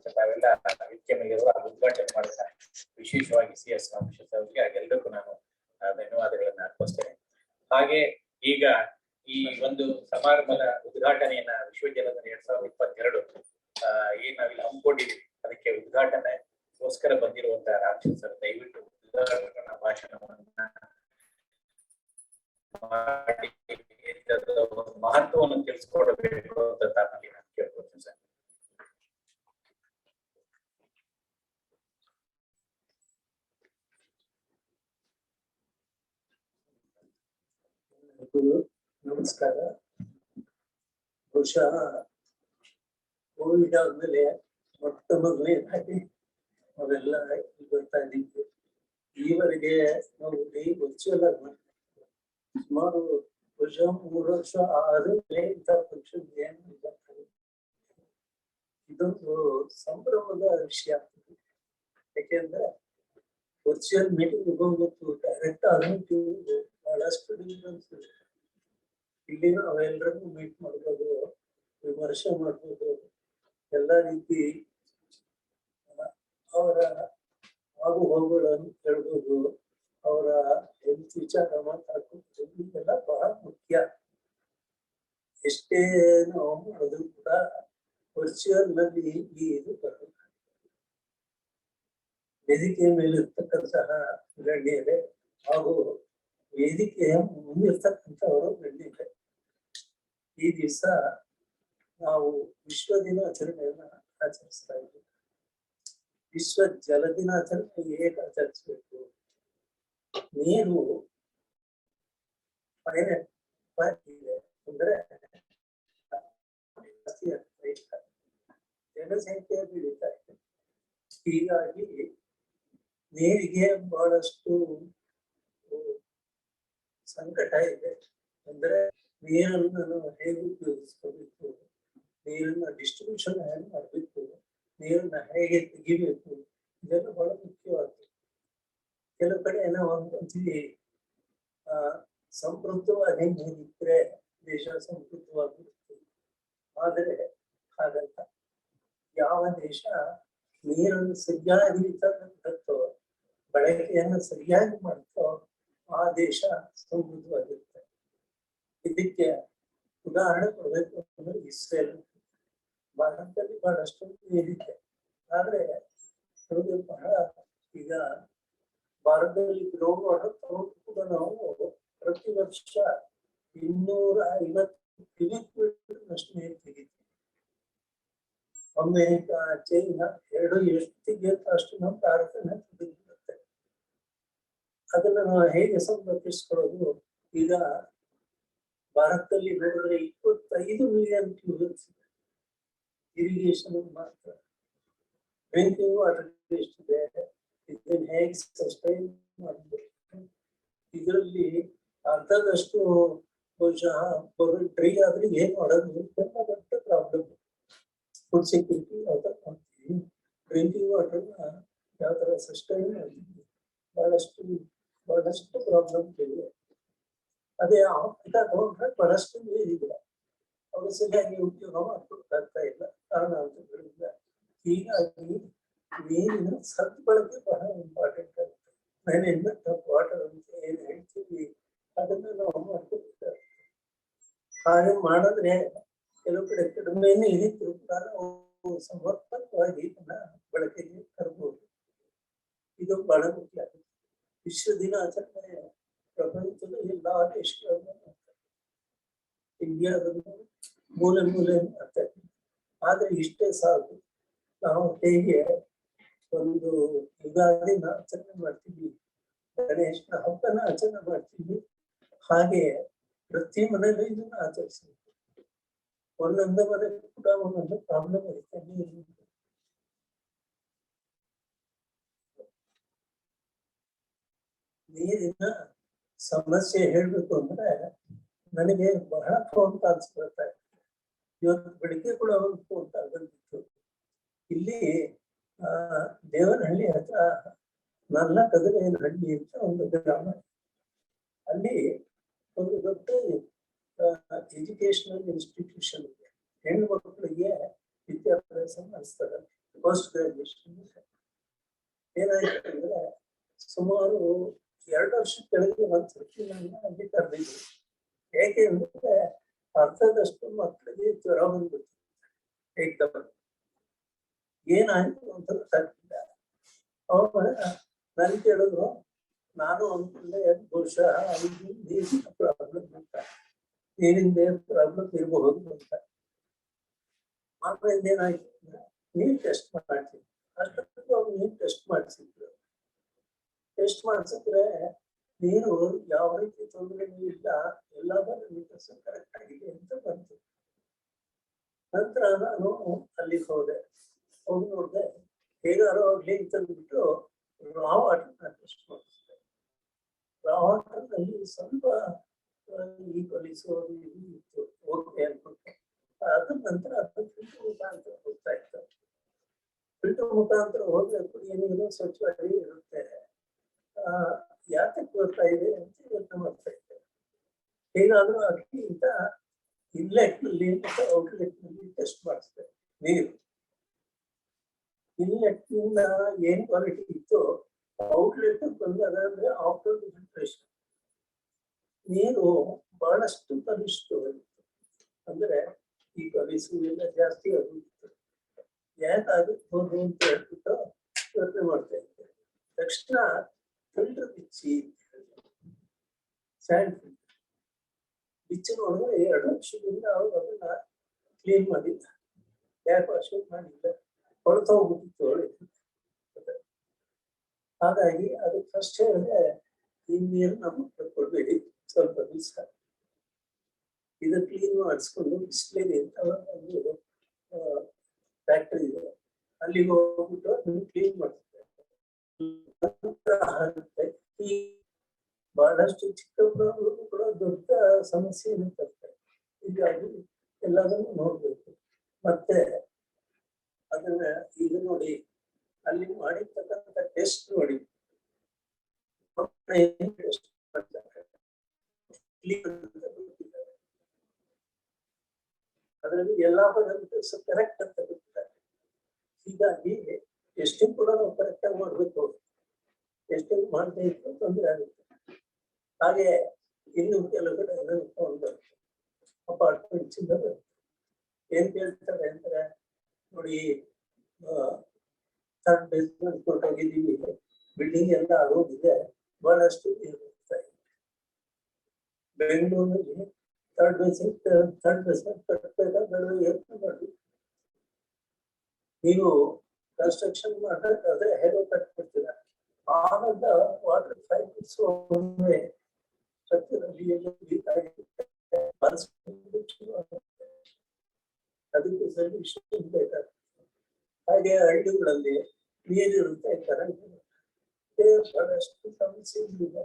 ಮತ್ತೆ ತಾವೆಲ್ಲ ವೇದಿಕೆ ಮೇಲಿರುವ ಉದ್ಘಾಟನೆ ಮಾಡಿದ ವಿಶೇಷವಾಗಿ CS ರಾಮಕೃಷ್ಣ ಅವರಿಗೆ ಎಲ್ಲರಿಗೂ ನಾನು ಧನ್ಯವಾದಗಳನ್ನು ಅರ್ಪಿಸ್ತೇನೆ. ಹಾಗೆ ಈಗ ಈ ಒಂದು ಸಮಾರಂಭದ ಉದ್ಘಾಟನೆಯನ್ನ ವಿಶ್ವವಿದ್ಯಾಲಯದ 2022 ಏನ್ ನಾವಿಲ್ಲಿ ಹಮ್ಮಿಕೊಂಡಿದ್ದೀವಿ ಅದಕ್ಕೆ ಉದ್ಘಾಟನೆಗೋಸ್ಕರ ಬಂದಿರುವಂತಹ ರಾಮಕೃಷ್ಣ ಸರ್ ದಯವಿಟ್ಟು ಉದ್ಘಾಟನಾ ಭಾಷಣವನ್ನ ಮಾಡಿ ಮಹತ್ವವನ್ನು ತಿಳಿಸ್ಕೊಡಬೇಕು ಅಂತ ತಮ್ಮಲ್ಲಿ ನಾನು ಕೇಳ್ಕೊಳ್ತೀನಿ ಸರ್. ನಮಸ್ಕಾರ. ಬಹುಶಃ ಕೋವಿಡ್ ಆದ್ಮೇಲೆ ಮೊಟ್ಟ ಮೊದಲನೇದಾಗಿ ನಾವೆಲ್ಲ ಬರ್ತಾ ಇದ್ದೀವಿ. ಈವರೆಗೆ ನಾವು ವರ್ಚುವಲ್ ಆಗಿ ಮಾಡ್ತೀವಿ. ಸುಮಾರು ಬಹುಶಃ 3 ವರ್ಷ ಆದ್ಮೇಲೆ ಇಂಥ ಫಂಕ್ಷನ್ ಏನು ಬರ್ತಾರೆ. ಇದೊಂದು ಸಂಭ್ರಮದ ವಿಷಯ ಆಗ್ತದೆ. ಯಾಕೆಂದ್ರೆ ವರ್ಚುವಲ್ ಮೀಟಿಂಗ್ ಹೋಗ್ಬೇಕು, ಡೈರೆಕ್ಟ್ ಆಗಿ ಬಹಳಷ್ಟು ಡಿಫರೆನ್ಸ್ ಇದೆ. ಇಲ್ಲಿ ನಾವೆಲ್ಲರನ್ನು ಮೀಟ್ ಮಾಡ್ಬೋದು, ವಿಮರ್ಶೆ ಮಾಡ್ಬೋದು, ಎಲ್ಲ ರೀತಿ ಅವರ ಆಗು ಹೋಗುಗಳನ್ನು ಕೇಳ್ಬೋದು, ಅವರ ಹೆಲ್ತ್ ವಿಚಾರ ಮಾತಾಡ್ಬೋದು. ಇದೆಲ್ಲ ಬಹಳ ಮುಖ್ಯ. ಎಷ್ಟೇ ನಾವು ಮಾಡೋದು ಕೂಡ ವರ್ಚುವಲ್ ನಲ್ಲಿ ಈ ಇದು ಬರಲ್ಲ. ವೇದಿಕೆಯ ಮೇಲೆ ಇರ್ತಕ್ಕಂತಹ ಗಣ್ಯರೇ ಹಾಗೂ ವೇದಿಕೆಯ ಮುಂದಿರ್ತಕ್ಕಂಥವರು ಗಣ್ಯರೇ, ಈ ದಿವಸ ನಾವು ವಿಶ್ವ ದಿನಾಚರಣೆಯನ್ನ ಆಚರಿಸ್ತಾ ಇದ್ದೀವಿ. ವಿಶ್ವ ಜಲ ದಿನಾಚರಣೆ ಹೇಗೆ ಆಚರಿಸಬೇಕು? ನೀರು ಇದೆ ಅಂದ್ರೆ ಜನಸಂಖ್ಯೆ ಬೆಳೀತಾ ಇದೆ. ಹೀಗಾಗಿ ನೀರಿಗೆ ಬಹಳಷ್ಟು ಸಂಕಟ ಇದೆ. ಅಂದ್ರೆ ನೀರನ್ನು ನಾವು ಹೇಗೆ ಉಪಯೋಗಿಸ್ಕೋಬೇಕು, ನೀರನ್ನ ಡಿಸ್ಟ್ರಿಬ್ಯೂಷನ್ ಹೇಗೆ ಮಾಡಬೇಕು, ನೀರನ್ನ ಹೇಗೆ ತೆಗಿಬೇಕು, ಇದೆಲ್ಲ ಬಹಳ ಮುಖ್ಯವಾಗಿದೆ. ಕೆಲವು ಕಡೆ ನಾವು ಅನ್ಕೊಂತೀವಿ ಸಮೃದ್ಧವಾಗಿ ನೀರಿದ್ರೆ ದೇಶ ಸಮೃದ್ಧವಾಗಿರುತ್ತೆ. ಆದರೆ ಹಾಗಲ್ಲ. ಯಾವ ದೇಶ ನೀರನ್ನು ಸರಿಯಾಗಿ ತಕ್ಕಂಥದ್ದೋ, ಬಳಕೆಯನ್ನು ಸರಿಯಾಗಿ ಮಾಡುತ್ತೋ ಆ ದೇಶ ಸಮೃದ್ಧವಾಗಿರುತ್ತೆ. ಇದಕ್ಕೆ ಉದಾಹರಣೆ ಕೊಡಬೇಕು ಅಂದ್ರೆ ಇಸ್ರೇಲ್. ಭಾರತದಲ್ಲಿ ಬಹಳಷ್ಟು ನೀರಿದೆ, ಆದ್ರೆ ನಮಗೆ ಬಹಳ ಈಗ ಭಾರತದಲ್ಲಿ ಗ್ರೋ ವಾಟರ್ ತಗೊಂಡು ಕೂಡ ನಾವು ಪ್ರತಿ ವರ್ಷ 250 ಕ್ಯೂಬಿಕ್ ಮೀಟರ್ನಷ್ಟು ನೀರು ತೆಗಿತೀವಿ. ಅಮೆರಿಕ, ಚೈನಾ ಎರಡು ಎಷ್ಟು ತೆಗೆಯುತ್ತೋ ಅಷ್ಟು ನಮ್ಮ ಭಾರತನ ತೆಗೆದುಬಿಡುತ್ತೆ. ಅದನ್ನ ನಾವು ಹೇಗೆ ಸಂರಕ್ಷಿಸ್ಕೊಳ್ಳೋದು? ಈಗ ಭಾರತದಲ್ಲಿ ನೋಡಿದ್ರೆ 25 ಮಿಲಿಯನ್ ಕ್ಯೂಬಿಕ್ಸ್ ಇರಿಗೇಷನ್ ಮಾತ್ರ. ಡ್ರಿಂಕಿಂಗ್ ವಾಟರ್ ಎಷ್ಟಿದೆ, ಇದನ್ನ ಹೇಗೆ ಸಸ್ಟೈನ್ ಮಾಡಬೇಕು? ಇದರಲ್ಲಿ ಅರ್ಧದಷ್ಟು ಬಹುಶಃ ಡ್ರೈ ಆದ್ರೆ ಏನ್ ಮಾಡೋದು ದೊಡ್ಡ ಪ್ರಾಬ್ಲಮ್. ಫುಡ್ ಸೆಕ್ಯೂರಿಟಿ ಯಾವ ತರ ಮಾಡ್ತೀವಿ, ಡ್ರಿಂಕಿಂಗ್ ವಾಟರ್ನ ಯಾವ ತರ ಸಸ್ಟೈನ್ ಮಾಡ್ತೀವಿ, ಬಹಳಷ್ಟು ಪ್ರಾಬ್ಲಮ್ ಇದೆ. ಅದೇ ಆಫ್ರಿಕಾ ತಗೊಂಡ್ರೆ ಬಹಳಷ್ಟು ನೀರಿಲ್ಲ, ಅವರು ಸರಿಯಾಗಿ ಉಪಯೋಗ ಮಾಡ್ಕೊಳ್ತಾ ಇಲ್ಲ ಕಾರಣಾಂತರಗಳಿಂದ. ಹೀಗಾಗಿ ನೀರಿನ ಸದ್ಬಳಕೆ ಬಹಳ ಇಂಪಾರ್ಟೆಂಟ್ ಆಗುತ್ತೆ. ಮ್ಯಾನೇಜ್ಮೆಂಟ್ ಆಫ್ ವಾಟರ್ ಅಂತ ಏನ್ ಹೇಳ್ತೀವಿ ಅದನ್ನ ನಾವು ಮಾಡ್ಕೊಳ್ತಾರೆ. ಹಾಗೆ ಮಾಡಿದ್ರೆ ಕೆಲವು ಕಡೆ ಕಡಿಮೆ ನೀರಿದ್ರು ಕೂಡ ನಾವು ಸಮರ್ಪಕವಾಗಿ ಇದನ್ನ ಬಳಕೆಗೆ ತರಬಹುದು. ಇದು ಬಹಳ ಮುಖ್ಯ ಆಗುತ್ತೆ. ವಿಶ್ವ ದಿನಾಚರಣೆ ಪ್ರಪಂಚದ ಎಲ್ಲಾ ದೇಶಗಳನ್ನು ಮಾಡ್ತಾರೆ, ಇಂಡಿಯಾದನ್ನು ಮೂಲೆ ಮಾಡ್ತಾರೆ. ಆದ್ರೆ ಇಷ್ಟೇ ಸಾಕು. ನಾವು ಹೇಗೆ ಒಂದು ಯುಗಾದಿನ ಆಚರಣೆ ಮಾಡ್ತೀವಿ, ಗಣೇಶನ ಹಬ್ಬನ ಆಚರಣೆ ಮಾಡ್ತೀವಿ, ಹಾಗೆ ಪ್ರತಿ ಮನೆಯಲ್ಲೂ ಇದನ್ನ ಆಚರಿಸಬೇಕು. ಒಂದೊಂದು ಮನೆ ಕೂಡ ಒಂದೊಂದು ಪ್ರಾಬ್ಲಮ್ ಇರುತ್ತೆ. ನೀರಿನ ಸಮಸ್ಯೆ ಹೇಳ್ಬೇಕು ಅಂದ್ರೆ ನನಗೆ ಬಹಳ ಫೋನ್ ಕಾಲ್ಸ್ ಬರ್ತಾ ಇದೆ. ಇವತ್ತು ಬೆಳಿಗ್ಗೆ ಕೂಡ ಒಂದು ಫೋನ್ ಕಾಲ್ ಬಂದಿತ್ತು. ಇಲ್ಲಿ ದೇವನಹಳ್ಳಿ ಹತ್ರ ನನ್ನ ಕದರೇನಹಳ್ಳಿ ಅಂತ ಒಂದು ಗ್ರಾಮ. ಅಲ್ಲಿ ಒಂದು ದೊಡ್ಡ ಎಜುಕೇಶನಲ್ ಇನ್ಸ್ಟಿಟ್ಯೂಷನ್ ಇದೆ. ಹೆಣ್ಣು ಮಕ್ಕಳಿಗೆ ವಿದ್ಯಾಭ್ಯಾಸ ಮಾಡಿಸ್ತಾರೆ. ಪೋಸ್ಟ್ ಗ್ರಾಜುಯೇಷನ್ ಏನಾಯ್ತು ಅಂದ್ರೆ ಸುಮಾರು 2 ವರ್ಷದ ಕೆಳಗೆ ಒಂದ್ಸತಿ ನನ್ನ ಅಲ್ಲಿ ಕರೆದಿದ್ರು. ಹೇಗೆ ಅಂದ್ರೆ ಅರ್ಧದಷ್ಟು ಮಕ್ಕಳಿಗೆ ಜ್ವರ ಬಂದ್ಬಿಟ್ಟು ಏಕದಮ್ ಏನಾಯ್ತು ಅಂತ ಗೊತ್ತಾಗ್ತಿಲ್ಲ. ಅವಾಗ ನನ್ ಕೇಳಿದ್ರು, ನಾನು ಅಂದ್ಕೊಂಡೆ ಬಹುಶಃ ನೀರಿನ ಪ್ರಾಬ್ಲಮ್ ಅಂತ, ನೀರಿಂದ ಪ್ರಾಬ್ಲಮ್ ಇರಬಹುದು ಅಂತ. ಆಮೇಲೆ ಏನಾಯ್ತು ಅಂದ್ರೆ ನೀರ್ ಟೆಸ್ಟ್ ಮಾಡ್ತೀನಿ. ಅಷ್ಟೊತ್ತಿಗೆ ಅವ್ರು ನೀರ್ ಟೆಸ್ಟ್ ಮಾಡಿಸಿದ್ರು. ಟೆಸ್ಟ್ ಮಾಡಿಸಿದ್ರೆ ನೀರು ಯಾವ ರೀತಿ ತೊಂದರೆನೂ ಇಲ್ಲ, ಎಲ್ಲ ಪ್ಯಾರಾಮೀಟರ್ಸ್ ಕರೆಕ್ಟ್ ಆಗಿದೆ ಅಂತ ಬಂತು. ನಂತರ ನಾನು ಅಲ್ಲಿಗೆ ಹೋದೆ, ಹೋಗಿ ನೋಡಿದೆ, ಹೇಗಾರು ಆಗ್ಲಿ ಅಂತಂದ್ಬಿಟ್ಟು ರಾ ವಾಟರ್ನ ಟೆಸ್ಟ್ ಮಾಡಿಸಿದೆ. ರಾ ವಾಟರ್ನಲ್ಲಿ ಸ್ವಲ್ಪ ಈ ಕೊಲಿಸು ಇತ್ತು, ಓಕೆ ಅನ್ಬಿಟ್ಟು ಅದ್ರ ನಂತರ ಅದು ಫಿಲ್ಟರ್ ಮುಖಾಂತರ ಹೋಗ್ತಾ ಇತ್ತು. ಫಿಲ್ಟರ್ ಮುಖಾಂತರ ಹೋದ್ರೆ ಕುಡಿಯೋ ನೀರು ಸ್ವಚ್ಛವಾಗಿ ಇರುತ್ತೆ. ಯಾಕೆ ಬರ್ತಾ ಇದೆ ಅಂತ ಯೋಚನೆ ಮಾಡ್ತಾ ಇದ್ದೆ. ಹೇಗಾದ್ರೂ ಆಗಲಿ ಅಂತ ಇನ್ಲೆಟ್ನಲ್ಲಿ ಮತ್ತು ಔಟ್ಲೆಟ್ನಲ್ಲಿ ಟೆಸ್ಟ್ ಮಾಡಿಸಿದೆ ನೀರು. ಇನ್ಲೆಟ್ನಿಂದ ಏನ್ ಕ್ವಾಲಿಟಿ ಇತ್ತು, ಔಟ್ಲೆಟ್ ಬಂದಾಗ ಅಂದ್ರೆ ಆಫ್ಟರ್ ಫಿಲ್ಟ್ರೇಷನ್ ನೀರು ಬಹಳಷ್ಟು ಕಲುಷಿತವಾಗಿತ್ತು. ಅಂದ್ರೆ ಈ ಕಲಿಸು ಎಲ್ಲ ಜಾಸ್ತಿ ಆಗುತ್ತೆ. ಯಾಕಾಗುತ್ತೋದು ಅಂತ ಹೇಳ್ಬಿಟ್ಟು ಯೋಚನೆ ಮಾಡ್ತಾ ಇದ್ದೆ. ತಕ್ಷಣ ಫಿಲ್ಟರ್ ಬಿಚ್ಚಿ, ಸ್ಯಾಂಡ್ ಫಿಲ್ಟರ್ ಬಿಚ್ಚಿ ನೋಡಿದ್ರೆ 2 ವರ್ಷದಿಂದ ಅವರು ಅದನ್ನ ಕ್ಲೀನ್ ಮಾಡಿಲ್ಲ, ಯಾಕೆ ವಾಶ್ ಮಾಡಿಲ್ಲ, ಹೊರತು ಹೋಗ್ಬಿಟ್ಟಿತ್ತು. ಹಾಗಾಗಿ ಅದು ಫಸ್ಟ್ ಹೇಳಿದ್ರೆ ಈ ನೀರು ನಮಗೆ ಕೊಡ್ಬೇಡಿ, ಸ್ವಲ್ಪ ದಿವಸ ಇದು ಕ್ಲೀನ್ ಮಾಡಿಸ್ಕೊಂಡು ಬಿಸ್ಲೇರಿ ಅಂತ ಒಂದು ಫ್ಯಾಕ್ಟರಿ ಇದೆ, ಅಲ್ಲಿಗೆ ಹೋಗ್ಬಿಟ್ಟು ಅದನ್ನು ಕ್ಲೀನ್ ಮಾಡ್ತಾರೆ. ಈ ಬಹಳಷ್ಟು ಚಿಕ್ಕವರು ಕೂಡ ದೊಡ್ಡ ಸಮಸ್ಯೆಯನ್ನು ತರ್ತಾರೆ. ಹೀಗಾಗಿ ಎಲ್ಲದನ್ನು ನೋಡ್ಬೇಕು. ಮತ್ತೆ ಅದನ್ನ ಈಗ ನೋಡಿ, ಅಲ್ಲಿ ಮಾಡಿರ್ತಕ್ಕಂಥ ಟೆಸ್ಟ್ ನೋಡಿ, ಟೆಸ್ಟ್ ಮಾಡ್ತಾರೆ, ಅದರಲ್ಲಿ ಎಲ್ಲಾ ಪ್ಯಾರಾಮೀಟರ್ಸ್ ಕರೆಕ್ಟ್ ಅಂತ ಗೊತ್ತಿದ್ದಾರೆ. ಹೀಗಾಗಿ ಟೆಸ್ಟಿಂಗ್ ಕೂಡ ನಾವು ಕರೆಕ್ಟ್ ಆಗಿ ಮಾಡ್ಬೇಕು. ಟೆಸ್ಟಿಂಗ್ ಮಾಡದೇ ಇತ್ತು ತೊಂದರೆ ಆಗುತ್ತೆ. ಹಾಗೆ ಇನ್ನು ಕೆಲವು ಕಡೆ ಅಪಾರ್ಟ್ಮೆಂಟ್ಸ್ ಏನ್ ಕೇಳ್ತಾರೆ ಅಂದ್ರೆ, ನೋಡಿ 3rd ಬೇಸ್ಮೆಂಟ್ ಕೊಟ್ಟೋಗಿದ್ದೀವಿ, ಬಿಲ್ಡಿಂಗ್ ಎಲ್ಲ ಆಗೋಗಿದೆ, ಬಹಳಷ್ಟು ನೀರು ಬರ್ತಾ ಇದೆ. ಬೆಂಗಳೂರಿನಲ್ಲಿ 3rd ಬೇಸ್ಮೆಂಟ್ ಕಟ್ಟಬೇಕಾದ್ರೆ ಯೋಚನೆ ಮಾಡಿ, ನೀವು ಕನ್ಸ್ಟ್ರಕ್ಷನ್ ಮಾಡಬೇಕಾದ್ರೆ ಹೇಗೋ ಕಟ್ಬಿಡ್ತೀರ, ಆವಾಗ ವಾಟರ್ ಪೈಪ್ಸ್ ಅದಕ್ಕೆ ಸೊಲ್ಯೂಷನ್ ಬೇಕಾಗ್ತದೆ. ಹಾಗೆ ಹಳ್ಳಿಗಳಲ್ಲಿ ನೀರಿರುತ್ತೆ, ಕರೆಂಟ್ ಇರುತ್ತೆ, ಬಹಳಷ್ಟು ಸಮಸ್ಯೆಗಳಿದೆ.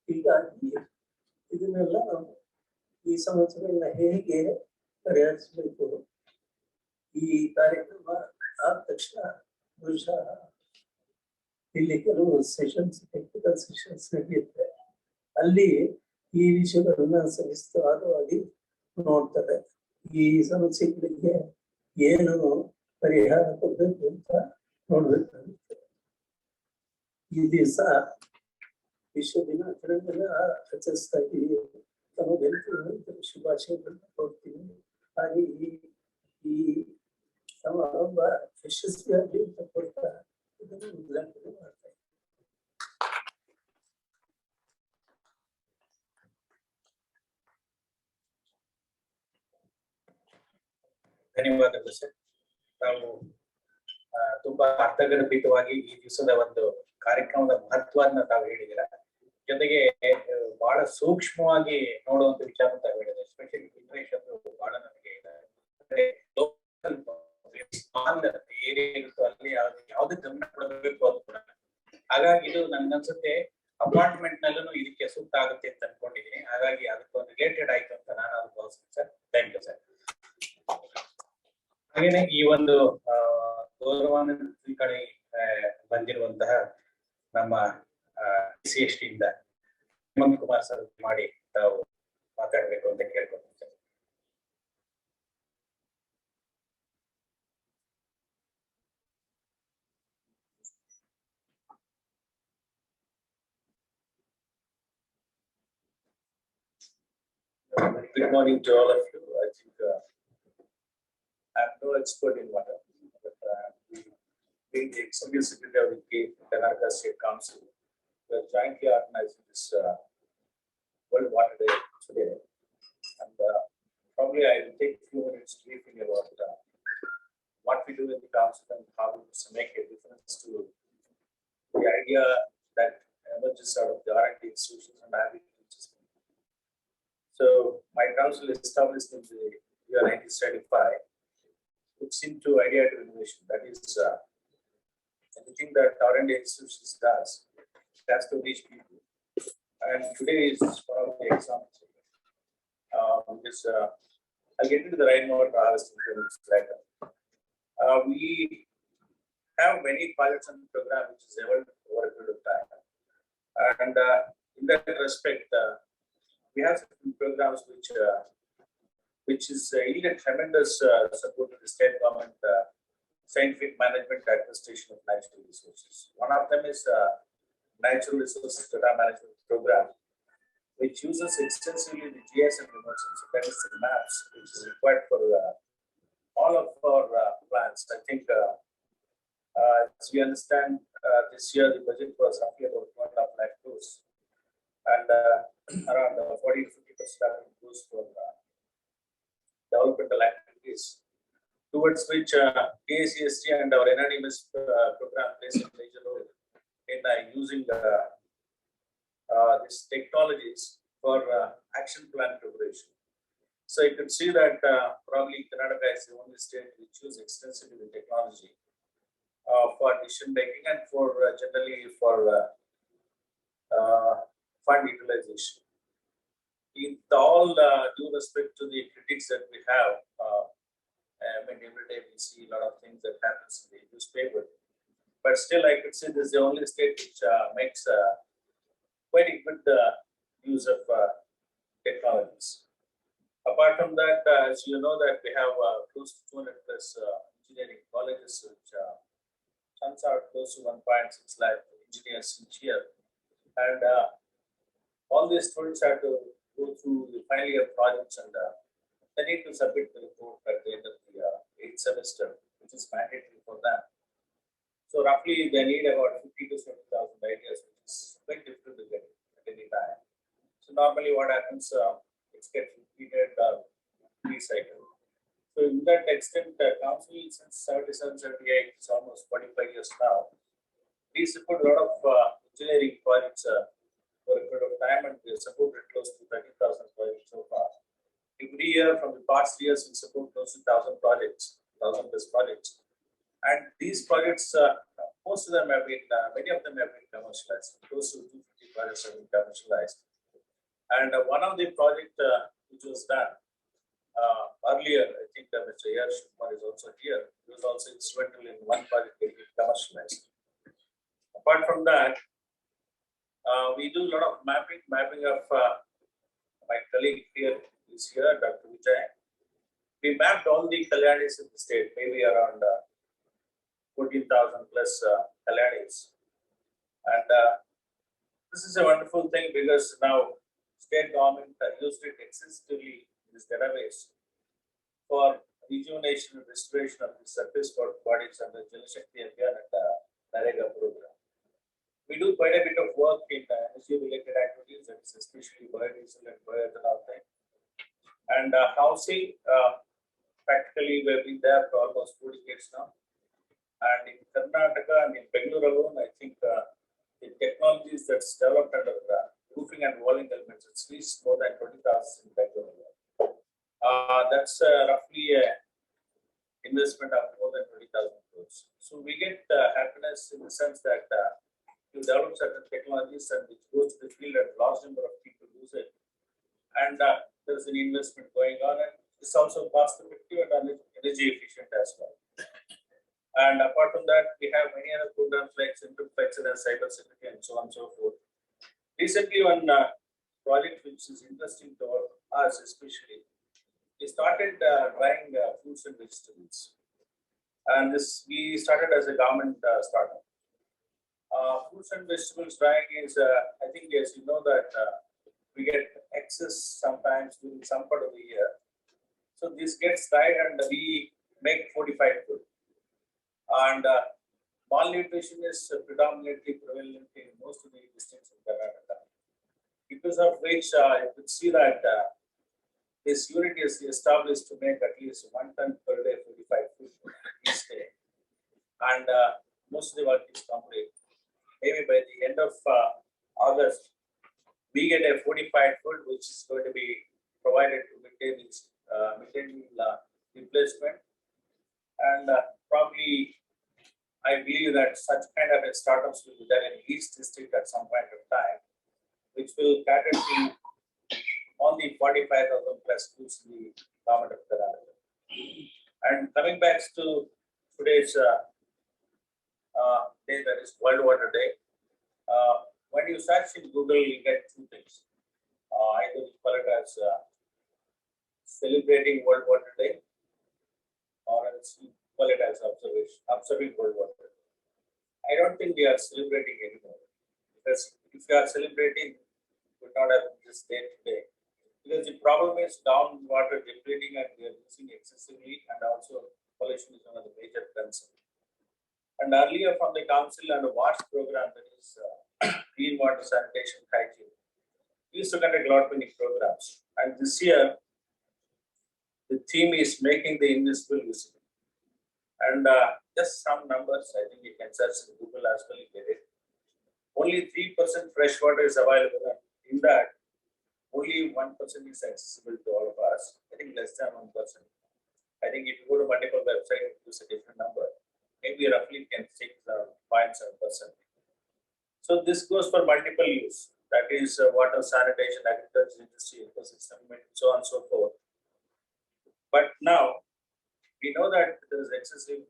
ಹೀಗಾಗಿ ಇದನ್ನೆಲ್ಲ ನಾವು ಈ ಸಮಸ್ಯೆಗಳನ್ನ ಹೇಗೆ ಪರಿಹರಿಸಬೇಕು, ಈ ಕಾರ್ಯಕ್ರಮ ಆದ ತಕ್ಷಣ ಬಹುಶಃ ಇಲ್ಲಿ ಕೆಲವು ಸೆಷನ್ಸ್, ಟೆಕ್ನಿಕಲ್ ಸೆಷನ್ಸ್ ನಡೆಯುತ್ತೆ. ಅಲ್ಲಿ ಈ ವಿಷಯಗಳನ್ನ ಸವಿಸ್ತಾರವಾಗಿ ನೋಡ್ತಾರೆ. ಈ ಸಮಸ್ಯೆಗಳಿಗೆ ಏನು ಪರಿಹಾರ ಕೊಡಬೇಕು ಅಂತ ನೋಡ್ಬೇಕಾಗುತ್ತೆ. ಈ ದಿವಸ ವಿಶ್ವ ದಿನಾಚರಣೆಯನ್ನ ಆಚರಿಸ್ತಾ ಇದ್ದೀವಿ. ತಮಗೆಲ್ಲರಿಗೂ ಶುಭಾಶಯಗಳನ್ನ ಕೊಡ್ತೀನಿ. ಹಾಗೆ ಈ ಸಮಾರಂಭ ಯಶಸ್ವಿಯಾಗಿ ಅಂತ ಕೊಡ್ತಾ ಇದನ್ನು ಉದ್ಘಾಟನೆ ಮಾಡ್ತಾ ಇದ್ದೀನಿ. ಧನ್ಯವಾದಗಳು ಸರ್. ತಾವು ತುಂಬಾ ಅರ್ಥಗರ್ಭಿತವಾಗಿ ಈ ದಿವಸದ ಒಂದು ಕಾರ್ಯಕ್ರಮದ ಮಹತ್ವವನ್ನ ತಾವು ಹೇಳಿದ್ದೀರಾ. ಜೊತೆಗೆ ಬಹಳ ಸೂಕ್ಷ್ಮವಾಗಿ ನೋಡುವಂತ ವಿಚಾರ ತಾವು ಹೇಳಿದ್ರೆ, ಎಸ್ಪೆಷಲಿ ಫಿಲ್ಟ್ರೇಷನ್ ಬಹಳ ನಮಗೆ ಏರಿಯಾ ಇರುತ್ತೋ ಅಲ್ಲಿ ಯಾವ್ದು ಗಮನ ಕೊಡಬೇಕು ಅಂತ ಕೂಡ. ಹಾಗಾಗಿ ಇದು ನನ್ಗನ್ಸುತ್ತೆ ಅಪಾರ್ಟ್ಮೆಂಟ್ ನಲ್ಲೂ ಇದಕ್ಕೆ ಸೂಕ್ತ ಆಗುತ್ತೆ ಅಂತ ಅನ್ಕೊಂಡಿದ್ದೀನಿ. ಹಾಗಾಗಿ ಅದಕ್ಕೊಂದು ರಿಲೇಟೆಡ್ ಆಯ್ತು ಅಂತ ನಾನು ಅದು ಭಾವಿಸ್ತೀನಿ ಸರ್. Thank you sir. ಹಾಗೇನೆ ಈ ಒಂದು ಗೌರವಾನ್ವಿತ ಕಡೆ ಬಂದಿರುವಂತಹ ನಮ್ಮ CST ಇಂದ ಹೇಮಂತ್ ಕುಮಾರ್ ಸರ್ ಮಾಡಿ ತಾವು ಮಾತಾಡ್ಬೇಕು ಅಂತ ಕೇಳ್ಕೊತೀನಿ sir. Good morning to all of you. I think I'm no expert in water, but being the executive secretary of the Karnataka State Council, we are jointly organizing this World Water Day today. And probably I will take a few minutes briefing about what we do in the council and how we make a difference to the idea that emerges out of the R&D institutions and having. So my council is established in the year 1975. Looks into idea to innovation. That is anything that R&D institutions does, that's to reach people. And today is one of the examples. I'll get into the rainwater harvesting later. We have many pilots and programs which is evolved over a period of time. And in that respect, we have certain programs which is yielded tremendous support to the state government scientific management administration of natural resources. One of them is Natural Resources Data Management Program, which uses extensively the GIS and remote sensing, that is the maps, which is required for all of our plans. I think, as we understand, this year the budget was roughly about 1.5 lakh crores, and around 40 to 50% goes for developmental activities, towards which KCST and our anonymous program plays a major role in using these technologies for action plan preparation. So you can see that probably Karnataka is the only state which uses extensively the technology for decision making and for generally for fund utilization. In all due respect to the critics that we have, every day we see a lot of things that happens in the newspaper. But still, I could say this is the only state which makes quite a good use of technologies. Apart from that, as you know, that we have close to 200 plus engineering colleges, which turns out close to 1.6 lakh engineers each year, and all these students have to go through the final year projects, and they need to submit the report at the end of the 8th semester, which is mandatory for them. So roughly they need about 50 to 70,000 ideas, which is quite difficult to get at any time. So normally what happens, it gets repeated or recycled. So in that extent, council since 77, 78, it's almost 45 years now. We support a lot of engineering projects for a period of time, and we supported close to 30,000 projects so far. Every year from the past years, we support close to 1,000 projects, 1,000 plus projects. And these projects, most of them have been, many of them have been commercialized. Close to 250 projects have been commercialized. And one of the projects which was done earlier, I think Mr. Yash Kumar is also here. He was also instrumental in one project getting commercialized. Apart from that, we do a lot of mapping of my colleague here is here, Dr. Vijay. We mapped all the Kalyanis in the state, maybe around 14,000 plus Kalyanis. And this is a wonderful thing because now state government used it extensively in this database for rejuvenation and restoration of the surface water bodies under Jal Shakti Abhiyan and Narega program. We do quite a bit of work in energy-related activities, that is especially biodiesel and bioethanol thing. And housing, practically we've been there for almost 40 years now. And in Karnataka and in Bangalore alone, I think the technologies that's developed under roofing and walling elements, it's reached more than 20,000 in Bangalore alone. That's roughly an investment of more than 20,000 crores. So we get happiness in the sense that you develop certain technologies and which goes to the field and a large number of people use it. And there's an investment going on, and it's also cost effective and energy efficient as well. And apart from that, we have many other programs like Central of Excellence, cyber security, and so on and so forth. Recently, one project which is interesting to us especially, we started drying fruits and vegetables. And this we started as a government startup. Fruits and vegetables drying is, I think, as you know, that we get excess sometimes during some part of the year. So this gets dried and we make fortified food. And malnutrition is predominantly prevalent in most of the districts in Karnataka. Because of which you could see that this unit is established to make at least 1 ton per day fortified food each day. And most of the work is complete. Maybe by the end of August, we get a fortified food which is going to be provided to midday meal replacement. And probably I believe that such kind of a startups will be there in each district at some point of time, which will cater to on the 45,000 plus schools in the government of Karnataka. And coming back to today's day, that is World Water Day. When you search in Google, you get two things. Either you call it as celebrating World Water Day, or else you call it as observing World Water Day. I don't think we are celebrating anymore, because if you are celebrating, you would not have this day today. Because the problem is groundwater depleting and we are using excessively, and also pollution is one of the major concerns. And earlier from the council and the WASH program, that is clean water sanitation hygiene, we used to conduct a lot many programs. And this year, the theme is making the invisible visible. And just some numbers, I think you can search in Google as well, you get it. Only 3% fresh water is available. In that, only 1% is accessible to all of us. I think less than 1%. I think if you go to multiple websites, use a different number. Maybe roughly can take 0.7%. So this goes for multiple use. That is water, sanitation, agriculture, industry, ecosystem, and so on and so forth. But now we know that there is excessive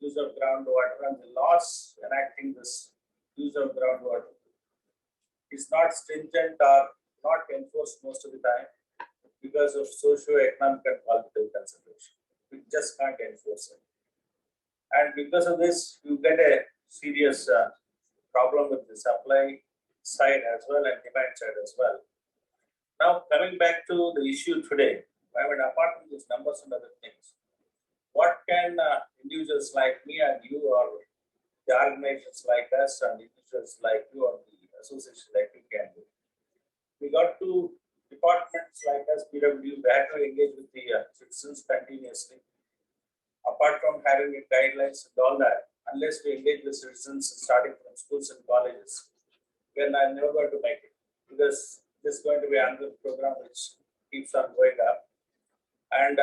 use of groundwater, and the laws enacting this use of groundwater is not stringent or not enforced most of the time because of socio-economic and political consideration. We just can't enforce it. And because of this, you get a serious problem with the supply side as well and demand side as well. Now, coming back to the issue today, I mean, apart from these numbers and other things, what can individuals like me and you, or the organizations like us and individuals like you, or the association like you can do? We got to departments like us, PW, we had to engage with the citizens continuously. Apart from having guidelines and all that, unless we engage with citizens starting from schools and colleges, we are never going to make it, because this is going to be another program which keeps on going up. And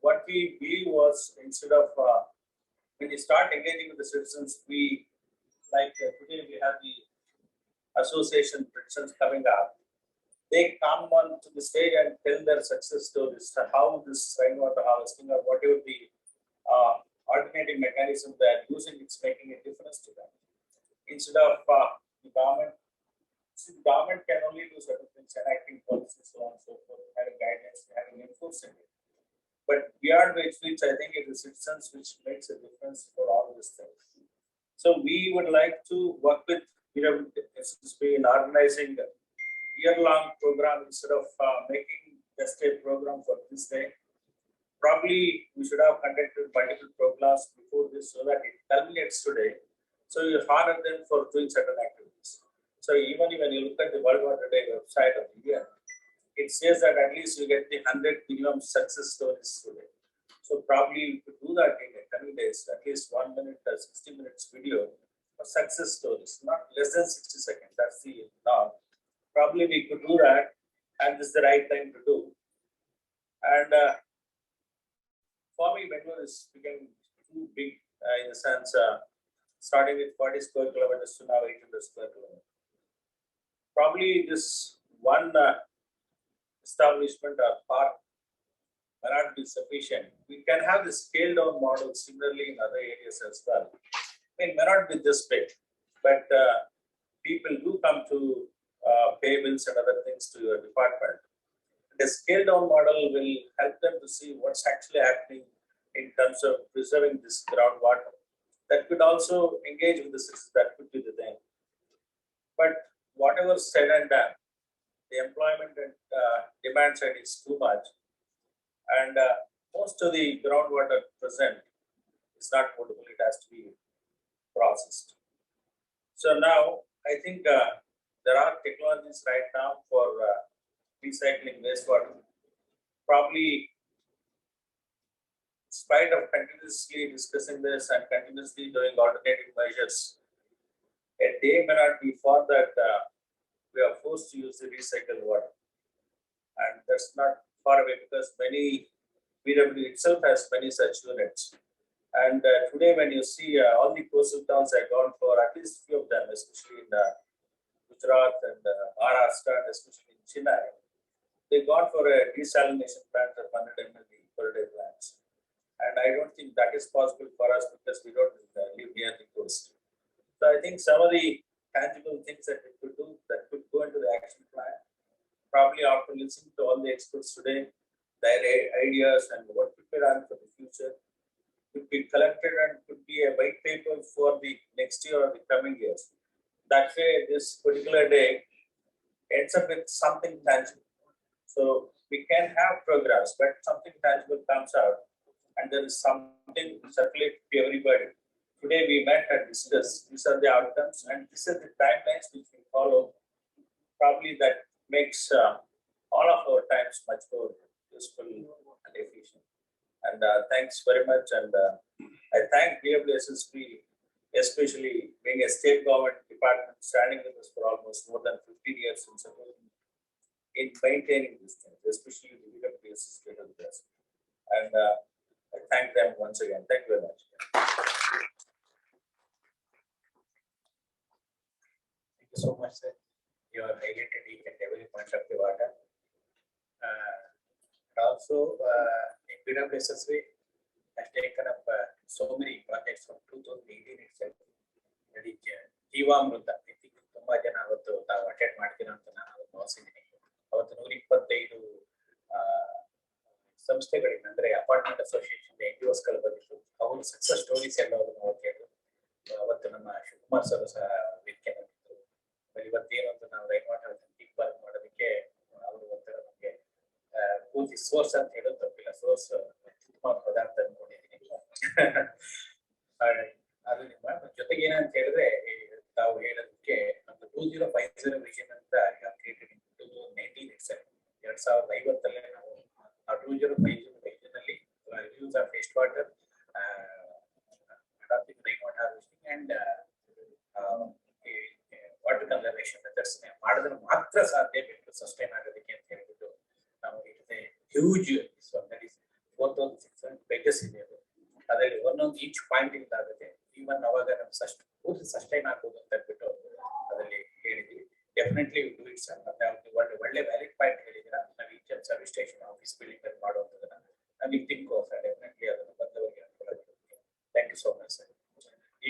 what we believe was, instead of when you start engaging with the citizens, we like today we have the association citizens coming up. They come on to the stage and tell their success stories, how this rainwater harvesting or whatever the alternative mechanism they are using, it's making a difference to them. Instead of the government, the government can only do certain things, enacting policies, so on and so forth, having guidance, having enforcing it. But beyond which I think it is citizens which makes a difference for all these things. So we would like to work with SSB in organizing a year-long program instead of making just a program for this day. Probably we should have conducted multiple programs before this so that it culminates today. So you honor them for doing certain activities. So even when you look at the World Water Day website of India, it says that at least you get the 100 minimum success stories today. So probably you could do that in the coming days, at least 1 minute or 60 minutes video of success stories, not less than 60 seconds. That's the norm. Probably we could do that, and this is the right time to do. And for me, Bangalore is becoming too big in the sense, starting with 40 square kilometers to now 800 square kilometers. Probably this one establishment or park may not be sufficient. We can have the scaled down model similarly in other areas as well. I mean, may not be this big, but people do come to pay bills and other things to your department. The scale down model will help them to see what's actually happening in terms of preserving this groundwater. That could also engage with the citizens, that could be the thing. But whatever said and done, the employment and demand side is too much, and most of the groundwater present is not potable. It has to be processed. So now I think there are technologies right now for recycling wastewater. Probably, in spite of continuously discussing this and continuously doing alternative measures, a day may not be far that we are forced to use the recycled water. And that's not far away because many BW itself has many such units. And today, when you see all the coastal towns have gone for at least few of them, especially in Gujarat and Maharashtra, and especially in Chennai, they gone for a desalination plant of 100 ml per day plants. And I don't think that is possible for us because we don't live near the coast. So I think some of the tangible things that we could do that could go into the action plan, probably after listening to all the experts today, their ideas and what could be done for the future, could be collected and could be a white paper for the next year or the coming years. That way, this particular day ends up with something tangible. So we can have programs, but something tangible comes out, and there is something circulate to everybody. Today we met and discussed. These are the outcomes, and this is the timelines which we follow. Probably that makes all of our times much more useful and efficient. And thanks very much. And I thank BWSSB, especially being a state government department standing with us for almost more than 15 years in maintaining these things, especially the BWSSB. And I thank them once again. Thank you very much. Thank you so much, sir. You have highlighted each and every point of the water. Also, in BWSSB has taken up so many projects from 2018 itself. ಜೀವಾಮೃತ ಇದಕ್ಕೆ ತುಂಬಾ ಜನ ಅವತ್ತು ತಾವು attend ಮಾಡ್ತೀರ ಅಂತ ನಾನು ಭಾವಿಸಿದ್ದೀನಿ. ಅವತ್ತು 125 ಸಂಸ್ಥೆಗಳಿಂದ ಅಂದ್ರೆ ಅಪಾರ್ಟ್ಮೆಂಟ್ ಅಸೋಸಿಯೇಷನ್ NGOs ಗಳು ಬಂದಿತ್ತು. ಅವ್ರ ಸಕ್ಸಸ್ ಸ್ಟೋರೀಸ್ ಎಲ್ಲವನ್ನು ನಾವು ಕೇಳಿದ್ರು. ಅವತ್ತು ನಮ್ಮ ಶಿವಕುಮಾರ್ ಸರ್ ಸಹ ವೇದಿಕೆ ಬಂದಿದ್ರು. ಇವತ್ತೇನಂತ ನಾವು ರೈನ್ ವಾಟರ್ ಡೀಪ್ ವರ್ಕ್ ಮಾಡೋದಕ್ಕೆ ಅವರು ಒಂಥರ ನಮಗೆ ಪೂರ್ತಿ ಸೋರ್ಸ್ ಅಂತ ಹೇಳೋದು ತಪ್ಪಿಲ್ಲ. ಸೋರ್ಸ್ ಪದಾರ್ಥ ಅನ್ಕೊಂಡಿದ್ದೀನಿ. ಅದು ನಿಮ್ಮ ಜೊತೆಗೆ ಏನಂತ ಹೇಳಿದ್ರೆ ತಾವು ಹೇಳೋದಕ್ಕೆ ನಮ್ದು 2050 ವಿಷನ್ ಅಂತ ಕ್ರಿಯೇಟೆಡ್ ಇನ್ 2019 itself. 2050 ನಾವು ಆ 2050 ವಿಷನ್ ಅಲ್ಲಿ use of waste water, adopting rainwater harvesting and water conservation methods ಮಾಡಿದ್ರೆ ಮಾತ್ರ ಸಾಧ್ಯ ಬೇಕು ಸಸ್ಟೈನ್ ಆಗೋದಕ್ಕೆ ಅಂತ ಹೇಳ್ಬಿಟ್ಟು ನಾವು ಇರುತ್ತೆ. ಹ್ಯೂಜ್ ದಟ್ ಇಸ್ 4600 ಪೇಜಸ್ ಇದೆ. ಅದು ಅದರಲ್ಲಿ ಒಂದೊಂದು ಈಚ್ ಪಾಯಿಂಟ್ ಇಂದ ಆಗುತ್ತೆ. ಈವನ್ ಅವಾಗ ನಮ್ಗೆ ಪೂರ್ತಿ ಸಸ್ಟೈನ್ ಆಗ್ಬೋದು ಅಂತ ಹೇಳ್ಬಿಟ್ಟು ಅದರಲ್ಲಿ ಹೇಳಿದ್ವಿ. Definitely do it sir. ಮತ್ತೆ ಒಳ್ಳೆ ವ್ಯಾಲಿಡ್ ಪಾಯಿಂಟ್ ಹೇಳಿದ್ದೀರಾ. ನಾವು each service station office building ಅಲ್ಲಿ ಮಾಡುವಂಥದ್ದನ್ನ ನಮಗೆ ಥಿಂಕ್ ಸರ್. ಡೆಫಿನೆಟ್ಲಿ ಅದನ್ನು ಬಂದವರಿಗೆ ಅನುಕೂಲ ಆಗುತ್ತೆ. Thank you so much sir.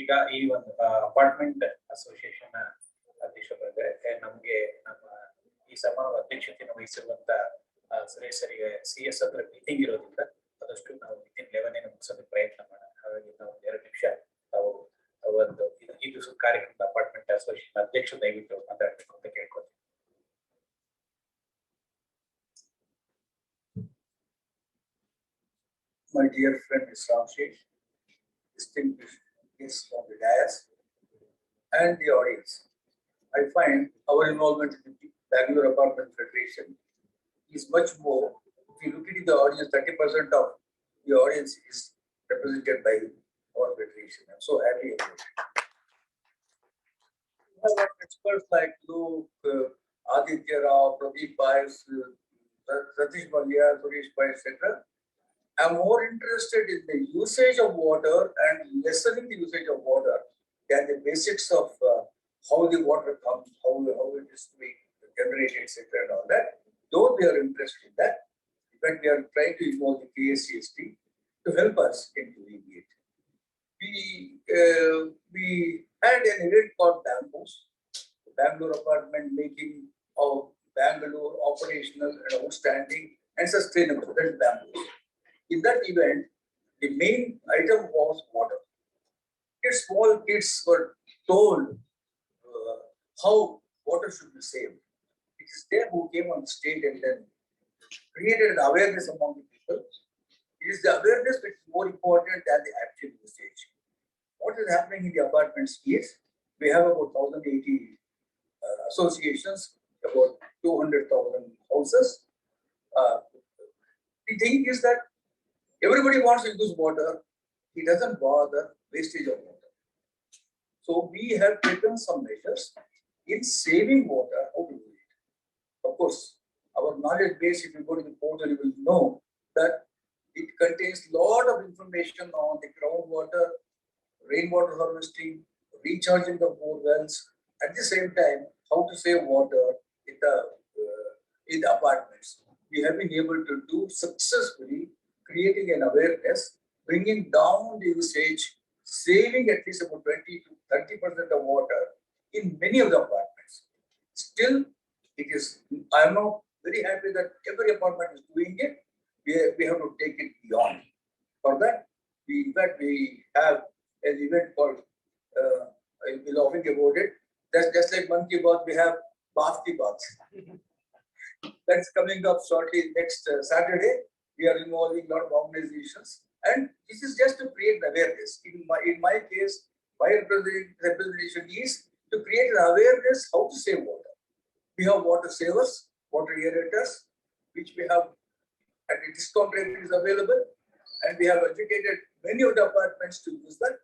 ಈಗ ಈ ಒಂದು ಅಪಾರ್ಟ್ಮೆಂಟ್ ಅಸೋಸಿಯೇಷನ್ ಅಧ್ಯಕ್ಷರಾದ್ರೆ ನಮ್ಗೆ ನಮ್ಮ ಈ ಸಮಾನ ಅಧ್ಯಕ್ಷತೆಯನ್ನು ವಹಿಸಿರುವಂತ ಸುರೇಶ್ ಸರಿಗೆ CS ಹತ್ರ ಮೀಟಿಂಗ್ ಇರೋದ್ರಿಂದ ಆದಷ್ಟು ನಾವು ವಿತಿನ್ 11 ಮುಗಿಸೋದಕ್ಕೆ ಪ್ರಯತ್ನ ಮಾಡೋಣ. ಹಾಗಾಗಿ ನಾವು 2 ನಿಮಿಷ ತಾವು ಒಂದು ಇದು ಕಾರ್ಯಕ್ರಮದ ಅಪಾರ್ಟ್ಮೆಂಟ್ ಅಸೋಸಿಯೇಷನ್ ಅಧ್ಯಕ್ಷ ದಯವಿಟ್ಟು ಮಾತಾಡಬೇಕು ಅಂತ ಕೇಳ್ಕೊಳ್ತೀನಿ. My dear friend Mr. Ramshesh, distinguished guests from the dais and the audience, I find our involvement in the Bangalore Apartment Federation is much more. If you look at the audience, 30% of the audience is represented by our federation. I'm so happy about it. We have experts like Luke, Aditya Rao, Pradeep Bias, Satish Malia, Suresh Pai, etc. I'm more interested in the usage of water and lessening the usage of water than the basics of how the water comes, how it is to be generated, etc. and all that. Though we are interested in that, but we are trying to involve the KSCST to help us in doing it. We had an event called Bamboo, the Bangalore apartment making of Bangalore operational and outstanding and sustainable. That's Bamboo. In that event, the main item was water. Small kids were told how water should be saved. it is they who came on stage and then created an awareness among the people. It is the awareness which is more important than the actual usage. What is happening in the apartments is we have about 1,080 associations, about 200,000 houses. The thing is that everybody wants to use water. It doesn't bother wastage of water. So we have taken some measures in saving water. How to do it? Of course, our knowledge base, if you go to the portal, you will know that it contains a lot of information on the groundwater, rainwater harvesting, recharging the bore wells. At the same time, how to save water in the apartments. We have been able to do successfully, creating an awareness, bringing down the usage, saving at least about 20 to 30% of water in many of the apartments. Still, it is, I am not very happy that every apartment is doing it. We have to take it beyond. For that, in fact, we have an event called, I'll be laughing about it. That's just like Mann Ki Baat, we have BAF Water. That's coming up shortly next Saturday. We are involving a lot of organizations. And this is just to create awareness. In my case, my representation is to create an awareness how to save water. We have water savers, water aerators, which we have at a discount rate is available. And we have educated many of the apartments to use that.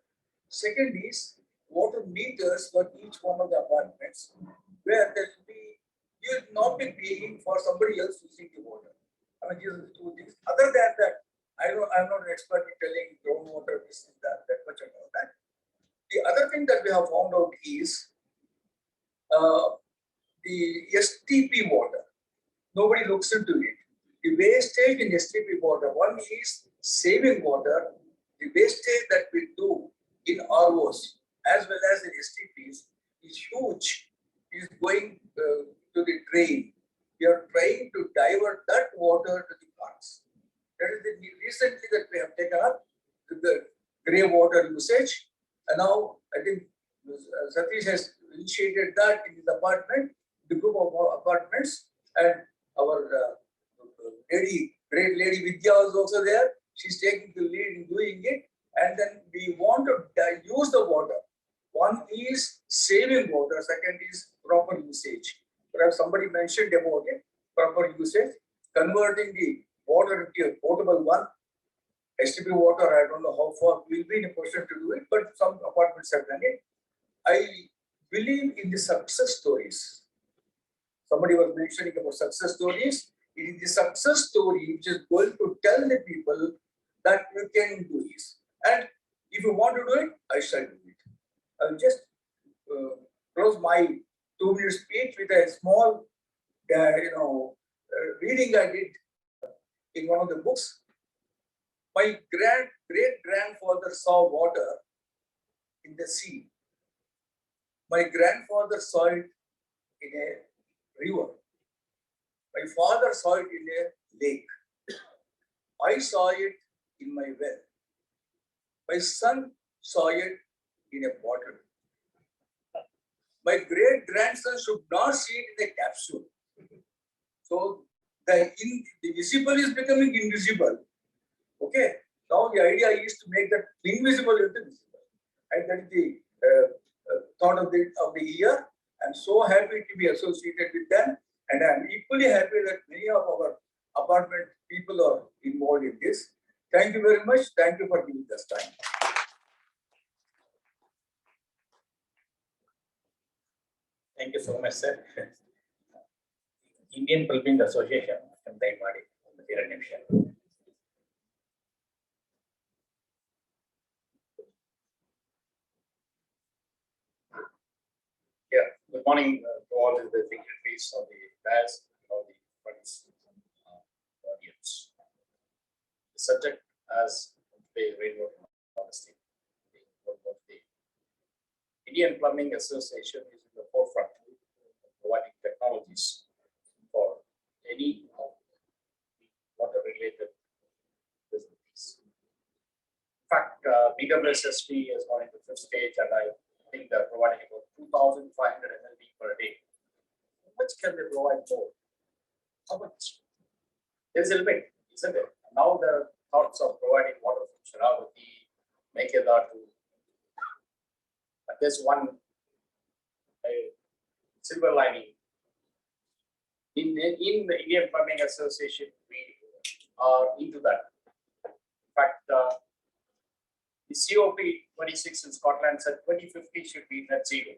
Second is water meters for each one of the apartments, where there will be, you will not be paying for somebody else using the water. I mean, these are the two things. Other than that, I'm not an expert in telling groundwater, this is that much about that. The other thing that we have found out is the STP water. Nobody looks into it. The wastage in STP water, one is saving water. The wastage that we do in ROs as well as in STPs is huge. It is going to the drain. We are trying to divert that water to the plants. That is the recently that we have taken up the grey water usage. And now I think Satish has initiated that in his apartment, the group of apartments, and our great lady Vidya is also there. She's taking the lead in doing it. And then we want to use the water. One is saving water, second is proper usage. Perhaps somebody mentioned about it, proper usage, converting the water into a potable one. STP water, I don't know how far we'll be in a position to do it, but some apartments have done it. I believe in the success stories. Somebody was mentioning about success stories. It is the success story which is going to tell the people that you can do this. And if you want to do it, I shall do it. I'll just close my 2-minute speech with a small, reading I did in one of the books. My great-grandfather saw water in the sea. My grandfather saw it in a river. My father saw it in a lake. I saw it in my well. My son saw it in a bottle. My great-grandson should not see it in a capsule. So the visible is becoming invisible. Okay. Now the idea is to make that invisible into visible. And that is the thought of the year. I'm so happy to be associated with them. And I'm equally happy that many of our apartment people are involved in this. Thank you very much. Thank you for giving us time. Thank you so much, sir. Indian Plumbing Association and Daimadi, Yeah, good morning to all the dignitaries of the BAS, of the audience. The subject as the rainwater harvesting. The Indian Plumbing Association is in the forefront of providing technologies for any of the water-related businesses. In fact, BWSSP has gone into 5th stage, and I think they're providing about 2,500 MLB per day much can they provide more? How much? There is a limit, isn't it? Now the thoughts of providing water from Sharavati, Mekedatu. But there's one silver lining. In the Indian Plumbing Association, we are into that. In fact, the COP 26 in Scotland said 2050 should be net zero.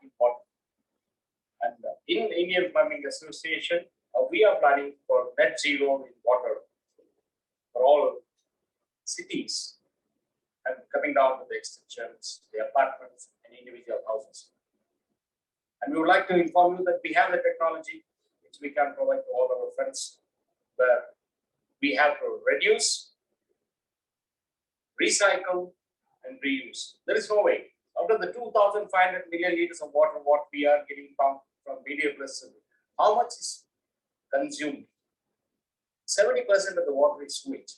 Important. And in the Indian Plumbing Association, we are planning for net zero in water for all cities and coming down to the extensions, the apartments, and individual houses. And we would like to inform you that we have the technology which we can provide to all our friends, where we have to reduce, recycle, and reuse. There is no way. Out of the 2,500 million liters of water, what we are getting from BDF, how much is consumed? 70% of the water is sewage.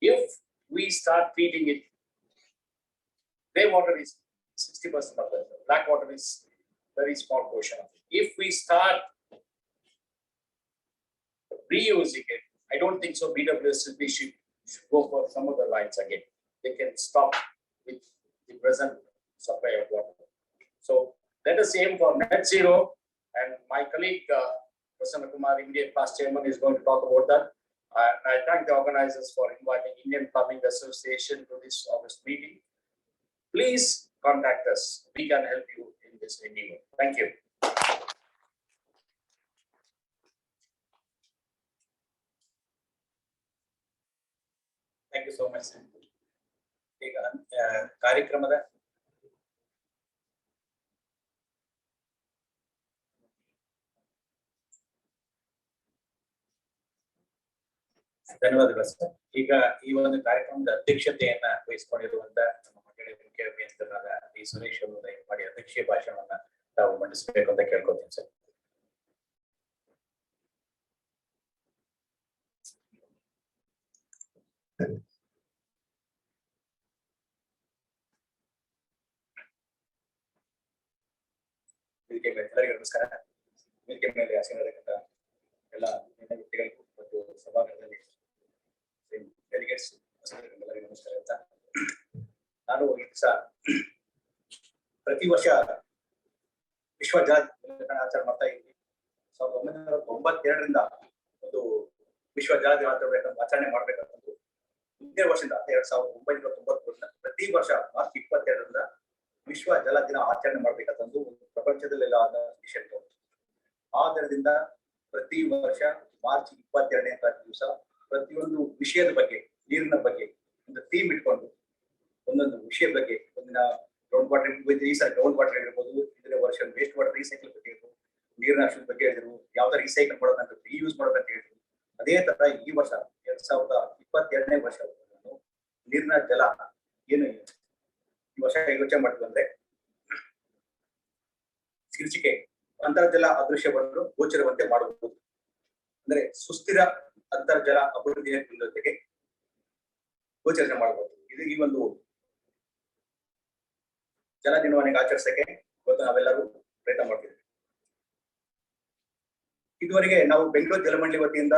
If we start treating it, grey water is 60% of it. Black water is very small portion of it. If we start reusing it, I don't think so. BWSLB should go for some other lines again. They can stop with the present supply of water. So let us aim for net zero. And my colleague, Prasanna Kumar, Indian past chairman, is going to talk about that. I thank the organizers for inviting Indian Plumbing Association to this August meeting. Please contact us. We can help you in this endeavor. Thank you. Thank you so much. ಈಗ ಕಾರ್ಯಕ್ರಮದ ಧನ್ಯವಾದಗಳು sir. ಈಗ ಈ ಒಂದು ಕಾರ್ಯಕ್ರಮದ ಅಧ್ಯಕ್ಷತೆಯನ್ನ ವಹಿಸಿಕೊಂಡಿರುವಂತ ನಮ್ಮ ಮಂಡಳಿ ಮುಖ್ಯ ಅಭಿಯಂತರಾದ ಡಿ ಸುರೇಶ್ ಅವರು ದಯಮಾಡಿ ಅಧ್ಯಕ್ಷೀಯ ಭಾಷಣವನ್ನ ತಾವು ಮಂಡಿಸಬೇಕು ಅಂತ ಕೇಳ್ಕೊತೀನಿ ಸರ್. ಎಲ್ಲರಿಗೂ ನಮಸ್ಕಾರ. ವೇದಿಕೆ ಮೇಲೆ ಆಸೀನರಾಗಿದ್ದ ಎಲ್ಲ ವ್ಯಕ್ತಿಗಳಿಗೂ ಮತ್ತು ಸಭಾಂಗಣದಲ್ಲಿ ಡೆಲಿಗೇಟ್ಸ್ ಎಲ್ಲರಿಗೂ ನಮಸ್ಕಾರ ಅಂತ ನಾನು ಈ ದಿವಸ ಪ್ರತಿ ವರ್ಷ ವಿಶ್ವ ಜಲ ದಿನಾಚರಣೆ ಆಚರಣೆ ಮಾಡ್ತಾ ಇದ್ವಿ. 1992ರಿಂದ ಒಂದು ವಿಶ್ವ ಜಲ ದಿನಾಚರಣೆ ಆಚರಣೆ ಮಾಡ್ಬೇಕಂತಂದು ಮುಂದಿನ ವರ್ಷದಿಂದ 1993 ಪ್ರತಿ ವರ್ಷ ಮಾರ್ಚ್ 22ರಿಂದ ವಿಶ್ವ ಜಲ ದಿನ ಆಚರಣೆ ಮಾಡ್ಬೇಕಂತಂದು ಪ್ರಪಂಚದಲ್ಲೆಲ್ಲ ಆದ ವಿಷಯ. ಆ ದಿನದಿಂದ ಪ್ರತಿ ವರ್ಷ ಮಾರ್ಚ್ 22ನೇ ದಿವಸ ಪ್ರತಿಯೊಂದು ವಿಷಯದ ಬಗ್ಗೆ, ನೀರಿನ ಬಗ್ಗೆ ಒಂದು ಥೀಮ್ ಇಟ್ಕೊಂಡು ಒಂದೊಂದು ವಿಷಯದ ಬಗ್ಗೆ, ಒಂದಿನ ಗ್ರೌಂಡ್ ವಾಟರ್, ಈ ಸಲ ಗ್ರೌಂಡ್ ವಾಟರ್ ಹೇಳಿರ್ಬೋದು, ಇದರ ವರ್ಷ ವೇಸ್ಟ್ ವಾಟರ್ ರೀಸೈಕಲ್ ಬಗ್ಗೆ ಹೇಳಿದ್ರು, ನೀರಿನ ಅಷ್ಟದ ಬಗ್ಗೆ ಹೇಳಿದ್ರು, ಯಾವ್ದಾರ ರೀಸೈಕಲ್ ಮಾಡೋದಂತ ರೀಯೂಸ್ ಮಾಡೋದಂತ ಹೇಳಿದ್ರು. ಅದೇ ತರ ಈ ವರ್ಷ 2022ನೇ ವರ್ಷ ನೀರಿನ ಜಲ ಏನು ಈ ವರ್ಷ ಯೋಚನೆ ಮಾಡ್ತೀವಿ ಅಂದ್ರೆ ಶೀರ್ಷಿಕೆ ಅಂತರ್ಜಲ ಅದೃಶ್ಯವನ್ನು ಗೋಚರವಂತೆ ಮಾಡಬಹುದು. ಅಂದ್ರೆ ಸುಸ್ಥಿರ ಅಂತರ್ಜಲ ಅಭಿವೃದ್ಧಿಯ ಜೊತೆಗೆ ಗೋಚರಣೆ ಮಾಡಬಹುದು. ಇದು ಈ ಒಂದು ಜಲ ದಿನವನ್ನ ಆಚರಿಸಕ್ಕೆ ಇವತ್ತು ನಾವೆಲ್ಲರೂ ಪ್ರಯತ್ನ ಮಾಡ್ತಿದ್ವಿ. ಇದುವರೆಗೆ ನಾವು ಬೆಂಗಳೂರು ಜಲಮಂಡಳಿ ವತಿಯಿಂದ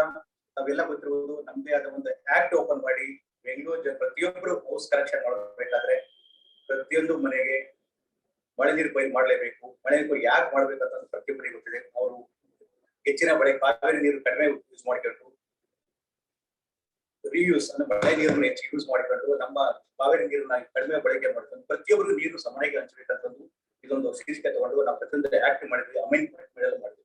ನಾವೆಲ್ಲ ಗೊತ್ತಿರುವುದು ನಮ್ದೇ ಆದ ಒಂದು ಆಕ್ಟ್ ಓಪನ್ ಮಾಡಿ ಬೆಂಗಳೂರು ಪ್ರತಿಯೊಬ್ಬರು ಹೌಸ್ ಕಲೆಕ್ಷನ್ ಮಾಡಬೇಕಾದ್ರೆ ಪ್ರತಿಯೊಂದು ಮನೆಗೆ ಮಳೆ ನೀರು ಕೊಯ್ಲು ಮಾಡಲೇಬೇಕು. ಮಳೆ ನೀರು ಯಾಕೆ ಮಾಡ್ಬೇಕಂತ ಪ್ರತಿಯೊಬ್ಬರಿಗೆ ಗೊತ್ತಿದೆ. ಅವರು ಹೆಚ್ಚಿನ ಮಳೆ ಕಾವೇರಿ ನೀರು ಕಡಿಮೆ ಯೂಸ್ ಮಾಡಿಕೊಂಡು ರೀಯೂಸ್ ಅಂದ್ರೆ ಮಳೆ ನೀರನ್ನು ಹೆಚ್ಚು ಯೂಸ್ ಮಾಡಿಕೊಂಡು ನಮ್ಮ ಕಾವೇರಿ ನೀರನ್ನ ಕಡಿಮೆ ಬಳಕೆ ಮಾಡ್ಕೊಂಡು ಪ್ರತಿಯೊಬ್ಬರು ನೀರು ಸಮನೆಗೆ ಹಂಚಬೇಕಂತಂದು ಇದೊಂದು ಶೀರ್ಷಿಕೆ ತಗೊಂಡು ನಾವು ಪ್ರತಿಯೊಂದು ಆಕ್ಟ್ ಮಾಡಿದ್ವಿ, ಅಮೆಂಡ್ಮೆಂಟ್ ಮಾಡಿದ್ವಿ.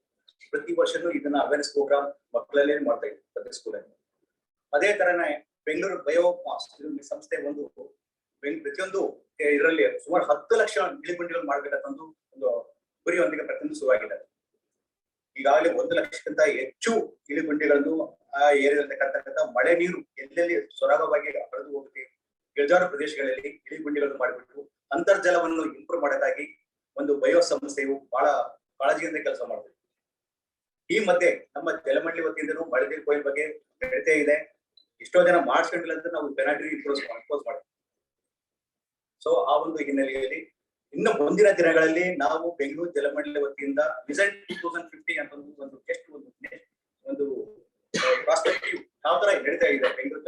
ಪ್ರತಿ ವರ್ಷನೂ ಇದನ್ನ ಅವೇರ್ನೆಸ್ ಪ್ರೋಗ್ರಾಮ್ ಮಕ್ಕಳಲ್ಲೇ ಮಾಡ್ತಾ ಇದ್ವಿ ಪ್ರತಿ ಸ್ಕೂಲಲ್ಲಿ. ಅದೇ ತರನೇ ಬೆಂಗಳೂರು ಬಯೋಮಾಸ್ ಸಂಸ್ಥೆ ಒಂದು ಪ್ರತಿಯೊಂದು ಇದರಲ್ಲಿ ಸುಮಾರು 10 ಲಕ್ಷ ಇಳಿಗುಂಡಿಗಳು ಮಾಡ್ಬೇಕಂತಂದು ಒಂದು ಗುರಿಯೊಂದಿಗೆ ಪ್ರತಿಯೊಂದು ಶುರುವಾಗಿದೆ. ಈಗಾಗಲೇ 1 ಲಕ್ಷಕ್ಕಿಂತ ಹೆಚ್ಚು ಇಳಿಗುಂಡಿಗಳನ್ನು ಆ ಏರಿಯಾದಲ್ಲಿರ್ತಕ್ಕಂಥ ಮಳೆ ನೀರು ಎಲ್ಲೆಲ್ಲಿ ಸೊರಗವಾಗಿ ಹರಿದು ಹೋಗುತ್ತೆ ಇಳಿಜಾರು ಪ್ರದೇಶಗಳಲ್ಲಿ ಇಳಿಗುಂಡಿಗಳನ್ನು ಮಾಡಿಬಿಟ್ಟು ಅಂತರ್ಜಲವನ್ನು ಇಂಪ್ರೂವ್ ಮಾಡೋದಾಗಿ ಒಂದು ಬಯೋ ಸಂಸ್ಥೆಯು ಬಹಳ ಕಾಳಜಿಯಿಂದ ಕೆಲಸ ಮಾಡ್ತೀವಿ. ಈ ಮಧ್ಯೆ ನಮ್ಮ ಜಲಮಂಡಳಿ ವತಿಯಿಂದನೂ ಮಳೆ ನೀರು ಕೊಯ್ಲು ಬಗ್ಗೆ ನಡೀತಾ ಇದೆ. ಎಷ್ಟೋ ಜನ ಮಾಡಿಸ್ಕೊಂಡಿಲ್ಲ ಅಂತ ನಾವು ಪೆನಾಲ್ಟಿ ಇಂಪೋಸ್ ಮಾಡ್ತೀವಿ. ಸೊ ಆ ಒಂದು ಹಿನ್ನೆಲೆಯಲ್ಲಿ ಇನ್ನು ಮುಂದಿನ ದಿನಗಳಲ್ಲಿ ನಾವು ಬೆಂಗಳೂರು ಜಲಮಂಡಳಿ ವತಿಯಿಂದ ವಿಸನ್ 2050 ಅಂತ ಒಂದು ಜಸ್ಟ್ ಒಂದು ಪ್ರಾಸ್ಪೆಕ್ಟಿವ್ ಯಾವ ತರ ನಡೀತಾ ಇದೆ ಬೆಂಗಳೂರು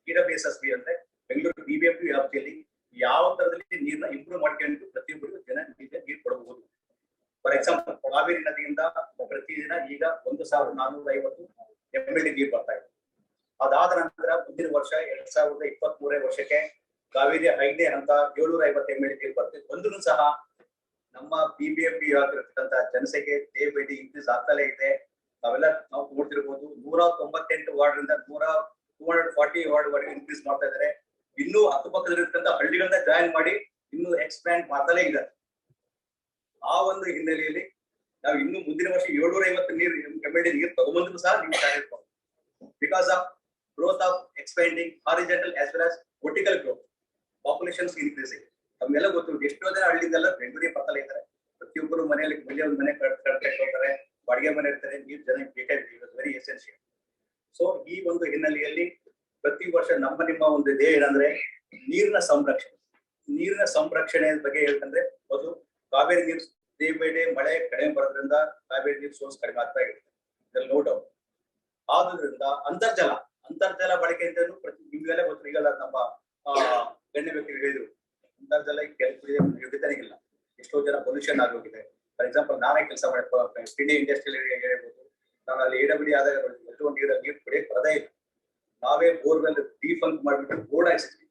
BWSSB ಅಂದ್ರೆ ಬೆಂಗಳೂರು BBFP ವ್ಯಾಪ್ತಿಯಲ್ಲಿ ಯಾವ ತರದಲ್ಲಿ ನೀರನ್ನ ಇಂಪ್ರೂವ್ ಮಾಡ್ಕೊಂಡು ಪ್ರತಿಯೊಬ್ಬರಿಗೂ ನೀರು ಕೊಡಬಹುದು. ಫಾರ್ ಎಕ್ಸಾಂಪಲ್ ಕಾವೇರಿ ನದಿಯಿಂದ ಪ್ರತಿದಿನ ಈಗ 1450 MLD ನೀರು ಬರ್ತಾ ಇದೆ. ಅದಾದ ನಂತರ ಮುಂದಿನ ವರ್ಷ 2023 ವರ್ಷಕ್ಕೆ ಕಾವೇರಿ 5ನೇ ಹಂತ 750 MLD ನೀರು ಬರ್ತದೆ. ಒಂದೂ ಸಹ ನಮ್ಮ BBFP ಆಗಿರತಕ್ಕಂತ ಜನಸಂಖ್ಯೆ ಡೇ ಬೈ ಡೇ ಇನ್ಕ್ರೀಸ್ ಆಗ್ತಲೇ ಇದೆ. ನಾವೆಲ್ಲ ನಾವು ನೋಡ್ತಿರ್ಬೋದು 198 ವಾರ್ಡ್ ರಿಂದ 240 ವಾರ್ಡ್ ವರೆಗೆ ಇನ್ಕ್ರೀಸ್ ಮಾಡ್ತಾ ಇದ್ದಾರೆ. ಇನ್ನೂ ಅಕ್ಕಪಕ್ಕದಲ್ಲಿರ್ತಕ್ಕಂಥ ಹಳ್ಳಿಗಳನ್ನ ಜಾಯಿನ್ ಮಾಡಿ ಇನ್ನೂ ಎಕ್ಸ್ಪ್ಯಾಂಡ್ ಮಾಡ್ತಲೇ ಇದ್ದಾರೆ. ಆ ಒಂದು ಹಿನ್ನೆಲೆಯಲ್ಲಿ ನಾವು ಇನ್ನು ಮುಂದಿನ ವರ್ಷ 750 MLD ನೀರು ತಗೊಂಡ್ರು ಸಹ ನೀವು ತಯಾರಿಸಬಹುದು. Because of growth of expanding horizontal as well as vertical growth, populations increasing. ನಮ್ಗೆಲ್ಲ ಗೊತ್ತು ಎಷ್ಟೋ ಜನ ಹಳ್ಳಿಗೆಲ್ಲ ಬೆಂಗಳೂರಿಗೆ ಬರ್ತಲೇ ಇದ್ದಾರೆ. ಪ್ರತಿಯೊಬ್ಬರು ಮನೆಯಲ್ಲಿ ಒಂದು ಮನೆ ಕಟ್ತಾರೆ, ಬಾಡಿಗೆ ಮನೆ ಇರ್ತಾರೆ, ನೀರು ಜನ ಬೇಕಾಗಿದೆ, ವೆರಿ ಎಸೆನ್ಷಿಯಲ್. ಸೊ ಈ ಒಂದು ಹಿನ್ನೆಲೆಯಲ್ಲಿ ಪ್ರತಿ ವರ್ಷ ನಿಮ್ಮ ಒಂದು ಧ್ಯೇಯ ಏನಂದ್ರೆ ನೀರಿನ ಸಂರಕ್ಷಣೆ. ನೀರಿನ ಸಂರಕ್ಷಣೆ ಬಗ್ಗೆ ಹೇಳ್ತಂದ್ರೆ ಮೊದಲು ಕಾವೇರಿ ನೀರು ಡೇ ಬೈ ಡೇ ಮಳೆ ಕಡಿಮೆ ಬರೋದ್ರಿಂದ ಕಾವೇರಿ ನೀರು ಸೋರ್ಸ್ ಕಡಿಮೆ ಆಗ್ತಾ ಇರುತ್ತೆ, ಇದ್ರಲ್ಲಿ ನೋ ಡೌಟ್. ಆದ್ರಿಂದ ಅಂತರ್ಜಲ ಬಳಕೆಯಿಂದ ನಿಮ್ಗೆಲ್ಲ ಗೊತ್ತು. ಈಗಲ್ಲ ನಮ್ಮ ಗಣ್ಯ ವ್ಯಕ್ತಿಗಳು ಹೇಳಿದ್ರು ಅಂತರ್ಜಲ ಯೋಗ್ಯತೆನೇ ಇಲ್ಲ, ಎಷ್ಟೋ ಜನ ಪೊಲ್ಯೂಷನ್ ಆಗೋಗಿದೆ. ಫಾರ್ ಎಕ್ಸಾಂಪಲ್ ನಾನೇ ಕೆಲಸ ಮಾಡಿ ಇಂಡಿಯಾ ಇಂಡಸ್ಟ್ರಿಯಲ್ ಹೇಳ್ಬೋದು, ನಾನು ಅಲ್ಲಿ AWD ಆದಾಗ ಎಷ್ಟೊಂದು ನೀರು ಕುಡಿಯಕ್ಕೆ ಬರದೇ ಇಲ್ಲ. ನಾವೇ ಬೋರ್ವೆಲ್ ಡಿಫಂಕ್ ಮಾಡಿಬಿಟ್ಟು ಬೋರ್ಡ್ ಹಾಕ್ಸಿದ್ವಿ,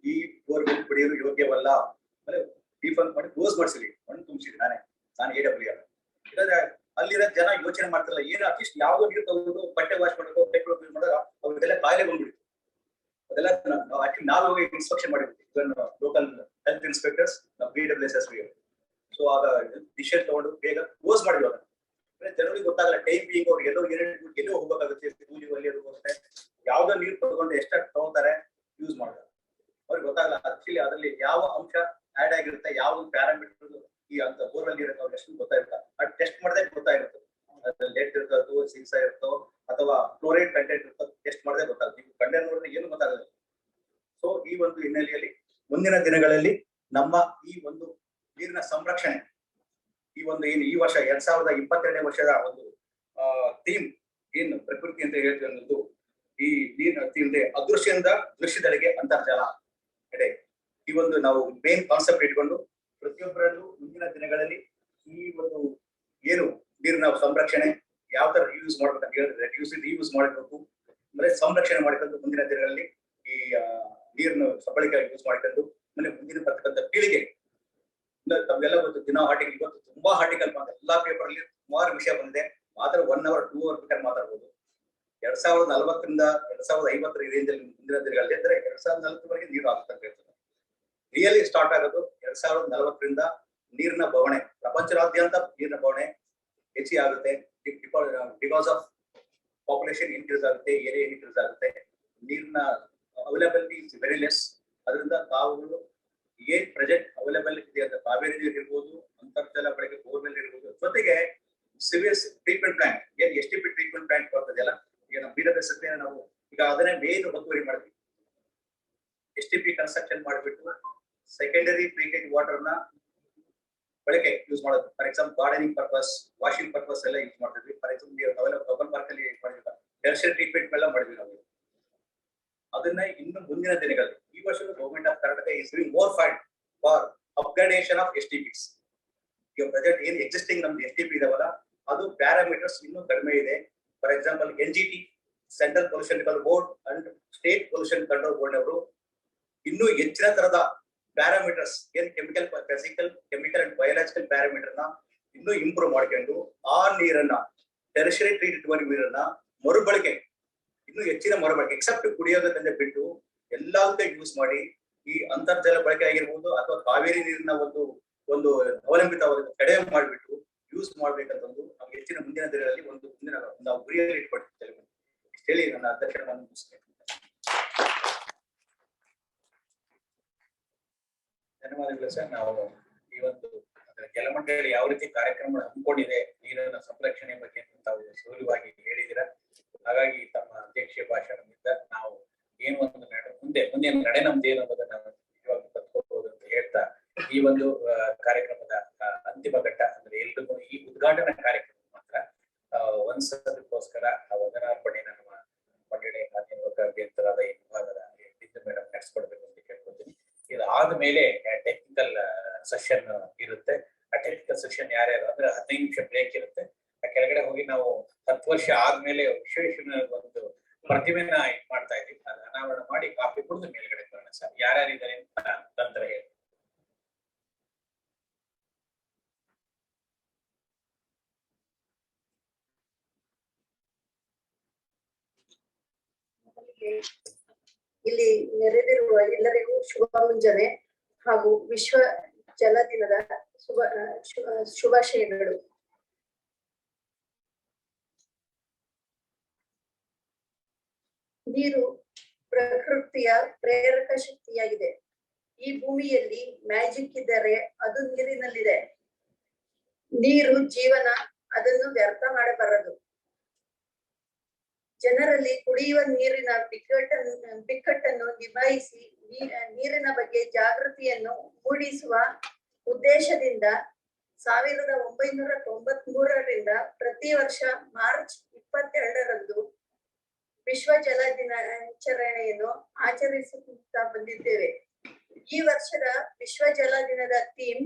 ಈ ಬೋರ್ವೆಲ್ ಕುಡಿಯೋದು ಯೋಗ್ಯವಲ್ಲ, ಆಮೇಲೆ ಡಿಫಂಕ್ ಮಾಡಿ ಕ್ಲೋಸ್ ಮಾಡಿಸಿದ್ವಿ, ಮಣ್ಣು ತುಂಬಿಸಿದ್ವಿ ನಾನು AWD ಆಗ. ಇಲ್ಲದ್ರೆ ಅಲ್ಲಿರೋ ಜನ ಯೋಚನೆ ಮಾಡ್ತಿರಲ್ಲ, ಏನು ಅಟ್ಲೀಸ್ಟ್ ಯಾವ್ದೋ ನೀರು ತಗೊಂಡು ಬಟ್ಟೆ ವಾಶ್ ಮಾಡಬೇಕು, ಪೆಟ್ರೋಲ್ ಯೂಸ್ ಮಾಡಿದಾಗ ಅವ್ರಿಗೆಲ್ಲ ಕಾಯಿಲೆ ಬಂದ್ಬಿಡ್ತು. ಅದೆಲ್ಲ ನಾವು ಹೋಗಿ ಇನ್ಸ್ಪೆಕ್ಷನ್ ಮಾಡಿದ್ವಿ, local health inspectors BWSSB. So ಆಗ ಡಿಸಿಷನ್ ತಗೊಂಡು ಬೇಗ ಕ್ಲೋಸ್ ಮಾಡಿದ್ವಿ ಅದನ್ನ. ಜನರಿಗೆ ಗೊತ್ತಾಗಲ್ಲ ಟೈಮ್ ಬೀಂಗ್ ಅವ್ರು ಎಲ್ಲೋ ಹೋಗ್ಬೇಕಾಗುತ್ತೆ, ಕೂಲಿ ಅಲ್ಲಿ ಹೋಗುತ್ತೆ, ಯಾವ್ದೋ ನೀರು ತಗೊಂಡು ಎಷ್ಟಾಗಿ ತಗೋತಾರೆ ಯೂಸ್ ಮಾಡ್ತಾರೆ, ಅವ್ರಿಗೆ ಗೊತ್ತಾಗಲ್ಲ ಆಕ್ಚುಲಿ ಅದರಲ್ಲಿ ಯಾವ ಅಂಶ ಆಡ್ ಆಗಿರುತ್ತೆ, ಯಾವ ಪ್ಯಾರಾಮೀಟರ್ ಈ ಅಂತ ಬೋರ್ವೆಲ್ ನೀರು ಅವ್ರಿಗೆ ಎಷ್ಟು ಗೊತ್ತಾಗಿರುತ್ತೆ. ಅದು ಟೆಸ್ಟ್ ಮಾಡದೆ ಗೊತ್ತಾಗಿರುತ್ತೆ, ಅದ್ರಲ್ಲಿ ಲೆಡ್ ಇರ್ತದೋ ಸಿಕ್ಸ ಇರುತ್ತೋ ಅಥವಾ ಕ್ಲೋರೈಡ್ ಕಂಟೆಂಟ್ ಇರುತ್ತೋ ಟೆಸ್ಟ್ ಮಾಡದೆ ಗೊತ್ತಾಗುತ್ತೆ. ನೀವು ಕಂಡೆ ನೋಡಿದ್ರೆ ಏನು ಗೊತ್ತಾಗಲ್ಲ. ಸೊ ಈ ಒಂದು ಹಿನ್ನೆಲೆಯಲ್ಲಿ ಮುಂದಿನ ದಿನಗಳಲ್ಲಿ ನಮ್ಮ ಈ ಒಂದು ನೀರಿನ ಸಂರಕ್ಷಣೆ, ಈ ಒಂದು ಏನು ಈ ವರ್ಷ 2022ನೇ ವರ್ಷದ ಒಂದು ಥೀಮ್ ಏನು ಪ್ರಕೃತಿ ಅಂತ ಹೇಳ್ತೀವಿ ಅನ್ನೋದು, ಈ ನೀರಿನ ಥೀಮ್ ಅದೃಶ್ಯದಿಂದ ದೃಶ್ಯದೆಡೆಗೆ ಅಂತರ್ಜಲ ಎಡೆ. ಈ ಒಂದು ನಾವು ಮೇನ್ ಕಾನ್ಸೆಪ್ಟ್ ಇಟ್ಕೊಂಡು ಪ್ರತಿಯೊಬ್ಬರಲ್ಲೂ ಮುಂದಿನ ದಿನಗಳಲ್ಲಿ ಈ ಒಂದು ಏನು ನೀರಿನ ಸಂರಕ್ಷಣೆ ಯಾವ ತರ ಯೂಸ್ ಮಾಡ್ಬೇಕಂತ ಹೇಳಿದ್ರೆ ರಿಯೂಸ್ ಮಾಡಬೇಕು, ಅಂದ್ರೆ ಸಂರಕ್ಷಣೆ ಮಾಡಿಕೊಂಡು ಮುಂದಿನ ದಿನಗಳಲ್ಲಿ ಈ ನೀರನ್ನು ಸಬಳಿಕೆ ಯೂಸ್ ಮಾಡಿಕೊಂಡು ಆಮೇಲೆ ಮುಂದಿನ ಬರ್ತಕ್ಕಂಥ ಪೀಳಿಗೆ. ತಮ್ಗೆಲ್ಲ ಗೊತ್ತು, ದಿನ ಆರ್ಟಿಕಲ್ ಇವತ್ತು ತುಂಬಾ ಆರ್ಟಿಕಲ್ ಎಲ್ಲಾ ಪೇಪರ್ ಅಲ್ಲಿ ಸುಮಾರು ವಿಷಯ ಬಂದಿದೆ. ಮಾತ್ರ 1 hour 2 hour ಬೇಕಾದ್ರೆ ಮಾತಾಡ್ಬೋದು. 2040ರಿಂದ 2050 ರೇಂಜ್ ಅಲ್ಲಿ ಮುಂದಿನ ದಿನಗಳಲ್ಲಿ ಅಂದ್ರೆ 2040ವರೆಗೆ ನೀರು ಆಗುತ್ತೆ ಅಂತ ಹೇಳ್ತಾರೆ. ರಿಯಲಿ ಸ್ಟಾರ್ಟ್ ಆಗೋದು 2040ರಿಂದ ನೀರಿನ ಬವಣೆ, ಪ್ರಪಂಚದಾದ್ಯಂತ ನೀರಿನ ಬವಣೆ ಹೆಚ್ಚಿಗೆ ಆಗುತ್ತೆ. ಬಿಕಾಸ್ ಆಫ್ ಪಾಪ್ಯುಲೇಷನ್ ಇನ್ಕ್ರೀಸ್ ಆಗುತ್ತೆ, ಏರಿಯಾ ಇನ್ಕ್ರೀಸ್ ಆಗುತ್ತೆ, ನೀರಿನ ಅವೈಲಬಿಲಿಟಿ ಇಸ್ ವೆರಿ ಲೆಸ್. ಅದರಿಂದ ತಾವುಗಳು ಏನ್ ಪ್ರೆಸೆಂಟ್ ಅವೈಲೇಬಲ್ ಇದೆ ಅಂತ ಕಾವೇರಿ ನೀರು ಇರ್ಬೋದು, ಅಂತರ್ಜಲ ಬಳಕೆ ಬೋರ್ವೆಲ್ ಇರ್ಬೋದು, ಜೊತೆಗೆ ಸಿವಿಯಸ್ ಟ್ರೀಟ್ಮೆಂಟ್ ಪ್ಲಾಂಟ್ ಏನ್ STP ಟ್ರೀಟ್ಮೆಂಟ್ ಪ್ಲಾಂಟ್ ಬರ್ತದೆಯಲ್ಲ, ಈಗ ನಮ್ಮ BWSSB ನಾವು ಈಗ ಅದನ್ನೇ ಮೇನ್ ಒತ್ತುವರಿ ಮಾಡಿದ್ವಿ. STP ಕನ್ಸ್ಟ್ರಕ್ಷನ್ ಮಾಡಿಬಿಟ್ಟು ಸೆಕೆಂಡರಿ ಟ್ರೀಟೆಡ್ ವಾಟರ್ ನ ಬಳಕೆ ಯೂಸ್ ಮಾಡೋದು. For example gardening purpose, washing purpose ಎಲ್ಲ ಯೂಸ್ ಮಾಡ್ತಿದ್ವಿ. ಫಾರ್ ಎಕ್ಸಾಂಪಲ್ ಕಬ್ಬನ್ ಪಾರ್ಕ್ ಅಲ್ಲಿ ಮಾಡಿದ್ವಿ, ಟೆರ್ಷಿಯರಿ ಟ್ರೀಟ್ಮೆಂಟ್ ಎಲ್ಲ ಮಾಡಿದ್ವಿ ನಾವು. ಅದನ್ನ ಇನ್ನು ಮುಂದಿನ ದಿನಗಳಲ್ಲಿ ಈ ವರ್ಷದ government of Karnataka is doing more fund for upgradation of STPs. ಈಗ ಪ್ರೆಸೆಂಟ್ ಏನ್ ಎಕ್ಸಿಸ್ಟಿಂಗ್ ನಮ್ದು STP ಇದಾವಲ್ಲ, ಅದು ಪ್ಯಾರಾಮೀಟರ್ಸ್ ಇನ್ನೂ ಕಡಿಮೆ ಇದೆ. For example NGT central pollution control board and state pollution control board ಅವರು ಇನ್ನೂ ಹೆಚ್ಚಿನ ತರದ ಪ್ಯಾರಾಮೀಟರ್ಸ್ ಏನ್ physical chemical and biological parameter ನ ಇನ್ನೂ ಇಂಪ್ರೂವ್ ಮಾಡ್ಕೊಂಡು ಆ ನೀರನ್ನ ಟೆರಿಷರಿ ಟ್ರೀಟೆಡ್ ನೀರನ್ನ ಮರುಬಳಕೆ, ಇನ್ನು ಹೆಚ್ಚಿನ ಮರುಬಳಕೆ ಎಕ್ಸೆಪ್ಟ್ ಕುಡಿಯೋದನ್ನ ಬಿಟ್ಟು ಎಲ್ಲದಕ್ಕೆ ಯೂಸ್ ಮಾಡಿ ಈ ಅಂತರ್ಜಲ ಬಳಕೆ ಆಗಿರ್ಬೋದು ಅಥವಾ ಕಾವೇರಿ ನೀರಿನ ಒಂದು ಅವಲಂಬಿತವಾದ ಕಡಿಮೆ ಮಾಡಿಬಿಟ್ಟು ಯೂಸ್ ಮಾಡ್ಬೇಕಂತಂದು ನಾವು ಹೆಚ್ಚಿನ ಮುಂದಿನ ದಿನಗಳಲ್ಲಿ ಒಂದು ಮುಂದಿನ ನಾವು ಗುರಿಯಲ್ಲಿ ಇಟ್ಕೊಳ್ತೇವೆ. ಇಷ್ಟು ಹೇಳಿ ನನ್ನ ಅಧ್ಯಕ್ಷರನ್ನು ಮುಗಿಸ್ತೇನೆ. ಧನ್ಯವಾದಗಳು ಸರ್. ನಾವು ಈ ಒಂದು ಜಲಮಂಡಳಿ ಯಾವ ರೀತಿ ಕಾರ್ಯಕ್ರಮ ಹಮ್ಮಿಕೊಂಡಿದೆ ನೀರಿನ ಸಂರಕ್ಷಣೆ ಬಗ್ಗೆ ತಾವು ಸುಲಭವಾಗಿ ಹೇಳಿದಿರ. ಹಾಗಾಗಿ ತಮ್ಮ ಅಧ್ಯಕ್ಷೀಯ ಭಾಷಣದಿಂದ ನಾವು ಏನು ಒಂದು ಮುಂದಿನ ನಡೆ ನಮ್ದು ಏನು ಅನ್ನೋದನ್ನ ನಾವು ನಿಜವಾಗಿ ಕಲ್ತ್ಕೊಳ್ಬಹುದು ಅಂತ ಹೇಳ್ತಾ ಈ ಒಂದು ಕಾರ್ಯಕ್ರಮದ ಅಂತಿಮ ಘಟ್ಟ ಅಂದ್ರೆ ಎಲ್ರಿಗೂ ಈ ಉದ್ಘಾಟನಾ ಕಾರ್ಯಕ್ರಮ ಮಾತ್ರ ಒಂದ್ಸಲಕ್ಕೋಸ್ಕರ ವಂದನಾರ್ಪಣೆನ ನಮ್ಮ ಮಂಡಳಿ ಮಾಧ್ಯಮ ಅಭಿಯಂತರಾದ ಈ ವಿಭಾಗದ ಮೇಡಮ್ ನಡೆಸ್ಕೊಡ್ಬೇಕು ಅಂತ ಕೇಳ್ಕೊತೀನಿ. ಇದು ಆದ್ಮೇಲೆ ಟೆಕ್ನಿಕಲ್ ಸೆಷನ್ ಇರುತ್ತೆ. ಆ ಟೆಕ್ನಿಕಲ್ ಸೆಷನ್ ಯಾರ್ಯಾರು ಅಂದ್ರೆ 15 ನಿಮಿಷ ಬ್ರೇಕ್ ಇರುತ್ತೆ. ಆ ಕೆಳಗಡೆ ಹೋಗಿ ನಾವು 10 ವರ್ಷ ಆದ್ಮೇಲೆ ವಿಶ್ವೇಶ್ವರ ಒಂದು ಪ್ರತಿಮೆನ ಇದು ಮಾಡ್ತಾ ಇದೀವಿ. ಅದು ಅನಾವರಣ ಮಾಡಿ ಕಾಫಿ ಕುಡಿದು ಮೇಲ್ಗಡೆ ಬರೋಣ ಸರ್. ಯಾರ್ಯಾರಿದ್ದಾರೆ ಅಂತ ನಂತರ ಹೇಳಿ. ಇಲ್ಲಿ ನೆರೆದಿರುವ ಎಲ್ಲರಿಗೂ ಶುಭ ಮುಂಜಾನೆ ಹಾಗೂ ವಿಶ್ವ ಜಲ ದಿನದ ಶುಭಾಶಯಗಳು. ನೀರು ಪ್ರಕೃತಿಯ ಪ್ರೇರಕ ಶಕ್ತಿಯಾಗಿದೆ. ಈ ಭೂಮಿಯಲ್ಲಿ ಮ್ಯಾಜಿಕ್ ಇದ್ದರೆ ಅದು ನೀರಿನಲ್ಲಿದೆ. ನೀರು ಜೀವನ, ಅದನ್ನು ವ್ಯರ್ಥ ಮಾಡಬಾರದು. ಜನರಲ್ಲಿ ಕುಡಿಯುವ ನೀರಿನ ಬಿಕ್ಕಟ್ಟನ್ನು ನಿಭಾಯಿಸಿ ನೀರಿನ ಬಗ್ಗೆ ಜಾಗೃತಿಯನ್ನು ಮೂಡಿಸುವ ಉದ್ದೇಶದಿಂದ 1993ರಿಂದ ಪ್ರತಿ ವರ್ಷ ಮಾರ್ಚ್ 22ರಂದು ವಿಶ್ವ ಜಲ ದಿನಾಚರಣೆಯನ್ನು ಆಚರಿಸುತ್ತಾ ಬಂದಿದ್ದೇವೆ. ಈ ವರ್ಷದ ವಿಶ್ವ ಜಲ ದಿನದ theme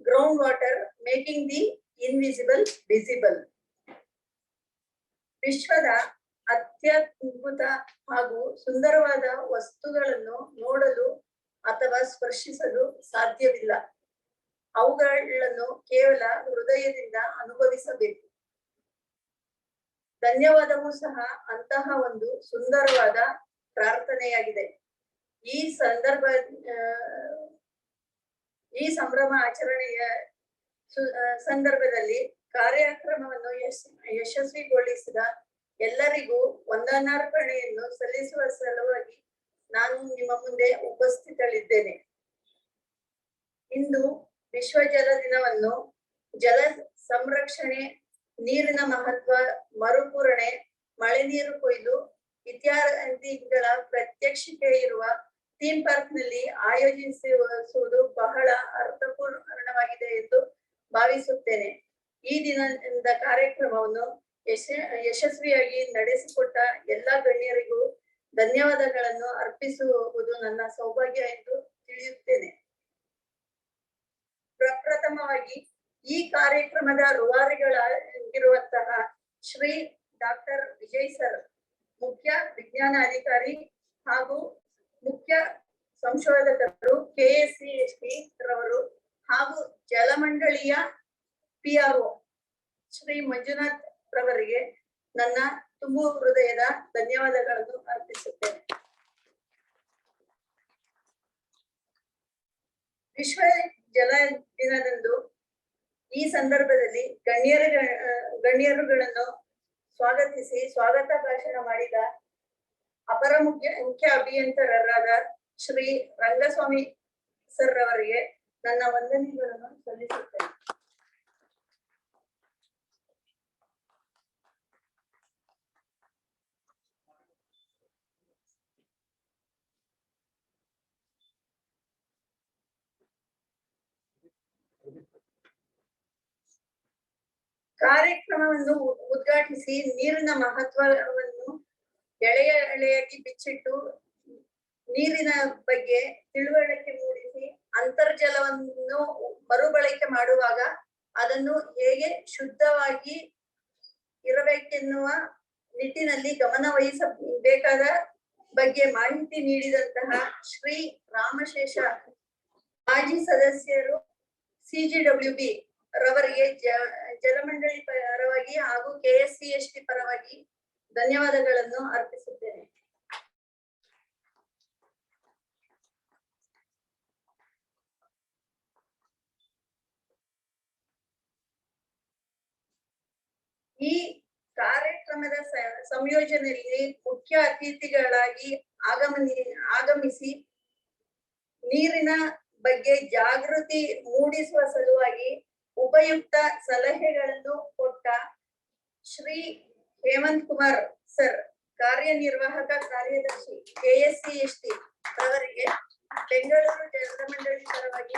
ground water making the invisible visible. ವಿಶ್ವದ ಅತ್ಯದ್ಭುತ ಹಾಗೂ ಸುಂದರವಾದ ವಸ್ತುಗಳನ್ನು ನೋಡಲು ಅಥವಾ ಸ್ಪರ್ಶಿಸಲು ಸಾಧ್ಯವಿಲ್ಲ. ಅವುಗಳನ್ನು ಕೇವಲ ಹೃದಯದಿಂದ ಅನುಭವಿಸಬೇಕು. ಧನ್ಯವಾದವೂ ಸಹ ಅಂತಹ ಒಂದು ಸುಂದರವಾದ ಪ್ರಾರ್ಥನೆಯಾಗಿದೆ. ಈ ಸಂಭ್ರಮ ಆಚರಣೆಯ ಸಂದರ್ಭದಲ್ಲಿ ಕಾರ್ಯಕ್ರಮವನ್ನು ಯಶಸ್ವಿಗೊಳಿಸಿದ ಎಲ್ಲರಿಗೂ ವಂದನಾರ್ಪಣೆಯನ್ನು ಸಲ್ಲಿಸುವ ಸಲುವಾಗಿ ನಾನು ನಿಮ್ಮ ಮುಂದೆ ಉಪಸ್ಥಿತಳಿದ್ದೇನೆ. ಇಂದು ವಿಶ್ವ ಜಲ ದಿನವನ್ನು ಜಲ ಸಂರಕ್ಷಣೆ, ನೀರಿನ ಮಹತ್ವ, ಮರುಪೂರಣೆ, ಮಳೆ ನೀರು ಕೊಯ್ಲು ಇತ್ಯಾದಿಗಳ ಪ್ರಾತ್ಯಕ್ಷಿಕೆ ಇರುವ ಥೀಮ್ ಪಾರ್ಕ್ ನಲ್ಲಿ ಆಯೋಜಿಸುವುದು ಬಹಳ ಅರ್ಥಪೂರ್ಣವಾಗಿದೆ ಎಂದು ಭಾವಿಸುತ್ತೇನೆ. ಈ ದಿನದ ಕಾರ್ಯಕ್ರಮವನ್ನು ಯಶಸ್ವಿಯಾಗಿ ನಡೆಸಿಕೊಟ್ಟ ಎಲ್ಲಾ ಗಣ್ಯರಿಗೂ ಧನ್ಯವಾದಗಳನ್ನು ಅರ್ಪಿಸುವುದು ನನ್ನ ಸೌಭಾಗ್ಯ ಎಂದು ತಿಳಿಯುತ್ತೇನೆ. ಪ್ರಪ್ರಥಮವಾಗಿ ಈ ಕಾರ್ಯಕ್ರಮದ ರೂವಾರಿಗಳಾಗಿರುವಂತಹ ಶ್ರೀ ಡಾಕ್ಟರ್ ವಿಜಯ್ ಸರ್, ಮುಖ್ಯ ವಿಜ್ಞಾನ ಅಧಿಕಾರಿ ಹಾಗೂ ಮುಖ್ಯ ಸಂಶೋಧಕರು KSCST ರವರು ಹಾಗೂ ಜಲಮಂಡಳಿಯ PRO ಶ್ರೀ ಮಂಜುನಾಥ್ ರವರಿಗೆ ನನ್ನ ತುಂಬು ಹೃದಯದ ಧನ್ಯವಾದಗಳನ್ನು ಅರ್ಪಿಸುತ್ತೇನೆ. ವಿಶ್ವ ಜಲ ದಿನದಂದು ಈ ಸಂದರ್ಭದಲ್ಲಿ ಗಣ್ಯರುಗಳನ್ನು ಸ್ವಾಗತಿಸಿ ಸ್ವಾಗತ ಭಾಷಣ ಮಾಡಿದ ಅಪರ ಮುಖ್ಯ ಅಭಿಯಂತರರಾದ ಶ್ರೀ ರಂಗಸ್ವಾಮಿ ಸರ್ ಅವರಿಗೆ ನನ್ನ ವಂದನೆಗಳನ್ನು ಸಲ್ಲಿಸುತ್ತೇನೆ. ಕಾರ್ಯಕ್ರಮವನ್ನು ಉದ್ಘಾಟಿಸಿ ನೀರಿನ ಮಹತ್ವವನ್ನು ಎಳೆಯಾಗಿ ಬಿಚ್ಚಿಟ್ಟು ನೀರಿನ ಬಗ್ಗೆ ತಿಳುವಳಿಕೆ ಮೂಡಿಸಿ ಅಂತರ್ಜಲವನ್ನು ಮರುಬಳಕೆ ಮಾಡುವಾಗ ಅದನ್ನು ಹೇಗೆ ಶುದ್ಧವಾಗಿ ಇರಬೇಕೆನ್ನುವ ನಿಟ್ಟಿನಲ್ಲಿ ಗಮನ ವಹಿಸಬೇಕಾದ ಬಗ್ಗೆ ಮಾಹಿತಿ ನೀಡಿದಂತಹ ಶ್ರೀ ರಾಮಶೇಷ ಮಾಜಿ ಸದಸ್ಯರು CGWB ರವರಿಗೆ ಜಲಮಂಡಳಿ ಪರವಾಗಿ ಹಾಗೂ KSCST ಪರವಾಗಿ ಧನ್ಯವಾದಗಳನ್ನು ಅರ್ಪಿಸುತ್ತೇನೆ. ಈ ಕಾರ್ಯಕ್ರಮದ ಸಂಯೋಜನೆಯಲ್ಲಿ ಮುಖ್ಯ ಅತಿಥಿಗಳಾಗಿ ಆಗಮಿಸಿ ನೀರಿನ ಬಗ್ಗೆ ಜಾಗೃತಿ ಮೂಡಿಸುವ ಸಲುವಾಗಿ ಉಪಯುಕ್ತ ಸಲಹೆಗಳನ್ನು ಕೊಟ್ಟ ಶ್ರೀ ಹೇಮಂತ್ ಕುಮಾರ್ ಸರ್, ಕಾರ್ಯನಿರ್ವಾಹಕ ಕಾರ್ಯದರ್ಶಿ KSCST ಅವರಿಗೆ ಬೆಂಗಳೂರು ಜಲಮಂಡಳಿ ಪರವಾಗಿ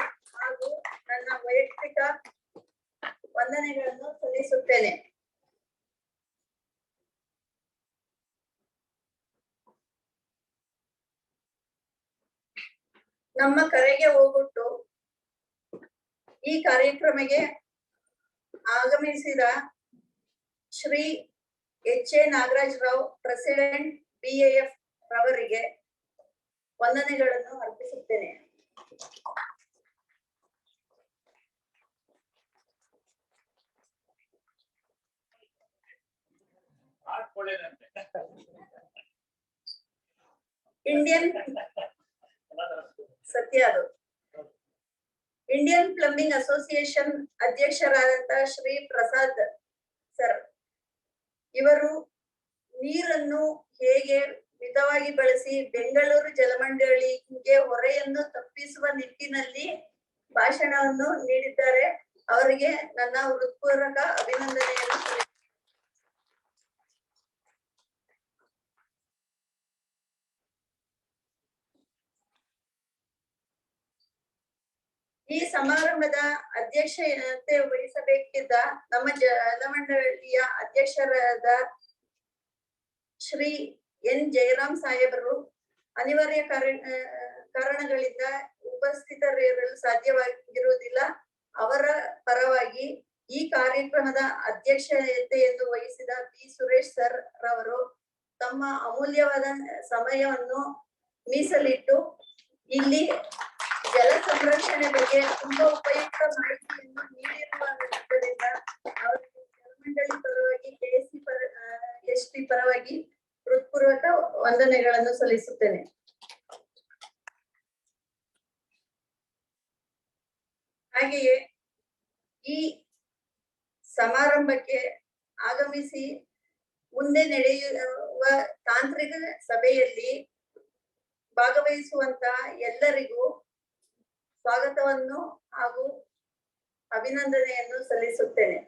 ನಮ್ಮ ಕರೆಗೆ ಹೋಗ್ಬಿಟ್ಟು ಈ ಕಾರ್ಯಕ್ರಮಕ್ಕೆ ಆಗಮಿಸಿದ Shri H A. Nagaraj Rao, president BAF ರವರಿಗೆ ವಂದನೆಗಳನ್ನು ಅರ್ಪಿಸುತ್ತೇನೆ. ಇಂಡಿಯನ್ ಇಂಡಿಯನ್ ಪ್ಲಂಬಿಂಗ್ ಅಸೋಸಿಯೇಷನ್ ಅಧ್ಯಕ್ಷರಾದಂತಹ ಶ್ರೀ ಪ್ರಸಾದ್ ಸರ್ ಇವರು ನೀರನ್ನು ಹೇಗೆ ಮಿತವಾಗಿ ಬಳಸಿ ಬೆಂಗಳೂರು ಜಲಮಂಡಳಿಗೆ ಹೊರೆಯನ್ನು ತಪ್ಪಿಸುವ ನಿಟ್ಟಿನಲ್ಲಿ ಭಾಷಣವನ್ನು ನೀಡಿದ್ದಾರೆ. ಅವರಿಗೆ ನನ್ನ ಹೃತ್ಪೂರ್ವಕ ಅಭಿನಂದನೆಯನ್ನು ಈ ಸಮಾರಂಭದ ಅಧ್ಯಕ್ಷತೆ ವಹಿಸಬೇಕಿದ್ದ ನಮ್ಮ ಜಲಮಂಡಳಿಯ ಅಧ್ಯಕ್ಷರಾದ ಶ್ರೀ ಎನ್ ಜಯರಾಮ್ ಸಾಹೇಬರು ಅನಿವಾರ್ಯ ಕಾರಣಗಳಿಂದ ಉಪಸ್ಥಿತರಿರಲು ಸಾಧ್ಯವಾಗಿರುವುದಿಲ್ಲ. ಅವರ ಪರವಾಗಿ ಈ ಕಾರ್ಯಕ್ರಮದ ಅಧ್ಯಕ್ಷತೆಯನ್ನು ವಹಿಸಿದ ಬಿ ಸುರೇಶ್ ಸರ್ ರವರು ತಮ್ಮ ಅಮೂಲ್ಯವಾದ ಸಮಯವನ್ನು ಮೀಸಲಿಟ್ಟು ಇಲ್ಲಿ ಜಲ ಸಂರಕ್ಷಣೆ ಬಗ್ಗೆ ತುಂಬಾ ಉಪಯುಕ್ತ ಮಾಹಿತಿಯನ್ನು ನೀಡಿರುವುದರಿಂದ ಅವರಿಗೆ ಜಲಮಂಡಳಿ ಪರವಾಗಿ KSP ಪರವಾಗಿ ಹೃತ್ಪೂರ್ವಕ ವಂದನೆಗಳನ್ನು ಸಲ್ಲಿಸುತ್ತೇನೆ. ಹಾಗೆಯೇ ಈ ಸಮಾರಂಭಕ್ಕೆ ಆಗಮಿಸಿ ಮುಂದೆ ನಡೆಯುವ ತಾಂತ್ರಿಕ ಸಭೆಯಲ್ಲಿ ಭಾಗವಹಿಸುವಂತ ಎಲ್ಲರಿಗೂ ಸ್ವಾಗತವನ್ನು ಹಾಗೂ ಅಭಿನಂದನೆಯನ್ನು ಸಲ್ಲಿಸುತ್ತೇನೆ.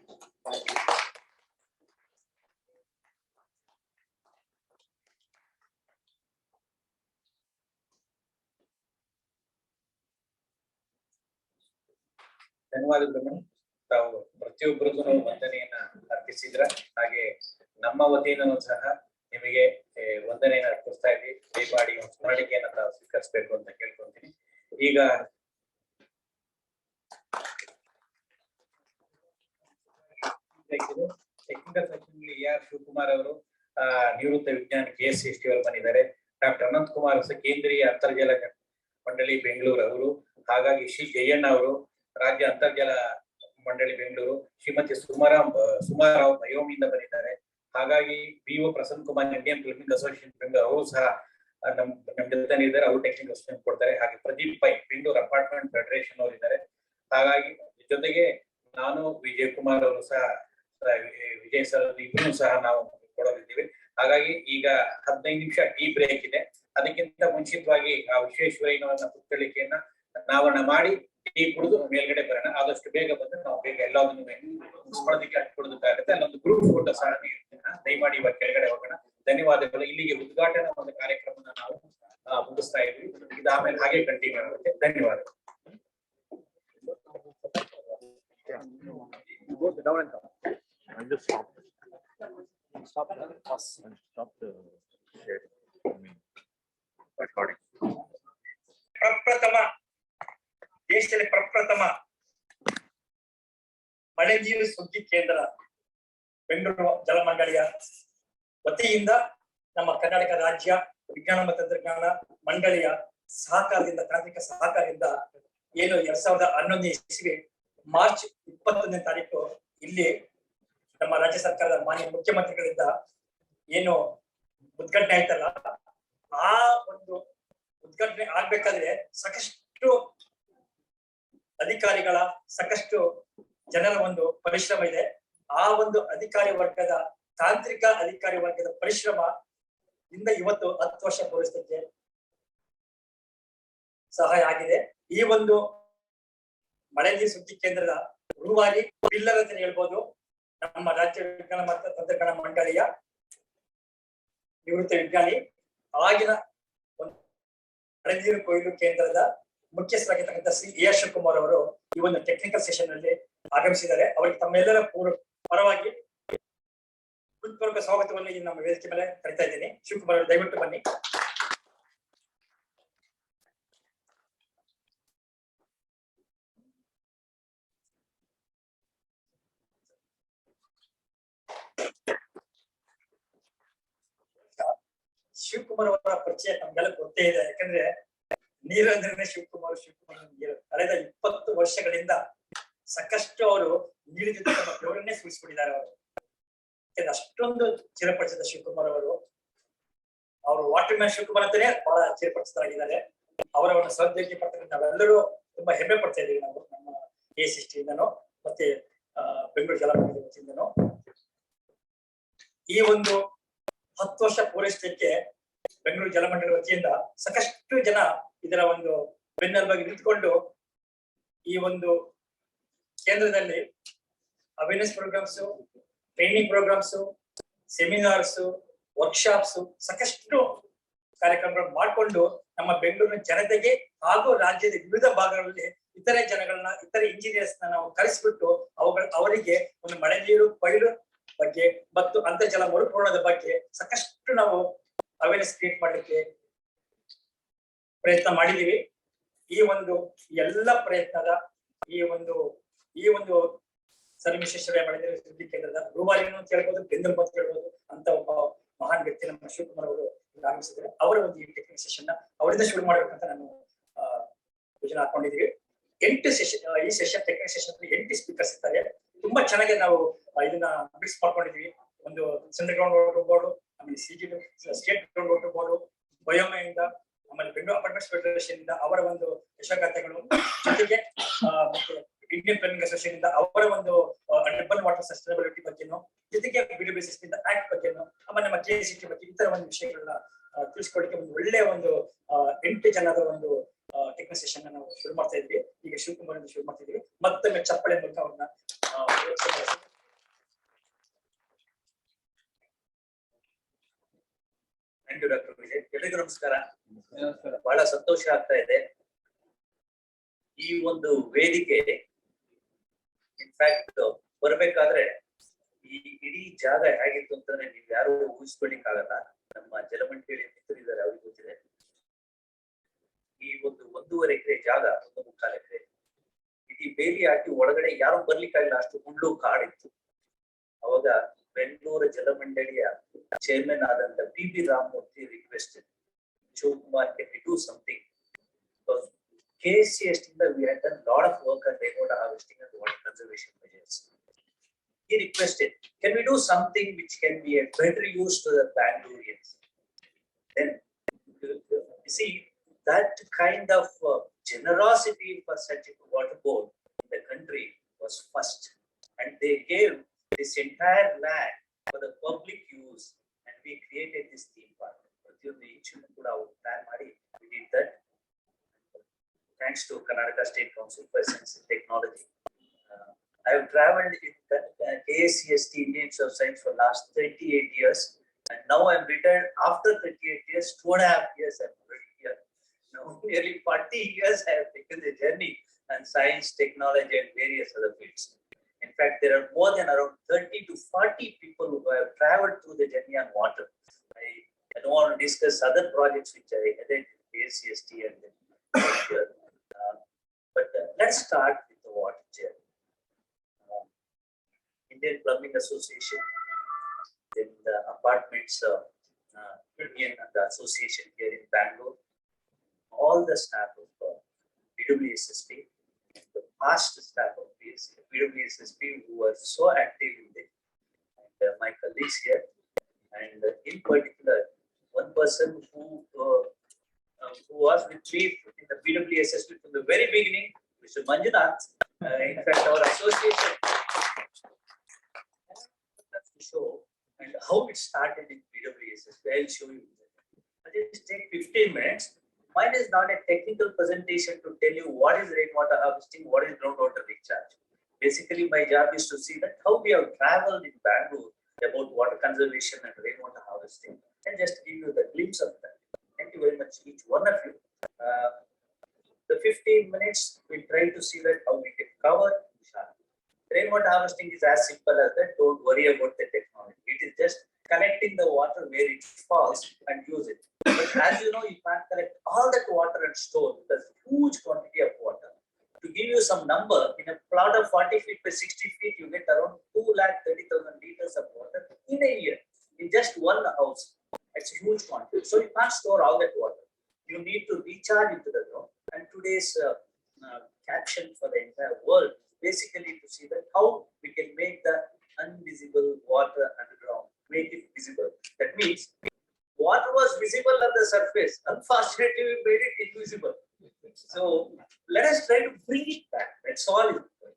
ಧನ್ಯವಾದಗಳು. ತಾವು ಪ್ರತಿಯೊಬ್ಬರಿಗೂ ವಂದನೆಯನ್ನ ಅರ್ಪಿಸಿದ್ರ. ಹಾಗೆ ನಮ್ಮ ವತಿಯನ್ನು ಸಹ ನಿಮಗೆ ವಂದನೆಯನ್ನ ಅರ್ಪಿಸ್ತಾ ಇದ್ವಿ. ದಯಮಾಡಿ ಒಂದು ಸ್ಮರಣಿಕೆಯನ್ನ ತಾವು ಸ್ವೀಕರಿಸಬೇಕು ಅಂತ ಕೇಳ್ಕೊಂತೀನಿ. ಈಗ ಟೆಕ್ನಿಕಲ್ ಸೆಕ್ಷನ್ AR ಶಿವಕುಮಾರ್ ಅವರು ನಿವೃತ್ತ ವಿಜ್ಞಾನಿ KSCST ಅವರು ಬಂದಿದ್ದಾರೆ. ಡಾಕ್ಟರ್ ಅನಂತ್ ಕುಮಾರ್ ಕೇಂದ್ರೀಯ ಅಂತರ್ಜಲ ಮಂಡಳಿ ಬೆಂಗಳೂರು ಅವರು, ಹಾಗಾಗಿ ಶ್ರೀ ಜಯಣ್ಣ ಅವರು ರಾಜ್ಯ ಅಂತರ್ಜಲ ಮಂಡಳಿ ಬೆಂಗಳೂರು, ಶ್ರೀಮತಿ ಸುಮಾರಾವ್ ಮಯೋಮಿಯಿಂದ ಬಂದಿದ್ದಾರೆ. ಹಾಗಾಗಿ BO Prasanna Kumar Indian plumbing association Bengaluru ಅವರು ಸಹ ನಮ್ ಜೊತೆ ಇದ್ದಾರೆ. ಅವರು ಟೆಕ್ನಿಕಲ್ ಅಸಿಸ್ಟೆಂಟ್ ಕೊಡ್ತಾರೆ. ಹಾಗೆ ಪ್ರದೀಪ್ ಪೈ ಬೆಂಗಳೂರು ಅಪಾರ್ಟ್ಮೆಂಟ್ ಫೆಡರೇಷನ್ ಅವರು ಇದ್ದಾರೆ. ಹಾಗಾಗಿ ಜೊತೆಗೆ ನಾನು ವಿಜಯ್ ಕುಮಾರ್ ಅವರು ಸಹ ವಿಜಯ್ ಸರ್ ಇಬ್ಬರು ಸಹ ನಾವು ಕೊಡಲಿದ್ದೀವಿ. ಹಾಗಾಗಿ ಈಗ 15 ನಿಮಿಷ ಟೀ ಬ್ರೇಕ್ ಇದೆ. ಅದಕ್ಕಿಂತ ಮುಂಚಿತವಾಗಿ ಆ ವಿಶ್ವೇಶ್ವರಯ್ಯನವರ ಪುತ್ಥಳಿಕೆಯನ್ನ ಅನಾವರಣ ಮಾಡಿ ಟೀ ಕುಡಿದು ಮೇಲ್ಗಡೆ ಬರೋಣ. ಆದಷ್ಟು ಬೇಗ ಬಂದ್ರೆ ನಾವು ಬೇಗ ಎಲ್ಲದನ್ನು ಮುಗಿಸ್ಕೊಳ್ಳೋದಕ್ಕೆ ಕೊಡೋದಕ್ಕಾಗುತ್ತೆ. ಅಲ್ಲೊಂದು ಗ್ರೂಪ್ ಫೋಟೋ ಸಹ ದಯಮಾಡಿ ಇವಾಗ ಕೆಳಗಡೆ ಹೋಗೋಣ. ಧನ್ಯವಾದಗಳು. ಇಲ್ಲಿಗೆ ಉದ್ಘಾಟನಾ ಒಂದು ಕಾರ್ಯಕ್ರಮನ ನಾವು ಮುಗಿಸ್ತಾ ಇದ್ವಿ. ಇದಾದ್ಮೇಲೆ ಹಾಗೆ ಕಂಟಿನ್ಯೂ ಆಗುತ್ತೆ. ಧನ್ಯವಾದಗಳು. ದೇಶದಲ್ಲಿ ಪ್ರಪ್ರಥಮ ಮಳೆ ನೀರು ಸುದ್ದಿ ಕೇಂದ್ರ ಬೆಂಗಳೂರು ಜಲಮಂಡಳಿಯ ವತಿಯಿಂದ ನಮ್ಮ ಕರ್ನಾಟಕ ರಾಜ್ಯ ವಿಜ್ಞಾನ ಮತ್ತು ತಂತ್ರಜ್ಞಾನ ಮಂಡಳಿಯ ಸಹಕಾರದಿಂದ, ತಾಂತ್ರಿಕ ಸಹಕಾರದಿಂದ ಏನು 2011ನೇ ಇಸ್ವಿ ಮಾರ್ಚ್ 21ನೇ ತಾರೀಕು ಇಲ್ಲಿ ನಮ್ಮ ರಾಜ್ಯ ಸರ್ಕಾರದ ಮಾನ್ಯ ಮುಖ್ಯಮಂತ್ರಿಗಳಿಂದ ಏನು ಉದ್ಘಾಟನೆ ಆಯ್ತಲ್ಲ, ಆ ಒಂದು ಉದ್ಘಾಟನೆ ಆಗ್ಬೇಕಾದ್ರೆ ಸಾಕಷ್ಟು ಅಧಿಕಾರಿಗಳ, ಸಾಕಷ್ಟು ಜನರ ಒಂದು ಪರಿಶ್ರಮ ಇದೆ. ಆ ಒಂದು ಅಧಿಕಾರಿ ವರ್ಗದ, ತಾಂತ್ರಿಕ ಅಧಿಕಾರಿ ವರ್ಗದ ಪರಿಶ್ರಮ ಇಂದ ಇವತ್ತು 10 ವರ್ಷ ಪೂರೈಸಲಿಕ್ಕೆ ಸಹಾಯ ಆಗಿದೆ. ಈ ಒಂದು ಮಳೆ ನೀರು ಸುದ್ದಿ ಕೇಂದ್ರದ ರೂವಾರಿ ಪಿಲ್ಲರ್ ಅಂತ ಹೇಳ್ಬೋದು ನಮ್ಮ ರಾಜ್ಯ ವಿಜ್ಞಾನ ಮತ್ತು ತಂತ್ರಜ್ಞಾನ ಮಂಡಳಿಯ ನಿವೃತ್ತ ವಿಜ್ಞಾನಿ, ಆಗಿನ ಒಂದು ಮಳೆ ನೀರು ಕೊಯ್ಲು ಕೇಂದ್ರದ ಮುಖ್ಯಸ್ಥರಾಗಿರ್ತಕ್ಕಂಥ ಶ್ರೀ AR ಶಿವಕುಮಾರ್ ಅವರು ಈ ಒಂದು ಟೆಕ್ನಿಕಲ್ ಸೆಷನ್ ನಲ್ಲಿ ಆಗಮಿಸಿದ್ದಾರೆ. ಅವರಿಗೆ ತಮ್ಮೆಲ್ಲರ ಪರವಾಗಿ ಹೃತ್ಪೂರ್ವಕ ಸ್ವಾಗತವನ್ನು ಈ ನಮ್ಮ ವೇದಿಕೆ ಮೇಲೆ ಕರಿತಾ ಇದ್ದೀನಿ. ಶಿವಕುಮಾರ್ ಅವರು ದಯವಿಟ್ಟು ಬನ್ನಿ. ಶಿವಕುಮಾರ್ ಅವರ ಪರಿಚಯ ನಮ್ಗೆಲ್ಲ ಗೊತ್ತೇ ಇದೆ. ಯಾಕಂದ್ರೆ ನೀರು ಅಂದ್ರೆ ಶಿವಕುಮಾರ್ ನೀರು. ಕಳೆದ 20 ವರ್ಷಗಳಿಂದ ಸಾಕಷ್ಟು ಅವರು ನೀರಿನ ಜೊತೆ ತಮ್ಮ ಬೆವರನ್ನೇ ಸುರಿಸ್ಬಿಟ್ಟಿದ್ದಾರೆ ಅವರು. ಯಾಕಂದ್ರೆ ಅಷ್ಟೊಂದು ಚಿರಪರಿಚಿತ ಶಿವಕುಮಾರ್ ಅವರು ವಾಟರ್ ಮ್ಯಾನ್ ಶಿವಕುಮಾರ್ ಅಂತಾನೆ ಬಹಳ ಚಿರಪರಿಚಿತರಾಗಿದ್ದಾರೆ. ಅವರ ಒಂದು ಸಹೋದ್ಯೋಗಿ ಪಡ್ತಕ್ಕಂಥ ನಾವೆಲ್ಲರೂ ತುಂಬಾ ಹೆಮ್ಮೆ ಪಡ್ತಾ ಇದ್ದೀವಿ ನಾವು ನಮ್ಮ ACST-ಇಂದನೂ ಮತ್ತೆ ಬೆಂಗಳೂರು ಜಲಮಂಡಳಿ ವತಿಯಿಂದನೂ. ಈ ಒಂದು 10 ವರ್ಷ ಪೂರೈಸಲಿಕ್ಕೆ ಬೆಂಗಳೂರು ಜಲಮಂಡಳಿ ವತಿಯಿಂದ ಸಾಕಷ್ಟು ಜನ ಇದರ ಒಂದು ಬೆನ್ನೆಲುಬಾಗಿ ನಿಂತುಕೊಂಡು ಈ ಒಂದು ಕೇಂದ್ರದಲ್ಲಿ awareness programmes, training programmes, seminars, workshops ಸಾಕಷ್ಟು ಕಾರ್ಯಕ್ರಮಗಳು ಮಾಡಿಕೊಂಡು ನಮ್ಮ ಬೆಂಗಳೂರಿನ ಜನತೆಗೆ ಹಾಗೂ ರಾಜ್ಯದ ವಿವಿಧ ಭಾಗಗಳಲ್ಲಿ ಇತರೆ ಜನಗಳನ್ನ, ಇತರೆ ಇಂಜಿನಿಯರ್ಸ್ ನಾವು ಕರೆಸಿಬಿಟ್ಟು ಅವರಿಗೆ ಒಂದು ಮಳೆ ನೀರು ಕೊಯ್ಲು ಬಗ್ಗೆ ಮತ್ತು ಅಂತರ್ಜಲ ಮರುಪೂರಣದ ಬಗ್ಗೆ ಸಾಕಷ್ಟು ನಾವು ಅವೇರ್ನೆಸ್ ಕ್ರಿಯೇಟ್ ಮಾಡಲಿಕ್ಕೆ ಪ್ರಯತ್ನ ಮಾಡಿದೀವಿ. ಈ ಒಂದು ಎಲ್ಲ ಪ್ರಯತ್ನದ ಈ ಒಂದು ಸರ್ ವಿಶ್ವೇಶ್ವರಯ್ಯ ಮಳೆ ನೀರು ಸುದ್ದಿ ಕೇಂದ್ರದ ಗುರುವಾರಿಯನ್ನು ಕೇಳ್ಬೋದು, ಬೆಂಗಳೂರು ಅಂತ ಕೇಳ್ಬೋದು ಅಂತ ಒಬ್ಬ ಮಹಾನ್ ವ್ಯಕ್ತಿ ನಮ್ಮ ಶಿವಕುಮಾರ್ ಅವರು ಆಗಮಿಸಿದ್ದಾರೆ. ಅವರ ಒಂದು ಈ ಟೆಕ್ನಿಕ್ ಸೆಷನ್ ಅವರಿಂದ ಶುರು ಮಾಡ್ಬೇಕಂತ ನಾನು ಯೋಜನೆ ಹಾಕೊಂಡಿದೀವಿ. 8 ಸೆಷನ್, ಈ ಸೆಷನ್ ಟೆಕ್ನಿಕ್ ಸೆಷನ್ 8 ಸ್ಪೀಕರ್ಸ್ ಇರ್ತಾರೆ. ತುಂಬಾ ಚೆನ್ನಾಗಿ ನಾವು ಇದನ್ನ ಮಿಕ್ಸ್ ಮಾಡ್ಕೊಂಡಿದೀವಿ. ಒಂದು ಸೆಂಟ್ರಲ್ ಗ್ರೌಂಡ್ ವಾಟರ್ ಬೋರ್ಡ್, ಆಮೇಲೆ ಸ್ಟೇಟ್ ಗ್ರೌಂಡ್ ವಾಟರ್ ಬೋರ್ಡ್, ಬಯೋಮೆಯಿಂದ, ಆಮೇಲೆ ಬೆಂಗಳೂರು ಅಪಾರ್ಟ್ಮೆಂಟ್ಸ್ ಫೆಡರೇಷನ್ ಇಂದ ಅವರ ಒಂದು ಯಶೋಗಾಥೆಗಳು, ಜೊತೆಗೆ ಮತ್ತೆ ಇಂಡಿಯನ್ ಪ್ಲಂಬಿಂಗ್ ಅಸೋಸಿಯೇಷನ್ ಇಂದ ಅವರ ಒಂದು ಅರ್ಬನ್ ವಾಟರ್ ಸಸ್ಟೈನಬಿಲಿಟಿ ಬಗ್ಗೆನೂ, ಜೊತೆಗೆ BWSS ಆಕ್ಟ್ ಬಗ್ಗೆನೂ, ಆಮೇಲೆ ನಮ್ಮ KCT ಬಗ್ಗೆ ಈ ತರ ಒಂದು ವಿಷಯಗಳನ್ನ ತಿಳಿಸ್ಕೊಡಕ್ಕೆ ಒಂದು ಒಳ್ಳೆಯ ಒಂದು 8 ಜನದ ಒಂದು ಟೆಕ್ನಿಕ್ ಸೆಷನ್ ನಾವು ಶುರು ಮಾಡ್ತಾ ಇದ್ವಿ. ಈಗ ಶಿವಕುಮಾರ್ ಶುರು ಮಾಡ್ತಾ ಇದ್ವಿ. ಮತ್ತೊಮ್ಮೆ ಚಪ್ಪಳೆ ಮೂಲಕ ಅವ್ರನ್ನ ಥ್ಯಾಂಕ್ ಯು ಡಾಕ್ಟರ್ ವಿಜಯ್. ಎಲ್ಲರಿಗೂ ನಮಸ್ಕಾರ. ಬಹಳ ಸಂತೋಷ ಆಗ್ತಾ ಇದೆ. ಈ ಒಂದು ವೇದಿಕೆ ಇನ್ಫ್ಯಾಕ್ಟ್ ಬರ್ಬೇಕಾದ್ರೆ ಈ ಇಡೀ ಜಾಗ ಹೇಗಿತ್ತು ಅಂತಂದ್ರೆ ನೀವು ಯಾರು ಊಹಿಸ್ಕೊಳ್ಳಿಕ್ಕಾಗಲ್ಲ. ನಮ್ಮ ಜಲಮಂಡಳಿ ಮಿತ್ರರಿದ್ದಾರೆ, ಅವ್ರಿಗೆ ಗೊತ್ತಿದೆ. ಈ ಒಂದು 1.5 ಎಕರೆ ಜಾಗ, 1.25 ಎಕರೆ ಇಡೀ ಬೇಲಿ ಹಾಕಿ ಒಳಗಡೆ ಯಾರು ಬರ್ಲಿಕ್ಕಾಗಿಲ್ಲ, ಅಷ್ಟು ಹುಲ್ಲು ಕಾಡಿತ್ತು. ಅವಾಗ ಬೆಂಗಳೂರು ಜಲಮಂಡಳಿಯ ಚೇರ್ಮನ್ ಆದಂತ PB Ramamurthy requested Shivakumar, can we do something? Because KCST we had done a lot of work on rainwater harvesting and water conservation measures. He requested, can we do something which can be a better use to the Bangaloreans? Then you see that kind of generosity for such a water board in the country was first, and they gave this entire land for the public use, and we created this theme park. We did that thanks to Karnataka State Council for Science and Technology. I have traveled in the KCST Indian Institute of Science for last 38 years, and now I am retired after 38 years. 2.5 years I am already here. Now nearly 40 years I have taken the journey and science, technology, and various other fields. In fact, there are more than around 30 to 40 people who have traveled through the journey on water. I don't want to discuss other projects which I headed in KCST and then here. But let's start with the water journey. Indian Plumbing Association, then the apartments union and the association here in Bangalore, all the staff of BWSSP, the past staff of BWSSP who were so active in it, and my colleagues here, and in particular, one person who was with me in the BWSSP from the very beginning, Mr. Manjunath. In fact, our association to show and how it started in BWSSP. I'll show you. I'll just take 15 minutes. Mine is not a technical presentation to tell you what is rainwater harvesting, what is groundwater recharge. Basically, my job is to see that how we have traveled in Bangalore about water conservation and rainwater harvesting, and just give you the glimpse of that. Thank you very much, each one of you. The 15 minutes, we'll try to see that how we can cover. Rainwater harvesting is as simple as that. Don't worry about the technology. It is just collecting the water where it falls and use it. But as you know, you can't collect all that water and store because huge quantity of water. To give you some number, in a plot of 40 feet by 60 feet, you get around 230,000 liters of water in a year in just one house. It's a huge quantity. So you can't store all that water. You need to recharge into the ground. And today's caption for the entire world is basically to see that how we can make the invisible water underground, make it visible. That means water was visible on the surface. Unfortunately, we made it invisible. So let us try to bring it back. That's all.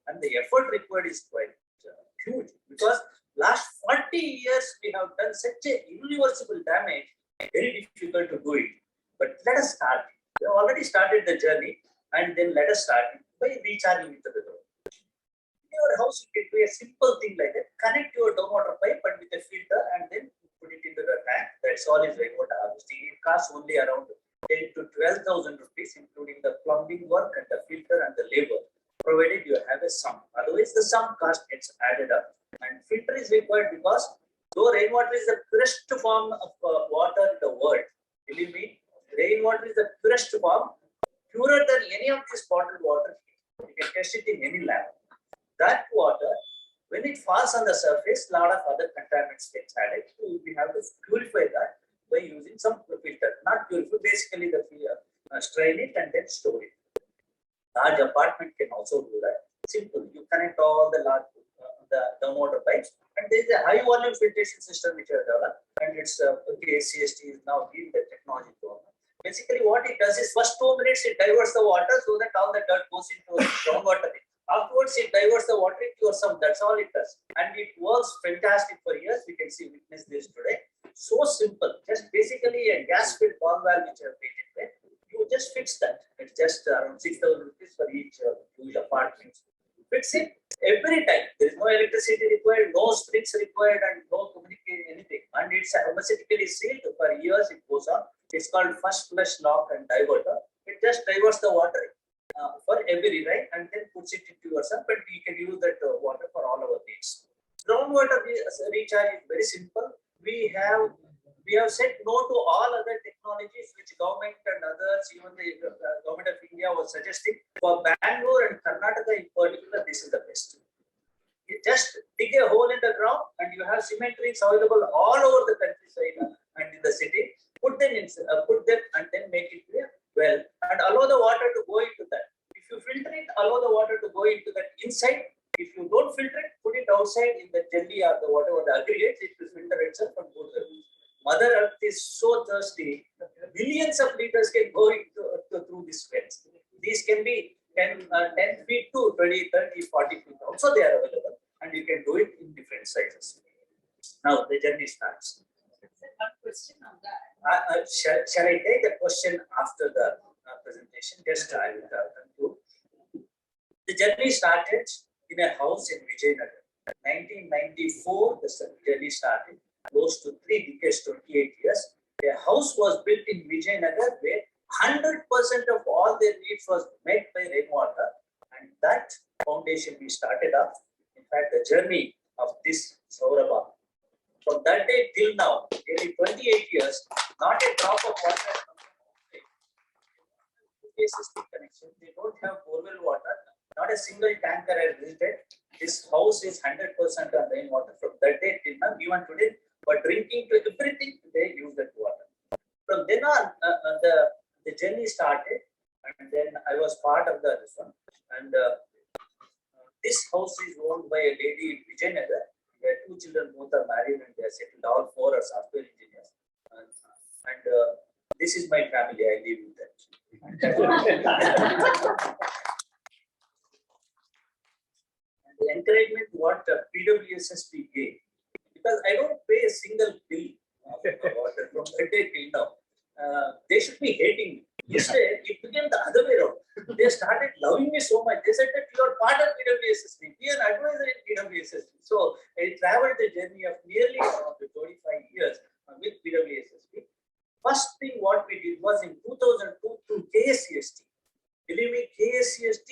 And the effort required is quite huge, because last 40 years we have done such a irreversible damage. Very difficult to do it. But let us start. We have already started the journey, and then let us start by recharging into the ground. In your house, you can do a simple thing like that. Connect your downwater pipe and with a filter, and then put it into the tank. That's all is rainwater harvesting. It costs only around 10 to 12,000 rupees, including the plumbing work and the filter and the labor, provided you have a sump. Otherwise, the sump cost gets added up. And filter is required because though rainwater is the purest form of water in the world, believe me, rainwater is the purest form, purer than any of these bottled water. You can test it in any lab. That water, when it falls on the surface, a lot of other contaminants get added. So we have to purify that by using some filter. Not purify, basically the strain it and then store it. Large apartment can also do that. Simple. You connect all the large the downwater pipes, and there is a high volume filtration system which are developed, and it's CST is now giving the technology to them. Basically, what it does is first 2 minutes it diverts the water so that all the dirt goes into groundwater. Afterwards, it diverts the water into your sump. That's all it does, and it works fantastic for years. We can witness this today. So simple. Just basically a gas-filled ball valve which I have painted there. You just fix that. It's just around 6,000 rupees for each huge apartment. Fix it every time. There is no electricity required, no springs required, and no communication anything. And it's hermetically sealed for years. It goes on. It's called first flush lock and diverter. It just diverts the water for every right, and then puts it into your sump, and you can use that water for all our needs. Groundwater recharge is very simple. We have said no to all other technologies which government and others, even the government of India was suggesting. For Bangalore and Karnataka in particular, this is the best. You just dig a hole in the ground, and you have cement rings available all over the countryside and in the city. Put them and then make it well, and allow the water to go into that. If you filter it, allow the water to go into that inside. If you don't filter it, put it outside in the jelly or the whatever the aggregates, it will filter itself and go to the Mother Earth is so thirsty. Millions of liters can go through this fence. These can be 10 feet to 20, 30, 40 feet. Also, they are available, and you can do it in different sizes. Now, the journey starts. One question on that. Shall I take the question after the presentation? Just I will conclude. The journey started in a house in Vijayanagar. 1994, the journey started. Close to 3 decades, 28 years. A house was built in Vijayanagar where 100% of all their needs was met by rainwater, and that foundation we started off. In fact, the journey of this Saurabha. From that day till now, nearly 28 years, not a drop of water. Connection. They don't have borewell water. Not a single tanker has visited. This house is 100% on rainwater from that day till now. Even today, for drinking to everything, they use that water. From then on, the journey started, and then I was part of this one. And this house is owned by a lady in Vijayanagar. Their 2 children, both are married, and they are settled. All 4 are software engineers. And this is my family. I live with them. And the encouragement what PWSSP gave, because I don't pay a single bill for water from that day till now. They should be hating me. Instead, it became the other way around. They started loving me so much. They said that you are part of PWSSP. Be an advisor in PWSSP. So I traveled the journey of nearly 25 years with PWSSP. First thing what we did was in 2002 through KSCST. Believe me, KSCST,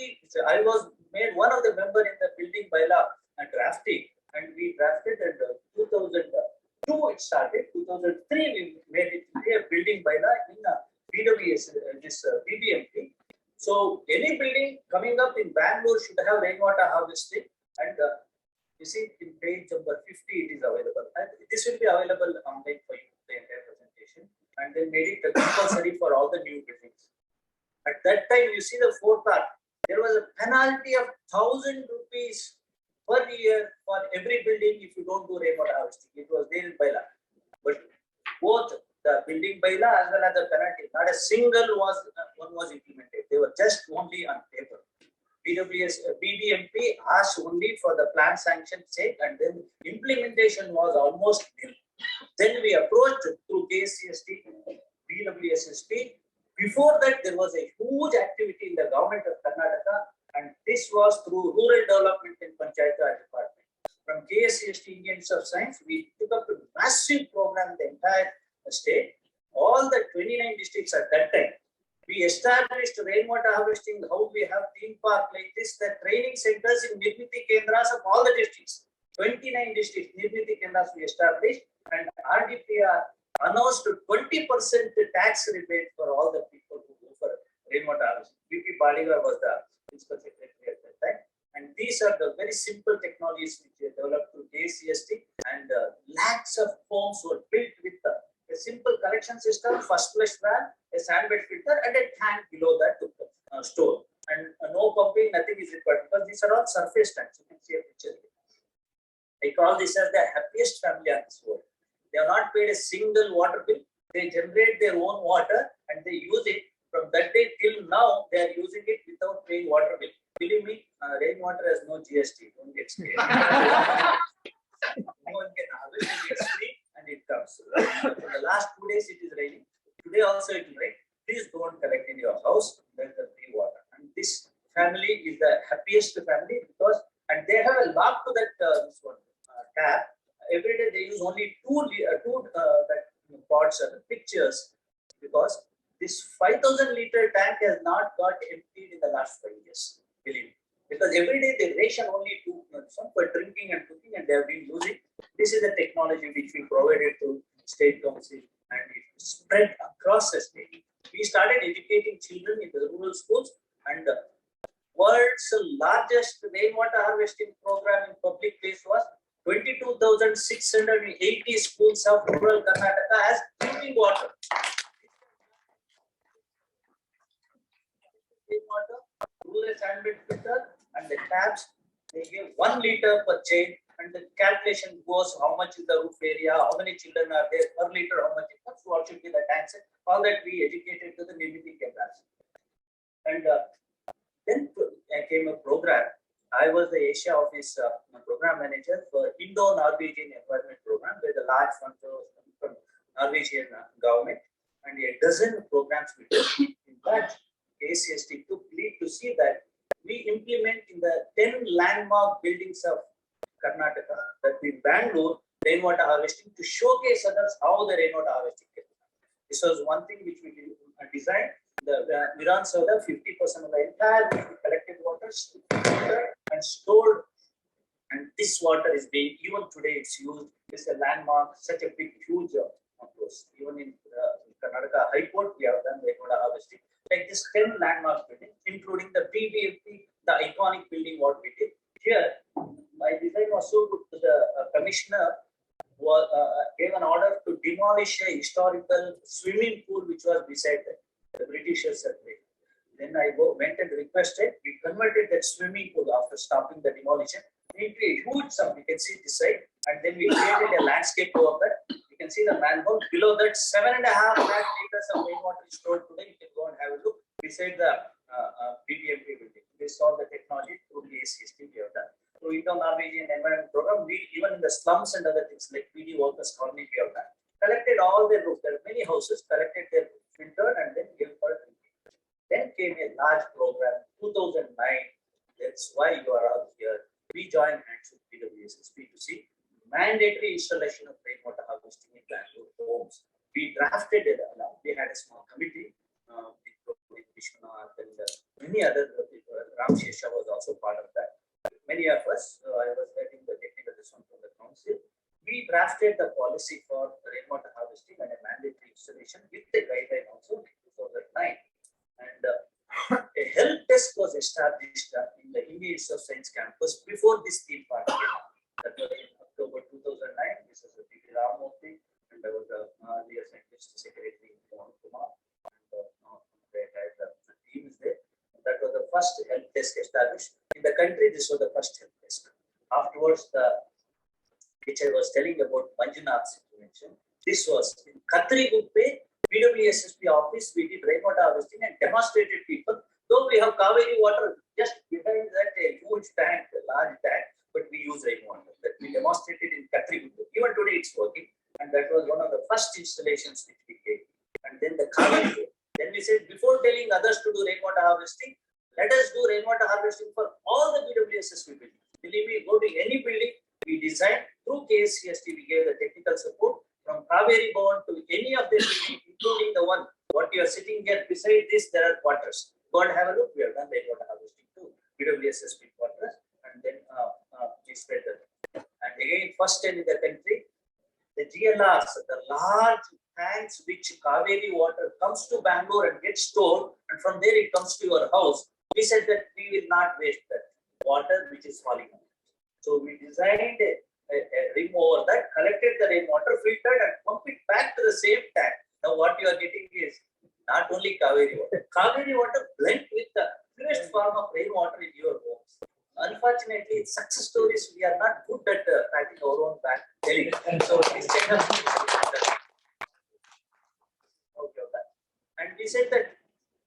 I was made one of the member in the building bylaw and drafting, and we drafted in 2002 it started. 2003 we made it a building bylaw in PWS, this BBMP. So any building coming up in Bangalore should have rainwater harvesting, and you see in page number 50 it is available, and this will be available online for you, the entire presentation. and they made it compulsory for all the new buildings. At that time, you see the forecast, there was a penalty of 1,000 rupees per year for every building if you don't do rainwater harvesting. It was there in bylaw. But both the building bylaw as well as the penalty, not a single one was implemented. They were just only on paper. BDMP asked only for the plan sanction sake, and then implementation was almost nil. Then we approached through KCST, BWSSP. Before that, there was a huge activity in the government of Karnataka, and this was through rural development and Panchayat Raj department. From KSCST Indian Institute of Science, we took up a massive program in the entire state. All the 29 districts at that time, we established rainwater harvesting, how we have theme park like this, the training centers in Nirmiti Kendras of all the districts. 29 districts, Nirmiti Kendras we established, and RDPR announced 20% tax rebate for all the people who go for rainwater harvesting. BP Baligar was the principal secretary at that time. And these are the very simple technologies which were developed through KCST, and lakhs of homes were built with a simple collection system, first flush valve, a sandbed filter, and a tank below that to store. And no pumping, nothing is required because these are all surface tanks. You can see a picture here. I call this as the happiest family on this world. They have not paid a single water bill. They generate their own water and they use it. From that day till now, they are using it without paying water bill. Believe me, rainwater has no GST. Don't get scared. No one can harvest it. It's free and it comes. For the last 2 days, it is raining. Today also it will rain. Please don't collect in your house. There's the free water. And this family is the happiest family because, and they have a lock to that tap. Every day they use only two pots and pictures because this 5,000 liter tank has not got emptied in the last 5 years. Believe me. Because every day they ration only some for drinking and cooking, and they have been using. This is the technology which we provided to state council, and it spread across the state. We started educating children in the rural schools, and the world's largest rainwater harvesting program in public place was 22,680 schools of rural Karnataka as drinking water. Water through the sandbed filter and the taps, they give 1 liter per chain, and the calculation goes how much is the roof area, how many children are there per liter, how much it comes, what should be the tanks, all that we educated to the Nirmiti Kendras. And then came a program. I was the Asia office program manager for Indo-Norwegian environment program, where the large funds from Norwegian government, and a dozen programs we did. In fact, KCST took lead to see that we implement in the 10 landmark buildings of Karnataka, that in Bangalore, rainwater harvesting to showcase others how the rainwater harvesting can be done. This was one thing which we designed. The Viran Soda, 50% of the entire collected water and stored, and this water is being, even today it's used. It's a landmark, such a big, huge approach. Even in Karnataka High Court, we have done rainwater harvesting. Like this 10 landmark buildings, including the BBMP, the iconic building what we did. Here, my design was so good, the commissioner gave an order to demolish a historical swimming pool which was beside it. The Britishers had made. Then I went and requested, we converted that swimming pool after stopping the demolition into a huge sum. You can see this side, and then we created a landscape over that. You can see the manhole. Below that, 7.5 lakh liters of rainwater is stored today. You can go and have a look beside the BBMP building. This is all the technology through the ACST we have done. Through Indo-Norwegian environment program, we even in the slums and other things like PD workers colony we have done. Collected all their roofs. There are many houses, collected their filtered and then given for drinking. Then came a large program, 2009. That's why you are all here. We joined hands with BWSSP to see mandatory installation of rainwater harvesting in Bangalore homes. We drafted it. We had a small committee with Vishwanath and many other people. Ram Shesha was also part of that. Many of us, I was getting the technical response from the council. We drafted the policy for rainwater harvesting and a mandatory installation with the guideline also in 2009. And a help desk was established in the Indian Institute of Science campus before this theme park came up. That was in October 2009. This was the P.P. Ramurthy, and I was the earlier scientist secretary first help desk established in the country. This was the first help desk. Afterwards, which I was telling about Manjunath's intervention. This was in Katriguppe BWSSP office. We did rainwater harvesting and demonstrated people. Though we have Kaveri water just behind that, a huge tank, a large tank, but we use rainwater. That we demonstrated in Katriguppe. Even today, it's working, and that was one of the first installations which we did. And then the Kaveri. Then we said, before telling others to do rainwater harvesting, let us do rainwater harvesting for all the BWSSP buildings. Believe me, go to any building, we designed through KSCST, we gave the technical support from Kaveri Bhavan to any of the buildings, including the one what you are sitting here. Beside this, there are quarters. Go and have a look. We have done rainwater harvesting too, BWSSP quarters, and then we spread them. And again, first time in the country, the GLRs, the large tanks which Kaveri water comes to Bangalore and gets stored, and from there it comes to your house. We said that we will not waste that water which is falling out. So we designed a rim over that, collected the rainwater, filtered, and pump it back to the same tank. Now what you are getting is not only Kaveri water. Kaveri water blend with the purest form of rainwater in your homes. Unfortunately, success stories, we are not good at packing our own bag. So this kind of and we said that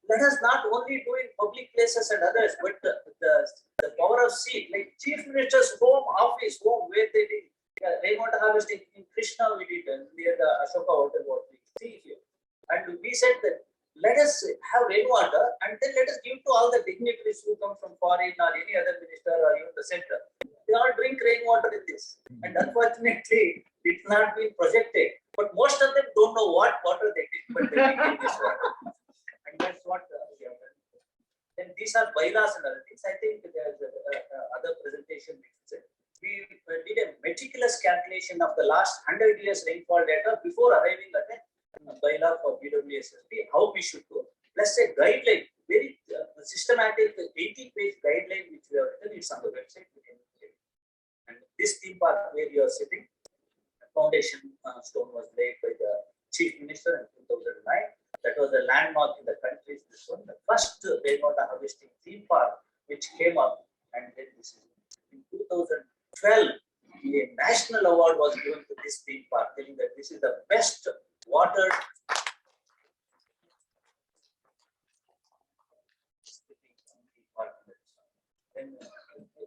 let us not only do in public places and others, but the power of seed, like Chief Minister's home, office, home, where they did rainwater harvesting in Krishna, we did near the Ashoka Hotel, what we see here. And we said that let us have rainwater and then let us give to all the dignitaries who come from foreign or any other minister or even the center. They all drink rainwater in this. And unfortunately, it's not been projected. But most of them don't know what water they drink, but they drink this water. And that's what we have done. Then these are bylaws and other things. I think there's other presentation. We did a meticulous calculation of the last 100 years rainfall data before arriving at a bylaw for BWSSP, how we should go. Plus a guideline, very systematic 80-page guideline which we have written. It's on the website. And this theme park where you are sitting, the foundation stone was laid by the Chief Minister in 2009. That was a landmark in the country. This one, the first rainwater harvesting theme park which came up, and then this is in 2012. A national award was given to this theme park, telling that this is the best water. And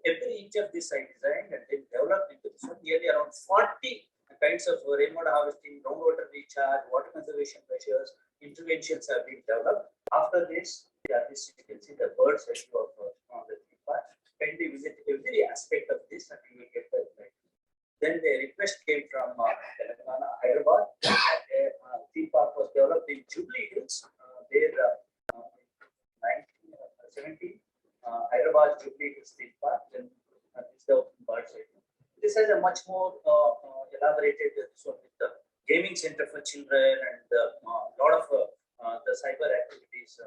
every inch of this I designed and then developed into this one. Nearly around 40 kinds of rainwater harvesting, groundwater recharge, water conservation measures, interventions have been developed. After this, this you can see the birds rescue of the theme park. Kindly visit every aspect of this and you will get the effect. Then the request came from Telangana, Hyderabad. A theme park was developed in Jubilee Hills. There, 1970, Hyderabad Jubilee Hills theme park. Then this is the bird side. This has a much more elaborated with the gaming center for children and a lot of the cyber activities.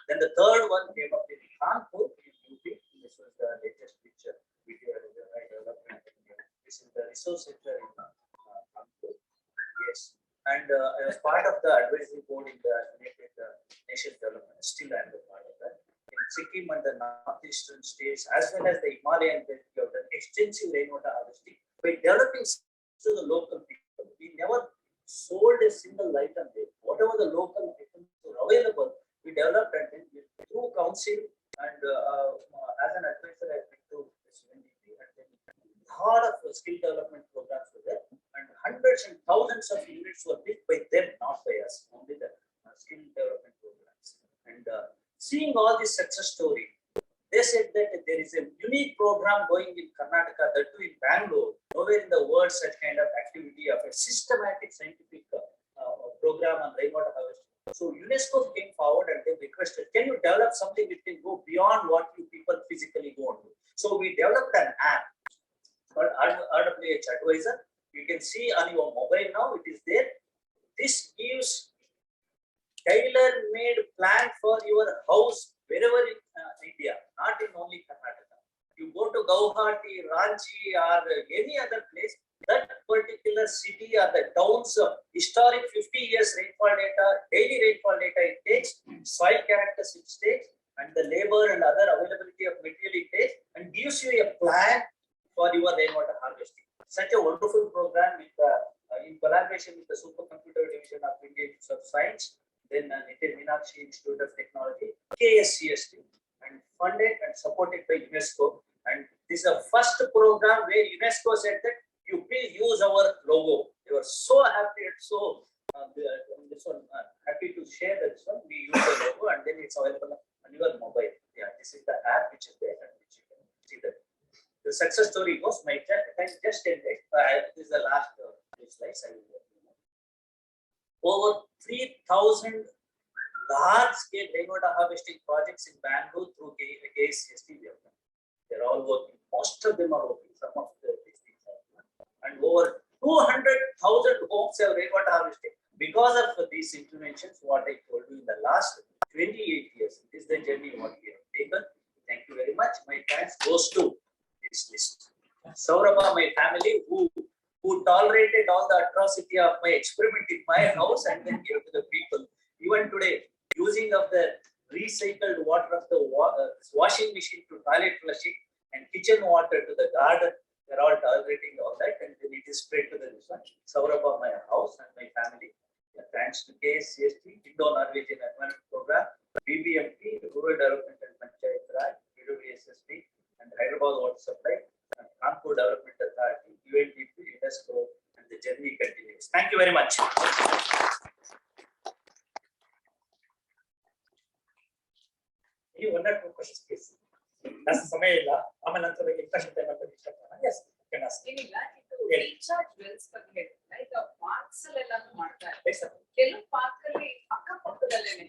Then the third one came up in Kanpur in UP. This was the latest picture video development. This is the resource center in Kanpur. Yes, and I was part of the advisory board in the United Nations Development. Still, I am the part of that. In Sikkim and the northeastern states, as well as the Himalayan belt, we have done extensive rainwater harvesting by developing to the local people. We never sold a single item there. Whatever the local items were available, we developed and then through council and as an advisor, I went to SUNDP and then a lot of skill development programs were there, and hundreds and thousands of units were built by them, not by us, only the skill development programs. And seeing all this success story, they said that there is a unique program going in Karnataka, that too in Bangalore. Nowhere in the world such kind of activity of a systematic scientific program on rainwater harvesting. So UNESCO came forward and they requested, can you develop something which can go beyond what you people physically go on to? So we developed an app called RWH Advisor. You can see on your mobile now, it is there. This gives tailor-made plan for your house wherever in India, not in only Karnataka. You go to Guwahati, Ranchi, or any other place, that particular city or the town's historic 50 years rainfall data, daily rainfall data, it takes, soil characteristic takes, and the labor and other availability of material it takes, and gives you a plan for your rainwater harvesting. Such a wonderful program with in collaboration with the Supercomputer Division of Indian Institute of Science, then Nitin Meenakshi Institute of Technology, KSCST, and funded and supported by UNESCO. And this is the first program where UNESCO said that you please use our logo. They were so happy and so this one happy to share that this one. We use the logo and then it's available on your mobile. Yeah, this is the app which is there and which you can see that. The success story goes, my time just ended. This is the last slides I will do. Over 3,000 large-scale rainwater harvesting projects in Bangalore through KSCST. They're all working. Most of them are working. Some of these things are. And over 200,000 homes have rainwater harvesting because of these interventions. What I told you in the last 28 years, this is the journey what we have taken. Thank you very much. My thanks goes to this list. Saurabha, my family, who tolerated all the atrocity of my experiment in my house and then gave to the people. Even today, using of the recycled water of the washing machine to toilet flushing and kitchen water to the garden, they're all tolerating all that, and then it is spread to the this one. Saurabha, my house and my family. Thanks to KSCST, Indo-Norwegian Environment Program, BBMP, Rural Development and Panchayat Raj, UWSSP, and Hyderabad Water Supply, and Kanpur Development Authority, UNDP, UNESCO, and the journey continues. Thank you very much. You one or two questions, please. That's the samay illa. ಆಮೇಲೆ ನಂತರ interest time ಅಂತ ಇಷ್ಟಪಡ್ತಾನೆ. Yes, you can ask. ಏನಿಲ್ಲ, ಇದು recharge Wells ಬಗ್ಗೆ ಹೇಳಿದ್ರಲ್ಲ, ಈಗ parks ಅಲ್ಲೆಲ್ಲಾನು ಮಾಡ್ತಾ ಇರ್ತಾರೆ. Yes, sir. ಕೆಲವು ಪಾರ್ಕ್ ಅಲ್ಲಿ ಅಕ್ಕಪಕ್ಕದಲ್ಲೇನೆ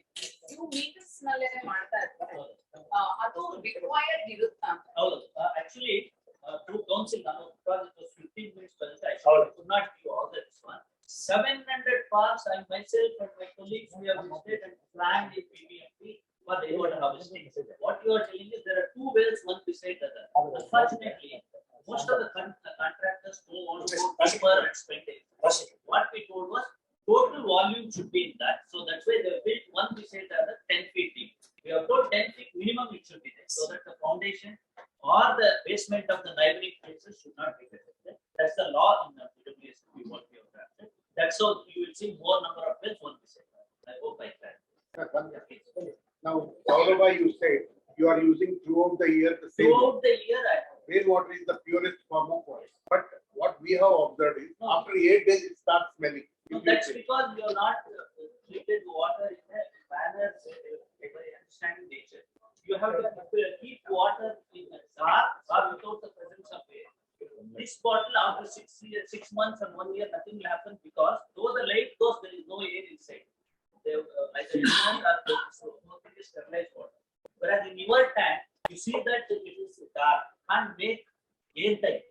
ಇವು ಮೀಟರ್ಸ್ ನಲ್ಲೇನೆ ಮಾಡ್ತಾ ಇರ್ತಾರೆ. ಅದು ರಿಕ್ವೈರ್ಡ್ ಇರುತ್ತಾ ಅಂತ? ಹೌದು, actually through council now, because it was 15 minutes per day, I could not give all that one. 700 parks, I myself and my colleagues, we have visited and planned the PBMP for the water harvesting. What you are telling is there are two wells, one beside the other. Unfortunately, most of the contractors don't want to go deeper and spend it. What we told was total volume should be in that. So that's why they built one beside the other 10 feet deep. We have told 10 feet minimum it should be there, so that the foundation or the basement of the neighboring places should not be affected. That's the law in the PWSP what we have drafted. That's how you will see more number of wells one beside that. I hope I can. Now, Saurabha, you said you are using throughout the year the same. Throughout the year, Rainwater is the purest form of water. But what we have observed is after 8 days it starts smelling. no, that's because you are not treated water in a manner by understanding nature. You have to keep water in a jar or without the presence of air. This bottle after 6 months and 1 year, nothing will happen because though the light goes, there is no air inside. They either sterilized water. Whereas in your tank, you see that it is dark and make airtight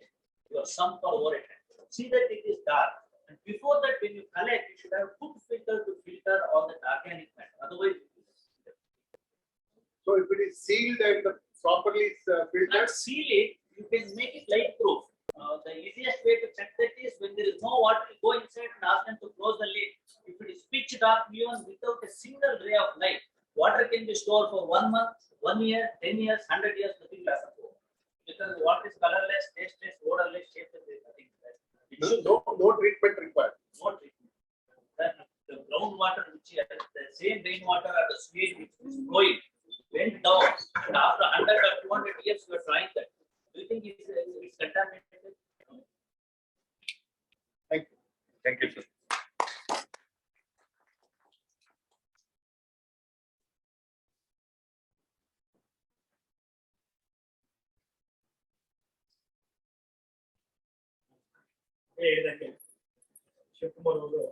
your sump or water tank. See that it is dark. And before that, when you collect, you should have good filter to filter all the organic matter. Otherwise, So if it is sealed and properly filtered, not seal it, you can make it light proof. The easiest way to check that is when there is no water, you go inside and ask them to close the lid. If it is pitch dark, even without a single ray of light, water can be stored for 1 month, 1 year, 10 years, 100 years, nothing will happen. Because water is colorless, tasteless, odorless, shapeless, there is nothing. no treatment required. No treatment. The groundwater, which is the same rainwater or the sewage which is flowing, went down, and after 100 or 200 years, we are trying that. Do you think it's contaminated? Thank you. Thank you, sir. ಹೇಳಿದಂಗೆ ಶಿವಕುಮಾರ್ ಅವರು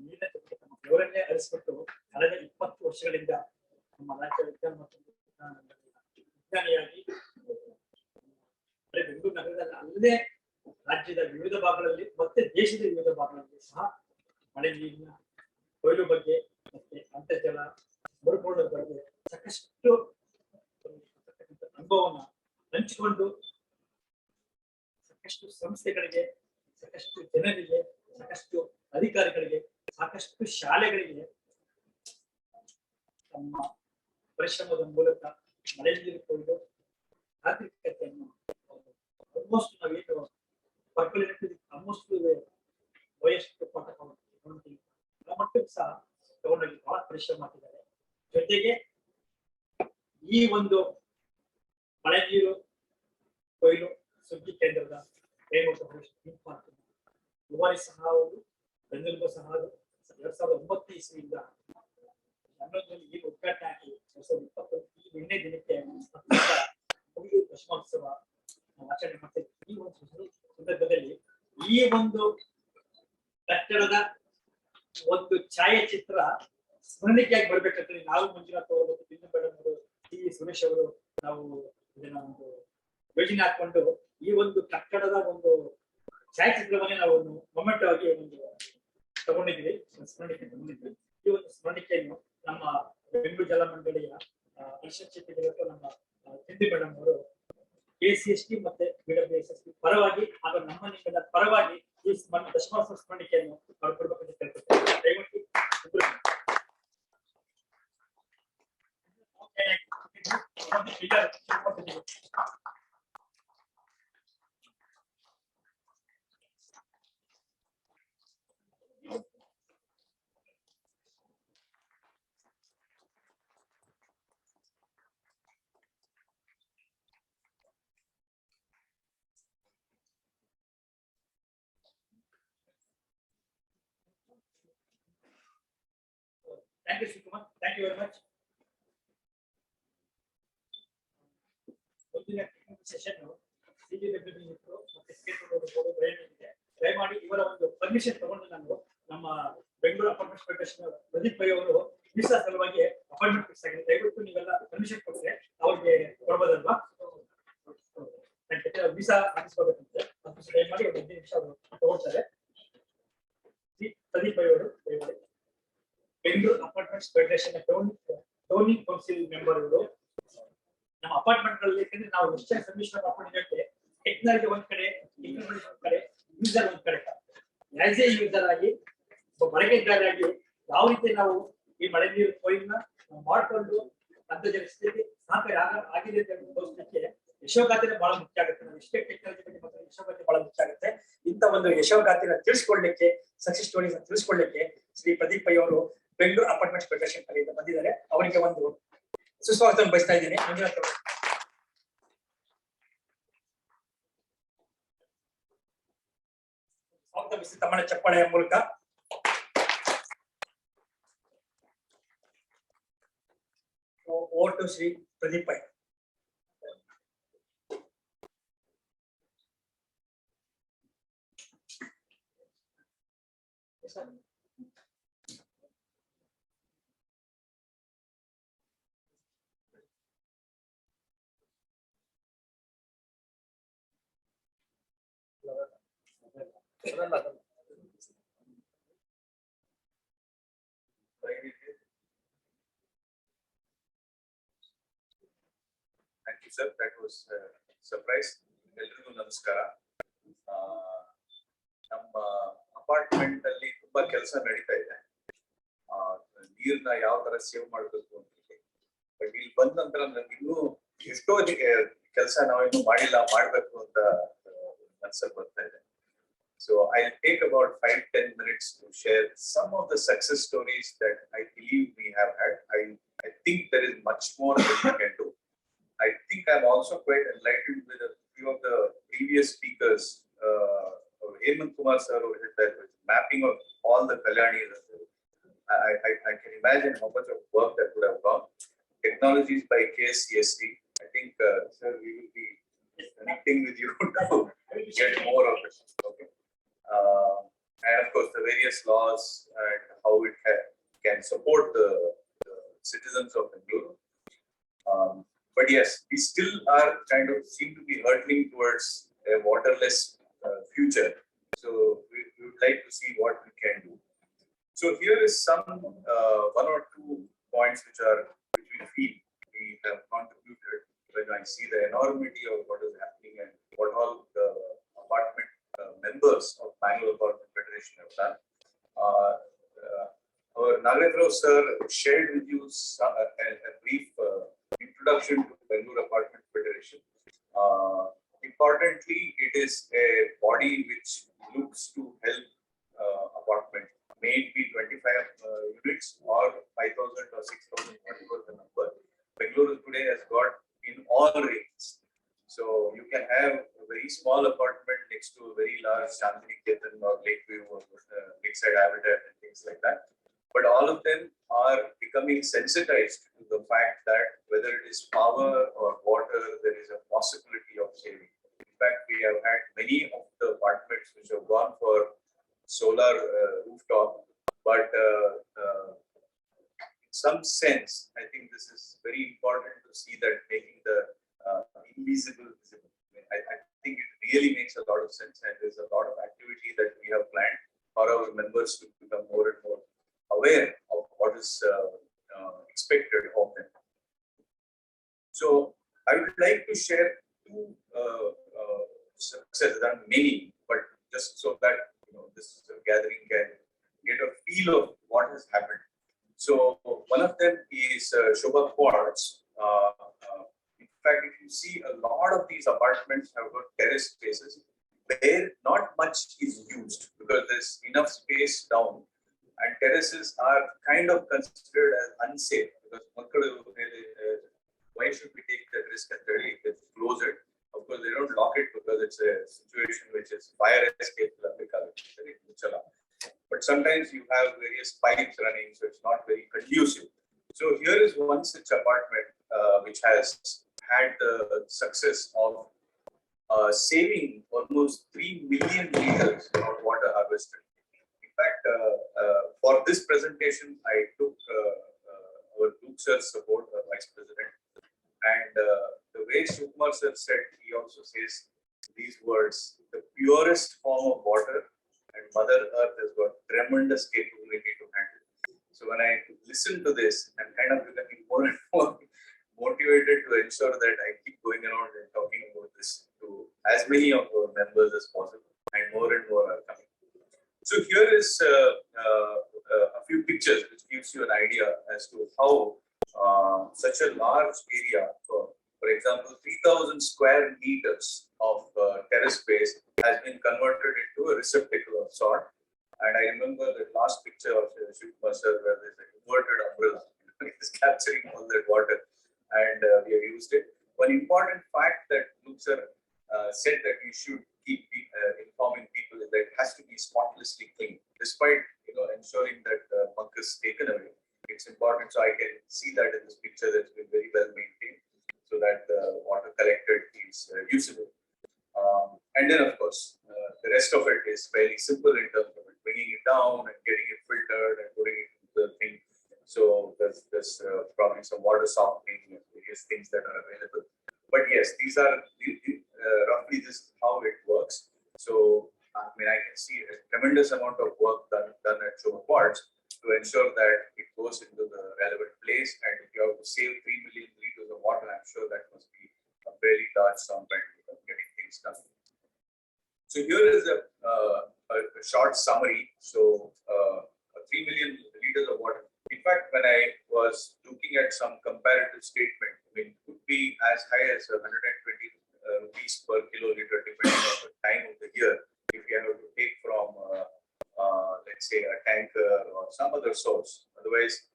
ನೀರಿನ ಜೊತೆಗೆ ತಮ್ಮ ಬೆವರನ್ನೇ ಹರಿಸಿಬಿಟ್ಟು ಕಳೆದ 20 ವರ್ಷಗಳಿಂದ ನಮ್ಮ ರಾಜ್ಯ ವಿಜ್ಞಾನ ಮತ್ತು ವಿಜ್ಞಾನಿಯಾಗಿ ಬೆಂಗಳೂರು ನಗರದಲ್ಲಿ ಅಲ್ಲದೆ ರಾಜ್ಯದ ವಿವಿಧ ಭಾಗಗಳಲ್ಲಿ ಮತ್ತೆ ದೇಶದ ವಿವಿಧ ಭಾಗಗಳಲ್ಲಿ ಸಹ ಮಳೆ ನೀರಿನ ಕೊಯ್ಲು ಬಗ್ಗೆ ಮತ್ತೆ ಅಂತರ್ಜಲ ಮರುಪೂರಣದ ಬಗ್ಗೆ ಸಾಕಷ್ಟು ಅನುಭವವನ್ನು ಹಂಚಿಕೊಂಡು ಸಾಕಷ್ಟು ಸಂಸ್ಥೆಗಳಿಗೆ, ಸಾಕಷ್ಟು ಜನರಿಗೆ, ಸಾಕಷ್ಟು ಅಧಿಕಾರಿಗಳಿಗೆ, ಸಾಕಷ್ಟು ಶಾಲೆಗಳಿಗೆ ತಮ್ಮ ಪರಿಶ್ರಮದ ಮೂಲಕ ಮಳೆ ನೀರು ಕೊಯ್ದು ಆರ್ಥಿಕತೆಯನ್ನು ಆಲ್ಮೋಸ್ಟ್ ನಾವೇನು ಆಲ್ಮೋಸ್ಟ್ ವಯಸ್ಸು ಪಾಠ ಆ ಮಟ್ಟಕ್ಕೆ ಸಹ ತಗೊಂಡೋಗಿ ಬಹಳ ಪರಿಶ್ರಮ ಮಾಡಿದ್ದಾರೆ. ಜೊತೆಗೆ ಈ ಒಂದು ಮಳೆ ನೀರು ಕೊಯ್ಲು ಸುಗ್ಗಿ ಕೇಂದ್ರದ ದುಬಾರಿ ಸಹ ಹೌದು, ಬೆಂಗಳೂರು ಸಹ 2009 ಇಸ್ವಿಯಿಂದ 11ರಲ್ಲಿ ಈಗ ಉದ್ಘಾಟನೆ ಆಗಿ 2020 ಈ ನಿನ್ನೆ ದಿನಕ್ಕೆ ದಶಮಾಂಶೋತ್ಸವ ಆಚರಣೆ ಮಾಡ್ತೇವೆ. ಈ ಒಂದು ಸಂದರ್ಭದಲ್ಲಿ ಈ ಒಂದು ಕಟ್ಟಡದ ಒಂದು ಛಾಯಾಚಿತ್ರ ಸ್ಮರಣಿಕೆಯಾಗಿ ಬರ್ಬೇಕಂತ ನಾವು ಮಂಜುನಾಥ್ ಅವರು ಮತ್ತು ಬಿಂದು ಮೇಡಮ್ ಅವರು ಸುರೇಶ್ ಅವರು ನಾವು ಇದನ್ನ ಒಂದು ಯೋಜನೆ ಹಾಕೊಂಡು ಈ ಒಂದು ಕಟ್ಟಡದ ಒಂದು ಛಾಯಾಚಿತ್ರವನ್ನೇ ನಾವು ಒಂದು ಮೊಮೆಂಟ್ ಆಗಿ ಒಂದು ತಗೊಂಡಿದ್ವಿ, ಸ್ಮರಣಿಕೆ ತಗೊಂಡಿದ್ವಿ. ಈ ಒಂದು ಸ್ಮರಣಿಕೆಯನ್ನು ನಮ್ಮ ಬೆಂಗಳೂರು ಜಲಮಂಡಳಿಯ ನಮ್ಮ ಬಿಂದು ಮೇಡಮ್ ಅವರು ACST ಮತ್ತೆ BWSST ಪರವಾಗಿ ಹಾಗೂ ನಮ್ಮ ನಿಮ್ಮದ ಪರವಾಗಿ ಈ ದಶಮಾಂಶ ಸ್ಮರಣಿಕೆಯನ್ನು ಕೊಡಬೇಕಂತ ಕೇಳ್ಕೊಳ್ತೇವೆ. ದಯವಿಟ್ಟು Thank you, Shikumar. Thank you very much. ದಯಮಾಡಿ ಇವರ ಒಂದು ಪರ್ಮಿಷನ್ ತಗೊಂಡು ನಾನು ನಮ್ಮ ಬೆಂಗಳೂರು ಅಪಾರ್ಟ್ಮೆಂಟ್ ಫೆಡರೇಷನ್ ಪ್ರದೀಪ್ ಭೈ ಅವರು ವೀಸಾ ಸಲುವಾಗಿ ಅಪಾಯಿಂಟ್ಮೆಂಟ್ ಫಿಕ್ಸ್ ಆಗಿದೆ. ದಯವಿಟ್ಟು ನೀವೆಲ್ಲ ಪರ್ಮಿಷನ್ ಕೊಟ್ಟರೆ ಅವ್ರಿಗೆ ಕೊಡ್ಬೋದಲ್ವಾ? ವೀಸಾ ಹಾಕಿಸ್ಕೋಬೇಕಂತೆ ದಯಮಾಡಿ ಒಂದು 15 ನಿಮಿಷ ಅವರು ತಗೊಳ್ತಾರೆ. ಪ್ರದೀಪ್ ಭೈ ಅವರು ದಯಮಾಡಿ ಬೆಂಗಳೂರು ಅಪಾರ್ಟ್ಮೆಂಟ್ಸ್ ಫೆಡರೇಷನ್ ಟೌನಿಂಗ್ ಕೌನ್ಸಿಲ್ ಮೆಂಬರ್ ಅವರು ನಮ್ಮ ಅಪಾರ್ಟ್ಮೆಂಟ್ ಗಳಲ್ಲಿ ಯಾಕಂದ್ರೆ ನಾವು ಎಷ್ಟು ಸಬ್ಮಿಷನ್ ಹಾಕೊಂಡಿದ್ದೇವೆ, ಟೆಕ್ನಾಲಜಿ ಒಂದ್ ಕಡೆ, ಟೆಕ್ನಾಲಜಿ ಒಂದ್ ಕಡೆ, ಯೂಸರ್ ಒಂದ್ ಕಡೆ. ಆಸ್ ಎ ಯೂಸರ್ ಆಗಿ ಬಳಕೆದಾರರಾಗಿ ಯಾವ ರೀತಿ ನಾವು ಈ ಮಳೆ ನೀರು ಕೊಯ್ಲನ್ನ ಮಾಡ್ಕೊಂಡು ಅಂತರ್ಜಲ ಸ್ಥಿತಿ ಸಹಕಾರಿ ಆಗಿದೆ ಅಂತ ತೋರಿಸಲಿಕ್ಕೆ ಯಶೋಗಾಥೆನೇ ಬಹಳ ಮುಖ್ಯ ಆಗುತ್ತೆ. ನಾವು ಎಷ್ಟೇ ಟೆಕ್ನಾಲಜಿ ಬಗ್ಗೆ ಮಾತ್ರ ಯಶೋಗಾಥೆ ಬಹಳ ಮುಖ್ಯ ಆಗುತ್ತೆ. ಇಂಥ ಒಂದು ಯಶೋಗಾಥೆನ ತಿಳಿಸ್ಕೊಡ್ಲಿಕ್ಕೆ, ಸಕ್ಸಸ್ ಸ್ಟೋರೀಸ್ ತಿಳಿಸ್ಕೊಡ್ಲಿಕ್ಕೆ ಶ್ರೀ ಪ್ರದೀಪ್ ಪೈ ಅವರು ಬೆಂಗಳೂರು ಅಪಾರ್ಟ್ಮೆಂಟ್ ಫೆಡರೇಷನ್ ಕಡೆಯಿಂದ ಬಂದಿದ್ದಾರೆ. ಅವರಿಗೆ ಒಂದು ಸುಸ್ವಾಗತ ಬಯಸ್ತಾ ಇದ್ದೀನಿ. ಮಂಜುನಾಥ್ ಅವರು ಸ್ವಾಗತ ಬಯಸಿ ತಮ್ಮನ ಚಪ್ಪಾಳೆಯ ಮೂಲಕ over to Shri Pradeep Pai. Thank you, sir. That was a surprise. ಎಲ್ರಿಗೂ ನಮಸ್ಕಾರ. ನಮ್ಮ ಅಪಾರ್ಟ್ಮೆಂಟ್ ಅಲ್ಲಿ ತುಂಬಾ ಕೆಲಸ ನಡೀತಾ ಇದೆ. ನೀರ್ನ ಯಾವ ತರ ಸೇವ್ ಮಾಡಬೇಕು ಅಂತ. ಬಟ್ ಇಲ್ಲಿ ಬಂದ ನಂತರ ನನ್ಗೆ ಇನ್ನೂ ಎಷ್ಟೋ ಕೆಲಸ ನಾವಿನ್ನೂ ಮಾಡ್ಬೇಕು ಅಂತ ಮನಸ್ಸಲ್ಲಿ ಬರ್ತಾ ಇದೆ. So I'll take about 5-10 minutes to share some of the success stories that I believe we have had. I think there is much more that we can do. I think I'm also quite enlightened with a few of the previous speakers. Hemant Kumar sir did that with mapping of all the Kalyanis. I can imagine how much of work that would have gone. Technologies by KSCST. I think, sir, we will be connecting with you to get more of it. Okay. And of course, the various laws and how it can support the citizens of Bangalore. But yes, we still are kind of seem to be hurtling towards a waterless future. So we would like to see what we can do. So here is some one or two points which we feel we have contributed when I see the enormity of what is happening and what all the apartment members of Bangalore Apartment Federation have done. Our Nagarendra sir shared with you introduction to Bangalore Apartment Federation. Importantly, it is a body which looks to help apartment, may it be 25 units or 5,000 or 6,000, whatever the number. Bangalore today has got in all ranges. So you can have a very small apartment next to a very large Chandni Ketan or Lakeview or Lakeside Habitat and things like that. But all of them are becoming sensitized to the fact that whether it is power or water, there is a possibility of saving. In fact, we have had many of the apartments which have gone for solar rooftop, but in some sense, I think this is very important to see that making the invisible visible. I think it really makes a lot of sense, and there's a lot of activity that we have planned for our members to become more and more aware of what is expected of them. So I would like to share two successes, and many, but just so that this gathering can get a feel of what has happened. So one of them is Shobha Quartz. In fact, if you see, a lot of these apartments have got terrace spaces where not much is used because there's enough space down, and terraces are kind of considered as unsafe because why should we take that risk and really close it? Of course, they don't lock it because it's a situation which is fire escape. But sometimes you have various pipes running, so it's not very conducive. So here is one such apartment which has had the success of saving almost 3 million liters of water harvested. In fact, for this presentation, I took our Luke sir's support, our Vice President, and the way Sukumar sir said, he also says these words: the purest form of water, and Mother Earth has got tremendous capability to handle. So when I listen to this, I'm kind of becoming more and more motivated to ensure that I keep going around and talking about this to as many of our members as possible, and more are coming. So here is a few pictures which gives you an idea as to how such a large area, for example, 3,000 square meters of terrace space has been converted into a receptacle of sort. And I remember the last picture of Shivkumar sir where there's an inverted umbrella. It's capturing all that water, and we have used it. One important fact that Luke sir said that we should keep informing people is that it has to be spotlessly clean, despite ensuring that muck is taken away. It's important, so I can see that in this picture that's been very well maintained, so that the water collected is usable. And then, of course, the rest of it is fairly simple in terms of bringing it down and getting it filtered and putting it into the thing. So there's probably some water softening and various things that are available. But yes, these are roughly this how it works. So I mean, I can see a tremendous amount of work done at Shobha Quartz to ensure that it goes into the relevant place. And if you have to save 3 million liters of water, I'm sure that must be a very large sum of getting things done. So here is a short summary. So 3 million liters of water. In fact, when I was looking at some comparative statement, I mean, it could be as high as 120 rupees per kiloliter, depending on the time of the year. If you have to take from, let's say, a tanker or some other source. Otherwise,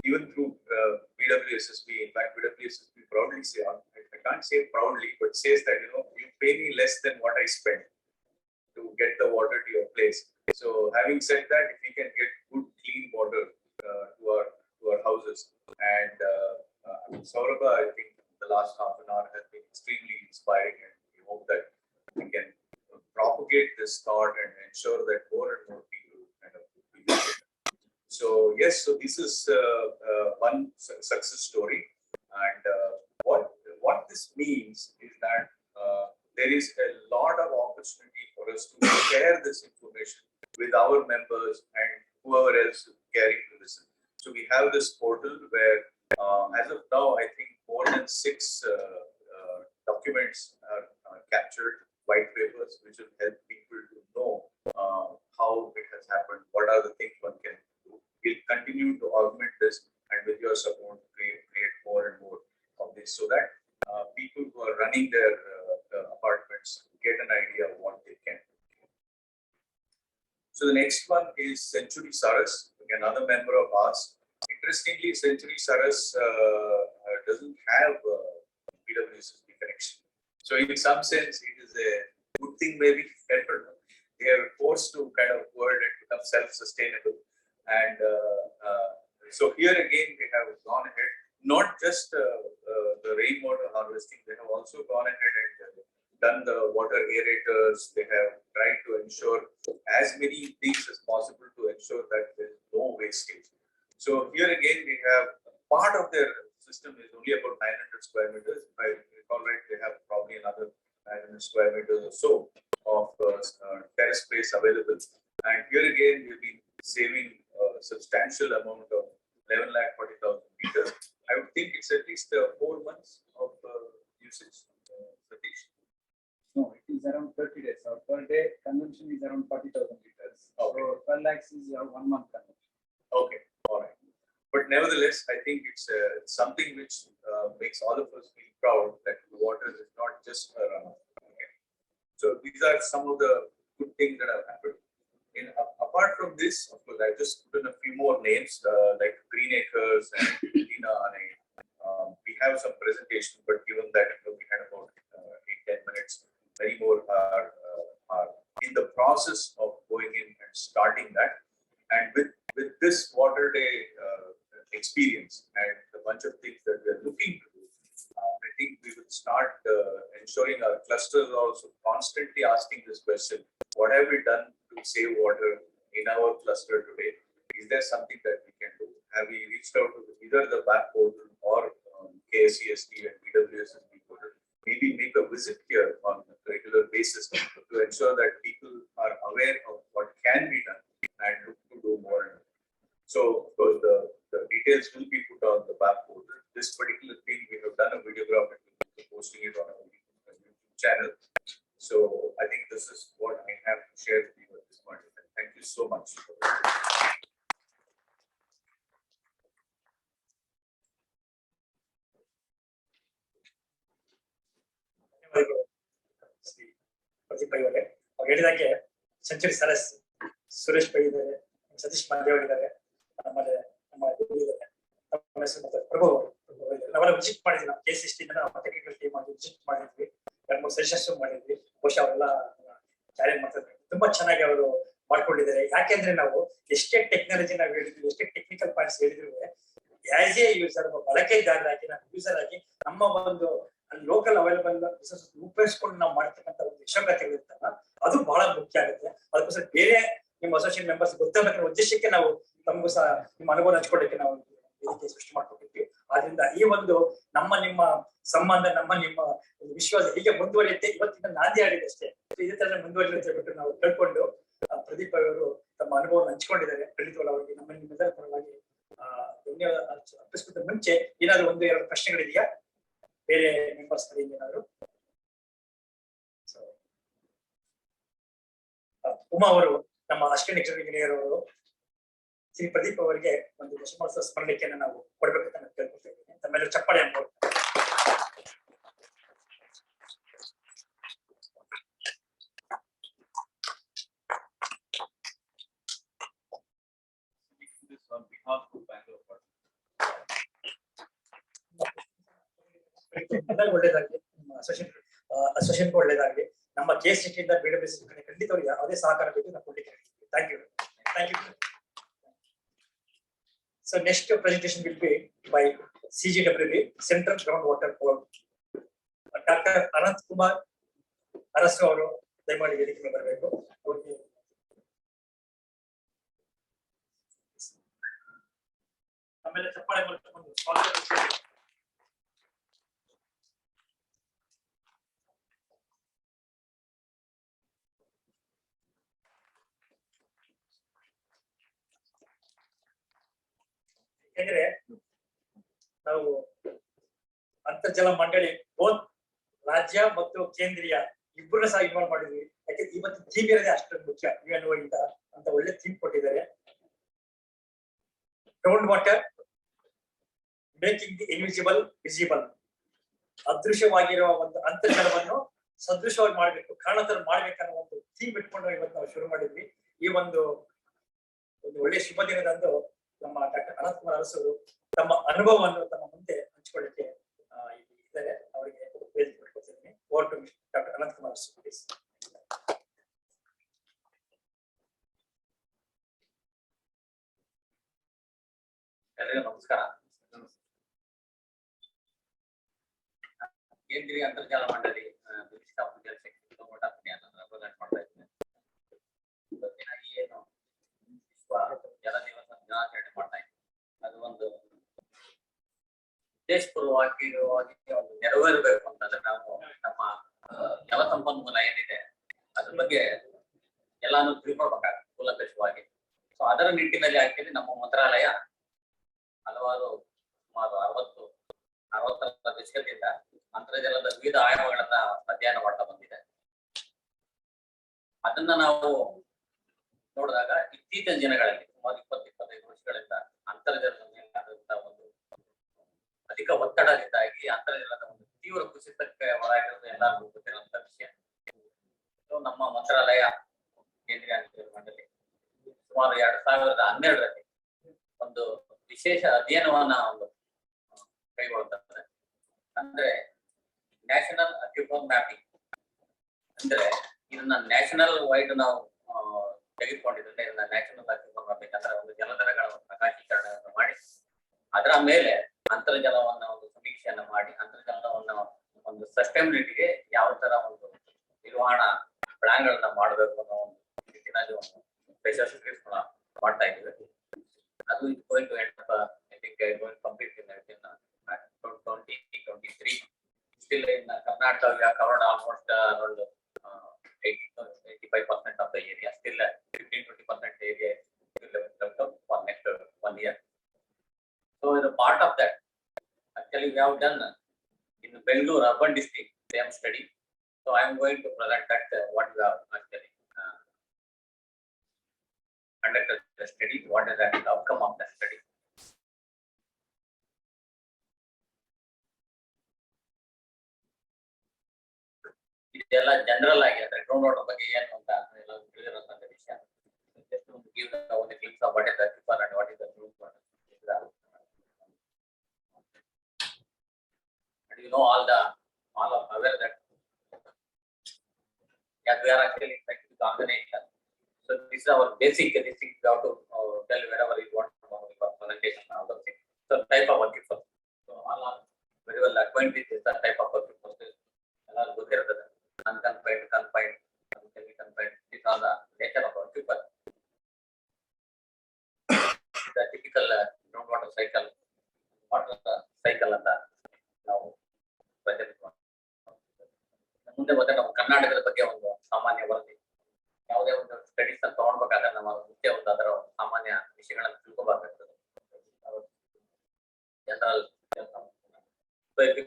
even through BWSSB, in fact, BWSSB proudly say, I can't say proudly, but says that you pay me less than what I spend to get the water to your place. So, having said that, if we can get good clean water to our houses, and Saurabha, I think the last half an hour has been extremely inspiring, and we hope that we can propagate this thought and ensure that more and more people kind of use it. So yes, so this is one success story, and what this means is that there is a lot of opportunity for us to share this information with our members and whoever else is caring to listen. So we have this portal where, as of now, I think more than 6 documents are captured, white papers, which will help people to know how it has happened, what are the things one can do. We'll continue to augment this, and with your support, create more and more place so that people who are running their apartments get an idea of what they can. So the next one is Century Saras, another member of ours. Interestingly, Century Saras doesn't have PWSSB connection. So in some sense, it is a good thing maybe. They are forced to kind of work and become self-sustainable. And so here again, they have gone ahead, not just the rainwater harvesting, they have also gone ahead and done the water aerators. They have tried to ensure as many things as possible to ensure that there is no wastage. So here again, we have part of their system is only about 900 square meters. If I recall right, they have probably another 900 square meters or so of terrace space available. And here again, we've been saving a substantial amount of 11,40,000 meters. I would think it's at least 4 months of usage. Satish? No, it is around 30 days. Our per day consumption is around 40,000 liters. Okay. So 12 lakhs is our 1 month consumption. Okay, all right. But nevertheless, I think it's something which makes all of us feel proud that the water is not just a runoff. Okay. So these are some of the good things that have happened. Apart from this, of course, I just put in a few more names like Green Acres and Tina. We have some presentation, but given that we had about 8-10 minutes, many more are in the process of going in and starting that. And with this Water Day experience and a bunch of things that we are looking to do, I think we will start ensuring our clusters also constantly asking this question: what have we done to save water in our cluster today? Is there something that we can do? Have we reached out to either the BAF portal or KSCST and BWSSB portal? Maybe make a visit here on a regular basis to ensure that people are aware of what can be done and look to do more. So, of course, the details will be put on the BAF portal. This particular thing, we have done a videograph and we'll be posting it on our YouTube channel. So, I think this is what I have to share with you at this point. Thank you so much. Pradeep Pai ಅವರೇ, ಅವ್ರು ಹೇಳಿದಾಗೆ century Saras Suresh pi ಇದ್ದಾರೆ, ಸತೀಶ್ ಮಾದೇವ್ ಇದ್ದಾರೆ, ಆಮೇಲೆ ನಮ್ಮ ನಮ್ಮ ಹೆಸರು ಮತ್ತೆ ಪ್ರಭು ನಾವೆಲ್ಲ ವಿಸಿಟ್ ಮಾಡಿದ್ವಿ. ನಾವು KCST ನಮ್ಮ ಟೆಕ್ನಿಕಲ್ ಟೀಮ್ ಆಗಿ ವಿಸಿಟ್ ಮಾಡಿದ್ವಿ, 2-3 ಸೆಷನ್ಸ್ ಮಾಡಿದ್ವಿ. ಬಹುಶಃ ಅವರೆಲ್ಲ ಕ್ಯಾರಿ ಮಾಡ್ತಾರೆ, ತುಂಬಾ ಚೆನ್ನಾಗಿ ಅವರು ಮಾಡ್ಕೊಂಡಿದ್ದಾರೆ. ಯಾಕೆಂದ್ರೆ ನಾವು ಎಷ್ಟೇ ಟೆಕ್ನಾಲಜಿ ನಾವು ಹೇಳಿದ್ವಿ, ಎಷ್ಟೇ ಟೆಕ್ನಿಕಲ್ ಪಾಯಿಂಟ್ಸ್ ಹೇಳಿದ್ರು, ಆಸ್ ಎ ಯೂಸರ್ ಬಳಕೆದಾರರಾಗಿ ನಾವು ಯೂಸರ್ ಆಗಿ ನಮ್ಮ ಒಂದು ಲೋಕಲ್ ಅವೈಲಬಲ್ ರಿಸೋರ್ಸಸ್ ಉಪಯೋಗಿಸ್ಕೊಂಡು ನಾವು ಮಾಡ್ತಕ್ಕಂಥ ಒಂದು ಯಶೋಗಾಥೆಗಳಿರ್ತಲ್ಲ, ಅದು ಬಹಳ ಮುಖ್ಯ ಆಗುತ್ತೆ. ಅದಕ್ಕೋಸ್ಕರ ಬೇರೆ ನಿಮ್ಮ ಅಸೋಸಿಯೇಟ್ ಮೆಂಬರ್ಸ್ ಗೊತ್ತಾಗಬೇಕನ್ನೋ ಉದ್ದೇಶಕ್ಕೆ ನಾವು ನಮಗೂ ಸಹ ನಿಮ್ಮ ಅನುಭವ ಹಂಚ್ಕೊಳ್ಳಿಕ್ಕೆ ನಾವು ವೇದಿಕೆ ಸೃಷ್ಟಿ ಮಾಡ್ಕೊಂಡಿದ್ವಿ. ಆದ್ರಿಂದ ಈ ಒಂದು ನಮ್ಮ ನಿಮ್ಮ ಸಂಬಂಧ, ನಮ್ಮ ನಿಮ್ಮ ವಿಶ್ವಾಸ ಹೀಗೆ ಮುಂದುವರಿಯುತ್ತೆ. ಇವತ್ತಿನ ನಾಂದಿ ಆಡಿದೆ ಅಷ್ಟೇ, ಇದೇ ತರ ಮುಂದುವರಿಯುತ್ತೆ ಅಂತ ಹೇಳ್ಬಿಟ್ಟು ನಾವು ಕೇಳ್ಕೊಂಡು ಪ್ರದೀಪ್ ಅವರು ತಮ್ಮ ಅನುಭವವನ್ನು ಹಂಚ್ಕೊಂಡಿದ್ದಾರೆ. ಖಂಡಿತವಾಗ್ಲೂ ಅವರಿಗೆ ನಮ್ಮ ನಿಮ್ಮೆಲ್ಲರ ಪರವಾಗಿ ಧನ್ಯವಾದ ಅರ್ಪಿಸ್ಕೊಂಡ ಮುಂಚೆ ಏನಾದ್ರು 1-2 ಪ್ರಶ್ನೆಗಳಿದೆಯಾ ಬೇರೆ ಮೆಂಬರ್ಸ್ ಕಡೆಯಿಂದ ಏನಾದ್ರು? ಉಮಾ ಅವರು, ನಮ್ಮ ಅಸಿಸ್ಟೆಂಟ್ ಇಂಜಿನಿಯರ್ ಅವರು, ಶ್ರೀ ಪ್ರದೀಪ್ ಅವರಿಗೆ ಒಂದು ದಶಮಾಂಶ ಸ್ಮರಣಿಕೆಯನ್ನು ನಾವು ಕೊಡ್ಬೇಕಂತ ನಾನು ಕೇಳ್ಕೊಳ್ತಾ ಇದ್ದೀನಿ. ತಮ್ಮೆಲ್ಲರೂ ಚಪ್ಪಾಳೆ ಅನ್ಬೋದು. On behalf of Bangalore Water. ಒಳ್ಳೇದಾಗ್ಲಿ, ನಿಮ್ಮ ಅಸೋಸಿಯೇಷನ್ ಒಳ್ಳೇದಾಗ್ಲಿ. ನಮ್ಮ KCST ಇಂದ BWSSB ಖಂಡಿತವಾಗಿ ಯಾವುದೇ ಸಹಕಾರ ಬೇಕು ನಾವು ಕೊಡ್ಲಿಕ್ಕೆ. Thank you. So next presentation will be by CGWB, Central Groundwater Board. Dr. Anant Kumar Arasu ಅವರು ದಯಮಾಡಿ ವೇದಿಕೆಗೆ ಬರಬೇಕು. ಆಮೇಲೆ ಚಪ್ಪಾಳೆ ಮಾಡ್ಕೊಂಡು ಸ್ವಾಗತ. ಯಾಕಂದ್ರೆ ನಾವು ಅಂತರ್ಜಲ ಮಂಡಳಿ ಬೋತ್ ರಾಜ್ಯ ಮತ್ತು ಕೇಂದ್ರೀಯ ಇಬ್ಬರನ್ನ ಸಹ ಇನ್ವಾಲ್ವ್ ಮಾಡಿದ್ವಿ. ಯಾಕಂದ್ರೆ ಇವತ್ತು ಥೀಮ್ ಇರೋದೇ ಅಷ್ಟೊಂದು ಮುಖ್ಯ. UNO ಇಂದ ಅಂತ ಒಳ್ಳೆ ಥೀಮ್ ಕೊಟ್ಟಿದ್ದಾರೆ. Ground water making the invisible visible. ಅದೃಶ್ಯವಾಗಿರುವ ಒಂದು ಅಂತರ್ಜಲವನ್ನು ಸದೃಶವಾಗಿ ಮಾಡ್ಬೇಕು, ಕಾಣತರ ಮಾಡ್ಬೇಕನ್ನೋ ಒಂದು ಥೀಮ್ ಇಟ್ಕೊಂಡು ಇವತ್ತು ನಾವು ಶುರು ಮಾಡಿದ್ವಿ. ಈ ಒಂದು ಒಳ್ಳೆಯ ಶುಭ ದಿನದಂದು ನಮ್ಮ ಡಾಕ್ಟರ್ ಅನಂತಕುಮಾರ್ ಅರಸರು ತಮ್ಮ ಅನುಭವವನ್ನು ತಮ್ಮ ಮುಂದೆ ಹಂಚಿಕೊಳ್ಳಿಕ್ಕೆ ಇದ್ದಾರೆ. ಅವರಿಗೆ ವೇದಿಕೆ ಕೊಡ್ತಿದ್ದೀನಿ. ಓವರ್ ಟು ಡಾಕ್ಟರ್ ಅನಂತಕುಮಾರ್ ಅರಸರು, ಪ್ಲೀಸ್. ಎಲ್ಲರಿಗೂ ನಮಸ್ಕಾರ. ಕೇಂದ್ರೀಯ ಅಂತರ್ಜಲ ಮಂಡಳಿ ವಿಶಿಷ್ಟ ಜಲಶಕ್ತಿ ಪ್ರೆಸೆಂಟ್ ಮಾಡ್ತಾ ಇದ್ದೀನಿ. ಇವತ್ತಿನ ಏನು ವಿಶ್ವ ಜಲ ದಿವಸ ದಿನಾಚರಣೆ ಮಾಡ್ತಾ ಇದ್ದೀನಿ, ಅದು ಒಂದು ಉದ್ದೇಶಪೂರ್ವವಾಗಿ ಒಂದು ನೆರವೇರಬೇಕು ಅಂತಂದ್ರೆ ನಾವು ನಮ್ಮ ಜಲ ಸಂಪನ್ಮೂಲ ಏನಿದೆ ಅದ್ರ ಬಗ್ಗೆ ಎಲ್ಲಾನು ತಿಳ್ಕೊಳ್ಬೇಕಾಗ್ತದೆ ಕೂಲಂಕಷವಾಗಿ. ಸೊ ಅದರ ನಿಟ್ಟಿನಲ್ಲಿ ಆಕ್ಚುಲಿ ನಮ್ಮ ಮಂತ್ರಾಲಯ ಹಲವಾರು ಸುಮಾರು 60 ದಶಕದಿಂದ ಅಂತರ್ಜಲದ ವಿವಿಧ ಆಯಾಮಗಳನ್ನ ಅಧ್ಯಯನ ಮಾಡ್ತಾ ಬಂದಿದೆ. ಅದನ್ನ ನಾವು ನೋಡಿದಾಗ ಇತ್ತೀಚಿನ ದಿನಗಳಲ್ಲಿ ಸುಮಾರು 20-25 ವರ್ಷಗಳಿಂದ ಅಂತರ್ಜಲದ ಮೇಲೆ ಆದಂತಹ ಒಂದು ಅಧಿಕ ಒತ್ತಡದಿಂದಾಗಿ ಅಂತರ್ಜಲದ ಒಂದು ತೀವ್ರ ಕುಸಿತಕ್ಕೆ ಒಳಗಿರೋದು ಎಲ್ಲರಿಗೂ ಗೊತ್ತಿರುವಂತಹ ವಿಷಯ. ನಮ್ಮ ಮಂತ್ರಾಲಯ ಕೇಂದ್ರೀಯ ಅಂತರ್ಜಲ ಮಂಡಳಿ ಸುಮಾರು 2012ರಲ್ಲಿ ಒಂದು ವಿಶೇಷ ಅಧ್ಯಯನವನ್ನ ಒಂದು ಕೈಗೊಳ್ಳುತ್ತದೆ. ಅಂದ್ರೆ ನ್ಯಾಷನಲ್ ಅಕ್ಯುಪರ್ ಮ್ಯಾಪಿಂಗ್. ಅಂದ್ರೆ ಇದನ್ನ ನ್ಯಾಷನಲ್ ವೈಡ್ ನಾವು ತೆಗೆದುಕೊಂಡಿದ್ರೆ ಇದನ್ನ ನ್ಯಾಷನಲ್ ಅಕ್ಯುಪರ್ ಮ್ಯಾಪಿಂಗ್ ಅಂದ್ರೆ ಒಂದು ಜಲಧರಗಳ ಒಂದು ಪ್ರಕಾಶೀಕರಣವನ್ನು ಮಾಡಿ ಅದರ ಮೇಲೆ ಅಂತರ್ಜಲವನ್ನ ಒಂದು ಸಮೀಕ್ಷೆಯನ್ನ ಮಾಡಿ ಅಂತರ್ಜಲವನ್ನ ಒಂದು ಸಸ್ಟೈನಬಿಲಿಟಿಗೆ ಯಾವ ತರ ಒಂದು ನಿರ್ವಹಣಾ ಪ್ಲಾನ್ಗಳನ್ನ ಮಾಡಬೇಕು ಅನ್ನೋ ಒಂದು ನಿಟ್ಟಿನಲ್ಲಿ ಒಂದು ಸ್ಪೆಷಲ್ ಮಾಡ್ತಾ ಇದ್ದೀವಿ. ಅದು going to end up, I think going to complete in 2023. Still in Karnataka, we have covered almost around 80-85% of the area. Still 15-20% area is still left out for next 1 year. So as a part of that, actually we have done in Bangalore urban district same study. So I am going to present that what we have actually conducted the study, what is the outcome of the study. ಇದೆಲ್ಲ general ಆಗಿ ಅಂದ್ರೆ ground water ಬಗ್ಗೆ ಏನು ಅಂತ ಎಲ್ಲ ತಿಳಿದಿರುವಂತ ವಿಷಯ. Just ಒಂದು give ಒಂದು clips of what is the aquifer and what is the ground water. And you know all of aware that yeah, we are actually scientific organization. So this is our basic thing we have to tell wherever you want for presentation and all those things. So type of aquifer. So all are very well acquainted with the type of aquifer. All good here. Unconfined, confined, semi-confined. These are the nature of aquifer. The typical groundwater cycle, water cycle ಅಂತ ನಾವು ಮುಂದೆ ಮತ್ತೆ ನಾವು ಕರ್ನಾಟಕದ ಬಗ್ಗೆ ಒಂದು ಸಾಮಾನ್ಯ ವರದಿ ಯಾವುದೇ ಒಂದು ಸ್ಟಡೀಸ್ ಅನ್ನು ತಗೊಳ್ಬೇಕಾದ್ರೆ ನಮ್ಮ ಮುಖ್ಯ ಒಂದು ಅದರ ಸಾಮಾನ್ಯ ವಿಷಯಗಳನ್ನು ತಿಳ್ಕೋಬೇಕಾಗ್ತದೆ. General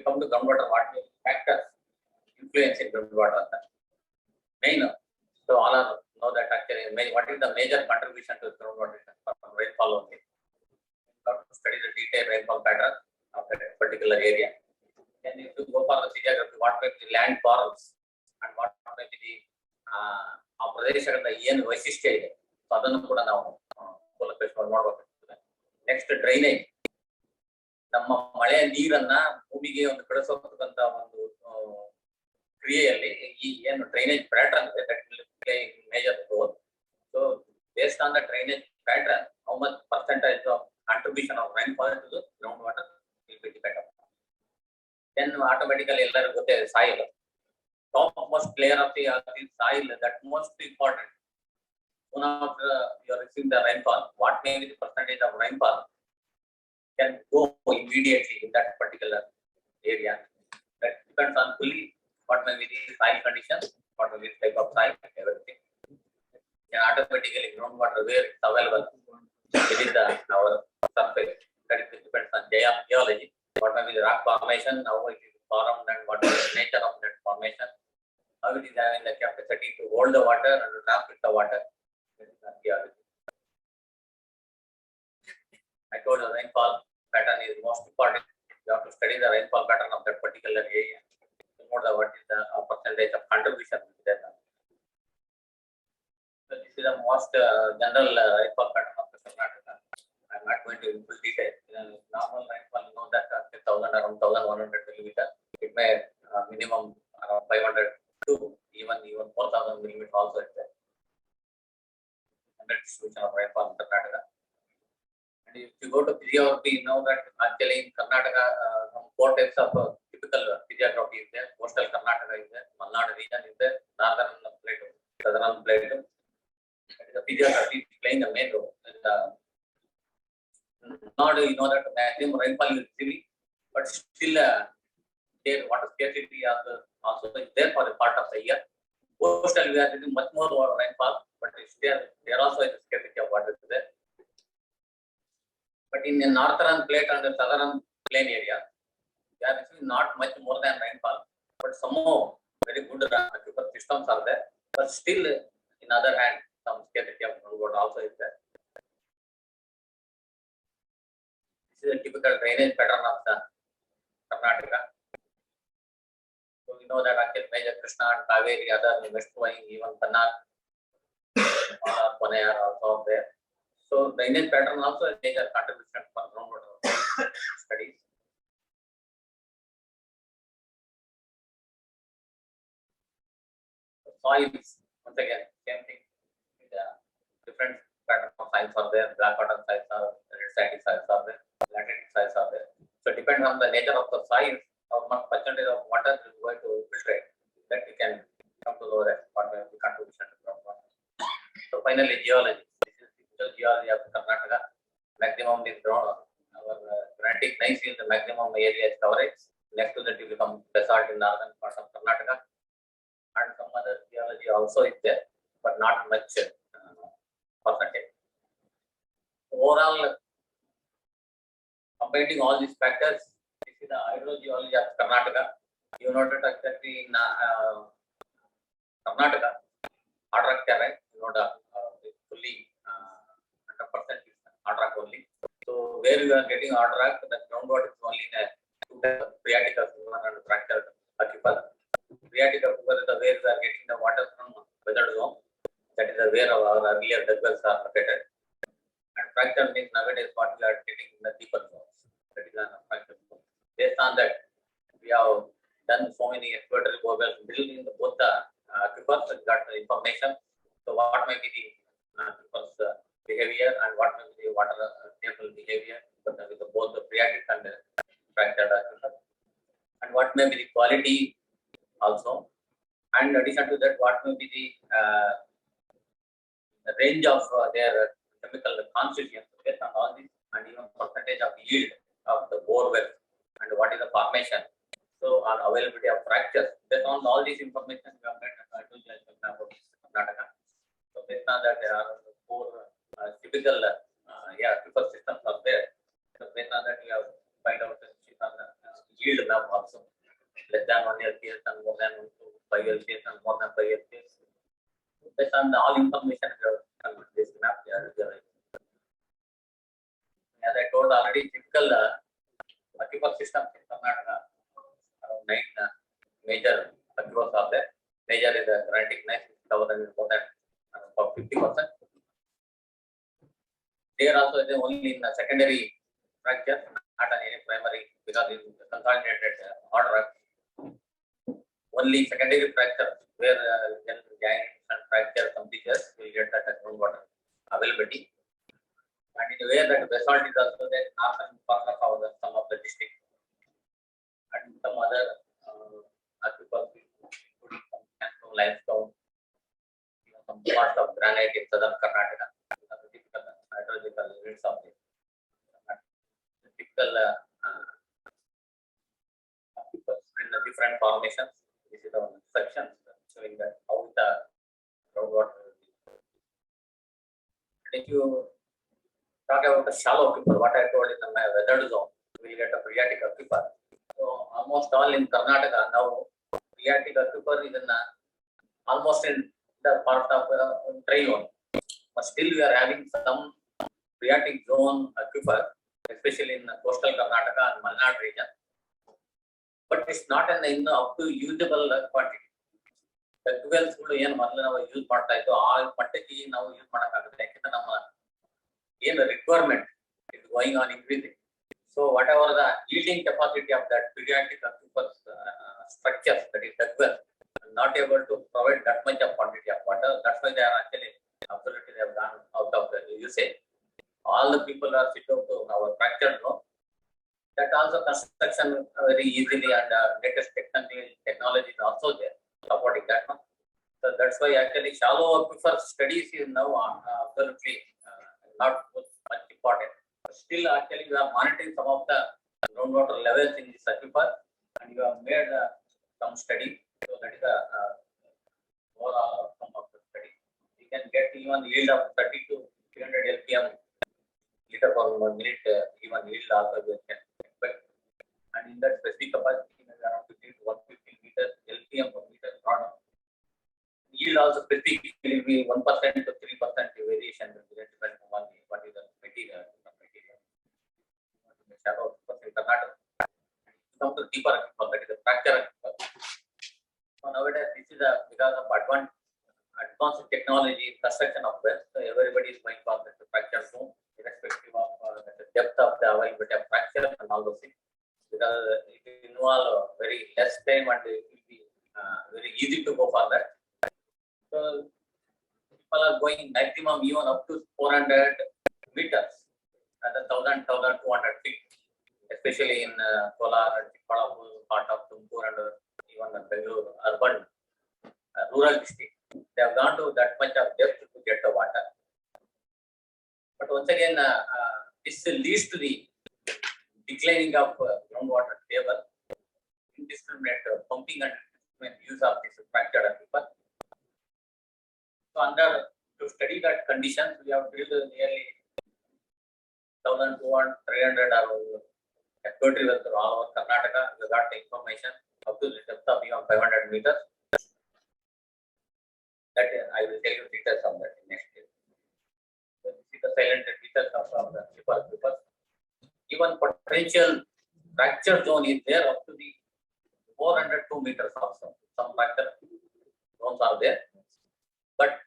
ground water what factors influence in ground water ಅಂತ main. So all are know that actually what is the major contribution to ground water rainfall only. Study the detailed rainfall pattern of that particular area. Then if you go for the geography, what may be the land forms and what may be the ಆ ಪ್ರದೇಶಗಳ ಏನು ವೈಶಿಷ್ಟ್ಯ ಇದೆ ಅದನ್ನು ಕೂಡ ನಾವು ಕೂಲಂಕಷವಾಗಿ ನೋಡಬೇಕಾಗ್ತದೆ. Next drainage. ನಮ್ಮ ಮಳೆಯ ನೀರನ್ನ ಭೂಮಿಗೆ ಒಂದು ಕಳಿಸೋತಕ್ಕಂತ ಒಂದು ಕ್ರಿಯೆಯಲ್ಲಿ ಈ ಏನು ಡ್ರೈನೇಜ್ ಪ್ಯಾಟರ್ನ್ ಇದೆ that will play major role. So based on the drainage pattern how much percentage of contribution of rainfall to the groundwater will be dependent upon. Then automatically ಎಲ್ಲರಿಗೂ ಗೊತ್ತಿದೆ soil. Topmost layer of the soil that most important. Soon after you are receiving the rainfall, what may be the percentage of rainfall can go immediately in that particular area. That depends on fully what may be the soil conditions, what will be the type of soil, everything. And automatically groundwater where it's available within our surface. That depends on geology. What may be the rock formation, how it is formed, and what is the nature of that formation. How it is having the capacity to hold the water and to transport the water. Geology. I told the rainfall pattern is most important. You have to study the rainfall pattern of that particular particular area. To know what is the percentage of contribution there. So this is the most general rainfall pattern of the Karnataka. I'm not going to in full detail. Normal rainfall, you know that 1,000 around 1,100 millimeter. It may minimum around 500 to even 4,000 millimeter also is there. Standard distribution of rainfall in Karnataka. And if you go to physiography, you know that actually in Karnataka, some 4 types of typical physiography is there. Coastal Karnataka is there, Malnad region is there, northern plate, southern plate. The physiography is playing the main role. Not you know that maximum rainfall is heavy, but still their water scarcity also is there for a part of the year. Coastal we are getting much more rainfall, but there also is a scarcity of water there. But in the northern plate and the southern plain area, they are actually not much more than rainfall, but somehow very good aquifer systems are there. But still, in other hand, some scarcity of groundwater also is there. This is a typical drainage pattern of the Karnataka. So we know that actually major Krishna and Kaveri, other west flowing, even Panna, Pune are also there. So drainage pattern also a major contribution for groundwater studies. Soils, once again, same thing. With different pattern of soils are there. Black cotton soils are there, red sandy soils are there, lateritic soils are there. So depending on the nature of the soil, how much percentage of water is going to filtrate, that we can come to know that what will be contribution to groundwater. So finally, geology. This is typical geology of Karnataka. Maximum is ground. Our granitic gneiss is the maximum area is coverage. Next to that, it will become basalt in northern part of Karnataka. And some other geology also is there, but not much percentage. Overall, combining all these factors, this is the hydrogeology of Karnataka. You noted exactly in Karnataka, hard rock terrain, you know, fully 100% is hard rock only. So where you are getting hard rock, the groundwater is only in a phreatic aquifer and fractured aquifer. Phreatic aquifer is the where we are getting the water from weathered zone. That is the where our earlier dead wells are located. And fracture means nowadays what we are getting in the deeper zones. That is an fracture zone. Based on that, we have done so many exploratory borewells drilled in both the aquifers, got the information. So what may be the aquifer's behavior and what may be the water table behavior with both the phreatic and fractured aquifer, and what may be the quality also. And in addition to that, what may be the range of their chemical constituents based on all this, and even percentage of yield of the borewell, and what is the formation. So, on availability of fractures, based on all these information, we have made a Karnataka. So, based on that, there are 4 typical aquifer systems are there. So, based on that, we have find out the yield map also. Less than 1 year case and more than 5 year case and more than 5 year case. Based on all information, we have this map. As I told already, typical aquifer systems in Karnataka, around 9 major aquifers are there. Major is the granitic gneiss, covering more than about 50%. There also is only in the secondary fracture, not on any primary, because it is consolidated order. Only secondary fracture where giants and fracture completions will get that groundwater availability. And in a way that basalt is also there, northern part of some of the district, and some other aquifers, some limestone, some parts of granite in southern Karnataka, typical hydrological units of the typical aquifers in the different formations. This is the section showing that how the groundwater will be. And if you talk about the shallow aquifer, what I told in the weathered zone, we will get a phreatic aquifer. So almost all in Karnataka now, phreatic aquifer is in almost in the part of dry zone. But still we are having some phreatic zone aquifer, especially in coastal Karnataka and Malnad region. but it's not in up to usable quantity. Dug wells ಏನು ಮೊದಲು ನಾವು use ಮಾಡ್ತಾ ಇದ್ದು ಆ ಮಟ್ಟಕ್ಕೆ ನಾವು use ಮಾಡಕ್ಕಾಗುತ್ತೆ, ಯಾಕಂದ್ರೆ ನಮ್ಮ ಏನು requirement is going on increasing. So whatever the yielding capacity of that pediatric aquifers structures, that is dug well, are not able to provide that much of quantity of water. That's why they are actually absolutely they have gone out of the usage. All the people are sitting to our fractured no. That also construction very easily and latest technology is also there supporting that one. So that's why actually shallow aquifer studies is now absolutely not much important. But still, actually, we are monitoring some of the groundwater levels in this aquifer, and you have made some study. So that is the overall outcome of the study. You can get even yield of 30 to 300 LPM liter per minute, even yield also you can expect. And in that specific capacity, is around 50 to 150 meters LPM per meter product. Yield also specifically will be 1% to 3% variation will be depending on what is the material. Shallow in Karnataka. Come to deeper aquifer, that is the fracture aquifer. So nowadays, this is because of advanced technology, construction of wells. So everybody is going for the fracture zone, irrespective of the depth of the availability of fracture and all those things. Because it will involve very less time and it will be very easy to go for that. So people are going maximum even up to 400 meters at 1,200 feet, especially in Kolar and Chikkalapur, part of Tumkur and even Bangalore urban rural district. They have gone to that much of depth to get the water. But once again, this leads to the declining of groundwater table, indiscriminate pumping and use of this fractured aquifer. So to study that conditions, we have drilled nearly 1,200, 300 exploratory wells all over Karnataka. We got the information up to the depth of even 500 meters. That I will tell you details on that in next year. So this is the silent details of the aquifer. Even potential fracture zone is there up to the 402 meters also. Some fracture zones are there, but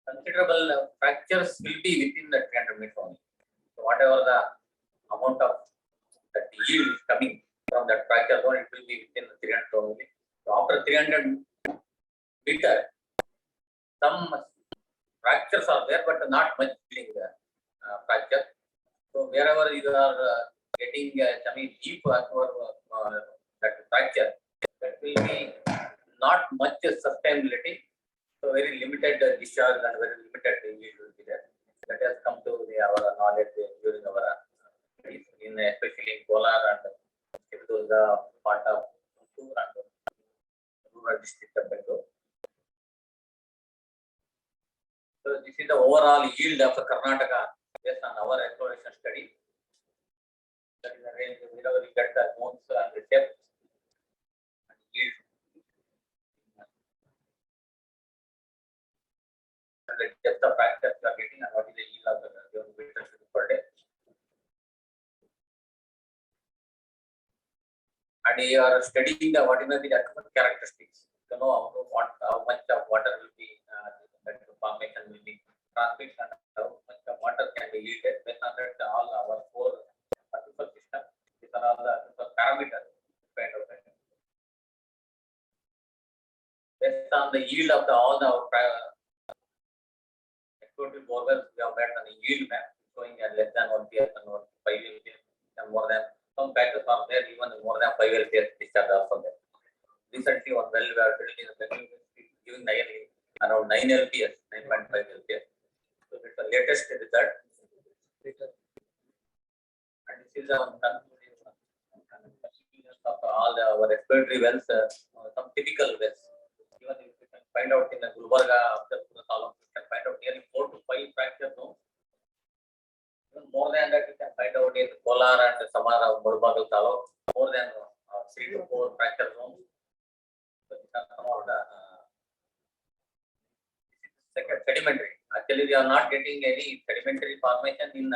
considerable fractures will be within the 300 meters only. So whatever the amount of that yield is coming from that fracture zone, it will be within the 300 only. So after 300 meters, some fractures are there, but not much yielding fracture. So wherever you are getting deep that fracture, that will be not much sustainability. So very limited discharge and very limited yield will be there. That has come to our knowledge during our studies, especially in Kolar and Chittoor, part of Tumkur and rural district of Bangalore. So this is the overall yield of Karnataka based on our exploration study. That is the range wherever you get the zones and the depth and yield. The depth of fracture you are getting and what is the yield of the meters per day. And you are studying the what is the characteristics to know how much of water will be that formation will be transmitted and how much of water can be yielded based on that all our four aquifer system. These are all the parameters kind of thing. Based on the yield of all our explorative borewells, we have made a yield map showing less than 1 PS and 5 LPS and more than some factors are there, even more than 5 LPS discharge also there. Recently, one well we are drilling in the Bangalore giving around 9 LPS, 9.5 LPS. So it's the latest result. And this is our conclusion of all our exploratory wells, some typical wells. Even if you can find out in the Gulbarga, after the column, you can find out nearly 4 to 5 fracture zones. Even more than that, you can find out in Kolar and Samara, Mulbagal Taluk, more than 3 to 4 fracture zones. So these are some of the sedimentary. Actually, we are not getting any sedimentary formation in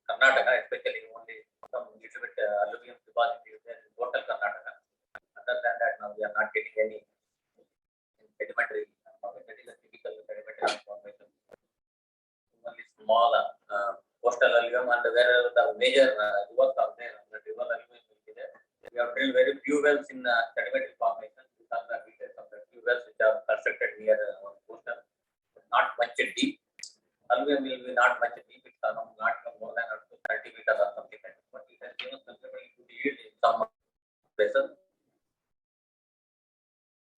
Karnataka, especially only some little bit alluvium deposit is there in total Karnataka. Other than that, now we are not getting any sedimentary. That is a typical sedimentary formation. Only small coastal alluvium, and wherever the major rivers are there, the river alluvium will be there. We have drilled very few wells in sedimentary formation. These are the details of the few wells which are constructed near our coastal, not much deep. Alluvium will be not much deep. It's around not more than up to 30 meters or something like that. But it has given considerable yield in some places.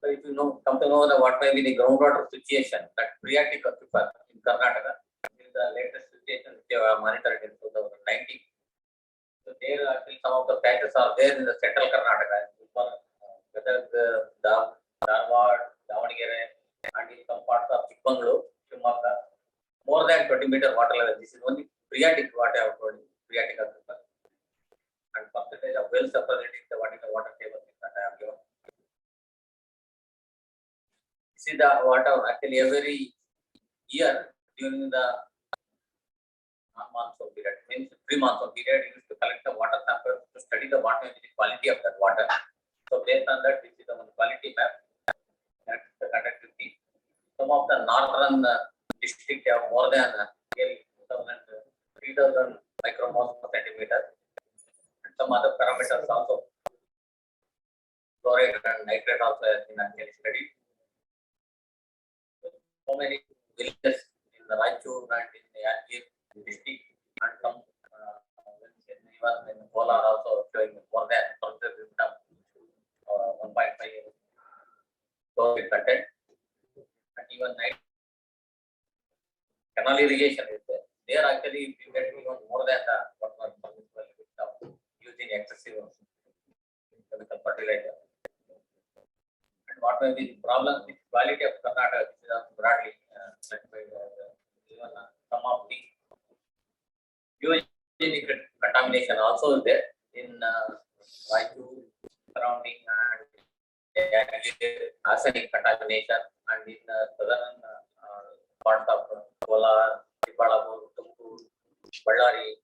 So if you know, come to know what may be the groundwater situation that phreatic aquifer in Karnataka, this is the latest situation which we have monitored in 2019. So there actually some of the patches are there in the central Karnataka, whether the Dharwad, Davanagere, and in some parts of Bangalore, Shimoga, more than 20-meter water level. This is only phreatic what I have told you, phreatic aquifer. And percentage of well separating the water table that I have given. See the water actually every year during the non-monsoon period, means pre-monsoon period, you used to collect the water samples to study the water and the quality of that water. So based on that, this is the quality map. That's the conductivity. Some of the northern districts have more than 3,000 micromoles per centimeter. And some other parameters also. Chloride and nitrate also has been actually studied. So many villages in the Raichur and in the Yadgir district and some even in Kolar also showing more than 1.5 chloride content. And even night canal irrigation is there. There actually you get even more than what was permissible without using excessive chemical fertilizer. And what may be the problem with quality of Karnataka, this is broadly even some of the eugenic contamination also is there in Raichur surrounding and arsenic contamination, and in southern parts of Kolar, Tippalapur, Tumkur, Ballari,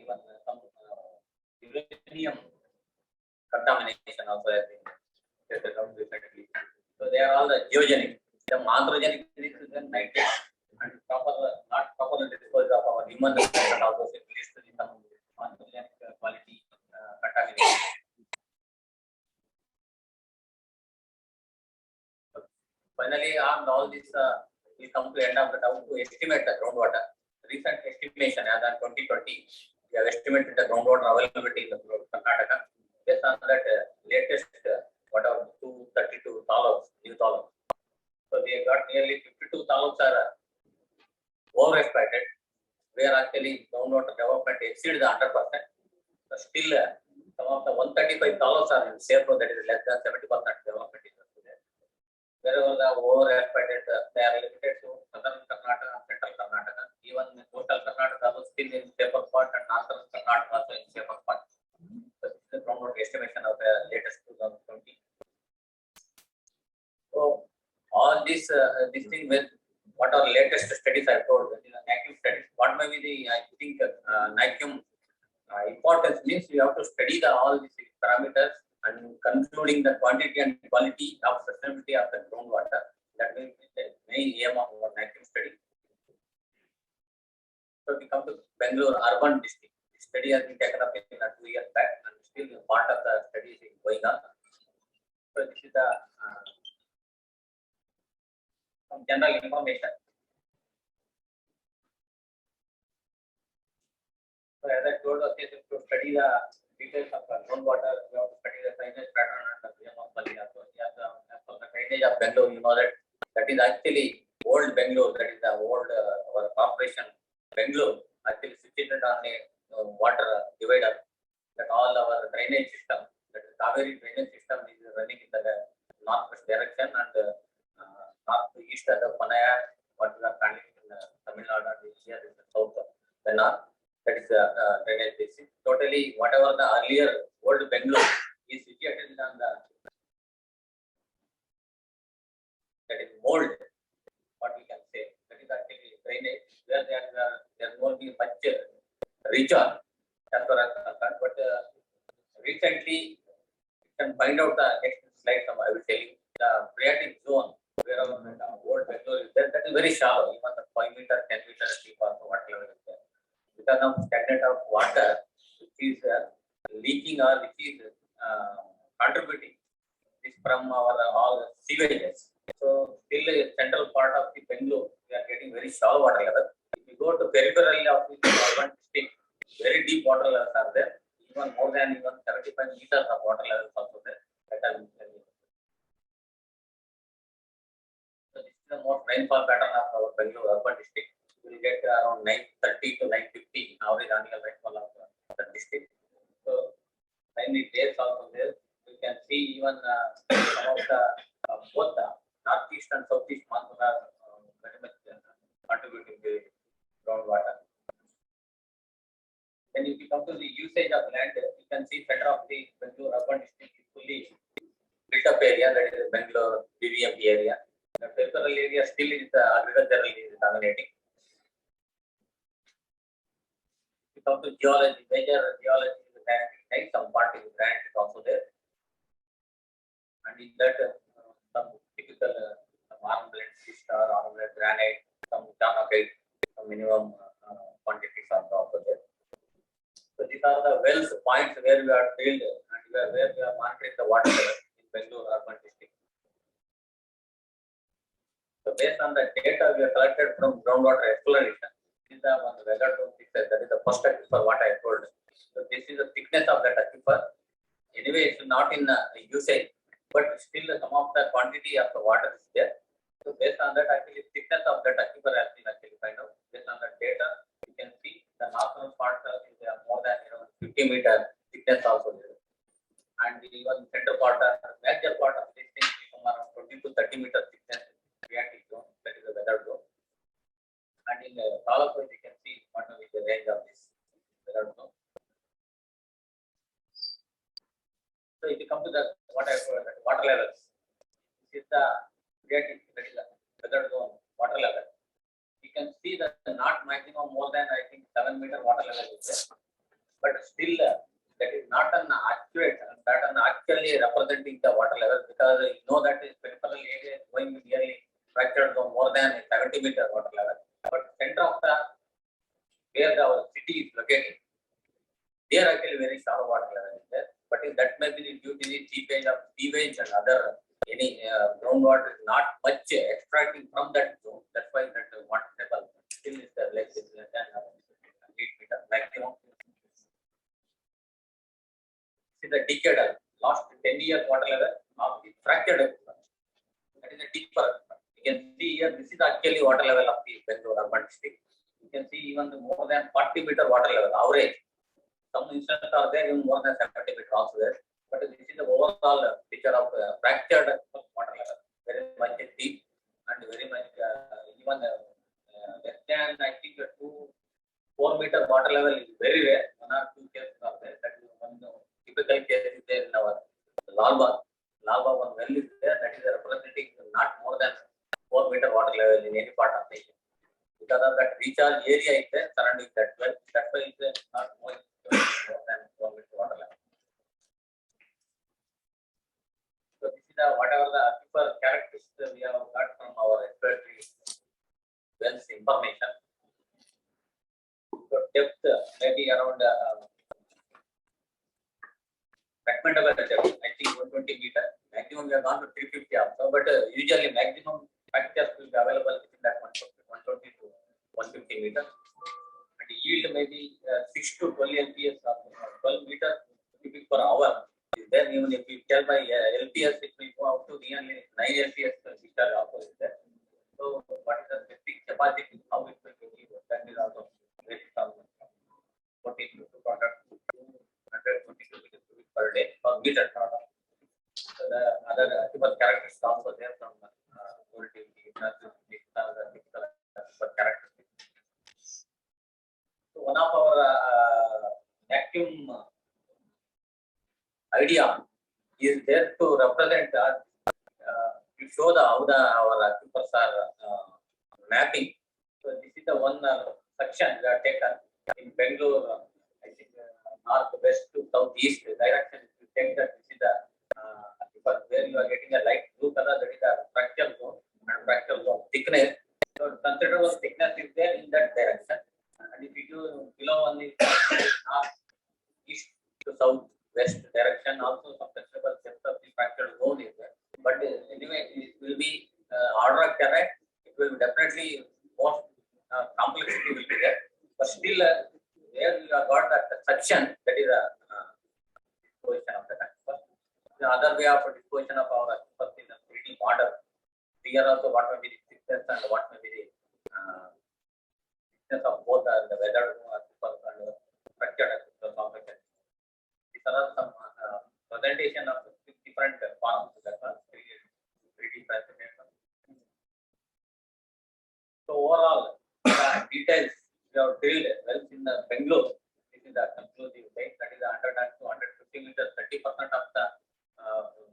even some uranium contamination also has been tested out recently. So they are all the geogenic. The anthropogenic is nitrate and not properly disposed of our human and also leads to some anthropogenic quality contamination. Finally, on all this, we come to end of the how to estimate the groundwater. Recent estimation as on 2020, we have estimated the groundwater availability in the Karnataka. Based on that latest, whatever 232 taluks, new taluks. So we have got nearly 52 taluks are overexploited, where actually groundwater development exceeds the 100%. But still, some of the 135 taluks are in safe, that is less than 70% development is there. Wherever the overexploited, they are limited to southern Karnataka, central Karnataka. Even coastal Karnataka was still in safer spot, and northern Karnataka also in safer spot. So this is the groundwater estimation of the latest 2020. So all this thing with what are latest studies I told, that is an NACUM studies. What may be the I think NACUM importance means you have to study all these parameters and concluding the quantity and quality of sustainability of the groundwater. That will be the main aim of our NACUM study. So we come to Bangalore urban district. The study has been taken up in 2 years back, and still part of the study is going on. So this is the some general information. So as I told us, to study the details of the groundwater, we have to study the drainage pattern and the BAF Water. So as for the drainage of Bangalore, you know that is actually old Bangalore. That is the old our corporation Bangalore, actually situated on a water divider. That all our drainage system, that is Kaveri drainage system, is running in the northwest direction, and north to east as the Panaya, what we are calling in Tamil Nadu, and here is the south of Bangalore. That is the drainage basin. Totally, whatever the earlier old Bangalore is situated on the, that is mold, what we can say. That is actually drainage, where there won't be much richer as far as concerned, but recently, you can find out the next slide. I will tell you the phreatic zone where our old Bangalore is there. That is very shallow. Even the 5 meter, 10 meter deep also water level is there. Because of stagnant of water, which is leaking or which is contributing this from our all sewages. So still the central part of the Bangalore, we are getting very shallow water level. If you go to peripheral of the urban district, very deep water levels are there. Even more than even 75 meters of water levels also there. That I will tell you. So this is the most rainfall pattern of our Bangalore urban district. We will get around 930 to 950 average annual rainfall of the district. So rainy days also there. You can see even some of the both the northeast and southeast monsoon are very much contributing to groundwater. Then if you come to the usage of land, you can see center of the Bangalore urban district is fully built up area, that is the Bangalore BVMP area. The peripheral area still is the agricultural is dominating. If you come to geology, major geology is granitic type, some part is granite is also there. And in that some typical marble schist or granite, some granite, some minimum quantities are also there. So these are the wells points where we are drilled and where we are monitoring the water level in Bangalore urban district. So based on the data we have collected from groundwater exploration, this is the one weather dome picture, that is the first aquifer what I told. So this is the thickness of that aquifer. Anyway, it's not in usage, but still some of the quantity of the water is there. So based on that, actually thickness of that aquifer has been actually find out. Based on the data, you can see the northern part is more than 50 meter thickness also there. And even center part, major part of this thing is around 20 to 30 meter thickness phreatic zone, that is the weather zone. And in the column you can see what is the range of this weather zone. So if you come to the water levels, this is the phreatic, that is the weather zone water level. You can see that not maximum more than I think 7 meter water level is there, but still that is not an accurate pattern actually representing the water level, because you know that is peripheral area is going nearly fractured zone more than 70 meter water level. But center of the where our city is located, there actually very shallow water level is there. But that may be due to the seepage of sewage and other any groundwater is not much extracting from that zone. That's why that water level still is less than 8 meter maximum. See the decadal last 10 years water level of the fractured aquifer. That is a deeper. You can see here, this is actually water level of the Bangalore urban district. You can see even the more than 40 meter water level average. Some instances are there even more than 70 meter also there. But this is the overall picture of fractured water level, very much deep and very much even less than I think 4 meter water level is very rare. 1 or 2 cases are there. That is one typical case is there in our Lalba one well is there, that is representing not more than 4 meter water level in any part of the area. Because of that recharge area is there surrounding that well, that's why it is not more than 4 meter water level. So this is whatever the aquifer characteristics we have got from our exploratory wells information. So depth maybe around recommendable depth, I think 120 meter. Maximum we have gone to 350 also, but usually maximum factors will be available within that 120 to 150 meter. And yield maybe 6 to 12 LPS or 12 meter cubic per hour is there. Even if you tell by LPS, it will go up to nearly 9 LPS meter also is there. So what is the specific capacity, how it will be given, that is also very from 14 to 222 meters cubic per day per meter. So the other characteristics also there from characteristics. So one of our vacuum idea is there to represent to show how our aquifers are mapping. So this is the one section we are taken in Bangalore. I think north, west to south, east direction. If you take that, this is the because where you are getting a light blue color, that is the fractal zone, and fractal zone thickness. So considerable thickness is there in that direction. And if you do below on the north, east to south, west direction, also some considerable depth of the fractal zone is there. But anyway, it will be order of terrain. It will definitely more complexity will be there. But still, there you have got that section, that is a disposition of the aquifer. The other way of disposition of our aquifer is a 3D model. Here also what may be the thickness and what may be the thickness of both the weathered aquifer and structured aquifer formation. These are some presentation of different forms. That was 3D presentation. So overall, details we have drilled wells in Bangalore. This is the conclusive rate. That is 100 to 150 meters. 30% of the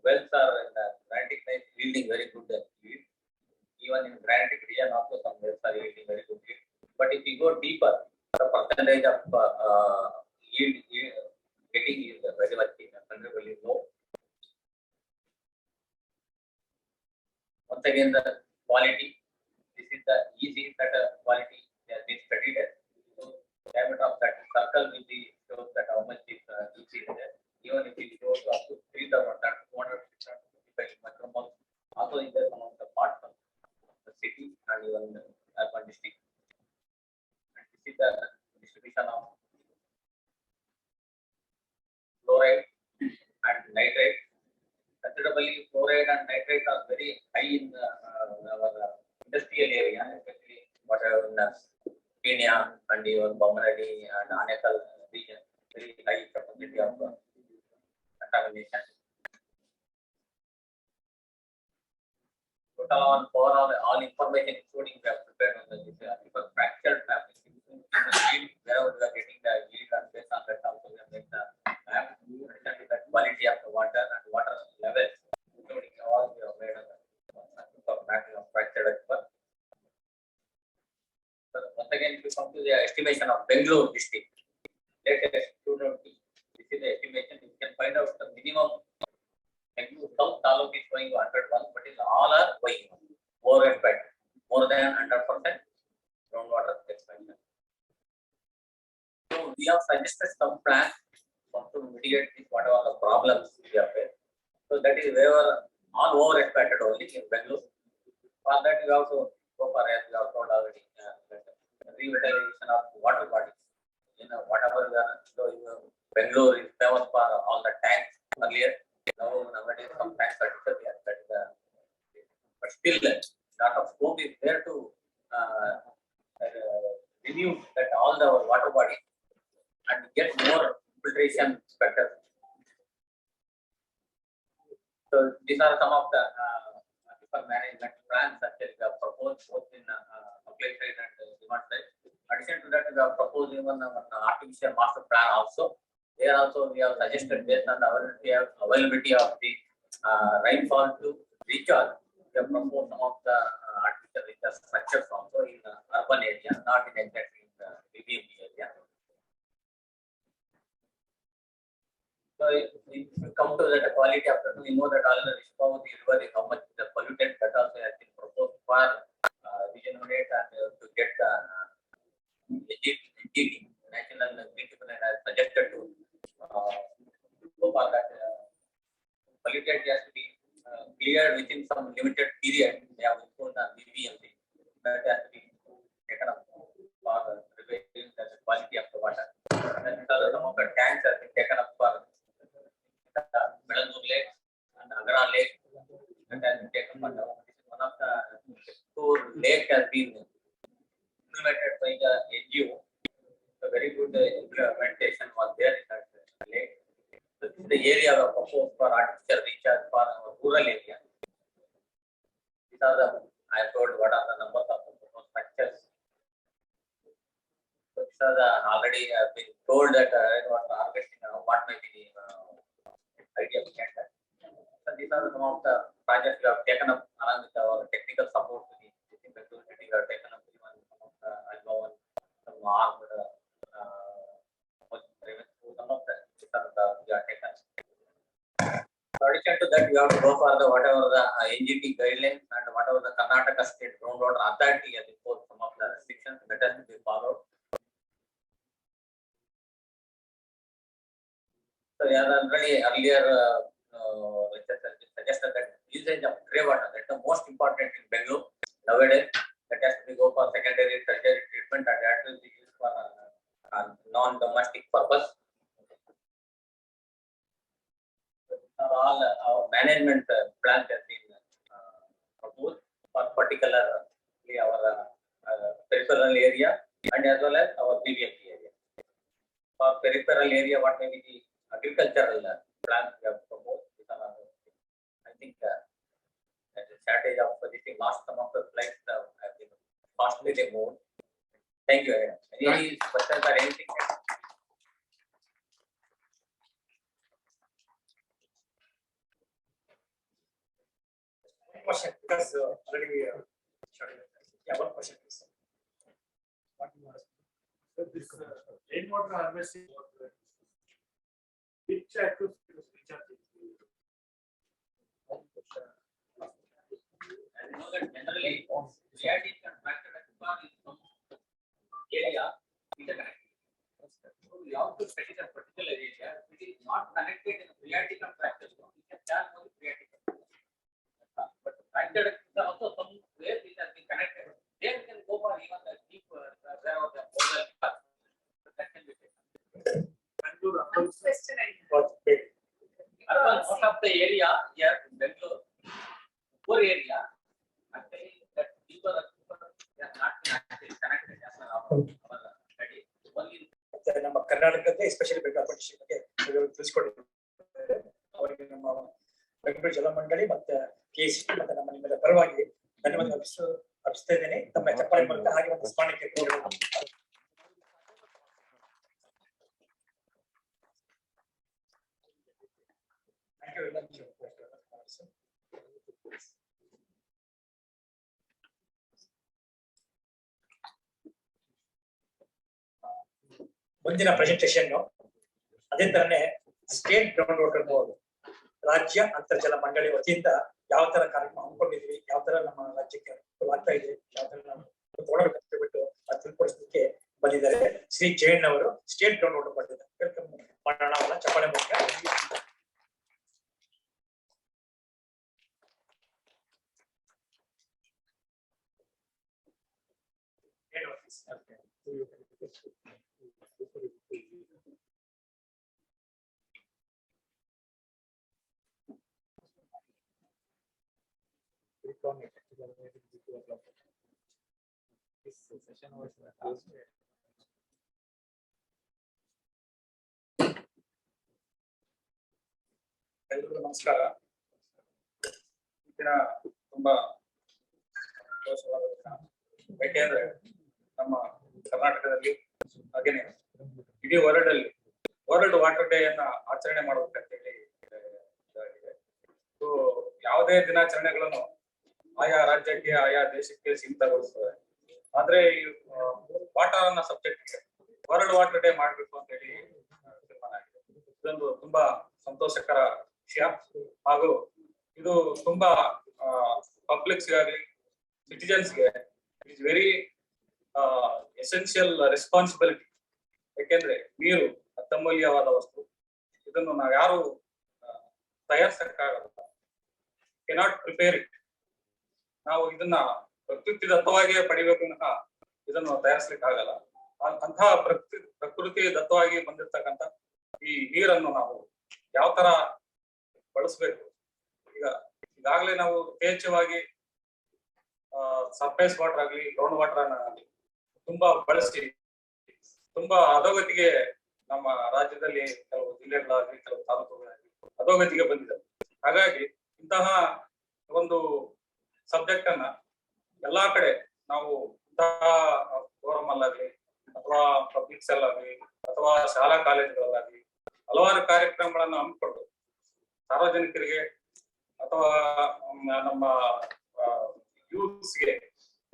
wells are in the granitic gneiss yielding very good yield. Even in granitic region, also some wells are yielding very good yield. But if you go deeper, the percentage of yield getting is very much considerably low. Once again, the quality. This is the easy that quality has been studied. So diameter of that circle will be shows that how much is easy there. Even if it goes up to 3,000, 255 micromoles, also in there some of the parts of the city and even the urban district. And this is the distribution of fluoride and nitrate. Considerably, fluoride and nitrate are very high in our industrial area, especially whatever in Kenya and even Bangalore and Anekal region, very high capacity of contamination. Total on for all information, including we have prepared on this fractured map. Wherever we are getting the yield and based on that also we have made the map, the quality of the water and water levels, including all we have made on the mapping of fractured aquifer. Once again, if you come to the estimation of Bangalore district, latest 220, this is the estimation. You can find out the minimum. Bangalore South Taluk is going 101, but all are going more expected, more than 100% groundwater expansion. So we have suggested some plans to mitigate this, whatever the problems we have faced. So that is wherever all over expected only in Bangalore. For that we also go for, as we have told already, revitalization of water bodies. Whatever we are, so Bangalore is famous for all the tanks earlier. Nowadays some tanks are disappeared. But still, lot of scope is there to renew that all the water bodies and get more filtration better. So these are some of the management plans that we have proposed both in supply side and demand side. Addition to that, we have proposed even an artificial master plan also. There also we have suggested based on the availability of the rainfall to recharge. We have proposed some of the artificial recharge structures also in urban area, not in exactly in the BBMP area. So if we come to that quality after, we know that all the Rishpavati river is how much the polluted, that also has been proposed for regenerate and to get the NGT, National Green Tribunal has suggested to go for that polluted has to be cleared within some limited period. They have imposed on BBMP that has to be taken up for reviewing the quality of the water. And some of the tanks have been taken up for Bangalore Lake and Agra Lake that has been taken up. One of the two lake has been implemented by the NGO. A very good implementation was there in that lake. So this is the area of proposed for artificial recharge for our rural area. These are the, I told what are the numbers of the proposed structures. So these are the already been told that rainwater harvesting, what may be the idea behind that. So these are some of the projects we have taken up along with our technical support to the university. We have taken up even some of the some of the that you have to go for the whatever the NGT guidelines and whatever the Karnataka State Groundwater Authority has imposed some of the restrictions that has to be followed. So yeah, already earlier suggested that usage of grey water, that's the most important in Bangalore nowadays. That has to be go for secondary, tertiary treatment, and that will be used for non-domestic purpose. All our management plans has been proposed for particularly our peripheral area and as well as our BBMP area. For peripheral area, what may be the agricultural plans we have proposed? I think that the shortage of this last some of the flights have been costly removed. Thank you very much. Any questions or anything? Question, because already we yeah, one question please. What you want to say? So this rainwater harvesting, which aquifers, which are the I know that generally reality contracted is some area interconnected. So we have to specify a particular area which is not connected in reality contracted. We can charge for the reality. But contracted is also somewhere which has been connected. There we can go for even the deep where the border that can be taken. Bangalore Question What Most of the area here in Bangalore, poor area, actually that deeper they are not actually connected as our study. Only ಮತ್ತೆ ನಮ್ಮ ಕರ್ನಾಟಕದ especially Bengaluru district ಬಗ್ಗೆ ತಿಳಿಸ್ಕೊಟ್ಟಿದ್ದಾರೆ. ಅವರಿಗೆ ನಮ್ಮ ಬೆಂಗಳೂರು ಜಲಮಂಡಳಿ ಮತ್ತೆ KC ಮತ್ತೆ ನಮ್ಮ ನಿಮ್ಮೆಲ್ಲ ಪರವಾಗಿ ಧನ್ಯವಾದ ಅರ್ಪಿಸ್ತಾ ಇದ್ದೇನೆ. ತಮ್ಮ ಚಪ್ಪಾಳೆ ಮೂಲಕ ಹಾಗೆ ಒಂದು ಸ್ಮರಣಕ್ಕೆ Thank you very much. ಮುಂದಿನ ಪ್ರೆಸೆಂಟೇಷನ್ ಅದೇ ತರನೇ ಸ್ಟೇಟ್ ಗ್ರೌಂಡ್ ವಾಟರ್ ಬೋರ್ಡ್ ರಾಜ್ಯ ಅಂತರ್ಜಲ ಮಂಡಳಿ ವತಿಯಿಂದ ಯಾವ ತರ ಕಾರ್ಯಕ್ರಮ ಹಮ್ಮಿಕೊಂಡಿದ್ವಿ, ಯಾವ ತರ ನಮ್ಮ ರಾಜ್ಯಕ್ಕೆ ಆಗ್ತಾ ಇದೆ, ಯಾವ ತರ ನಾವು ಬಿಟ್ಟು ಅದು ತಿಳ್ಕೊಡಿಸಲಿಕ್ಕೆ ಬಂದಿದ್ದಾರೆ ಶ್ರೀ ಜೈನ್ ಅವರು state ground water board welcome ಮಾಡೋಣ ಅವರ ಚಪ್ಪಾಳೆ ಮೂಲಕ. ಎಲ್ರಿಗೂ ನಮಸ್ಕಾರ. ದಿನ ತುಂಬಾ ಸಂತೋಷವಾದ ದಿನ. ಯಾಕೆಂದ್ರೆ ನಮ್ಮ ಕರ್ನಾಟಕದಲ್ಲಿ ಹಾಗೇನೆ ಇಡೀ ವರ್ಲ್ಡ್ ವಾಟರ್ ಡೇ ಅನ್ನ ಆಚರಣೆ ಮಾಡಬೇಕಂತ ಹೇಳಿ ಇದಾಗಿದೆ. ಸೊ ಯಾವುದೇ ದಿನಾಚರಣೆಗಳನ್ನು ಆಯಾ ರಾಜ್ಯಕ್ಕೆ ಆಯಾ ದೇಶಕ್ಕೆ ಸೀಮಿತಗೊಳಿಸ್ತದೆ. ಆದ್ರೆ ಈ ವಾಟರ್ ಅನ್ನೋ ಸಬ್ಜೆಕ್ಟ್ ವರ್ಲ್ಡ್ ವಾಟರ್ ಡೇ ಮಾಡ್ಬೇಕು ಅಂತ ಹೇಳಿ ತೀರ್ಮಾನ ಆಗಿದೆ. ಇದೊಂದು ತುಂಬಾ ಸಂತೋಷಕರ ವಿಷಯ ಹಾಗೂ ಇದು ತುಂಬಾ ಪಬ್ಲಿಕ್ಸ್ಗಾಗಲಿ ಸಿಟಿಜನ್ಸ್ಗೆ ಇಟ್ಸ್ ವೆರಿ ಎಸೆನ್ಷಿಯಲ್ ರೆಸ್ಪಾನ್ಸಿಬಿಲಿಟಿ. ಯಾಕೆಂದ್ರೆ ನೀರು ಅತ್ಯಮೂಲ್ಯವಾದ ವಸ್ತು. ಇದನ್ನು ನಾವು ಯಾರು ತಯಾರಿಸಕ್ಕಾಗಲ್ಲ, ಕೆನಾಟ್ ಪ್ರಿಪೇರ್ ಇಟ್. ನಾವು ಇದನ್ನ ಪ್ರಕೃತಿ ದತ್ತವಾಗಿಯೇ ಪಡಿಬೇಕು ವಿನಃ ಇದನ್ನು ತಯಾರಿಸ್ಲಿಕ್ಕೆ ಆಗಲ್ಲ. ಅಂತಹ ಪ್ರಕೃತಿ ದತ್ತವಾಗಿ ಬಂದಿರ್ತಕ್ಕಂಥ ಈ ನೀರನ್ನು ನಾವು ಯಾವ ತರ ಬಳಸಬೇಕು. ಈಗಾಗಲೇ ನಾವು ಯಥೇಚ್ಛವಾಗಿ ಸರ್ಫೇಸ್ ವಾಟರ್ ಆಗಲಿ ಗ್ರೌಂಡ್ ವಾಟರ್ ಆಗಲಿ ತುಂಬಾ ಬಳಸಿ ತುಂಬಾ ಅಧೋಗತಿಗೆ ನಮ್ಮ ರಾಜ್ಯದಲ್ಲಿ ಕೆಲವು ಜಿಲ್ಲೆಗಳಾಗಲಿ ಕೆಲವು ತಾಲೂಕುಗಳಾಗಲಿ ಅಧೋಗತಿಗೆ ಬಂದಿದೆ. ಹಾಗಾಗಿ ಇಂತಹ ಒಂದು ಸಬ್ಜೆಕ್ಟ್ ಅನ್ನ ಎಲ್ಲಾ ಕಡೆ ನಾವು ಇಂತಹ ಫೋರಂ ಅಲ್ಲಾಗ್ಲಿ ಅಥವಾ ಪಬ್ಲಿಕ್ಸ್ ಅಲ್ಲಾಗ್ಲಿ ಅಥವಾ ಶಾಲಾ ಕಾಲೇಜುಗಳಲ್ಲಾಗ್ಲಿ ಹಲವಾರು ಕಾರ್ಯಕ್ರಮಗಳನ್ನು ಹಮ್ಮಿಕೊಂಡು ಸಾರ್ವಜನಿಕರಿಗೆ ಅಥವಾ ನಮ್ಮ ಯೂತ್ಸ್ಗೆ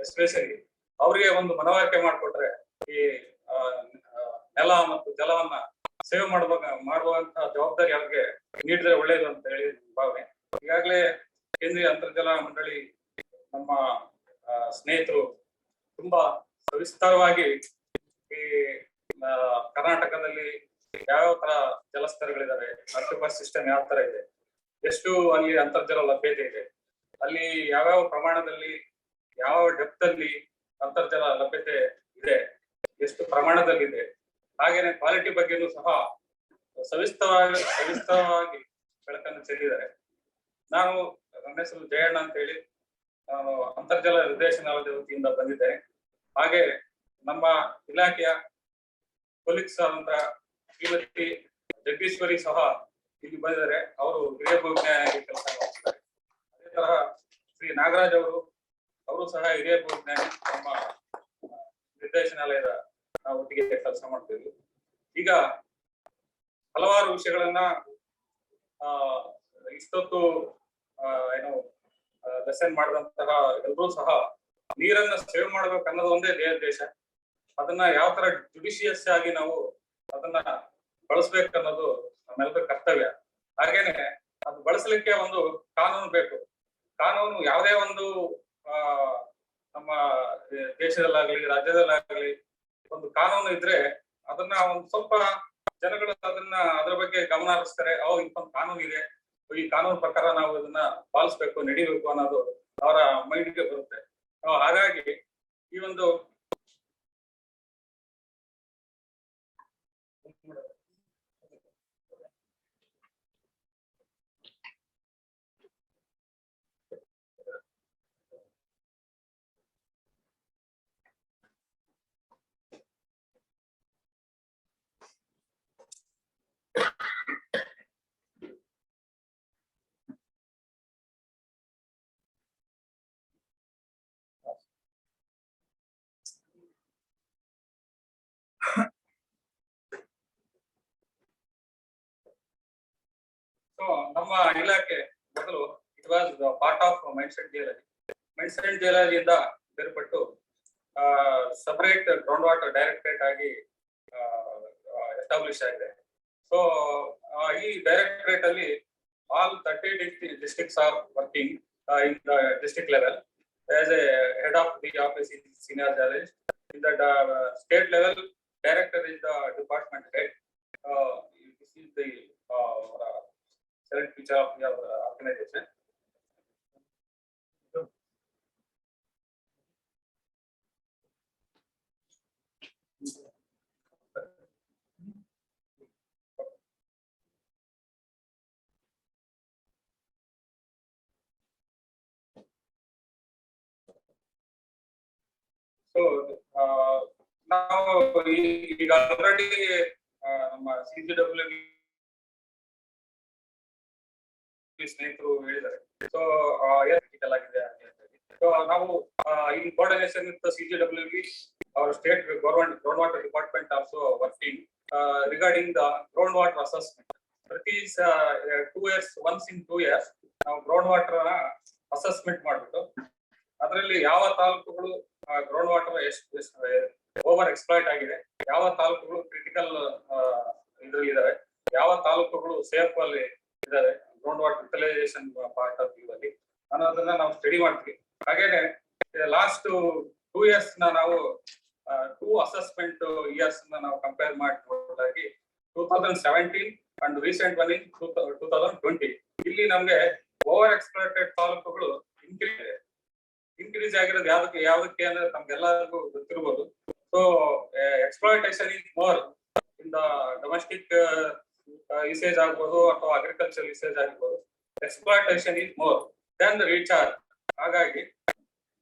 ಎಸ್ಪೆಷಲಿ ಅವರಿಗೆ ಒಂದು ಮನವರಿಕೆ ಮಾಡಿಕೊಟ್ರೆ ಈ ನೆಲ ಮತ್ತು ಜಲವನ್ನ ಸೇವ್ ಮಾಡುವಂತಹ ಜವಾಬ್ದಾರಿ ಅವ್ರಿಗೆ ನೀಡಿದ್ರೆ ಒಳ್ಳೇದು ಅಂತ ಹೇಳಿ ಭಾವನೆ. ಈಗಾಗಲೇ ಕೇಂದ್ರೀಯ ಅಂತರ್ಜಲ ಮಂಡಳಿ ನಮ್ಮ ಸ್ನೇಹಿತರು ತುಂಬಾ ಸವಿಸ್ತಾರವಾಗಿ ಈ ಕರ್ನಾಟಕದಲ್ಲಿ ಯಾವ್ಯಾವ ತರ ಜಲಸ್ತರಗಳಿದಾವೆ, ಅಕ್ಯುಪರ್ ಸಿಸ್ಟಮ್ ಯಾವ ತರ ಇದೆ, ಎಷ್ಟು ಅಲ್ಲಿ ಅಂತರ್ಜಲ ಲಭ್ಯತೆ ಇದೆ, ಅಲ್ಲಿ ಯಾವ್ಯಾವ ಪ್ರಮಾಣದಲ್ಲಿ ಯಾವ ಡೆಪ್ತ್ ಅಲ್ಲಿ ಅಂತರ್ಜಲ ಲಭ್ಯತೆ ಇದೆ, ಎಷ್ಟು ಪ್ರಮಾಣದಲ್ಲಿದೆ, ಹಾಗೇನೆ ಕ್ವಾಲಿಟಿ ಬಗ್ಗೆನೂ ಸಹ ಸವಿಸ್ತರವಾಗಿ ಬೆಳಕನ್ನು ಚೆಲ್ಲಿದ್ದಾರೆ. ನಾನು ನನ್ನ ಹೆಸರು ಜಯಣ್ಣ ಅಂತ ಹೇಳಿ ನಾನು ಅಂತರ್ಜಲ ನಿರ್ದೇಶನಾಲಯದ ವತಿಯಿಂದ ಬಂದಿದ್ದೇನೆ. ಹಾಗೆ ನಮ್ಮ ಇಲಾಖೆಯ ಕೊಲೀಗ್ಸ್ ಆದಂತಹ ಶ್ರೀಮತಿ ಜಗದೀಶ್ವರಿ ಸಹ ಇಲ್ಲಿ ಬಂದಿದ್ದಾರೆ. ಅವರು ಹಿರಿಯ ಭೂವಿಜ್ಞಾನಿಯಾಗಿ ಕೆಲಸ ಮಾಡ್ತಿದ್ದಾರೆ. ಅದೇ ತರಹ ಶ್ರೀ ನಾಗರಾಜ್ ಅವರು ಸಹ ಹಿರಿಯ ಭೂವಿಜ್ಞಾನಿ, ನಮ್ಮ ನಿರ್ದೇಶನಾಲಯದ ನಾವು ಒಟ್ಟಿಗೆ ಕೆಲಸ ಮಾಡ್ತೀವಿ. ಈಗ ಹಲವಾರು ವಿಷಯಗಳನ್ನ ಇಷ್ಟೊತ್ತು ಏನು ಲೆಸನ್ ಮಾಡಿದಂತಹ ಎಲ್ಲರೂ ಸಹ ನೀರನ್ನ ಸೇವ್ ಮಾಡ್ಬೇಕು ಅನ್ನೋದು ಒಂದೇ ದೇಶ. ಅದನ್ನ ಯಾವ ತರ ಜುಡಿಷಿಯಸ್ ಆಗಿ ನಾವು ಅದನ್ನ ಬಳಸ್ಬೇಕು ಅನ್ನೋದು ನಮ್ಮೆಲ್ಲರ ಕರ್ತವ್ಯ. ಹಾಗೇನೆ ಅದು ಬಳಸಲಿಕ್ಕೆ ಒಂದು ಕಾನೂನು ಬೇಕು. ಕಾನೂನು ಯಾವುದೇ ಒಂದು ನಮ್ಮ ದೇಶದಲ್ಲಾಗ್ಲಿ ರಾಜ್ಯದಲ್ಲಾಗ್ಲಿ ಒಂದು ಕಾನೂನು ಇದ್ರೆ ಅದನ್ನ ಒಂದು ಸ್ವಲ್ಪ ಜನಗಳು ಅದ್ರ ಬಗ್ಗೆ ಗಮನ ಹರಿಸ್ತಾರೆ. ಇಂಥೊಂದು ಕಾನೂನು ಇದೆ, ಈ ಕಾನೂನು ಪ್ರಕಾರ ನಾವು ಇದನ್ನ ಪಾಲಿಸ್ಬೇಕು, ನಡಿಬೇಕು ಅನ್ನೋದು ಅವರ ಮೈಂಡ್ಗೆ ಬರುತ್ತೆ. ಹಾಗಾಗಿ ಈ ಒಂದು ನಮ್ಮ ಇಲಾಖೆ ಮೊದಲು it was part of mines and geology. Mines and ಜಿಯಾಲಜಿಯಿಂದ ಬೇರ್ಪಟ್ಟು ಸಪರೇಟ್ ಗ್ರೌಂಡ್ ವಾಟರ್ ಡೈರೆಕ್ಟರೇಟ್ ಆಗಿ ಎಸ್ಟಾಬ್ಲಿಷ್ ಆಗಿದೆ. ಸೊ ಈ ಡೈರೆಕ್ಟರೇಟ್ ಅಲ್ಲಿ all 30 districts are working in the district level as a head of the office is senior geologist. In the state level, director is the department head. This is the current picture of your organization. So now ಈಗ already ನಮ್ಮ CGW ಸ್ನೇಹಿತರು ಹೇಳಿದ್ದಾರೆ. So critical ಆಗಿದೆ ಅಂತ ಹೇಳಿ. So ನಾವು ಈ coordination with CGW, our state government groundwater department also working regarding the groundwater assessment. ಪ್ರತಿ 2 years, once in 2 years ನಾವು ಗ್ರೌಂಡ್ ವಾಟರ್ ಅಸೆಸ್ಮೆಂಟ್ ಮಾಡ್ಬಿಟ್ಟು ಅದರಲ್ಲಿ ಯಾವ ತಾಲೂಕುಗಳು ಗ್ರೌಂಡ್ ವಾಟರ್ ಎಷ್ಟು ಓವರ್ ಎಕ್ಸ್ಪ್ಲಾಯ್ಟ್ ಆಗಿದೆ, ಯಾವ ತಾಲೂಕುಗಳು ಕ್ರಿಟಿಕಲ್ ಇದ್ರಲ್ಲಿ ಇದಾವೆ, ಯಾವ ತಾಲೂಕುಗಳು ಸೇಫ್ ಅಲ್ಲಿ ಇದಾವೆ ground water utilisation part of view ಅಲ್ಲಿ ಅನ್ನೋದನ್ನ ನಾವು ಸ್ಟಡಿ ಮಾಡ್ತೀವಿ. ಹಾಗೇನೆ ಲಾಸ್ಟ್ 2 years ನಾವು 2 ಅಸೆಸ್ಮೆಂಟ್ ಇಯರ್ಸ್ ನಾವು ಕಂಪೇರ್ ಮಾಡಿದಾಗಿ 2017 ಅಂಡ್ ರೀಸೆಂಟ್ ಒನ್ ಇನ್ 2020 ಇಲ್ಲಿ ನಮ್ಗೆ ಓವರ್ ಎಕ್ಸ್ಪ್ಲಾಯ್ಟೆಡ್ ತಾಲೂಕುಗಳು ಇನ್ಕ್ರೀಸ್ ಆಗಿರೋದು ಯಾವ್ದಕ್ಕೆ ಅಂದ್ರೆ ನಮ್ಗೆಲ್ಲರಿಗೂ ಗೊತ್ತಿರ್ಬೋದು. So exploitation is more in the domestic usage ಆಗ್ಬೋದು ಅಥವಾ ಅಗ್ರಿಕಲ್ಚರ್ ಯೂಸೇಜ್ ಆಗ್ಬೋದು. Exploitation is more than the recharge. ಹಾಗಾಗಿ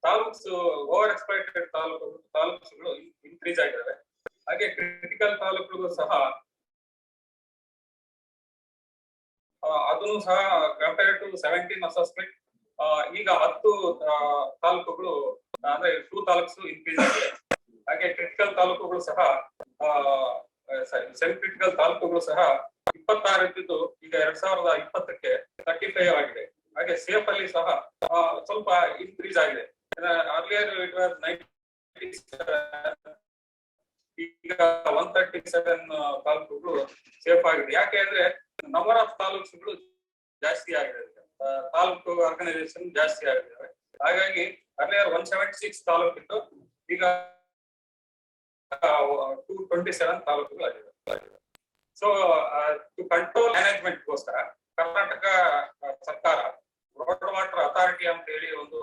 ತಾಲೂಕ್ಸ್ ಓವರ್ ಎಕ್ಸ್ಪ್ಲಾಯ್ಟೆಡ್ ತಾಲೂಕುಗಳು ಇನ್ಕ್ರೀಸ್ ಆಗಿದ್ದಾವೆ. ಹಾಗೆ ಕ್ರಿಟಿಕಲ್ ತಾಲೂಕುಗಳು ಸಹ ಅದನ್ನು ಸಹ ಕಂಪೇರ್ ಟು 17 ಅಸೆಸ್ಮೆಂಟ್ ಈಗ 10 ತಾಲೂಕುಗಳು ಅಂದ್ರೆ 2 ತಾಲೂಕ್ಸ್ ಇನ್ಕ್ರೀಸ್ ಆಗಿದೆ. ಹಾಗೆ ಕ್ರಿಟಿಕಲ್ ತಾಲೂಕುಗಳು ಸಹ ಸೆಮಿ ಕ್ರಿಟಿಕಲ್ ತಾಲೂಕುಗಳು ಸಹ 26 ಇದ್ದು ಈಗ 2020ಕ್ಕೆ 35 ಆಗಿದೆ. ಹಾಗೆ ಸೇಫ್ ಅಲ್ಲಿ ಸಹ ಸ್ವಲ್ಪ ಇನ್ಕ್ರೀಸ್ ಆಗಿದೆ. ಅರ್ಲಿಯರ್ ಇಟ್ ವಾಸ್ 97, ಈಗ 137 ತಾಲೂಕುಗಳು ಸೇಫ್ ಆಗಿದೆ. ಯಾಕೆ ಅಂದ್ರೆ ನಂಬರ್ ಆಫ್ ತಾಲೂಕುಗಳು ಜಾಸ್ತಿ ಆಗಿದೆ. ತಾಲೂಕು ಆರ್ಗನೈಸೇಷನ್ ಜಾಸ್ತಿ ಆಗಿದ್ದಾವೆ. ಹಾಗಾಗಿ ಅರ್ಲಿಯರ್ 176 ತಾಲೂಕು ಇತ್ತು, ಈಗ 227 ತಾಲೂಕುಗಳಾಗಿವೆ. ಸೊ ಟು ಕಂಟ್ರೋಲ್ ಮ್ಯಾನೇಜ್ಮೆಂಟ್ಗೋಸ್ಕರ ಕರ್ನಾಟಕ ಸರ್ಕಾರ ರೋಡ್ ವಾಟರ್ ಅಥಾರಿಟಿ ಅಂತ ಹೇಳಿ ಒಂದು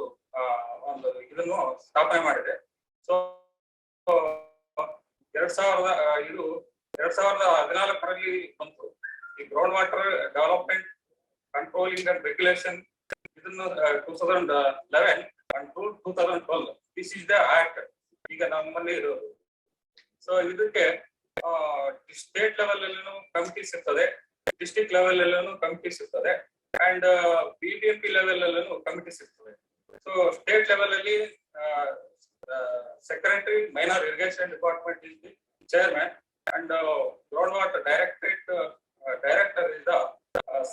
ಇದನ್ನು ಸ್ಥಾಪನೆ ಮಾಡಿದೆ. ಸೊ 2014ರಲ್ಲಿ ಬಂತು ಈ ground water development controlling and regulation. ಇದನ್ನು 2011 and 2012 this is the act ಈಗ ನಮ್ಮಲ್ಲಿ ಇರೋದು. ಸೊ ಇದಕ್ಕೆ ಸ್ಟೇಟ್ ಲೆವೆಲ್ ಅಲ್ಲೂ ಕಮಿಟೀಸ್ ಇರ್ತದೆ, ಡಿಸ್ಟ್ರಿಕ್ಟ್ ಲೆವೆಲ್ ಅಲ್ಲೂ ಕಮಿಟೀಸ್ ಇರ್ತದೆ, ಅಂಡ್ BBMP ಲೆವೆಲ್ ಅಲ್ಲೂ ಕಮಿಟೀಸ್ ಇರ್ತದೆ. ಸೊ ಸ್ಟೇಟ್ ಲೆವೆಲ್ ಅಲ್ಲಿ secretary minor irrigation department is the chairman, and ground water director is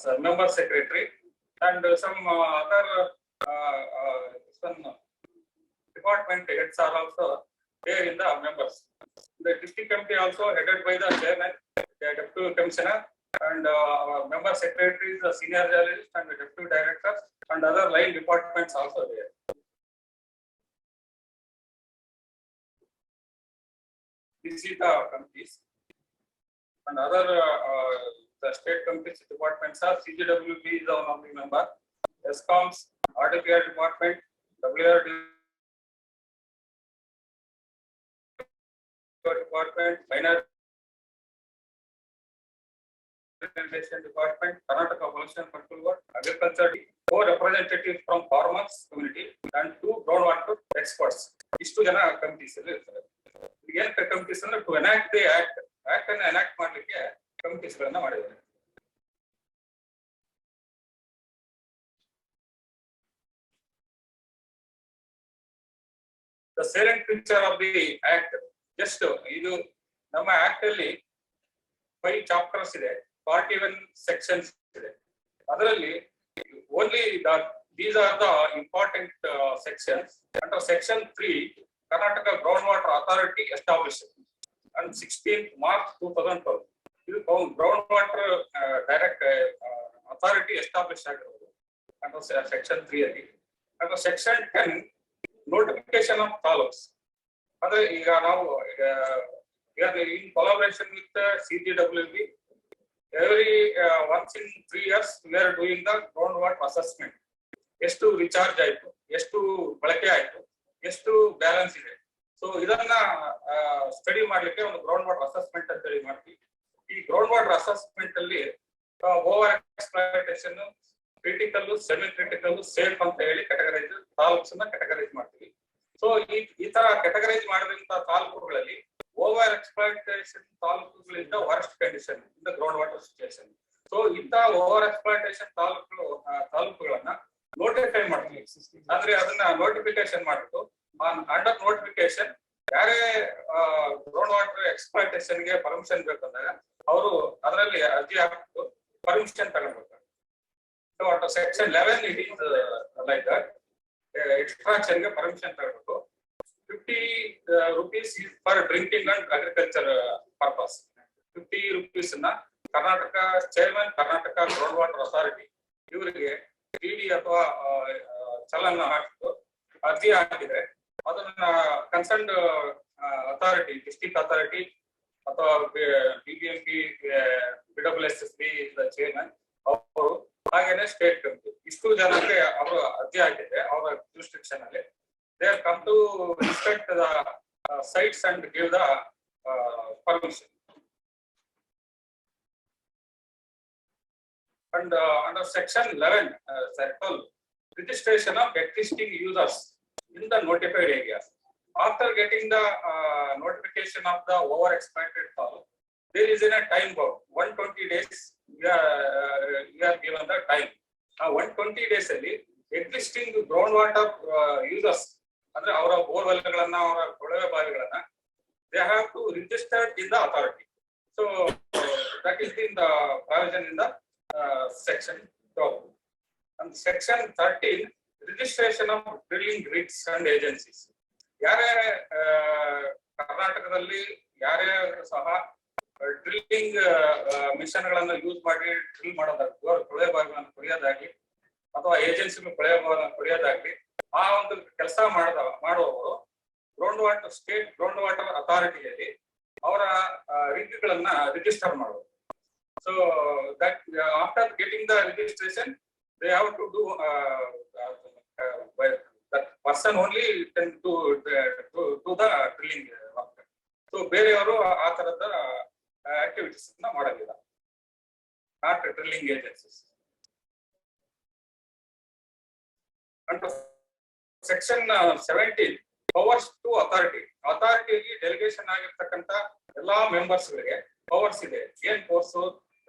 the member secretary, and some other some department heads are also there in the members. The district committee also headed by the chairman, the deputy commissioner, and member secretaries, the senior geologist, and the deputy directors, and other line departments also there. This is the committees, and other the state committees departments are CGWB is one of the member, ESCOMS, RDPR department, WRD department, minor irrigation department, Karnataka Pollution Control Board, agriculture, 4 representatives from farmers community, and 2 groundwater experts. Istu jana committees irtare. Again committees andre to enact the act and enact ಮಾಡಲಿಕ್ಕೆ committees ಗಳನ್ನ ಮಾಡಿದ್ದಾರೆ. The salient picture of the act, just ಇದು ನಮ್ಮ act ಅಲ್ಲಿ 5 chapters ಇದೆ, 41 sections ಇದೆ. ಅದರಲ್ಲಿ only these are the important sections. Under section 3, Karnataka Groundwater Authority established on 16th March 2012. ಇದು ಗ್ರೌಂಡ್ ವಾಟರ್ ಅಥಾರಿಟಿ ಎಸ್ಟಾಬ್ಲಿಷ್ ಆಗಿರೋದು under section 3 ಅಲ್ಲಿ. under section 10, notification of taluks. ಅಂದ್ರೆ ಈಗ ನಾವು in collaboration with the CGWB, every once in 3 years we are doing the groundwater assessment. ಎಷ್ಟು recharge ಆಯ್ತು, ಎಷ್ಟು ಬಳಕೆ ಆಯ್ತು, ಎಷ್ಟು ಬ್ಯಾಲೆನ್ಸ್ ಇದೆ. ಸೊ ಇದನ್ನ ಸ್ಟಡಿ ಮಾಡ್ಲಿಕ್ಕೆ ಒಂದು ಗ್ರೌಂಡ್ ವಾಟರ್ ಅಸೆಸ್ಮೆಂಟ್ ಅಂತ ಹೇಳಿ ಮಾಡ್ತೀವಿ. ಈ ಗ್ರೌಂಡ್ ವಾಟರ್ ಅಸೆಸ್ಮೆಂಟ್ ಅಲ್ಲಿ over exploitation, critical, semi critical, safe ಅಂತ ಹೇಳಿ ಕ್ಯಾಟಗರೈಸ್ ತಾಲೂಕ್ಸ್ ಕ್ಯಾಟಗರೈಸ್ ಮಾಡ್ತೀವಿ. ಸೊ ಈ ತರ ಕ್ಯಾಟಗರೈಸ್ ಮಾಡಿದಂತ ತಾಲೂಕುಗಳಲ್ಲಿ ಓವರ್ ಎಕ್ಸ್ಪ್ಲಾಯಿಟೇಷನ್ ತಾಲೂಕುಗಳಿಂದ worst condition in the ground water situation. So ಇಂತ ಓವರ್ ಎಕ್ಸ್ಪ್ಲಾಯಿಟೇಷನ್ ತಾಲೂಕುಗಳನ್ನ ನೋಟಿಫೈ ಮಾಡ್ತೀವಿ. ಅಂದ್ರೆ ಅದನ್ನ ನೋಟಿಫಿಕೇಶನ್ ಮಾಡ್ಬಿಟ್ಟು ಅಂಡರ್ ನೋಟಿಫಿಕೇಶನ್ ಯಾರೇ ಗ್ರೌಂಡ್ ವಾಟರ್ ಎಕ್ಸ್ಪ್ಲಾಯಿಟೇಷನ್ ಗೆ ಪರ್ಮಿಷನ್ ಬೇಕಂದಾಗ ಅವರು ಅದರಲ್ಲಿ ಅರ್ಜಿ ಹಾಕ್ಬಿಟ್ಟು ಪರ್ಮಿಷನ್ ತಗೊಂಡ್ಬಿಡ್ತಾರೆ. So section 11 it is like that. Extraction ಗೆ ಪರ್ಮಿಷನ್ ತಗೊಂಡ್ಬಿಟ್ಟು 50 rupees for drinking and agriculture purpose. 50 rupees Karnataka chairman, Karnataka ground water authority ಇವರಿಗೆ ಡಿಡಿ ಅಥವಾ ಚಲನ ಹಾಕಿಟ್ಟು ಅರ್ಜಿ ಹಾಕಿದ್ರೆ ಅದನ್ನ ಕನ್ಸರ್ನ್ಡ್ ಅಥಾರಿಟಿ, ಡಿಸ್ಟ್ರಿಕ್ಟ್ ಅಥಾರಿಟಿ ಅಥವಾ BBMP, BWSSB ಚೇರ್ಮನ್ ಅವರು, ಹಾಗೇನೆ ಸ್ಟೇಟ್ ಕಮಿಟಿ, ಇಷ್ಟು ಜನಕ್ಕೆ ಅವರು ಅರ್ಜಿ ಹಾಕಿದ್ರೆ ಅವರ ಜೂರಿಸ್ಡಿಕ್ಷನ್ ಅಲ್ಲಿ they have come to inspect the sites and give the permission. And under section 11, circle registration of existing users in the notified areas. After getting the notification of the over-exploited taluk, there is a time bound. 120 days we are given the time. 120 days ಅಲ್ಲಿ existing groundwater users, ಅಂದ್ರೆ ಅವರ ಬೋರ್ವೆಲ್ಗಳನ್ನ, ಅವರ ಕೊಳವೆ ಬಾವಿಗಳನ್ನ they have to register in the authority. So that is in the provision in the section 12. And section 13, registration of drilling rigs and agencies. ಯಾರೇ ಕರ್ನಾಟಕದಲ್ಲಿ ಯಾರೇ ಸಹ drilling mission ಗಳನ್ನ ಯೂಸ್ ಮಾಡಿ ಡ್ರಿಲ್ ಮಾಡೋದಾಗ್ಲಿ, ಕೊಳವೆ ಬಾವಿಗಳನ್ನು ಕೊರೆಯೋದಾಗ್ಲಿ, ಅಥವಾ ಏಜೆನ್ಸಿ ಪಡೆಯೋದಾಗ್ಲಿ ಆ ಒಂದು ಕೆಲಸ ಮಾಡುವವರು ಗ್ರೌಂಡ್ ವಾಟರ್ ಅಥಾರಿಟಿಯಲ್ಲಿ ಅವರ ರಿಗ್ಗಳನ್ನ ರಿಜಿಸ್ಟರ್ ಮಾಡೋದು. So that after getting the registration they have to do that person only can do the drilling work. So ಬೇರೆಯವರು ಆ ತರದ ಆಕ್ಟಿವಿಟೀಸ್ ಮಾಡೋದಿಲ್ಲ, not drilling agencies. And section 17 powers to ಅಥಾರಿಟಿಗೆ ಡೆಲಿಗೇಷನ್ ಆಗಿರ್ತಕ್ಕಂಥ ಎಲ್ಲಾ members ಗಳಿಗೆ ಪವರ್ಸ್ ಇದೆ. ಏನ್ powers?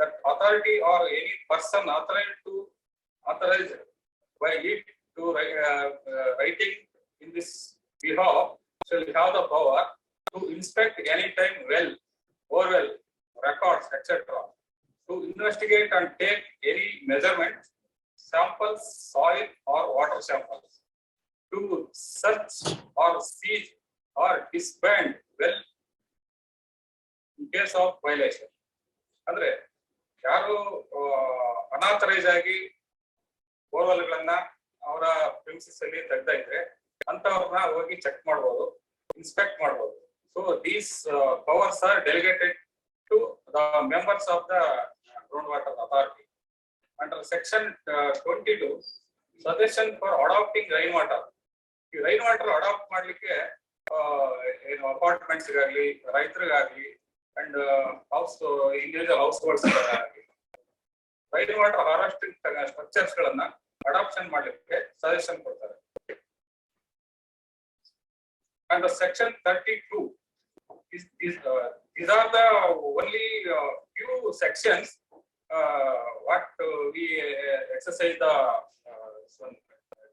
That authority or any person authorized by it to writing in this behalf shall have the power to inspect anytime borewell, records, etc., to investigate and take any measurements, samples, soil or water samples, to search or seize or disband well in case of violation. ಅಂದ್ರೆ ಯಾರು unauthorised ಆಗಿ ಬೋರ್ವೆಲ್ಗಳನ್ನ ಅವರ premises ಅಲ್ಲಿ ತೆಗ್ತಾ ಇದ್ರೆ ಅಂತವ್ರನ್ನ ಹೋಗಿ check ಮಾಡ್ಬೋದು, inspect ಮಾಡ್ಬೋದು. So these powers are delegated to the members of the ground water authority. Under section 22 suggestion for adapting rain water. ಈ ರೈನ್ ವಾಟರ್ ಅಡಾಪ್ಟ್ ಮಾಡ್ಲಿಕ್ಕೆ ಏನು ಅಪಾರ್ಟ್ಮೆಂಟ್ಸ್ಗಾಗ್ಲಿ, ರೈತರಿಗಾಗ್ಲಿ and individual household rain water harvesting structures ಗಳನ್ನ adoption ಮಾಡ್ಲಿಕ್ಕೆ suggestion ಕೊಡ್ತಾರೆ. And section 32 these are the only few sections what we exercise the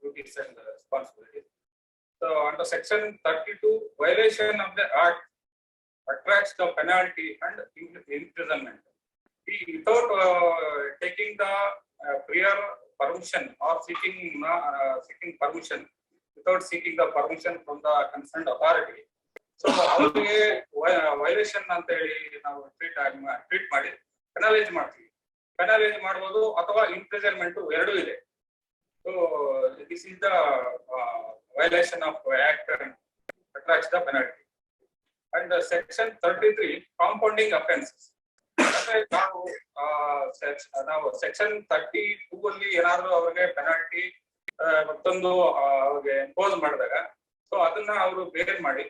duties and responsibilities. So under section 32, violation of the act attracts the penalty and imprisonment. Without taking the prior permission or seeking permission, without seeking the permission from the concerned authority. So ಅವರಿಗೆ violation ಅಂತ ಹೇಳಿ ನಾವು treat ಮಾಡಿ ಪೆನಲೈಸ್ ಮಾಡ್ತೀವಿ. ಪೆನಲೈಸ್ ಮಾಡಬಹುದು ಅಥವಾ imprisonment ಎರಡೂ ಇದೆ. So this is the violation of act and attracts the penalty. And section 33 compounding offences. ಅಂದ್ರೆ ನಾವು ಸೆಕ್ಷನ್ 32 ಅಲ್ಲಿ ಏನಾದ್ರು ಅವ್ರಿಗೆ ಪೆನಾಲ್ಟಿ ಮತ್ತೊಂದು ಅವ್ರಿಗೆ ಇಂಪೋಸ್ ಮಾಡಿದಾಗ ಸೊ ಅದನ್ನ ಅವರು ಬೇರೆ ಮಾಡಿ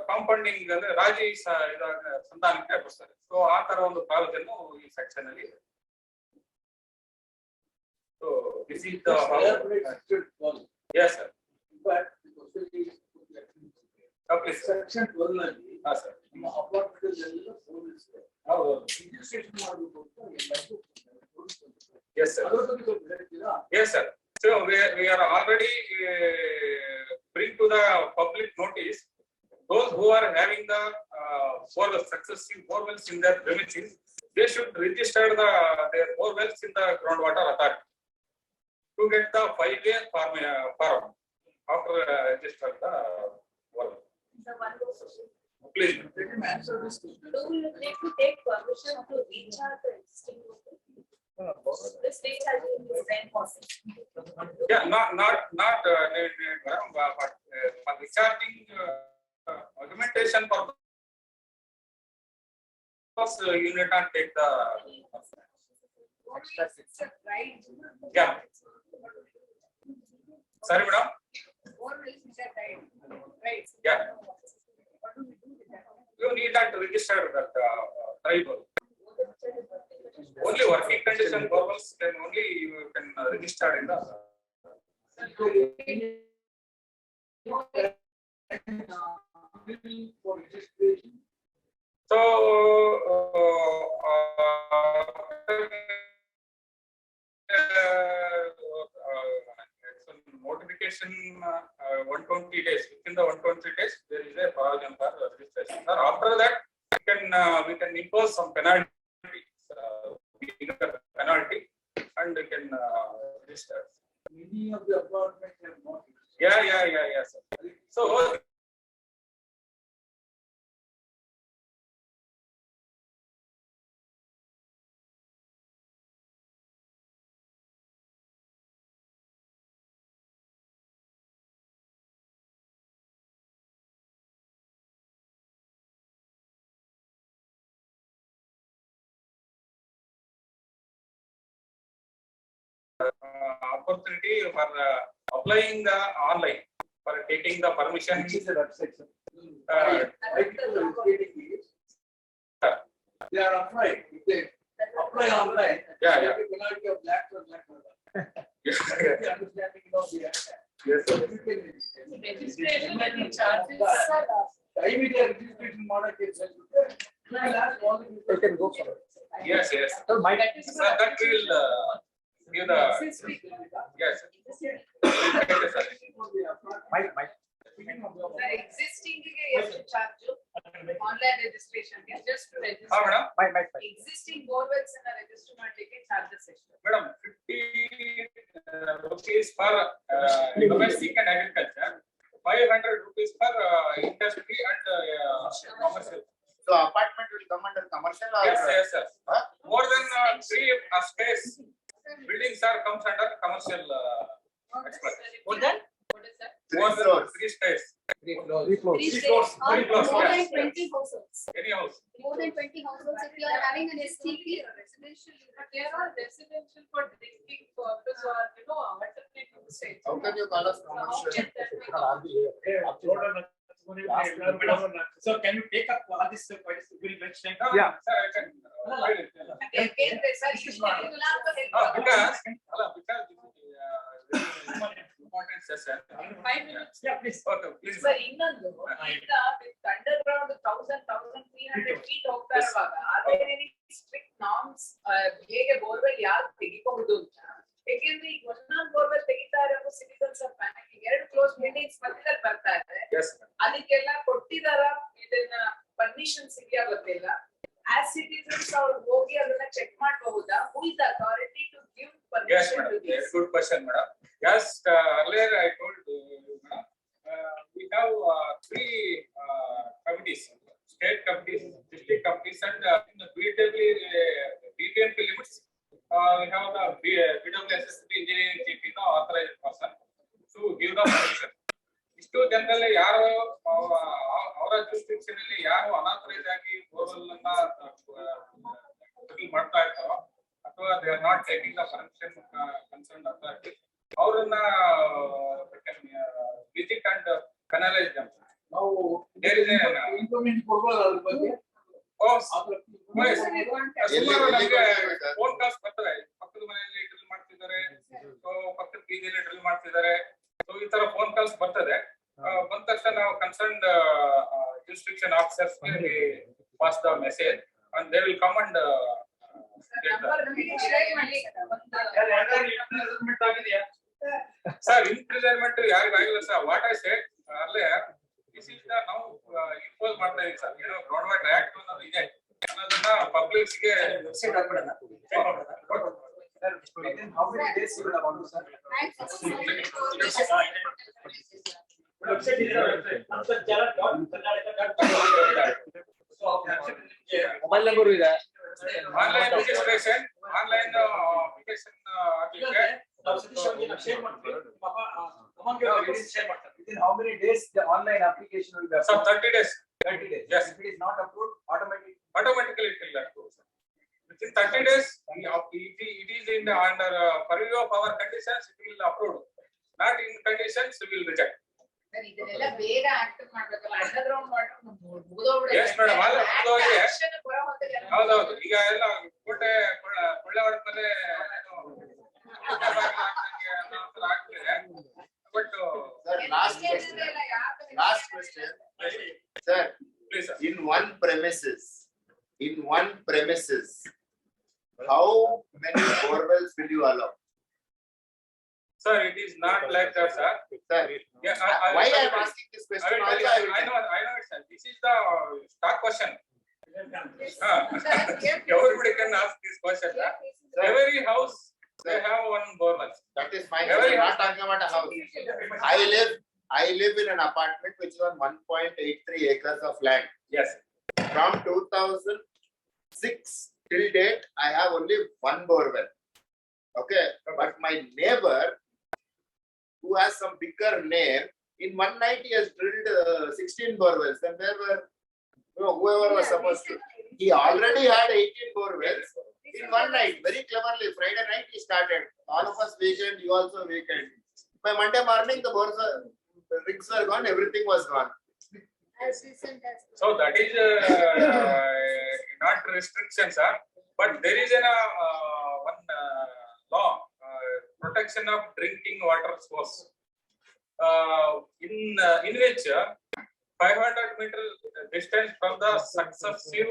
ಕಾಂಪೌಂಡಿಂಗ್ ಅಂದ್ರೆ ರಾಜಿ ಸಂಧಾನಕ್ಕೆ ಬರ್ತಾರೆ. ಸೊ ಆ ತರ ಒಂದು ಪ್ರಾವಿಷನ್ ಈ ಸೆಕ್ಷನ್ ಅಲ್ಲಿ ಇದೆ. So this is the yes sir. Section 12 ನಲ್ಲಿ ಸರ್ ನಮ್ಮ ಅಪಾರ್ಟ್ಮೆಂಟ್ ಎಲ್ಲ ಪೊಲೀಸ್ ಹೌದು. ರಿಜಿಸ್ಟ್ರೇಷನ್ ಮಾಡಬೇಕು ಅಂತ ಎಲ್ಲರಿಗೂ yes sir. Yes sir. So we are already bring to the public notice those who are having the successive borewells in their premises. They should register their borewells in the groundwater authority to get the 5-year form after register the borewell. Please. Do you need to take permission to recharge the existing water? This recharge is 10%. Yeah, not but for recharging augmentation purpose, you need not take the extra. Right? Yeah. Sorry, madam. Right. Yeah. You need not register that tribal. Only working condition borewells can only you can register in the. for registration. So notification 120 days. Within the 120 days, there is a provision for registration. After that, we can impose some penalty. Penalty and they can register. Many of the apartments have not. Yeah, sir. So opportunity for applying the online for taking the permission. Which is the website, sir? They are applying. If they apply online. Yeah, yeah. Penalty of lakh or lakh. Yes, Understanding of the act. yes, sir. Registration and charges. Immediate registration model is. You can go for it. Yes, yes. So my That is Sir, that will give the existing. yes. my The existing charge online registration just to register. How madam? my Existing borewells and register charges. Madam, 50 rupees for domestic and agriculture, 500 rupees for industry and commercial. So apartment will come under commercial or? Yes, yes, sir. Huh? More than 3 space buildings are comes under commercial express. What is that? More than 3 space. 3 floors. Three floors. Three floors, More yes. than 20 households. Any house. More than 20 households. If you are having an STP, Residential, but there are residential for drinking purpose or, alternative uses. How can you call us So how commercial? can that be? So can you take up all this during lunch time? No, Yeah. sir, I can. Again, resolution, you will have to help. Because this is important session. 5 minutes. Yeah, please. Okay, please. Sir, ಇನ್ನೊಂದು ಈಗ with underground 1,300 feet ಹೋಗ್ತಾ ಇರುವಾಗ are there any strict norms ಹೇಗೆ borewell ಯಾರು ತೆಗಿಬಹುದು ಅಂತ? ಯಾಕೆಂದ್ರೆ ಈಗ ಒಂದೊಂದು ಬೋರ್ವೆಲ್ ತೆಗಿತಾ ಇರೋ citizens of bank 2 close buildings ಮಧ್ಯದಲ್ಲಿ ಬರ್ತಾ ಇದೆ. Yes. ಅದಕ್ಕೆಲ್ಲ ಕೊಟ್ಟಿದಾರ ಇದನ್ನ ಪರ್ಮಿಷನ್ಸ್ ಇದೆಯಾ ಗೊತ್ತಿಲ್ಲ. As citizens ಅವ್ರು ಹೋಗಿ ಅದನ್ನ ಚೆಕ್ ಮಾಡಬಹುದಾ? Who is the authority to give Yes, permission to madam. this? Good question, madam. Yes, earlier I told you, madam, we have 3 committees, state committees, district committees, and in the BBMP limits, we have the BWSSP engineering chief, authorized person to give the permission. ಇಷ್ಟು ಜನರಲ್ಲಿ ಯಾರು ಅವರ jurisdiction ಅಲ್ಲಿ ಯಾರು unauthorised ಆಗಿ borewell ಅನ್ನ ಮಾಡ್ತಾ ಇರ್ತಾರೋ ಅಥವಾ they are not taking the permission concerned authority, ಅವರನ್ನ visit and penalize them. ನಾವು There is implement ಕೊಡ್ಬೋದು ಅದ್ರ ಬಗ್ಗೆ. ಸುಮಾರು ನಮಗೆ ಫೋನ್ ಕಾಲ್ಸ್ ಬರ್ತವೆ, ಪಕ್ಕದ ಮನೆಯಲ್ಲಿ ಡ್ರಿಲ್ ಮಾಡ್ತಿದ್ದಾರೆ, ಸೊ ಪಕ್ಕದ ಬೀದಿಯಲ್ಲಿ ಡ್ರಿಲ್ ಮಾಡ್ತಿದ್ದಾರೆ, ಸೊ ಈ ತರ ಫೋನ್ ಕಾಲ್ಸ್ ಬರ್ತದೆ. ಬಂದ ತಕ್ಷಣ ನಾವು concerned jurisdiction officers pass the message and they will come and get sir, imprisonment ಯಾರಿಗಾಗಿಲ್ಲ sir. What I said earlier, this is the now impose ಮಾಡ್ತಾ ಇದೀವಿ ಸರ್. ಗ್ರೌಂಡ್ ವಾಟರ್ ಆಕ್ಟ್ ಅನ್ನೋದು ಇದೆ, ಅನ್ನೋದನ್ನ ಪಬ್ಲಿಕ್ಸ್ ಗೆ Within how many days you will want to, sir? Mobile number is there. Online registration, online application Within how many days the online application will be sir, approved? 30 days. 30 days. Yes. If it is not approved, automatically. Automatically it will approve, sir. Within 30 days, it is in the under purview of our conditions, it will approve. Not in conditions, we will reject. Sir ಇದೆಲ್ಲ ಬೇಗ active ಮಾಡ್ಬೇಕಲ್ಲ, underground water ಮುಗಿದೋಗ್ಬಿಡುತ್ತೆ. Yes, madam, all ಮುಗ್ದೋಗಿದೆ. Action ಬರೋ ಹೊತ್ತಿಗೆ ಎಲ್ಲ ಹೌದೌದು, ಈಗ ಎಲ್ಲ ಕೊಳ್ಳೆ ಹೊಡೆದ್ಮೇಲೆ ಆಗ್ತಿದೆ. But Sir, last question. ಎಲ್ಲ ಯಾಕೆ Last question. Sir, please sir. in one premises, how many borewells will you allow? Sir, it is not like that, sir. Sir, Yeah, why I I am asking this I question? will tell Also, you, I will I tell know it, sir. This is the stock question. Yes. Everybody can ask this question, sir. Every house, they have one borewell. That is fine. Every We are not talking about a house. I live in an apartment which is on 1.83 acres of land. Yes. From 2006 till date, I have only one borewell. Okay, but my neighbor, who has some bigger name, in one night he has drilled 16 borewells, and there were, whoever was supposed to. He already had 18 borewells. in one night, very cleverly. Friday night he started. All of us weekend, you also weekend. By Monday morning, the rigs were gone, everything was gone. As recent as. So that is not restriction, sir, but there is one law, protection of drinking water source, in which 500 meter distance from the successive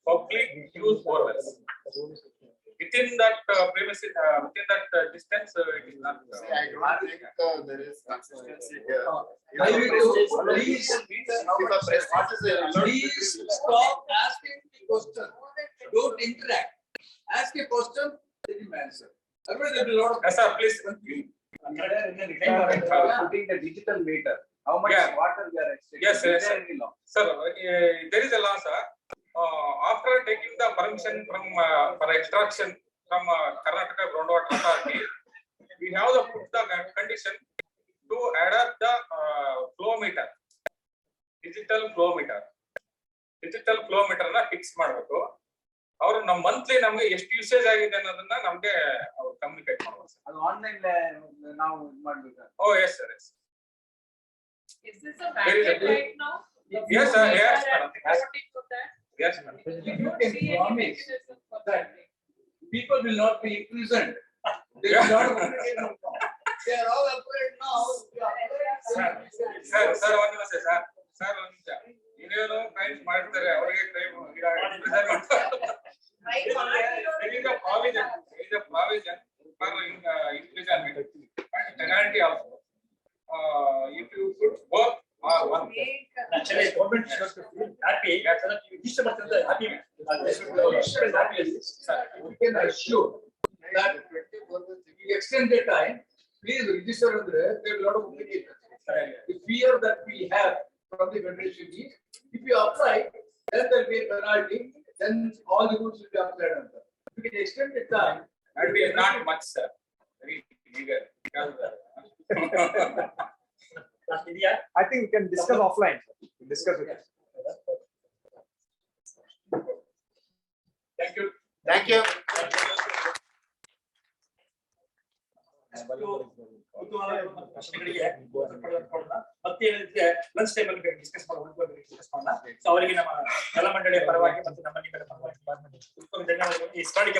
public use borewells. Within that premises, within that distance, it is not. I don't think there is consistency here. Please stop asking the question. Don't interact. Ask a question, let him answer. Otherwise, there will be a lot of. Yes, sir, please. Putting the digital meter, how much Yeah. water we are extracting? Yes, yes, Is there sir. any law? Sir, there is a law, sir. After taking the permission from for extraction from Karnataka Groundwater Authority, we have to put the condition to adapt the flow meter, digital flow meter ನ fix ಮಾಡಬೇಕು. ಅವರು ನಮ್ಮ monthly ನಮಗೆ ಎಷ್ಟು usage ಆಗಿದೆ ಅನ್ನೋದನ್ನ ನಮಗೆ ಅವ್ರು ಕಮ್ಯುನಿಕೇಟ್ ಮಾಡ್ಬೋದು ಸರ್. ಅದು ಆನ್ಲೈನ್ ನಾವು ಇದು ಮಾಡ್ಬೇಕು. Oh yes sir, yes. Is this a mandate right now? Yes, sir. Yes, Are madam. advocating for that? Yes, madam. You don't see any mechanism for that. People will not be imprisoned. They will not they are all afraid now. Sir ಒಂದು ನಿಮಿಷ sir, ಒಂದು ನಿಮಿಷ. ಇನ್ನೇನು crimes ಮಾಡ್ತಾರೆ, ಅವರಿಗೆ crime provision for imprisonment and penalty also. If you should work one day. Actually, government should feel happy. Register ಮಾಡ್ತಾರೆ happy. Register is happy. We can assure that you extend the time. Please register under. There are a lot of complications. The fear that we have from the federation is, if you apply, then there will be a penalty. Then all the rules will be applied on that. We can extend the time. And we are not much, sir. Very eager. I think we can discuss offline. Discuss with us. Thank you. Thank you. ಪ್ರಶ್ನೆಗಳಿಗೆ ಮತ್ತೆ lunch time ಅಲ್ಲಿ discuss ಮಾಡೋಣ. So ಅವರಿಗೆ ನಮ್ಮ ಜಲ ಮಂಡಳಿಯ ಪರವಾಗಿ ಮತ್ತು ನಮ್ಮ ನಿಮ್ಮಗಳ ಪರವಾಗಿ ಉತ್ತಮ ಧನ್ಯವಾದಗಳು. ಈ ಸ್ಮರಣಿಕೆ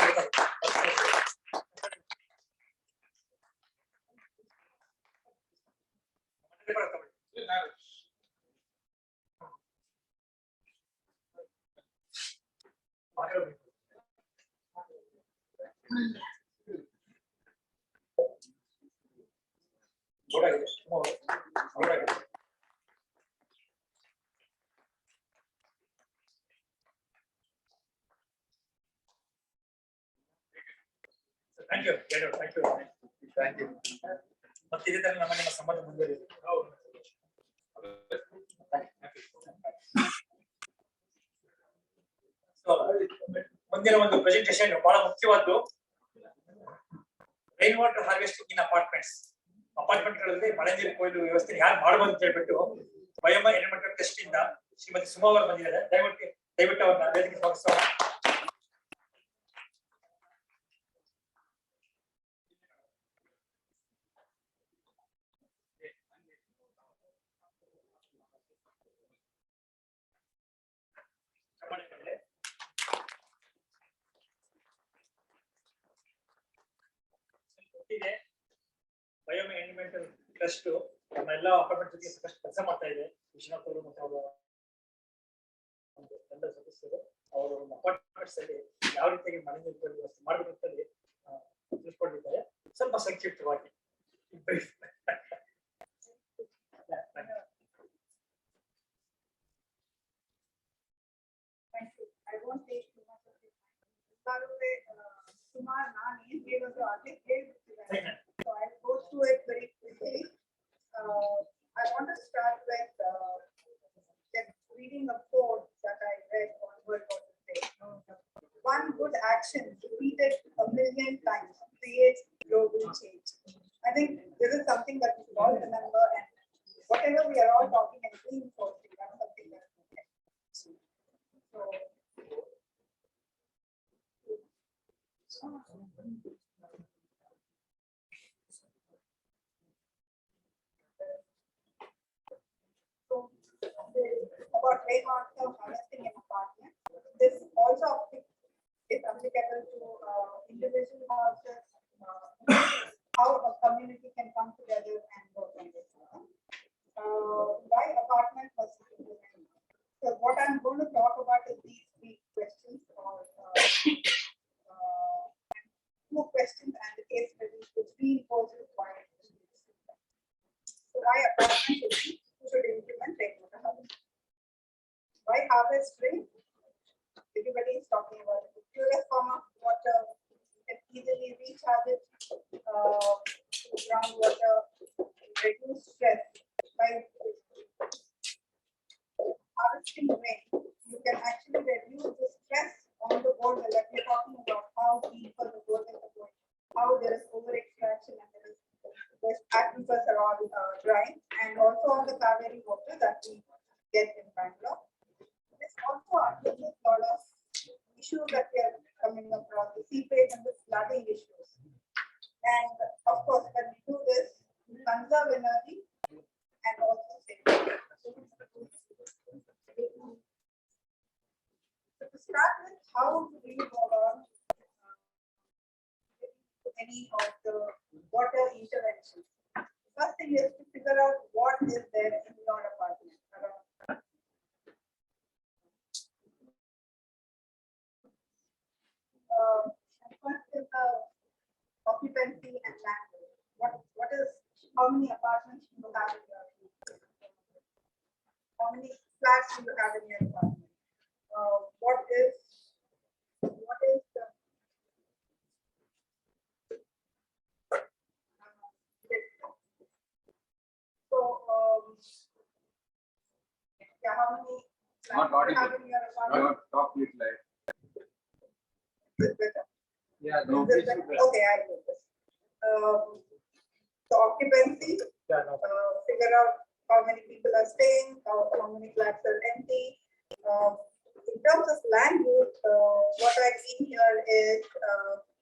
ಥ್ಯಾಂಕ್ ಯು. Thank you. ಮತ್ತೆ ಇದೇ ತರ ನಮ್ಮ ನಿಮ್ಮ ಸಂಬಂಧ ಮುಂದುವರಿಯುತ್ತೆ. ಮುಂದಿನ ಒಂದು ಪ್ರೆಸೆಂಟೇಷನ್ ಬಹಳ ಮುಖ್ಯವಾದ್ದು, ರೈನ್ ವಾಟರ್ ಹಾರ್ವೆಸ್ಟಿಂಗ್ ಇನ್ ಅಪಾರ್ಟ್ಮೆಂಟ್ಗಳಲ್ಲಿ ಮಳೆ ನೀರು ಕೊಯ್ಲು ವ್ಯವಸ್ಥೆ ಯಾರು ಮಾಡಬಹುದು ಅಂತ ಹೇಳ್ಬಿಟ್ಟು ವಯಮ ಎನ್ವಿರಾನ್ಮೆಂಟಲ್ ಟ್ರಸ್ಟ್ ಇಂದ ಶ್ರೀಮತಿ ಸುಮಾ ಅವರು ಬಂದಿದ್ದಾರೆ. ದಯವಿಟ್ಟು ಅವ್ರನ್ನ ವೇದಿಕೆ ಸ್ವಾಗತಿಸೋಣ. ಬಯೋಮ ಎನ್ವಿರಾನ್ಮೆಂಟಲ್ ಟ್ರಸ್ಟ್ ನಮ್ಮ ಎಲ್ಲ ಅಪಾರ್ಟ್ಮೆಂಟ್ ಜೊತೆ ಸಾಕಷ್ಟು ಕೆಲಸ ಮಾಡ್ತಾ ಇದೆ. ವಿಶ್ವನಾಥ್ ಅವರು ಮತ್ತು ಅವರ ತಂಡ ಸದಸ್ಯರು ಅವರು ಅಪಾರ್ಟ್ಮೆಂಟ್ಸ್ ಅಲ್ಲಿ ಯಾವ ರೀತಿಯಾಗಿ ಮನೆ ನೀರು ವ್ಯವಸ್ಥೆ ಮಾಡಬೇಕು ಅಂತ ತಿಳಿಸ್ಕೊಂಡಿದ್ದಾರೆ. ಸ್ವಲ್ಪ ಸಂಕ್ಷಿಪ್ತವಾಗಿ Kumar, so I'll go through it very quickly. I want to start with reading a quote that I read on World Water Day. One good action repeated 1,000,000 times creates global change. I think this is something that we should all remember, and whatever we are all talking and reinforcing, that's something that we can. So About rainwater harvesting in apartment. This also is applicable to individual houses, how a community can come together and work on this. Why apartment versus individual? So what I'm going to talk about is these three questions, or two questions and the case studies which reinforces why. So why apartment should implement rainwater harvesting? Why harvest rain? Everybody is talking about it. The purest form of water can easily recharge it, groundwater, reduce stress. By harvesting rain, you can actually reduce the stress on the border that we're talking about, how deeper the border is going, how there is over extraction and there is aquifers are all dry, and also on the Kaveri water that we get in Bangalore. This also addresses a lot of issues that we are coming across, the seepage and the flooding issues. And of course, when we do this, we conserve energy and also save energy. So to start with, how do we go about any of the water interventions? First thing is to figure out what is there in your apartment. First is the occupancy and land. What is, how many apartments do you have in your apartment? How many flats do you have in your apartment? What is the so yeah, how many flats do you have in your apartment? Talk it like. Yeah, no. Okay, I do this. The occupancy, figure out how many people are staying, how many flats are empty. In terms of land use, what I mean here is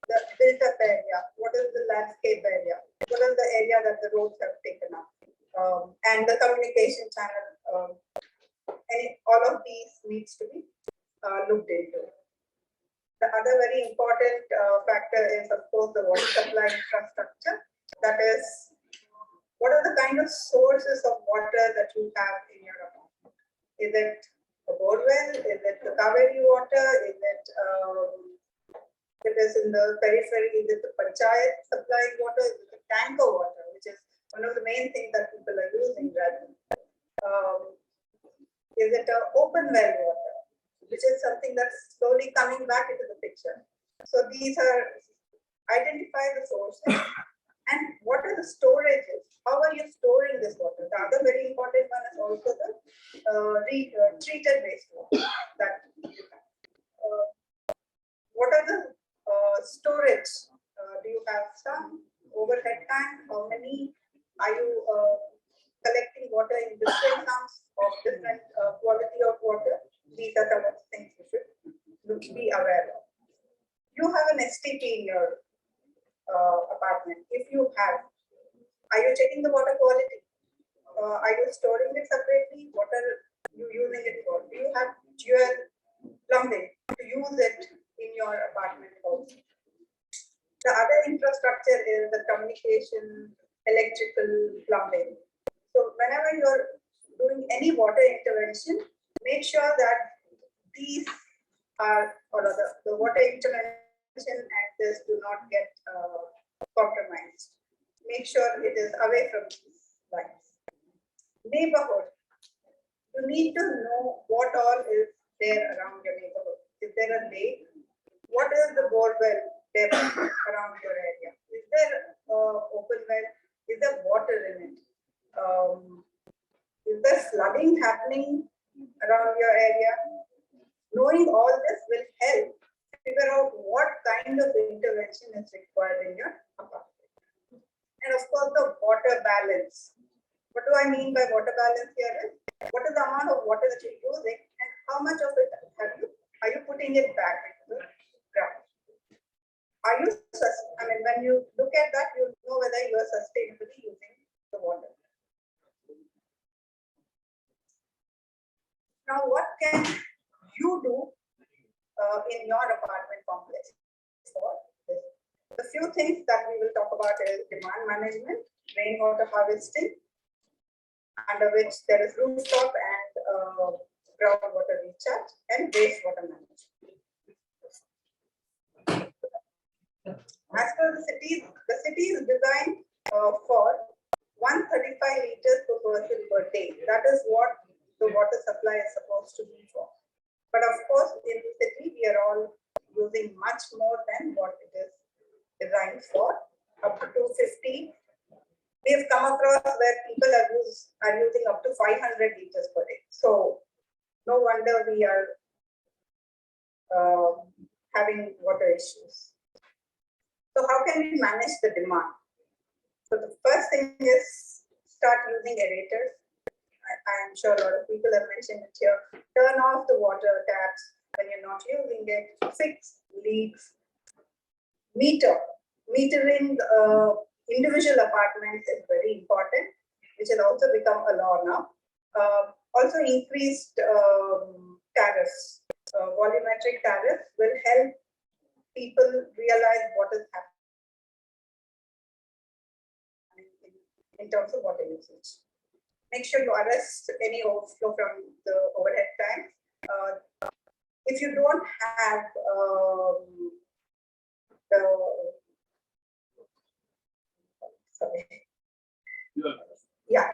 the built-up area. What is the landscape area? What is the area that the roads have taken up? And the communication channel. All of these needs to be looked into. The other very important factor is, of course, the water supply infrastructure. That is, what are the kind of sources of water that you have in your apartment? Is it a borewell? Is it the Kaveri water? Is it it is in the periphery? Is it the panchayat supplying water? Is it the tanker water, which is one of the main things that people are using? Is it an open well water, which is something that's slowly coming back into the picture? So these are, identify the sources and what are the storages? How are you storing this water? The other very important one is also the treated wastewater that you have. What are the storage? Do you have some overhead tank? How many are you collecting water in different tanks of different quality of water? These are some of the things you should be aware of. You have an STP in your apartment. If you have, are you checking the water quality? Are you storing it separately? What are you using it for? Do you have dual plumbing to use it in your apartment also? The other infrastructure is the communication, electrical, plumbing. So whenever you're doing any water intervention, make sure that these are, or the water intervention and this do not get compromised. Make sure it is away from these lines. Neighborhood. You need to know what all is there around your neighborhood. Is there a lake? What is the borewell depth around your area? Is there open well? Is there water in it? Is there flooding happening around your area? Knowing all this will help figure out what kind of intervention is required in your apartment. And of course, the water balance. What do I mean by water balance here is, what is the amount of water that you're using and how much of it are you putting it back into the ground? are you, I mean, when you look at that, you know whether you are sustainably using the water. Now, what can you do in your apartment complex for this? The few things that we will talk about is demand management, rainwater harvesting, under which there is rooftop and groundwater recharge, and wastewater management. As per the city is designed for 135 liters per person per day. That is what the water supply is supposed to be for. But of course, in the city, we are all using much more than what it is designed for, up to 250. We have come across where people are using up to 500 liters per day. So no wonder we are having water issues. So how can we manage the demand? So the first thing is start using aerators. I am sure a lot of people have mentioned it here. Turn off the water taps when you're not using it. Fix leaks. Metering individual apartments is very important, which has also become a law now. Also increased tariffs, volumetric tariffs will help people realize what is happening in terms of water usage. Make sure you arrest any overflow from the overhead tanks. If you don't have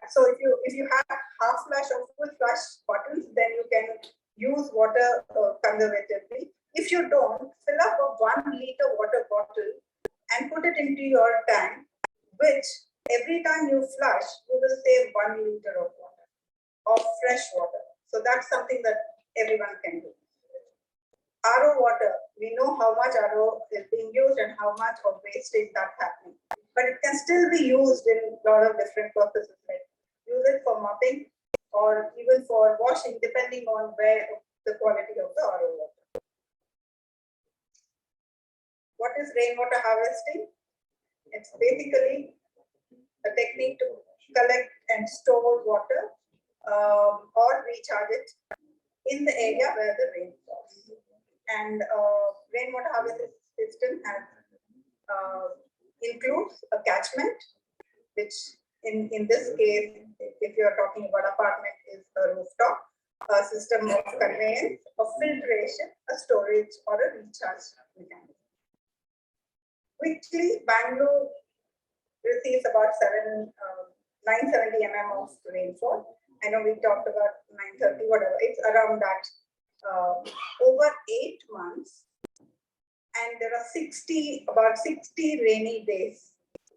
so if you have half flush or full flush bottles, then you can use water conservatively. If you don't, fill up a 1 liter water bottle and put it into your tank, which every time you flush, you will save 1 liter of water, of fresh water. So that's something that everyone can do. RO water, we know how much RO is being used and how much of wastage that's happening. But it can still be used in a lot of different purposes, like use it for mopping or even for washing, depending on where the quality of the RO water. What is rainwater harvesting? It's basically a technique to collect and store water or recharge it in the area where the rain falls. And rainwater harvesting system has includes a catchment, which in this case, if you're talking about apartment, is a rooftop, a system of conveyance, a filtration, a storage, or a recharge mechanism. Quickly, Bangalore receives about 970 mm of rainfall. I know we talked about 930, whatever, it's around that. Over 8 months, and there are about 60 rainy days.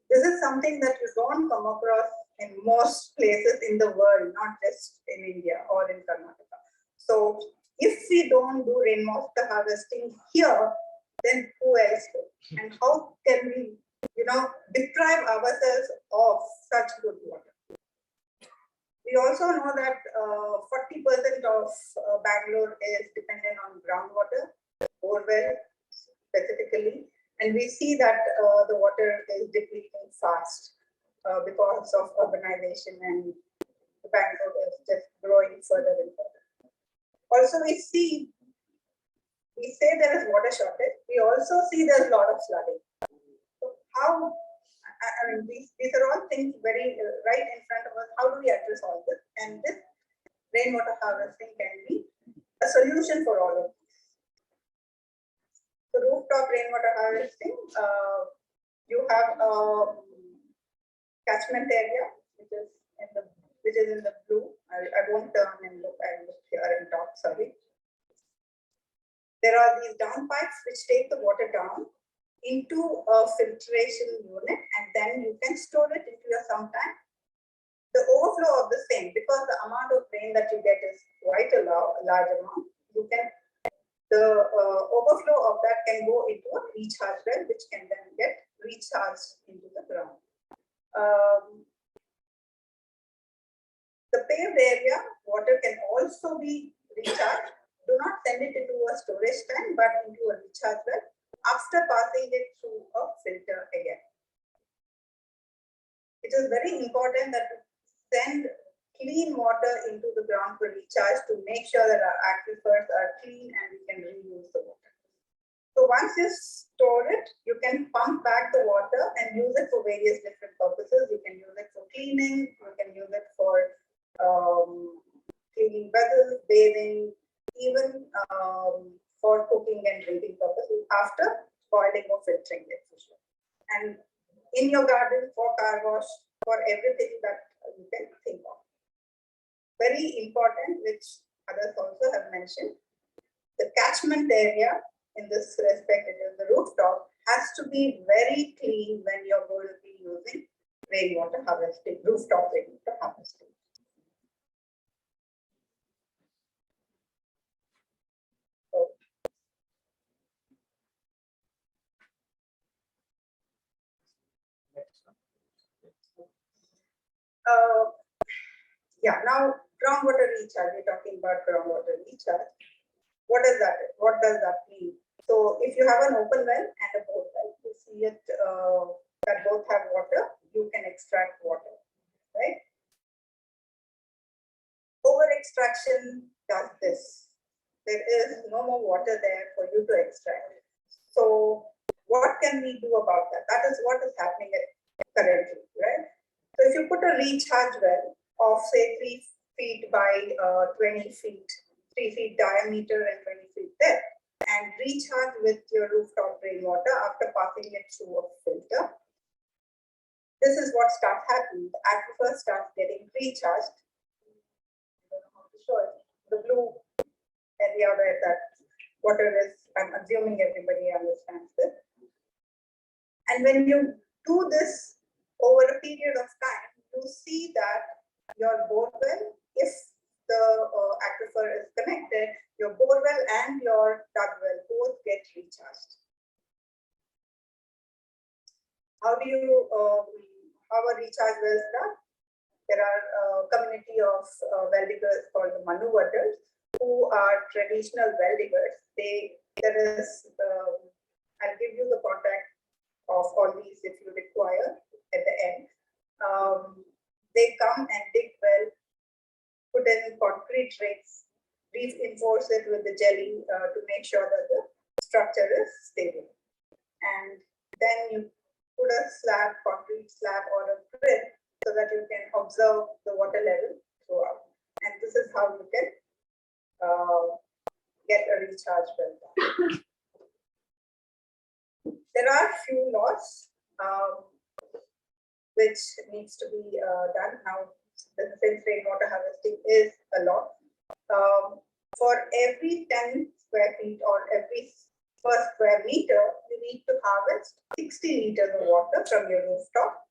This is something that you don't come across in most places in the world, not just in India or in Karnataka. So if we don't do rainwater harvesting here, then who else will? And how can we, deprive ourselves of such good water? We also know that 40% of Bangalore is dependent on groundwater, borewell specifically, and we see that the water is depleting fast because of urbanization, and Bangalore is just growing further and further. Also, we say there is water shortage. We also see there's a lot of flooding. So how? I mean, these are all things very right in front of us. How do we address all this? And this rainwater harvesting can be a solution for all of this. So rooftop rainwater harvesting, you have a catchment area which is in the blue. I won't turn and look. I look here and talk. Sorry. There are these down pipes which take the water down into a filtration unit, and then you can store it into your sump tank. The overflow of the same, because the amount of rain that you get is quite a large amount, the overflow of that can go into a recharge well, which can then get recharged into the ground. The paved area, water can also be recharged. Do not send it into a storage tank, but into a recharge well. after passing it through a filter again. It is very important that we send clean water into the ground for recharge to make sure that our aquifers are clean and we can reuse the water. So once you store it, you can pump back the water and use it for various different purposes. You can use it for cleaning, you can use it for cleaning vessels, bathing, even for cooking and drinking purposes after boiling or filtering it. And in your garden, for car wash, for everything that you can think of. Very important, which others also have mentioned, the catchment area in this respect, it is the rooftop, has to be very clean when you're going to be using rainwater harvesting, rooftop rainwater harvesting. Yeah, now groundwater recharge, we're talking about groundwater recharge. What does that mean? So if you have an open well and a bore well, you see it that both have water, you can extract water, right? Over extraction does this. There is no more water there for you to extract. So what can we do about that? That is what is happening currently, right? So if you put a recharge well of say 3 feet by 20 feet, 3 feet diameter and 20 feet depth, and recharge with your rooftop rainwater after passing it through a filter, this is what starts happening. The aquifer starts getting recharged. I don't know how to show it. The blue area where that water is, I'm assuming everybody understands this. And when you do this over a period of time, you see that your borewell, if the aquifer is connected, your borewell and your dug well both get recharged. How do you, how are recharge wells done? There are a community of well diggers called the Manu Watters, who are traditional well diggers. There is, I'll give you the contact of all these if you require at the end. They come and dig well, put in concrete rigs, reinforce it with the jelly to make sure that the structure is stable. And then you put a slab, concrete slab or a grid so that you can observe the water level throughout. And this is how you can get a recharge well done. There are few laws which needs to be done now. Since rainwater harvesting is a law, for every 10 square feet or every per square meter, you need to harvest 60 liters of water from your rooftop,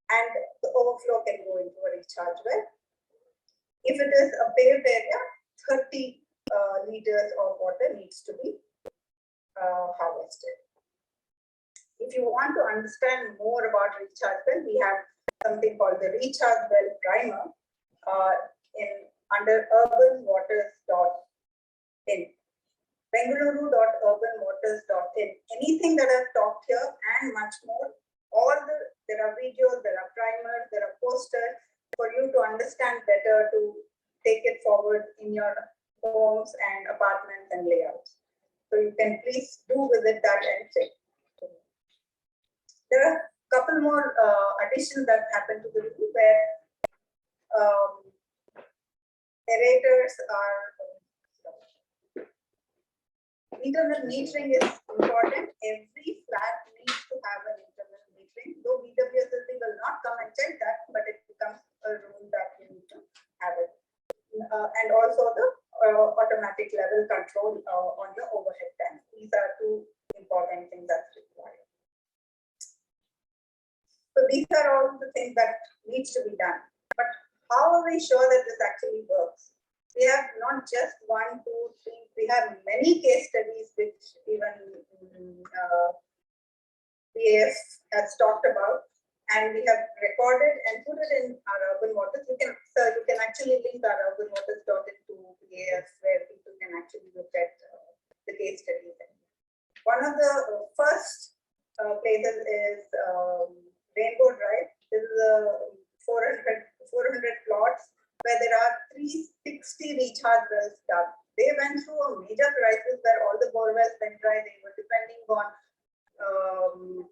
and the overflow can go into a recharge well. If it is a paved area, 30 liters of water needs to be harvested. If you want to understand more about recharge well, we have something called the recharge well primer under urbanwaters.in. Bengaluru.urbanwaters.in. Anything that I've talked here and much more, there are videos, there are primers, there are posters for you to understand better, to take it forward in your homes and apartments and layouts. So you can please do visit that and check. There are a couple more additions that happen to the rule where aerators are. Internal metering is important. Every flat needs to have an internal metering. Though BWSSB will not come and check that, but it becomes a rule that you need to have it. And also the automatic level control on your overhead tank. These are two important things that's required. So these are all the things that needs to be done. But how are we sure that this actually works? We have not just 1, 2, 3. We have many case studies which even BAF has talked about, and we have recorded and put it in our urban waters. You can actually link our urban waters to BAF, where people can actually look at the case studies. One one of the first places is Rainbow Drive. This is a 400 plots where there are 360 recharge wells dug. They went through a major crisis where all the bore wells went dry. They were depending on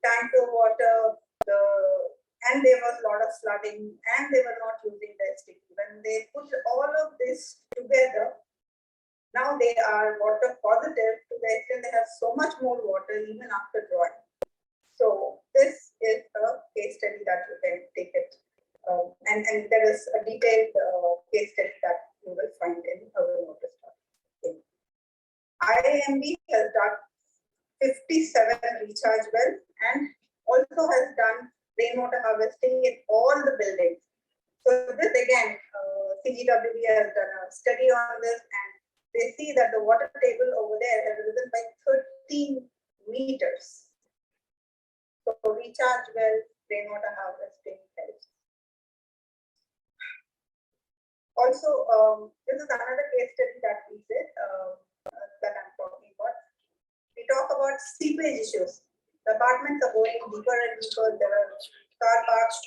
tanker water, and there was a lot of flooding, and they were not using their sticky. When they put all of this together, now they are water positive to the extent they have so much more water even after drawing. So this is a case study that you can take it, and there is a detailed case study that you will find in our notice. IIMB has done 57 recharge wells and also has done rainwater harvesting in all the buildings. So this again, CGWB has done a study on this, and they see that the water table over there has risen by 13 meters. So recharge wells, rainwater harvesting helps. Also, this is another case study that we did that I'm talking about. We talk about seepage issues. The apartments are going deeper and deeper. There are car parks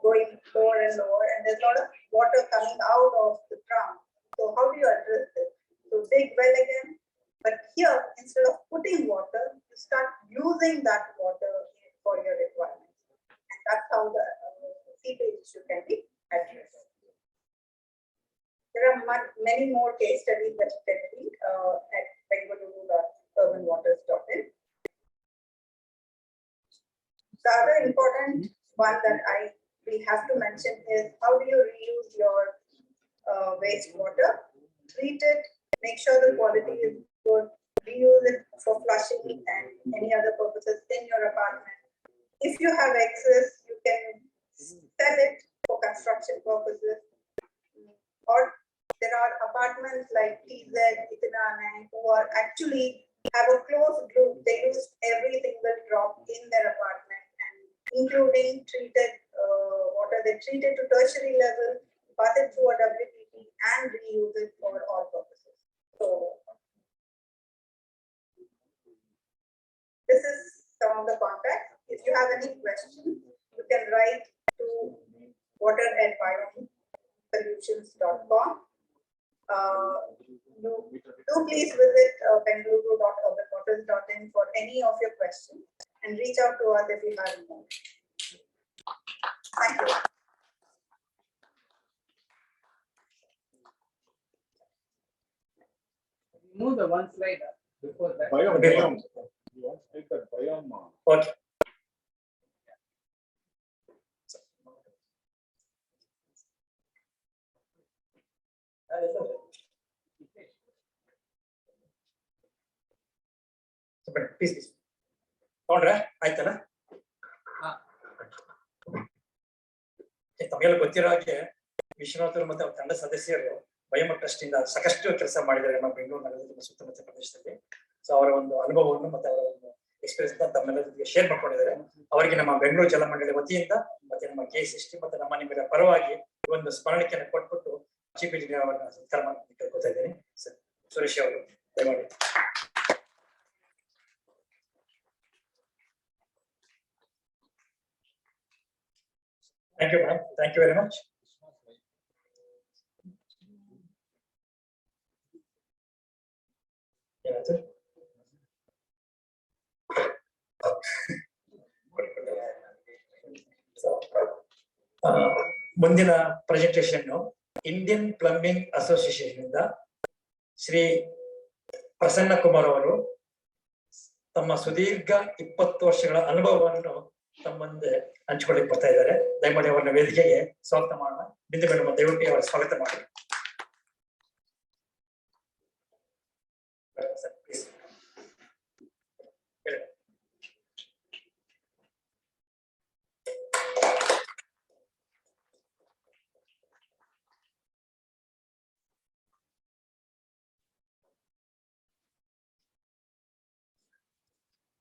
going lower and lower, and there's a lot of water coming out of the ground. So how do you address this? So dig well again, but here instead of putting water, you start using that water for your requirements, and that's how the seepage issue can be addressed. There are many more case studies that you can read at bengaluru.urbanwaters.in. The other important one that we have to mention is how do you reuse your wastewater? Treat it, make sure the quality is good, reuse it for flushing and any other purposes in your apartment. If you have excess, you can sell it for construction purposes. Or there are apartments like TZ, Itinana, who are actually have a closed group. They use every single drop in their apartment, and including treated water. They treat it to tertiary level, pass it through a WPP, and reuse it for all purposes. So this is some of the contacts. If you have any questions, you can write to water@biomsolutions.com. Do please visit bengaluru.urbanwaters.in for any of your questions, and reach out to us if you have more. Thank you. Move the one slide before that. Biome. You want to take that biome? Okay. Please ನೋಡ್ರೆ ಆಯ್ತಲ್ಲ. ತಮಗೆಲ್ಲ ಗೊತ್ತಿರೋ ಹಾಗೆ ವಿಶ್ವನಾಥರು ಮತ್ತೆ ಅವ್ರ ತಂಡ ಸದಸ್ಯರು ಬಯೋಮ trust ಇಂದ ಸಾಕಷ್ಟು ಕೆಲಸ ಮಾಡಿದ್ದಾರೆ ನಮ್ಮ ಬೆಂಗಳೂರು ನಗರದ ಸುತ್ತಮುತ್ತ ಪ್ರದೇಶದಲ್ಲಿ. ಸೊ ಅವರ ಒಂದು ಅನುಭವವನ್ನು ಮತ್ತೆ ಅವರ ಒಂದು ಎಕ್ಸ್ಪೀರಿಯನ್ಸ್ ತಮ್ಮೆಲ್ಲರ ಜೊತೆಗೆ ಶೇರ್ ಮಾಡ್ಕೊಂಡಿದ್ದಾರೆ. ಅವರಿಗೆ ನಮ್ಮ ಬೆಂಗಳೂರು ಜಲಮಂಡಳಿ ವತಿಯಿಂದ ಮತ್ತೆ ನಮ್ಮ KSST ಮತ್ತೆ ನಮ್ಮ ನಿಮ್ಮೆಲ್ಲ ಪರವಾಗಿ ಒಂದು ಸ್ಮರಣಿಕೆಯನ್ನು ಕೊಟ್ಬಿಟ್ಟು ಚೀಫ್ ಇಂಜಿನಿಯರ್ ಅವರನ್ನ ಸತ್ಕಾರ ಮಾಡಿ ಕೇಳ್ಕೊತಾ ಇದ್ದೀನಿ. ಸುರೇಶ್ ಅವರು ದಯಮಾಡಿ. Thank you, madam. Thank you very much. ಮುಂದಿನ ಪ್ರೆಸೆಂಟೇಷನ್ ಇಂಡಿಯನ್ ಪ್ಲಂಬಿಂಗ್ ಅಸೋಸಿಯೇಷನ್ ಇಂದ ಶ್ರೀ ಪ್ರಸನ್ನ ಕುಮಾರ್ ಅವರು ತಮ್ಮ ಸುದೀರ್ಘ 20 ವರ್ಷಗಳ ಅನುಭವವನ್ನು ತಮ್ಮ ಮುಂದೆ ಹಂಚಿಕೊಳ್ಳಿಕ್ಕೆ ಬರ್ತಾ ಇದ್ದಾರೆ. ದಯಮಾಡಿ ಅವರನ್ನ ವೇದಿಕೆಗೆ ಸ್ವಾಗತ ಮಾಡೋಣ. ಬಿಂದು ಮೇಡಮ್ ದಯವಿಟ್ಟು ಅವರ ಸ್ವಾಗತ ಮಾಡಿ.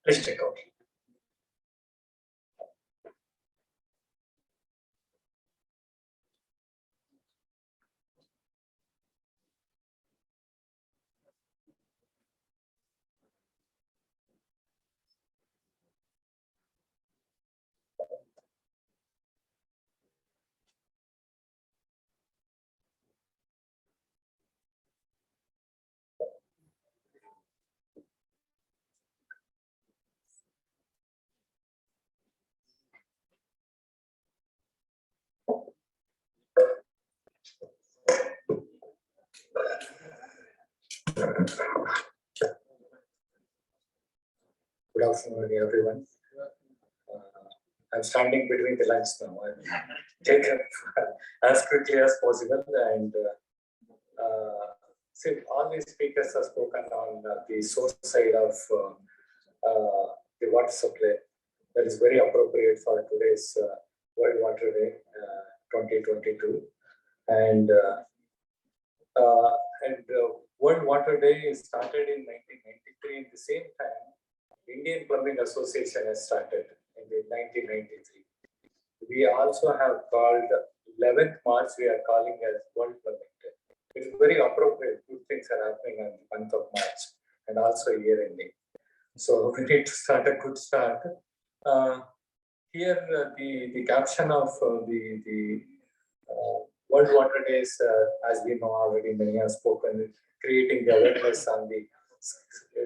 Please take over. Good afternoon, everyone. I'm standing between the lines now. I'll take it as quickly as possible. And see, all these speakers have spoken on the source side of the water supply. That is very appropriate for today's World Water Day 2022. And World Water Day started in 1993. In the same time, Indian Plumbing Association has started in 1993. We also have called 11th March, we are calling as World Plumbing Day. It is very appropriate. Good things are happening on the month of March and also year ending. So we need to start a good start. Here, the caption of the World Water Days, as we know already, many have spoken, creating the awareness on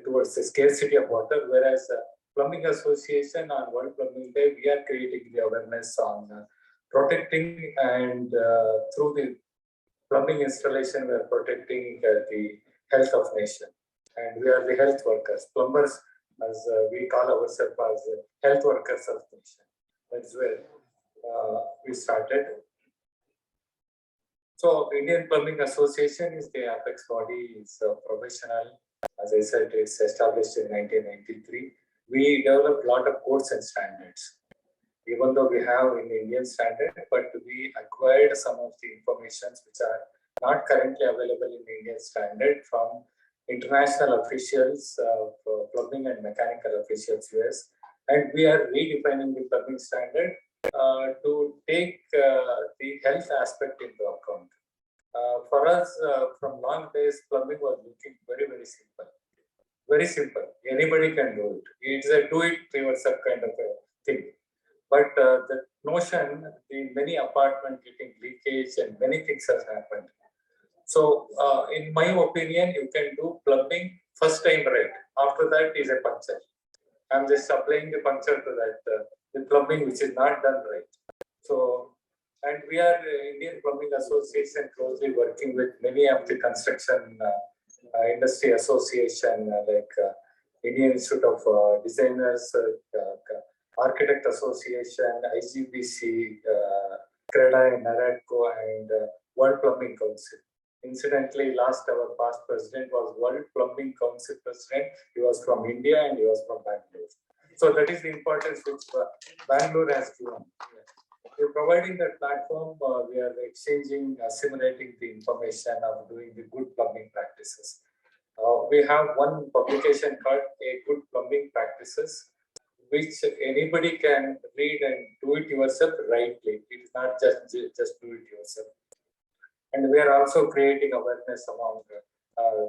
towards the scarcity of water, whereas Plumbing Association on World Plumbing Day, we are creating the awareness on protecting and through the plumbing installation, we are protecting the health of nation. And we are the health workers, plumbers, as we call ourselves as health workers of nation. That's where we started. So Indian Plumbing Association is the apex body, it's professional. As I said, it's established in 1993. We developed a lot of codes and standards. Even though we have in Indian standard, but we acquired some of the informations which are not currently available in Indian standard from international officials, plumbing and mechanical officials US. And we are redefining the plumbing standard to take the health aspect into account. For us, from long days, plumbing was looking very, very simple. Very simple. Anybody can do it. It's a do-it-yourself kind of a thing. But the notion, the many apartments getting leakage and many things has happened. So, in my opinion, you can do plumbing first time right. After that is a puncture. I'm just applying the puncture to that, the plumbing which is not done right. So, and we are Indian Plumbing Association closely working with many of the construction industry association like Indian Institute of Designers, Architect Association, IGBC, CREDA and NARADCO, and World Plumbing Council. Incidentally, our past president was World Plumbing Council president. He was from India and he was from Bangalore. So that is the importance which Bangalore has given. We're providing that platform. We are exchanging, assimilating the information of doing the good plumbing practices. We have one publication called A Good Plumbing Practices, which anybody can read and do it yourself rightly. It is not just do it yourself. And we are also creating awareness among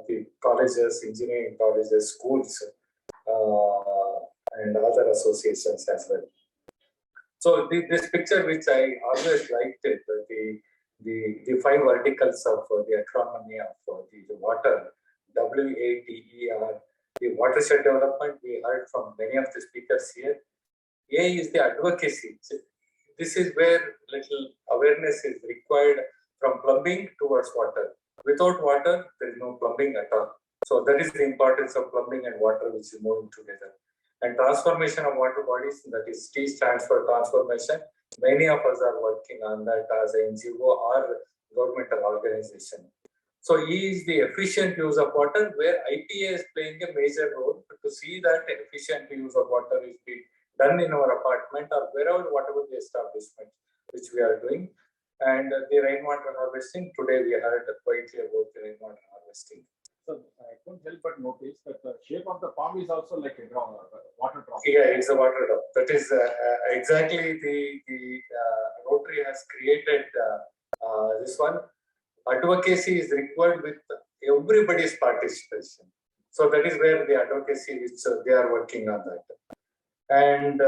the colleges, engineering colleges, schools, and other associations as well. So this picture, which I always liked it, the 5 articles of the economy of the water, WATER, the watershed development, we heard from many of the speakers here. A is the advocacy. This is where little awareness is required from plumbing towards water. Without water, there is no plumbing at all. So that is the importance of plumbing and water, which is moving together. And transformation of water bodies, that is T stands for transformation. Many of us are working on that as an NGO or governmental organization. So E is the efficient use of water, where IPA is playing a major role to see that efficient use of water is being done in our apartment or wherever, whatever the establishment which we are doing. And the rainwater harvesting, today we heard quietly about the rainwater harvesting. So I couldn't help but notice that the shape of the palm is also like a water drop. Yeah, it's a water drop. That is exactly the Rotary has created this one. Advocacy is required with everybody's participation. So that is where the advocacy, which they are working on that. And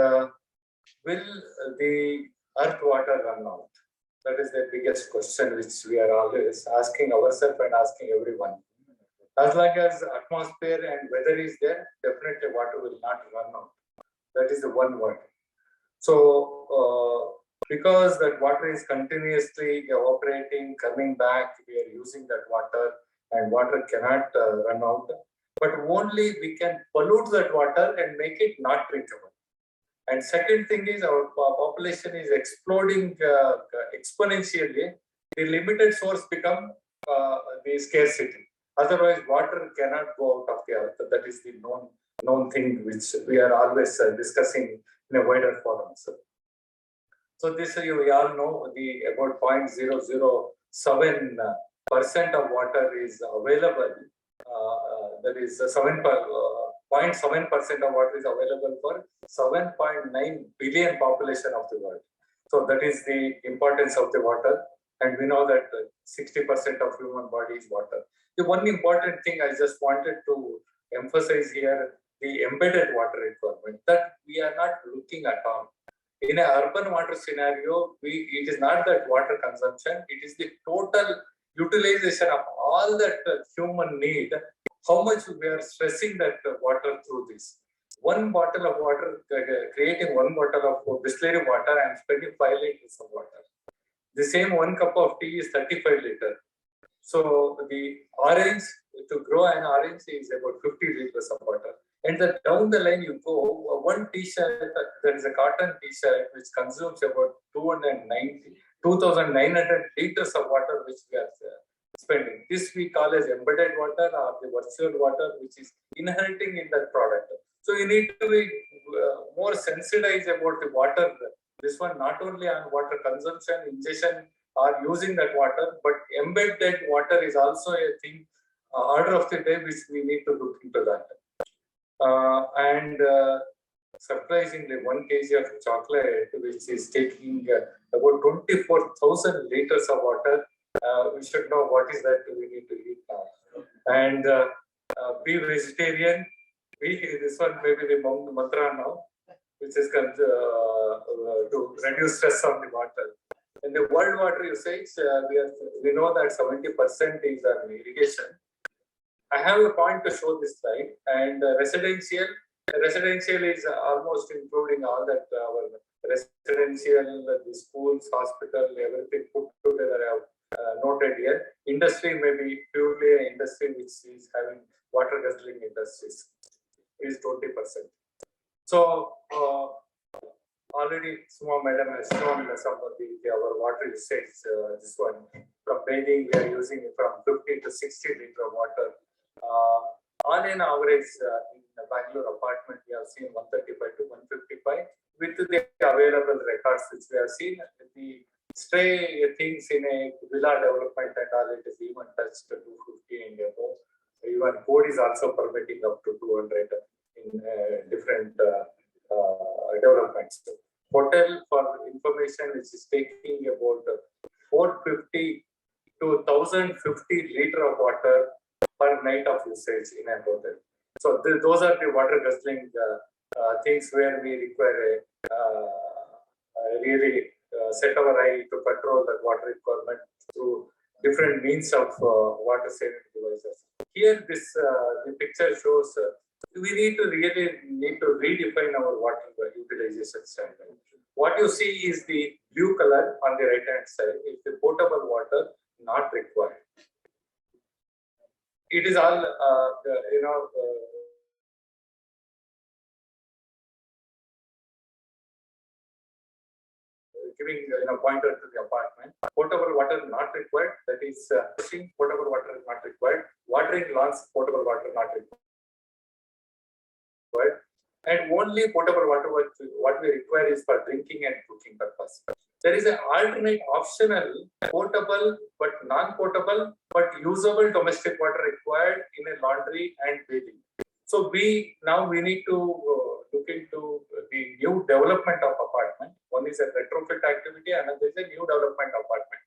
will the earth water run out? That is the biggest question which we are always asking ourselves and asking everyone. As long as atmosphere and weather is there, definitely water will not run out. That is the one word. So, because that water is continuously evaporating, coming back, we are using that water, and water cannot run out. But only we can pollute that water and make it not drinkable. And second thing is our population is exploding exponentially. The limited source become the scarcity. Otherwise, water cannot go out of the earth. That is the known thing which we are always discussing in a wider forum. So this we all know the about 0.007% of water is available. That is 0.7% of water is available for 7.9 billion population of the world. So that is the importance of the water. And we know that 60% of human body is water. The one important thing I just wanted to emphasize here, the embedded water requirement, that we are not looking at all. In an urban water scenario, it is not that water consumption, it is the total utilization of all that human need, how much we are stressing that water through this. One bottle of water, creating one bottle of distillery water, I am spending 5 liters of water. The same 1 cup of tea is 35 liters. So the orange, to grow an orange is about 50 liters of water. And then down the line you go, one t-shirt, there is a cotton t-shirt which consumes about 2,900 liters of water which we are spending. This we call as embedded water or the virtual water which is inherent in that product. So you need to be more sensitized about the water. This one not only on water consumption, ingestion or using that water, but embedded water is also a thing, order of the day which we need to look into that. Surprisingly, 1 kg of chocolate, which is taking about 24,000 liters of water, we should know what is that we need to eat now. And be vegetarian. This one may be the mantra now, which is to reduce stress on the water. In the world water usage, we know that 70% is on irrigation. I have a point to show this slide. And residential is almost including all that our residential, the schools, hospital, everything put together I have noted here. Industry may be purely an industry which is having water guzzling industries is 20%. So already Suma madam has shown some of our water usage. This one from bathing we are using from 50 to 60 liters of water. On an average in the Bangalore apartment we have seen 135 to 155 with the available records which we have seen. The stray things in a villa development and all, it is even touched to 250 and above. Even code is also permitting up to 200 in different developments. Hotel, for information, which is taking about 450 to 1,050 liters of water per night of usage in a hotel. So those are the water guzzling things where we require really set our eye to control that water requirement through different means of water saving devices. Here, this the picture shows we need to redefine our water utilization standard. What you see is the blue color on the right hand side is the potable water not required. It is all giving pointer to the apartment. Potable water not required. That is potable water is not required. Watering lawns, potable water not required. And only potable water what we require is for drinking and cooking purpose. There is an alternate optional potable but non-potable but usable domestic water required in a laundry and bathing. So we need to look into the new development of apartment. One is a retrofit activity, another is a new development apartment,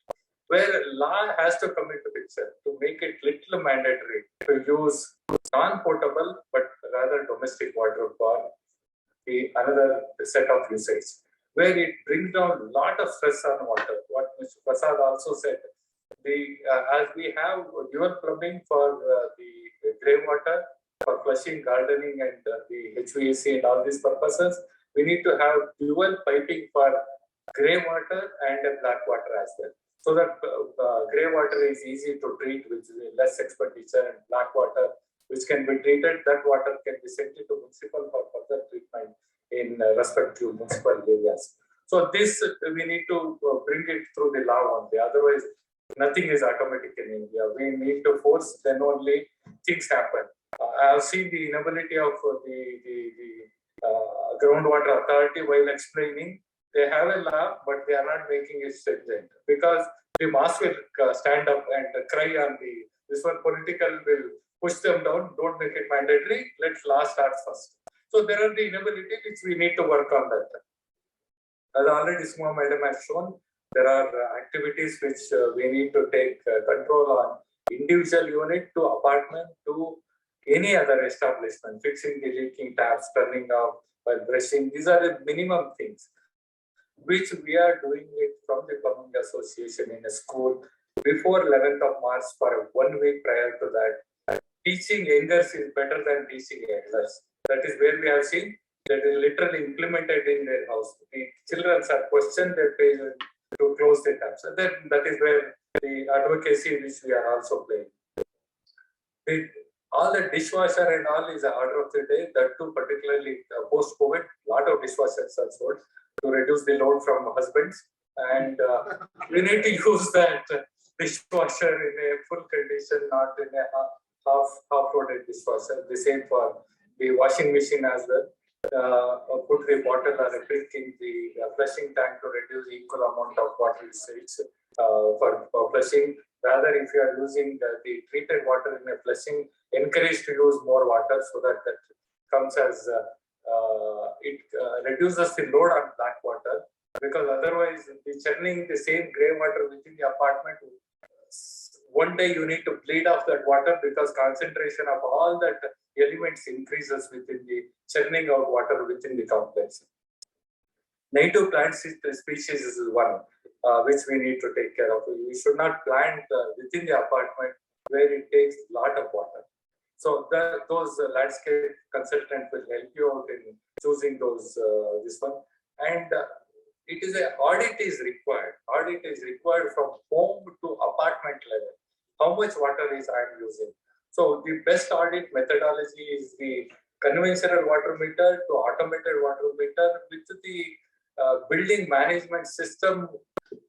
where law has to come into picture to make it little mandatory to use non-potable but rather domestic water for the another set of usage, where it brings down a lot of stress on water. What Mr. Prasad also said, as we have dual plumbing for the grey water, for flushing, gardening, and the HVAC and all these purposes, we need to have dual piping for grey water and a black water as well. So that grey water is easy to treat with less expenditure, and black water, which can be treated, that water can be sent to municipal for further treatment in respective municipal areas. So this we need to bring it through the law only. Otherwise, nothing is automatic in India. We need to force, then only things happen. I have seen the inability of the groundwater authority while explaining. They have a law, but they are not making it stringent because the mass will stand up and cry on this one. Political will push them down. Don't make it mandatory. Let law start first. So there are the inability which we need to work on that. As already Suma Madam has shown, there are activities which we need to take control on individual unit to apartment to any other establishment, fixing the leaking taps, turning off while brushing. These are the minimum things which we are doing it from the plumbing association in a school before 11th of March for 1 week prior to that. Teaching youngers is better than teaching elders. That is where we have seen that is literally implemented in their house. The children are questioned their parents to close the taps. So that is where the advocacy which we are also playing. All the dishwasher and all is the order of the day. That too, particularly post-COVID, lot of dishwashers are sold to reduce the load from husbands, and we need to use that dishwasher in a full condition, not in a half-loaded dishwasher. The same for the washing machine as well. Put the bottle or a brick in the flushing tank to reduce equal amount of water usage for flushing. Rather, if you are using the treated water in a flushing, encourage to use more water so that comes as it reduces the load on black water, because otherwise the churning the same grey water within the apartment, one day you need to bleed off that water because concentration of all that elements increases within the churning of water within the complex. Native plant species is one which we need to take care of. We should not plant within the apartment where it takes a lot of water. So those landscape consultants will help you out in choosing those this one. And it is a audit is required. Audit is required from home to apartment level. How much water is I am using? So the best audit methodology is the conventional water meter to automated water meter with the building management system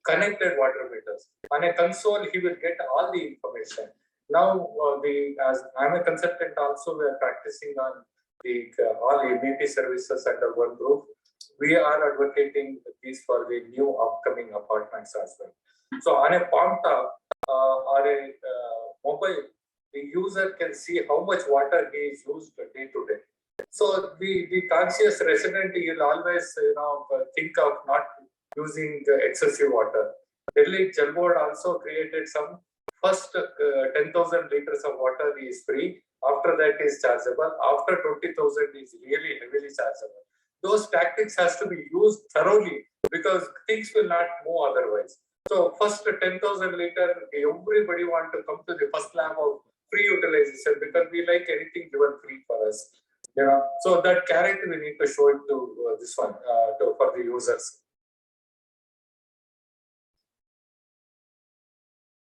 connected water meters. On a console, he will get all the information. Now, as I'm a consultant also, we are practicing on the all MEP services under one roof. We are advocating these for the new upcoming apartments as well. So on a palm top or a mobile, the user can see how much water he is used day to day. So the conscious resident will always think of not using excessive water. Delhi Jal Board also created some first 10,000 liters of water is free. After that is chargeable. After 20,000 is really heavily chargeable. Those tactics has to be used thoroughly because things will not move otherwise. So first 10,000 liter, everybody want to come to the first lap of free utilization because we like anything given free for us. So that character we need to show it to this one for the users.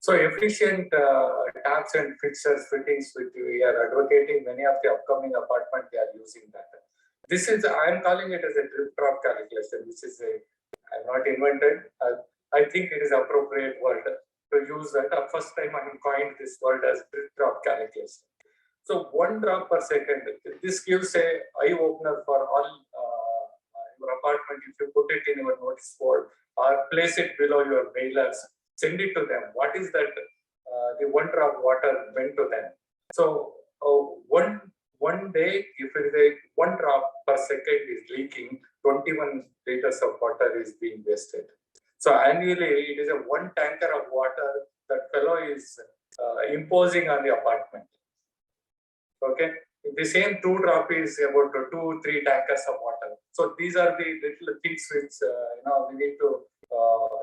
So efficient taps and fixtures fittings, which we are advocating. Many of the upcoming apartment they are using that. This is I am calling it as a drip drop calculation, which is I have not invented. I think it is appropriate word to use that. First time I have coined this word as drip drop calculation. So 1 drop per second. This gives a eye opener for all your apartment. If you put it in your notice board or place it below your mailers, send it to them. What is that? The 1 drop water went to them. So one day, if it is a 1 drop per second is leaking, 21 liters of water is being wasted. So annually, it is a 1 tanker of water that fellow is imposing on the apartment. Okay, the same 2 drop is about 2-3 tankers of water. So these are the little things which we need to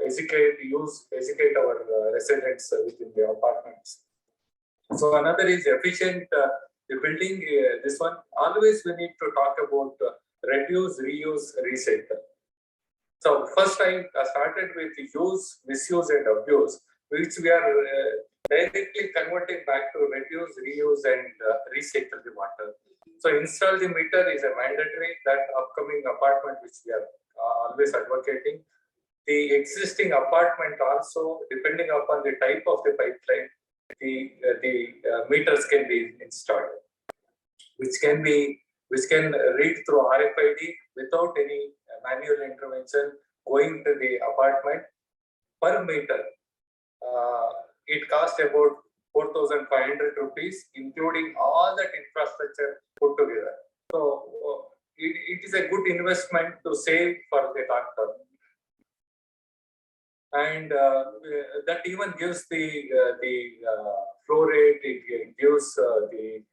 educate our residents within the apartments. So another is efficient the building. This one always we need to talk about reduce, reuse, recycle. So first I started with use, misuse and abuse, which we are directly converting back to reduce, reuse and recycle the water. So install the meter is a mandatory, that upcoming apartment which we are always advocating. The existing apartment also, depending upon the type of the pipeline, the meters can be installed, which can read through RFID without any manual intervention going to the apartment. Per meter, it costs about 4,500 rupees, including all that infrastructure put together. So it is a good investment to save for the long term. And that even gives the flow rate, it gives the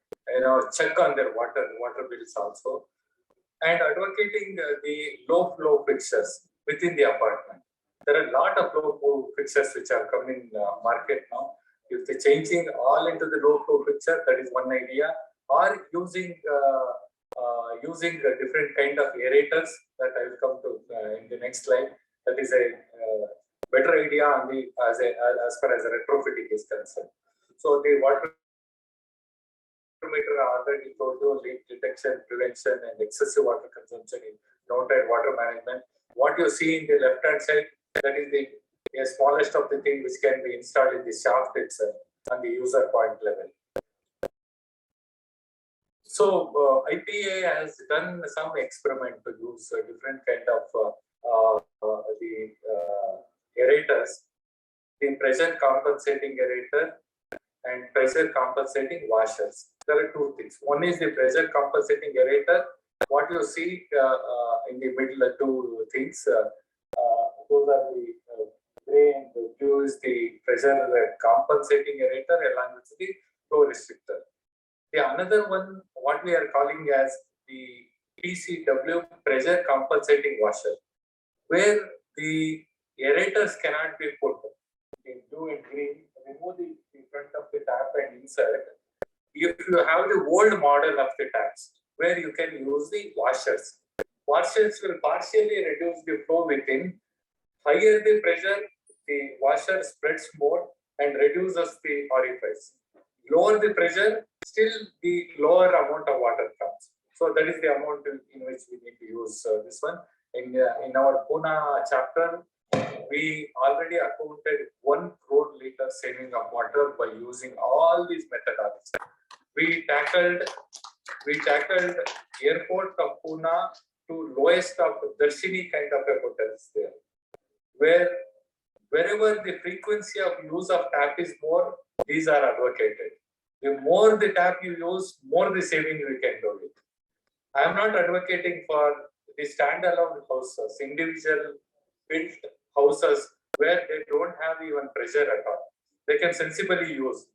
check on their water bills also, and advocating the low flow fixtures within the apartment. There are a lot of low flow fixtures which are coming market now. If they're changing all into the low flow fixture, that is one idea, or using a different kind of aerators that I will come to in the next slide. That is a better idea on the as far as retrofitting is concerned. So the water meter already told you leak detection, prevention, and excessive water consumption in noted water management. What you see in the left hand side, that is the smallest of the thing which can be installed in the shaft itself on the user point level. So IPA has done some experiment to use different kind of aerators, the pressure compensating aerator and pressure compensating washers. There are two things. One is the pressure compensating aerator. What you see in the middle are two things. Those are the gray and the blue is the pressure compensating aerator along with the flow restrictor. The another one, what we are calling as the PCW, pressure compensating washer, where the aerators cannot be put in blue and green. Remove the front of the tap and insert. If you have the old model of the taps, where you can use the washers. Washers will partially reduce the flow within. Higher the pressure, the washer spreads more and reduces the orifice. Lower the pressure, still the lower amount of water comes. So that is the amount in which we need to use this one. In our Pune chapter, we already accounted 1 crore liter saving of water by using all these methodologies. We tackled airport of Pune to lowest of Darshini kind of a hotels there, where wherever the frequency of use of tap is more, these are advocated. The more the tap you use, more the saving we can do it. I am not advocating for the standalone houses, individual built houses where they don't have even pressure at all. They can sensibly use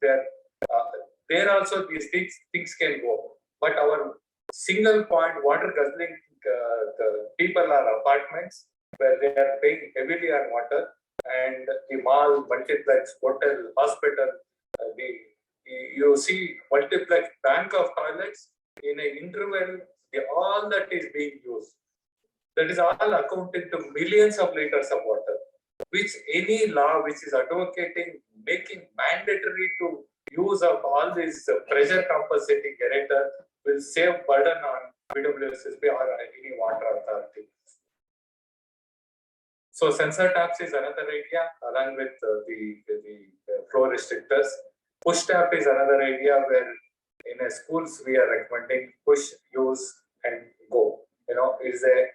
there also these things can go. But our single point water guzzling people are apartments where they are paying heavily on water, and the mall, multiplex, hotel, hospital, you see multiplex bank of toilets in an interval, all that is being used. That is all accounting to millions of liters of water, which any law which is advocating, making mandatory to use of all these pressure compensating aerator will save burden on PWSSB or any water authority. So sensor taps is another idea along with the flow restrictors. Push tap is another idea where in a schools we are recommending push, use and go. It is a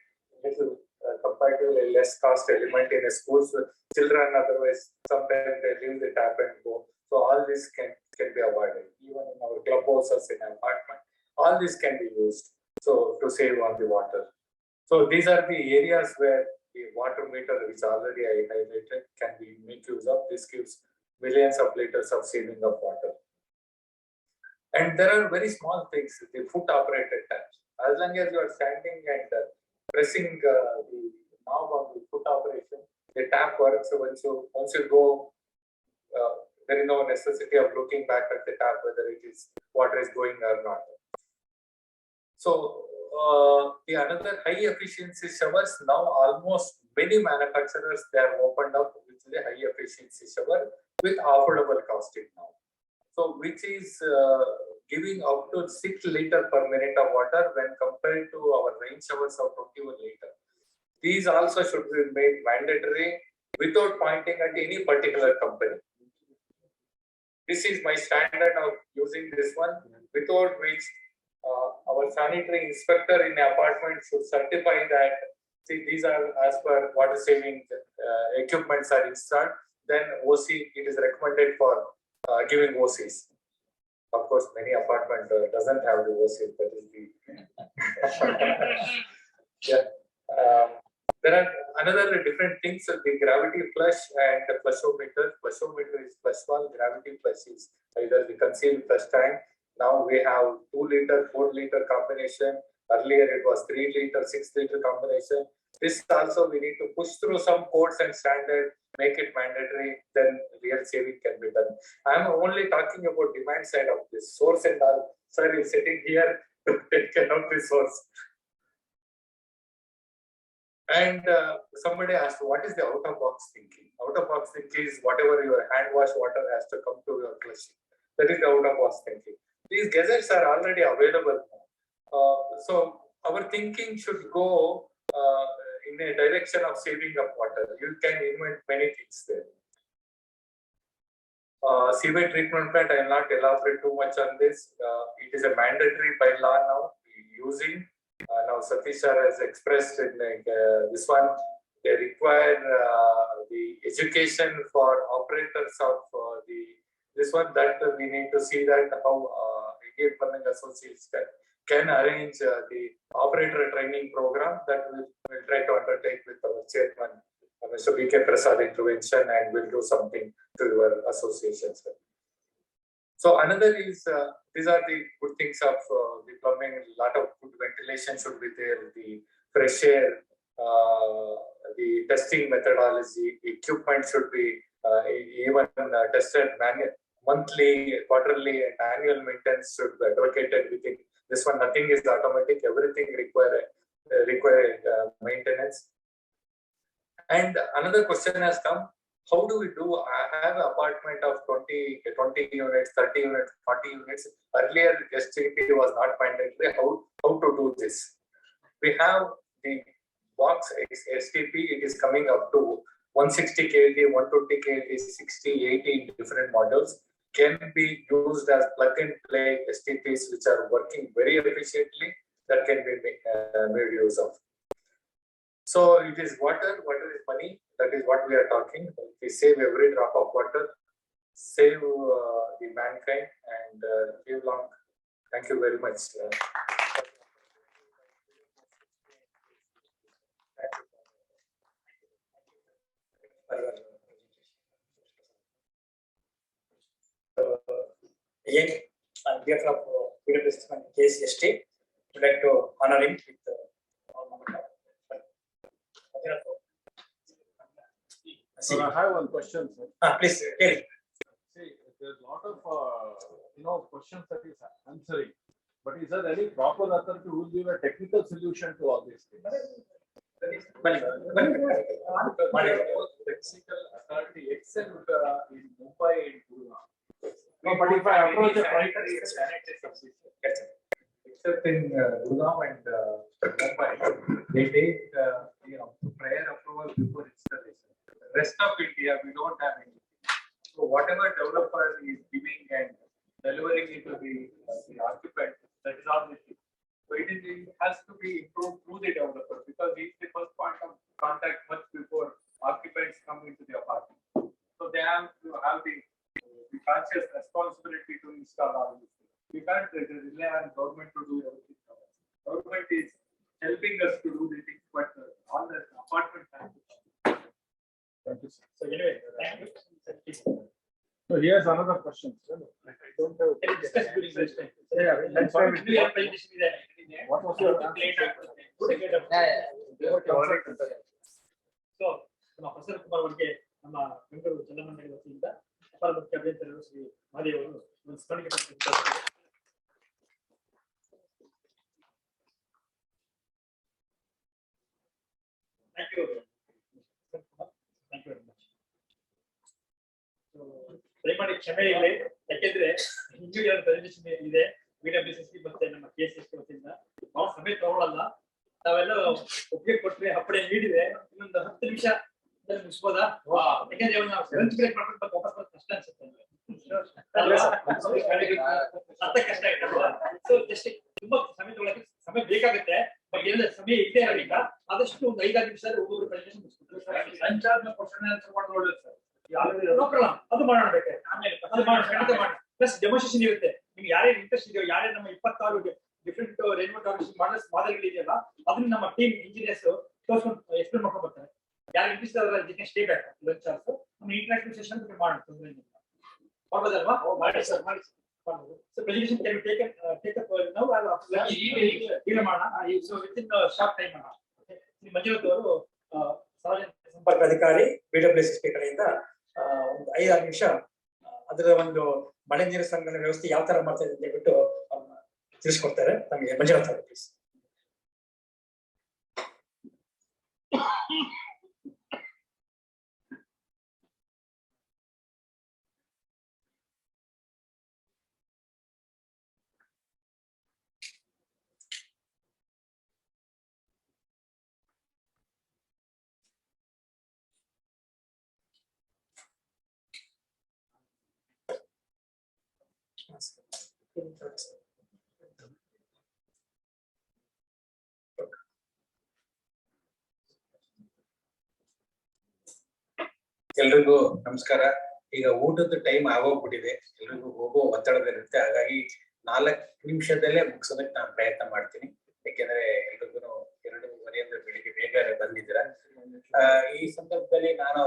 little comparatively less cost element in a schools with children. Otherwise, sometimes they leave the tap and go. So all this can be avoided. Even in our clubhouses in an apartment, all this can be used so to save on the water. So these are the areas where the water meter, which already I highlighted, can be made use of. This gives millions of liters of saving of water. And there are very small things, the foot operated taps. As long as you are standing and pressing the knob of the foot operation, the tap works. Once you go, there is no necessity of looking back at the tap whether water is going or not. So the another high efficiency showers, now almost many manufacturers, they have opened up which is a high efficiency shower with affordable costing now. So which is giving up to 6 liters per minute of water when compared to our rain showers of 21 liters. These also should be made mandatory without pointing at any particular company. This is my standard of using this one, without which our sanitary inspector in the apartment should certify that, see, these are as per water saving equipments are installed, then OC, it is recommended for giving OCs. Of course, many apartment doesn't have the OC, that is the yeah. There are another different things, the gravity flush and the flushometer. Flushometer is flush valve, gravity flush is either the concealed flush tank. Now we have 2 liter, 4 liter combination. Earlier it was 3 liter, 6 liter combination. This also we need to push through some codes and standard, make it mandatory, then real saving can be done. I am only talking about demand side of this. Source and all, sir is sitting here to take care of the source. And somebody asked, what is the out-of-box thinking? Out-of-box thinking is whatever your hand wash water has to come to your flushing. That is the out-of-box thinking. These gadgets are already available now. So our thinking should go in a direction of saving of water. You can invent many things there. Sewage treatment plant, I will not elaborate too much on this. It is a mandatory by law now using. Now Satish sir has expressed in this one, they require the education for operators of this one, that we need to see that how Indian Plumbing Association can arrange the operator training program that we will try to undertake with our chairman, Mr. B.K. Prasad intervention, and we'll do something to your association, sir. So another is, these are the good things of the plumbing. A lot of good ventilation should be there, the fresh air, the testing methodology, equipment should be even tested monthly, quarterly, and annual maintenance should be advocated within this one. Nothing is automatic, everything require maintenance. And another question has come, how do we do? I have an apartment of 20 units, 30 units, 40 units. Earlier, STP was not mandatory. How to do this? We have the box STP, it is coming up to 160 kV, 120 kV, 60, 80 different models can be used as plug-and-play STPs, which are working very efficiently, that can be made use of. So it is water is money, that is what we are talking. We save every drop of water, save the mankind, and live long. Thank you very much. Again, on behalf of PWS and KCST, I would like to honor him with all moment of. So I have one question, sir. Please, Kelly. See, there's a lot of questions that is answering, but is there any proper authority who will give a technical solution to all these things? Technical authority except in Mumbai and Gurgaon. No, but if I approach a private except in Gurgaon and Mumbai, they take prior approval before installation. The rest of India, we don't have anything. So whatever developer is giving and delivering it to the occupant, that is all the thing. So it has to be improved through the developer, because he is the first point of contact much before occupants come into the apartment. So they have to have the conscious responsibility to install all these things. We can't rely on government to do everything. Government is helping us to do the things, but all the apartment have to. Thank you, sir. So anyway, thank you. So here's another question. I don't have. That's why we What was your So, ನಮ್ಮ ಪ್ರಸನ್ನ ಕುಮಾರ್ ಅವರಿಗೆ ನಮ್ಮ ಬೆಂಗಳೂರು ಜಲಮಂಡಳಿ ವತಿಯಿಂದ ಅಪರ ಮುಖ್ಯ ಅಭಿಯಂತರರು ಶ್ರೀ ಮಹದೇವ್ ಅವರು ಒಂದು ಸ್ಮರಣೆ ಪಡಿಸಿದ್ದಾರೆ. Thank you. ದಯಮಾಡಿ ಕ್ಷಮೆ ಇರಲಿ. ಯಾಕೆಂದ್ರೆ ಹಿಂದಿನ ಪ್ರೆಸೆಂಟೇಷನ್ ಇದೆ BWCC ಮತ್ತೆ ನಮ್ಮ KCS ವತಿಯಿಂದ ನಾವು ಸಮಯ ತಗೊಳ್ಳಲ್ಲ. ನಾವೆಲ್ಲ ಒಪ್ಪಿಗೆ ಕೊಟ್ರೆ ಹಪ್ಪಡೆ ನೀಡಿದೆ ಇನ್ನೊಂದು 10 ನಿಮಿಷ ಮುಗಿಸ್ಬೋದಾ? ಯಾಕಂದ್ರೆ ನಾವು ಲಂಚ್ ಬ್ರೇಕ್ ಮಾಡ್ಕೊಂಡು ವಾಪಸ್ ಬರೋದು ಕಷ್ಟ ಅನ್ಸುತ್ತೆ. ಅರ್ಥ ಕಷ್ಟ ಆಯ್ತಲ್ವಾ? ಸೊ ಜಸ್ಟ್ ತುಂಬಾ ಸಮಯ ತಗೊಳ್ಳಕ್ಕೆ ಸಮಯ ಬೇಕಾಗುತ್ತೆ. ಬಟ್ ಏನಾದ್ರೆ ಸಮಯ ಇಲ್ಲದೆ ಇರೋದ್ರಿಂದ ಆದಷ್ಟು ಒಂದು 5-6 ನಿಮಿಷ ಒಬ್ಬೊಬ್ರು ಪ್ರೆಸೆಂಟೇಷನ್ ಮುಗಿಸ್ಬಿಟ್ಟು ಲಂಚ್ ಆದ್ಮೇಲೆ ಕ್ವಶನ್ ಆನ್ಸರ್ ಮಾಡೋದು ಒಳ್ಳೇದು ಸರ್. ನೋ ಪ್ರಾಬ್ಲಮ್, ಅದು ಮಾಡೋಣ ಬೇಕಾದ್ರೆ. ಆಮೇಲೆ ಅದು ಮಾಡೋಣ. ಪ್ಲಸ್ ಡೆಮೋನ್ಸ್ಟ್ರೇಷನ್ ಇರುತ್ತೆ. ನಿಮ್ಗೆ ಯಾರ್ಯಾರು ಇಂಟ್ರೆಸ್ಟ್ ಇದೆಯೋ, ಯಾರ್ಯಾರು ನಮ್ಮ 26 ಡಿಫ್ರೆಂಟ್ ರೈನ್ ವಾಟರ್ ಹಾರ್ವೆಸ್ಟಿಂಗ್ ಮಾದರಿಗಳಿದೆಯಲ್ಲ ಅದನ್ನ ನಮ್ಮ ಟೀಮ್ ಇಂಜಿನಿಯರ್ಸ್ ತೋರ್ಸ್ಕೊಂಡು ಎಕ್ಸ್ಪ್ಲೇನ್ ಮಾಡ್ಕೊಂಡು ಬರ್ತಾರೆ. ಯಾರು ಇಂಟ್ರೆಸ್ಟ್ ಅದರ ಜೊತೆ ಸ್ಟೇ ಬ್ಯಾಕ್ ಲಂಚ್ ಆಲ್ಸೋ ನಮ್ಮ ಇಂಟರಾಕ್ಟಿವ್ ಸೆಷನ್ ಮಾಡೋಣ. ಮಾಡ್ಬೋದಲ್ವಾ? ಮಾಡಿ ಸರ್, ಮಾಡಿ sir. So presentation can be take up now or ಈಗ ಮಾಡೋಣ. So within short time ಮಾಡೋಣ. ಮಂಜುನಾಥ್ ಅವರು ಸಾರ್ವಜನಿಕ ಸಂಪರ್ಕ ಅಧಿಕಾರಿ BWCC ಕಡೆಯಿಂದ ಒಂದು 5-6 ನಿಮಿಷ ಅದರ ಒಂದು ಮಳೆ ನೀರು ಸಂಗ್ರಹಣೆ ವ್ಯವಸ್ಥೆ ಯಾವ ತರ ಮಾಡ್ತಾ ಇದೆ ಅಂತ ಹೇಳ್ಬಿಟ್ಟು ತಿಳಿಸ್ಕೊಡ್ತಾರೆ. ನಮಗೆ ಮಂಜುನಾಥ್ ಅವರು ಪ್ಲೀಸ್. ಎಲ್ರಿಗೂ ನಮಸ್ಕಾರ. ಈಗ ಊಟದ ಟೈಮ್ ಆಗೋಗ್ಬಿಟ್ಟಿದೆ, ಎಲ್ರಿಗೂ ಹೋಗೋ ಒತ್ತಡದಲ್ಲಿರುತ್ತೆ. ಹಾಗಾಗಿ 4 ನಿಮಿಷದಲ್ಲೇ ಮುಗಿಸೋದಕ್ಕೆ ನಾನು ಪ್ರಯತ್ನ ಮಾಡ್ತೀನಿ. ಯಾಕೆಂದ್ರೆ ಎಲ್ರಿಗೂ 2:30 ಬೆಳಿಗ್ಗೆ ಬೇಗ ಬಂದಿದ್ದೀರ. ಈ ಸಂದರ್ಭದಲ್ಲಿ ನಾನು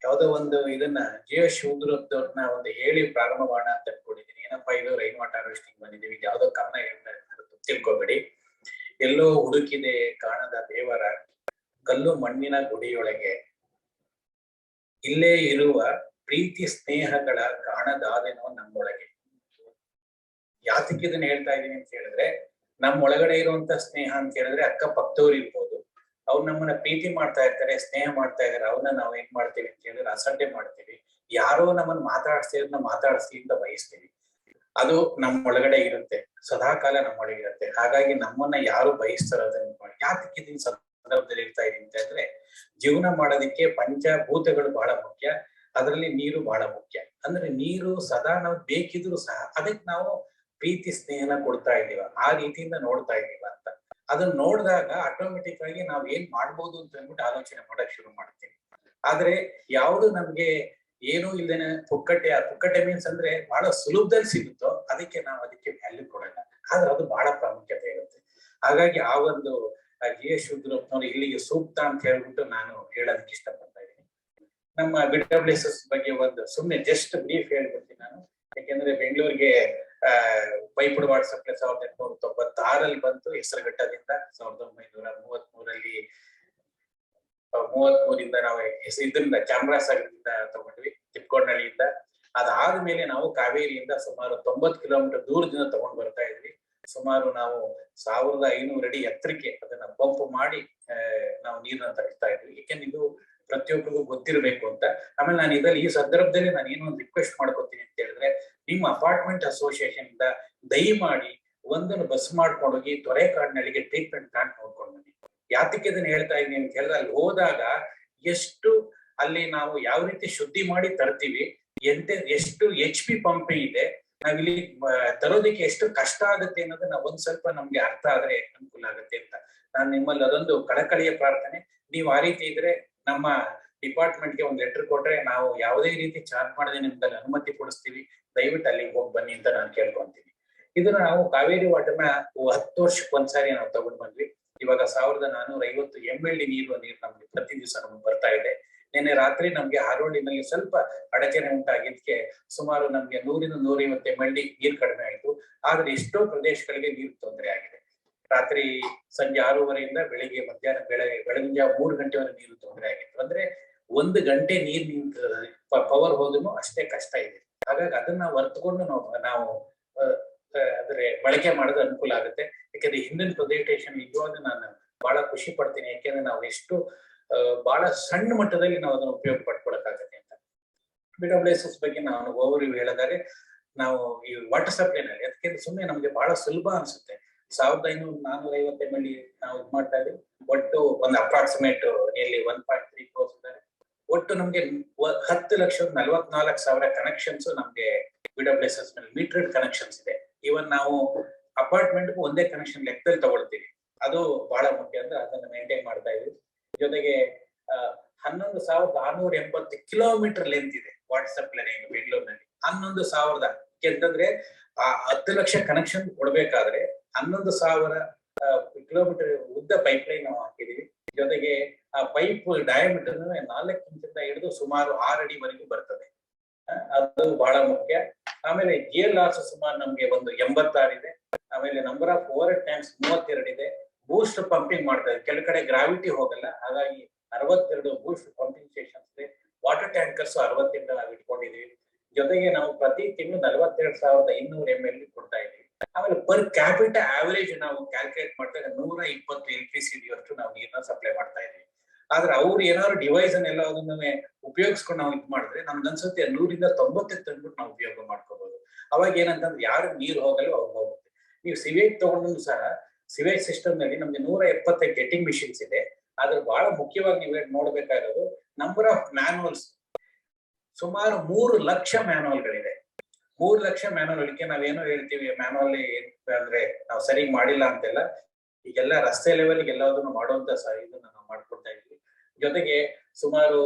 ಯಾವ್ದೋ ಒಂದು ಇದನ್ನ ಜಿಯೋ ಶಿವದುರ್ಗದವ್ರನ್ನ ಒಂದು ಹೇಳಿ ಪ್ರಾರಂಭ ಮಾಡೋಣ ಅಂತ ಅನ್ಕೊಂಡಿದ್ದೀನಿ. ಏನಪ್ಪಾ ಇದು ರೈನ್ ವಾಟರ್ ಹಾರ್ವೆಸ್ಟಿಂಗ್ ಬಂದಿದ್ದೀವಿ, ಯಾವ್ದೋ ಕಾರಣ ಹೇಳ್ತಾ ಇರ್ತಾರೆ, ತಿಳ್ಕೊಬೇಡಿ. ಎಲ್ಲೋ ಹುಡುಕಿದೆ ಕಾಣದ ದೇವರ ಕಲ್ಲು ಮಣ್ಣಿನ ಗುಡಿಯೊಳಗೆ, ಇಲ್ಲೇ ಇರುವ ಪ್ರೀತಿ ಸ್ನೇಹಗಳ ಕಾಣದಾದೆನೋ ನಮ್ಮೊಳಗೆ. ಯಾತಕ್ಕೆ ಇದನ್ನ ಹೇಳ್ತಾ ಇದೀನಿ ಅಂತ ಹೇಳಿದ್ರೆ, ನಮ್ಮ ಒಳಗಡೆ ಇರುವಂತ ಸ್ನೇಹ ಅಂತ ಹೇಳಿದ್ರೆ ಅಕ್ಕಪಕ್ಕದವ್ರು ಇರ್ಬೋದು, ಅವ್ರು ನಮ್ಮನ್ನ ಪ್ರೀತಿ ಮಾಡ್ತಾ ಇರ್ತಾರೆ, ಸ್ನೇಹ ಮಾಡ್ತಾ ಇದಾರೆ. ಅವ್ರನ್ನ ನಾವು ಏನ್ ಮಾಡ್ತೀವಿ ಅಂತ ಹೇಳಿದ್ರೆ ಅಸಡ್ಡೆ ಮಾಡ್ತೀವಿ. ಯಾರೋ ನಮ್ಮನ್ನ ಮಾತಾಡಿಸ್ಲಿ ಅಂತ ಬಯಸ್ತೀವಿ. ಅದು ನಮ್ಮ ಒಳಗಡೆ ಇರುತ್ತೆ, ಸದಾಕಾಲ ನಮ್ಮೊಳಗೆ ಇರುತ್ತೆ. ಹಾಗಾಗಿ ನಮ್ಮನ್ನ ಯಾರು ಬಯಸ್ತಾರೋದನ್ನ ಮಾಡಿ. ಯಾತಕ್ಕೆ ಇದನ್ನ ಸಂದರ್ಭದಲ್ಲಿ ಇರ್ತಾ ಇದೀನಿ ಅಂತ ಹೇಳಿದ್ರೆ, ಜೀವನ ಮಾಡೋದಕ್ಕೆ ಪಂಚಭೂತಗಳು ಬಹಳ ಮುಖ್ಯ. ಅದರಲ್ಲಿ ನೀರು ಬಹಳ ಮುಖ್ಯ. ಅಂದ್ರೆ ನೀರು ಸದಾ ನಾವು ಬೇಕಿದ್ರು ಸಹ ಅದಕ್ಕೆ ನಾವು ಪ್ರೀತಿ ಸ್ನೇಹನ ಕೊಡ್ತಾ ಇದೀವ, ಆ ರೀತಿಯಿಂದ ನೋಡ್ತಾ ಇದೀವ ಅಂತ. ಅದನ್ನ ನೋಡಿದಾಗ ಆಟೋಮೆಟಿಕ್ ಆಗಿ ನಾವ್ ಏನ್ ಮಾಡ್ಬೋದು ಅಂತ ಅಂದ್ಬಿಟ್ಟು ಆಲೋಚನೆ ಮಾಡಕ್ ಶುರು ಮಾಡ್ತೀವಿ. ಆದ್ರೆ ಯಾವುದು ನಮ್ಗೆ ಏನೂ ಇಲ್ದೇನೆ ಪುಕ್ಕಟೆ ಮೀನ್ಸ್ ಅಂದ್ರೆ ಬಹಳ ಸುಲಭದಲ್ಲಿ ಸಿಗುತ್ತೋ ಅದಕ್ಕೆ ನಾವು ಅದಕ್ಕೆ ವ್ಯಾಲ್ಯೂ ಕೊಡಲ್ಲ. ಆದ್ರೆ ಅದು ಬಹಳ ಪ್ರಾಮುಖ್ಯತೆ ಇರುತ್ತೆ. ಹಾಗಾಗಿ ಆ ಒಂದು GS ಇಲ್ಲಿಗೆ ಸೂಕ್ತ ಅಂತ ಹೇಳ್ಬಿಟ್ಟು ನಾನು ಹೇಳೋದಕ್ಕೆ ಇಷ್ಟಪಡ್ತಾ ಇದ್ದೀನಿ. ನಮ್ಮ BWCC ಬಗ್ಗೆ ಒಂದು ಸುಮ್ಮನೆ ಜಸ್ಟ್ ಬ್ರೀಫ್ ಹೇಳ್ಬಿಡ್ತೀನಿ ನಾನು. ಯಾಕೆಂದ್ರೆ ಬೆಂಗಳೂರಿಗೆ ಪೈಪ್ಡ್ ವಾಟರ್ ಸಪ್ಲೈ 1896 ಬಂತು ಹೆಸರುಘಟ್ಟದಿಂದ. 1933 ನಾವು ಇದರಿಂದ ಚಾಮರಾಜನಗರದಿಂದ ತಗೊಂಡ್ವಿ, ತಿಪ್ಕೊಂಡಳ್ಳಿಯಿಂದ. ಅದಾದ್ಮೇಲೆ ನಾವು ಕಾವೇರಿಯಿಂದ ಸುಮಾರು 90 ಕಿಲೋಮೀಟರ್ ದೂರದಿಂದ ತಗೊಂಡ್ ಬರ್ತಾ ಇದ್ವಿ. ಸುಮಾರು ನಾವು 1500 ಅಡಿ ಎತ್ತರಕ್ಕೆ ಅದನ್ನ ಪಂಪ್ ಮಾಡಿ ನಾವು ನೀರನ್ನ ತರಿಸ್ತಾ ಇದ್ವಿ. ಯಾಕೆಂದ್ರೆ ಇದು ಪ್ರತಿಯೊಬ್ಬರಿಗೂ ಗೊತ್ತಿರಬೇಕು ಅಂತ. ಆಮೇಲೆ ನಾನು ಈ ಸಂದರ್ಭದಲ್ಲಿ ನಾನು ಏನೋ ಒಂದು ರಿಕ್ವೆಸ್ಟ್ ಮಾಡ್ಕೊತೀನಿ ಅಂತ ಹೇಳಿದ್ರೆ, ನಿಮ್ಮ ಅಪಾರ್ಟ್ಮೆಂಟ್ ಅಸೋಸಿಯೇಷನ್ ಇಂದ ದಯಮಾಡಿ ಒಂದನ್ನು ಬಸ್ ಮಾಡ್ಕೊಂಡೋಗಿ ತೊರೆಕಾಡಿನಲ್ಲಿಗೆ ಟ್ರೀಟ್ಮೆಂಟ್ ಪ್ಲಾಂಟ್ ನೋಡ್ಕೊಂಡು ಬನ್ನಿ. ಯಾತಕ್ಕೆ ಇದನ್ನ ಹೇಳ್ತಾ ಇದೀನಿ ಅಂತ ಹೇಳಿದ್ರೆ, ಅಲ್ಲಿ ಹೋದಾಗ ಎಷ್ಟು ಅಲ್ಲಿ ನಾವು ಯಾವ ರೀತಿ ಶುದ್ಧಿ ಮಾಡಿ ತರ್ತೀವಿ, ಎಷ್ಟು HP ಪಂಪ್ ಇದೆ, ನಾವಿಲ್ಲಿ ತರೋದಕ್ಕೆ ಎಷ್ಟು ಕಷ್ಟ ಆಗುತ್ತೆ ಅನ್ನೋದನ್ನ ಒಂದ್ ಸ್ವಲ್ಪ ನಮ್ಗೆ ಅರ್ಥ ಆದ್ರೆ ಅನುಕೂಲ ಆಗುತ್ತೆ ಅಂತ ನಾನು ನಿಮ್ಮಲ್ಲಿ ಅದೊಂದು ಕಳಕಳಿಯ ಪ್ರಾರ್ಥನೆ. ನೀವು ಆ ರೀತಿ ಇದ್ರೆ ನಮ್ಮ ಡಿಪಾರ್ಟ್ಮೆಂಟ್ಗೆ ಒಂದು ಲೆಟರ್ ಕೊಟ್ರೆ ನಾವು ಯಾವುದೇ ರೀತಿ ಚಾರ್ಜ್ ಮಾಡದೆ ನಿಮ್ದಲ್ಲಿ ಅನುಮತಿ ಕೊಡಿಸ್ತೀವಿ. ದಯವಿಟ್ಟು ಅಲ್ಲಿಗೆ ಹೋಗಿ ಬನ್ನಿ ಅಂತ ನಾನು ಕೇಳ್ಕೊಂತೀನಿ. ಇದನ್ನ ನಾವು ಕಾವೇರಿ ವಾಟರ್ನ 10 ವರ್ಷಕ್ಕೆ ಒಂದ್ಸಾರಿ ನಾವು ತಗೊಂಡ್ ಬಂದ್ವಿ. ಇವಾಗ 1450 MLD ನೀರು ನಮ್ಗೆ ಪ್ರತಿ ದಿವಸ ನಮ್ಗೆ ಬರ್ತಾ ಇದೆ. ನಿನ್ನೆ ರಾತ್ರಿ ನಮ್ಗೆ ಹಾರೋಳಿನಲ್ಲಿ ಸ್ವಲ್ಪ ಅಡಚಣೆ ಉಂಟಾಗಿದ್ದಕ್ಕೆ ಸುಮಾರು ನಮ್ಗೆ 100-150 MLD ನೀರು ಕಡಿಮೆ ಆಯ್ತು. ಆದ್ರೆ ಎಷ್ಟೋ ಪ್ರದೇಶಗಳಿಗೆ ನೀರು ತೊಂದರೆ ಆಗಿದೆ. ರಾತ್ರಿ ಸಂಜೆ 6:30 ಬೆಳಿಗ್ಗೆ ಮಧ್ಯಾಹ್ನ ಬೆಳಗಿನ ಜಾವ 3 ಗಂಟೆವರೆಗೆ ನೀರು ತೊಂದರೆ ಆಗಿತ್ತು. ಅಂದ್ರೆ 1 ಗಂಟೆ ನೀರ್ ಪವರ್ ಹೋದ್ರೂ ಅಷ್ಟೇ ಕಷ್ಟ ಇದೆ. ಹಾಗಾಗಿ ಅದನ್ನ ಹೊರ್ತುಕೊಂಡು ನಾವು ಅದ್ರ ಬಳಕೆ ಮಾಡೋದು ಅನುಕೂಲ ಆಗುತ್ತೆ. ಯಾಕಂದ್ರೆ ಹಿಂದಿನ ಪ್ರೆಸೆಂಟೇಷನ್ ನಿಜವಾದ ನಾನು ಬಹಳ ಖುಷಿ ಪಡ್ತೀನಿ. ಯಾಕೆಂದ್ರೆ ನಾವು ಎಷ್ಟು ಬಹಳ ಸಣ್ಣ ಮಟ್ಟದಲ್ಲಿ ನಾವು ಅದನ್ನ ಉಪಯೋಗ ಪಡ್ಕೊಳಕ್ಕಾಗತ್ತೆ ಅಂತ. BWSS ಬಗ್ಗೆ ನಾನು ಓವರ್ವ್ಯೂ ಹೇಳಿದರೆ ನಾವು ಈ ವಾಟರ್ ಸಪ್ಲೈನಲ್ಲಿ ಅದಕ್ಕೆ ಸುಮ್ಮನೆ ನಮಗೆ ಬಹಳ ಸುಲಭ ಅನ್ಸುತ್ತೆ. 1500-450 ml ನಾವು ಇದು ಮಾಡ್ತಾ ಇದ್ದೀವಿ. ಒಟ್ಟು ಒಂದು ಅಪ್ರಾಕ್ಸಿಮೇಟ್ ನಿಯರ್ಲಿ 1.3 crores ಇದ್ದಾರೆ. ಒಟ್ಟು ನಮ್ಗೆ 10,44,000 ಕನೆಕ್ಷನ್ಸ್ ನಮ್ಗೆ BWSS ನಲ್ಲಿ ಮೀಟರ್ಡ್ ಕನೆಕ್ಷನ್ಸ್ ಇದೆ. ಇವನ್ ನಾವು ಅಪಾರ್ಟ್ಮೆಂಟ್ ಒಂದೇ ಕನೆಕ್ಷನ್ ಲೆಕ್ಕದಲ್ಲಿ ತಗೊಳ್ತೀವಿ. ಅದು ಬಹಳ ಮುಖ್ಯ ಅಂದ್ರೆ ಅದನ್ನ ಮೇಂಟೈನ್ ಮಾಡ್ತಾ ಇದ್ವಿ. ಜೊತೆಗೆ 11,680 ಕಿಲೋಮೀಟರ್ ಲೆಂತ್ ಇದೆ ವಾಟರ್ ಸಪ್ಲೈ ಲೈನ್ ಬೆಂಗಳೂರಿನಲ್ಲಿ. 11,000 ಅಂತಂದ್ರೆ ಆ 10 ಲಕ್ಷ ಕನೆಕ್ಷನ್ ಕೊಡ್ಬೇಕಾದ್ರೆ 11,000 ಕಿಲೋಮೀಟರ್ ಉದ್ದ ಪೈಪ್ ಲೈನ್ ನಾವು ಹಾಕಿದೀವಿ. ಜೊತೆಗೆ ಆ ಪೈಪ್ ಡಯಾಮೀಟರ್ 4 ಇಂಚಿಂದ ಹಿಡಿದು ಸುಮಾರು 6 ಅಡಿವರೆಗೂ ಬರ್ತದೆ. ಅದು ಬಹಳ ಮುಖ್ಯ. ಆಮೇಲೆ ಜಿಎಲ್ ಲಾಸ್ ಸುಮಾರು ನಮ್ಗೆ ಒಂದು 86 ಇದೆ. ಆಮೇಲೆ ನಂಬರ್ ಆಫ್ ಓವರ್ ಟ್ಯಾಂಕ್ಸ್ 32 ಇದೆ. ಬೂಸ್ಟ್ ಪಂಪಿಂಗ್ ಮಾಡ್ತಾ ಇದೆ. ಕೆಲವು ಕಡೆ ಗ್ರಾವಿಟಿ ಹೋಗಲ್ಲ, ಹಾಗಾಗಿ 62 ಬೂಸ್ಟ್ ಪಂಪಿಂಗ್ ಸ್ಟೇಷನ್ಸ್ ಇದೆ. ವಾಟರ್ ಟ್ಯಾಂಕರ್ಸ್ 68 ನಾವು ಇಟ್ಕೊಂಡಿದೀವಿ. ಜೊತೆಗೆ ನಾವು ಪ್ರತಿ ತಿಂಗಳು 42,200 ml ಕೊಡ್ತಾ ಇದೀವಿ. ಆಮೇಲೆ ಪರ್ ಕ್ಯಾಪಿಟಲ್ ಆವರೇಜ್ ನಾವು ಕ್ಯಾಲ್ಕುಲೇಟ್ ಮಾಡ್ತಾ 120 LPCD ಅಷ್ಟು ನಾವು ನೀರನ್ನ ಸಪ್ಲೈ ಮಾಡ್ತಾ ಇದೀವಿ. ಆದ್ರೆ ಅವ್ರು ಏನಾದ್ರು ಡಿವೈಸ್ ಅನ್ನೆಲ್ಲ ಅದನ್ನ ಉಪಯೋಗಿಸ್ಕೊಂಡು ನಾವು ಇದು ಮಾಡಿದ್ರೆ ನಮ್ಗೆ ಅನ್ಸುತ್ತೆ 100-90 ತಂದ್ಬಿಟ್ಟು ನಾವು ಉಪಯೋಗ ಮಾಡ್ಕೋಬಹುದು. ಅವಾಗ ಏನಂತಂದ್ರೆ ಯಾರು ನೀರು ಹೋಗಲ್ಲ ಅವ್ರು ಹೋಗುತ್ತೆ. ನೀವು ಸಿವೇಜ್ ತಗೊಂಡು ಸಹ ಸಿವೇಜ್ ಸಿಸ್ಟಮ್ ನಲ್ಲಿ ನಮ್ಗೆ 170 ಗೆಟಿಂಗ್ ಮಿಷಿನ್ಸ್ ಇದೆ. ಆದ್ರೆ ಬಹಳ ಮುಖ್ಯವಾಗಿ ನೀವು ನೋಡ್ಬೇಕಾಗಿರೋದು ನಂಬರ್ ಆಫ್ ಮ್ಯಾನುವಲ್ಸ್. ಸುಮಾರು 3 ಲಕ್ಷ ಮ್ಯಾನುವಲ್ಗಳಿದೆ. 3 ಲಕ್ಷ ಮ್ಯಾನುವಲ್ಗೆ ನಾವೇನೋ ಹೇಳ್ತೀವಿ ಮ್ಯಾನುವಲ್ ಅಂದ್ರೆ ನಾವು ಸರಿ ಮಾಡಿಲ್ಲ ಅಂತೆಲ್ಲ. ಈಗೆಲ್ಲ ರಸ್ತೆ ಲೆವೆಲ್ಗೆ ಎಲ್ಲದನ್ನು ಮಾಡುವಂತ ಇದನ್ನ ನಾವು ಮಾಡ್ಕೊಡ್ತಾ ಇದ್ವಿ. ಜೊತೆಗೆ ಸುಮಾರು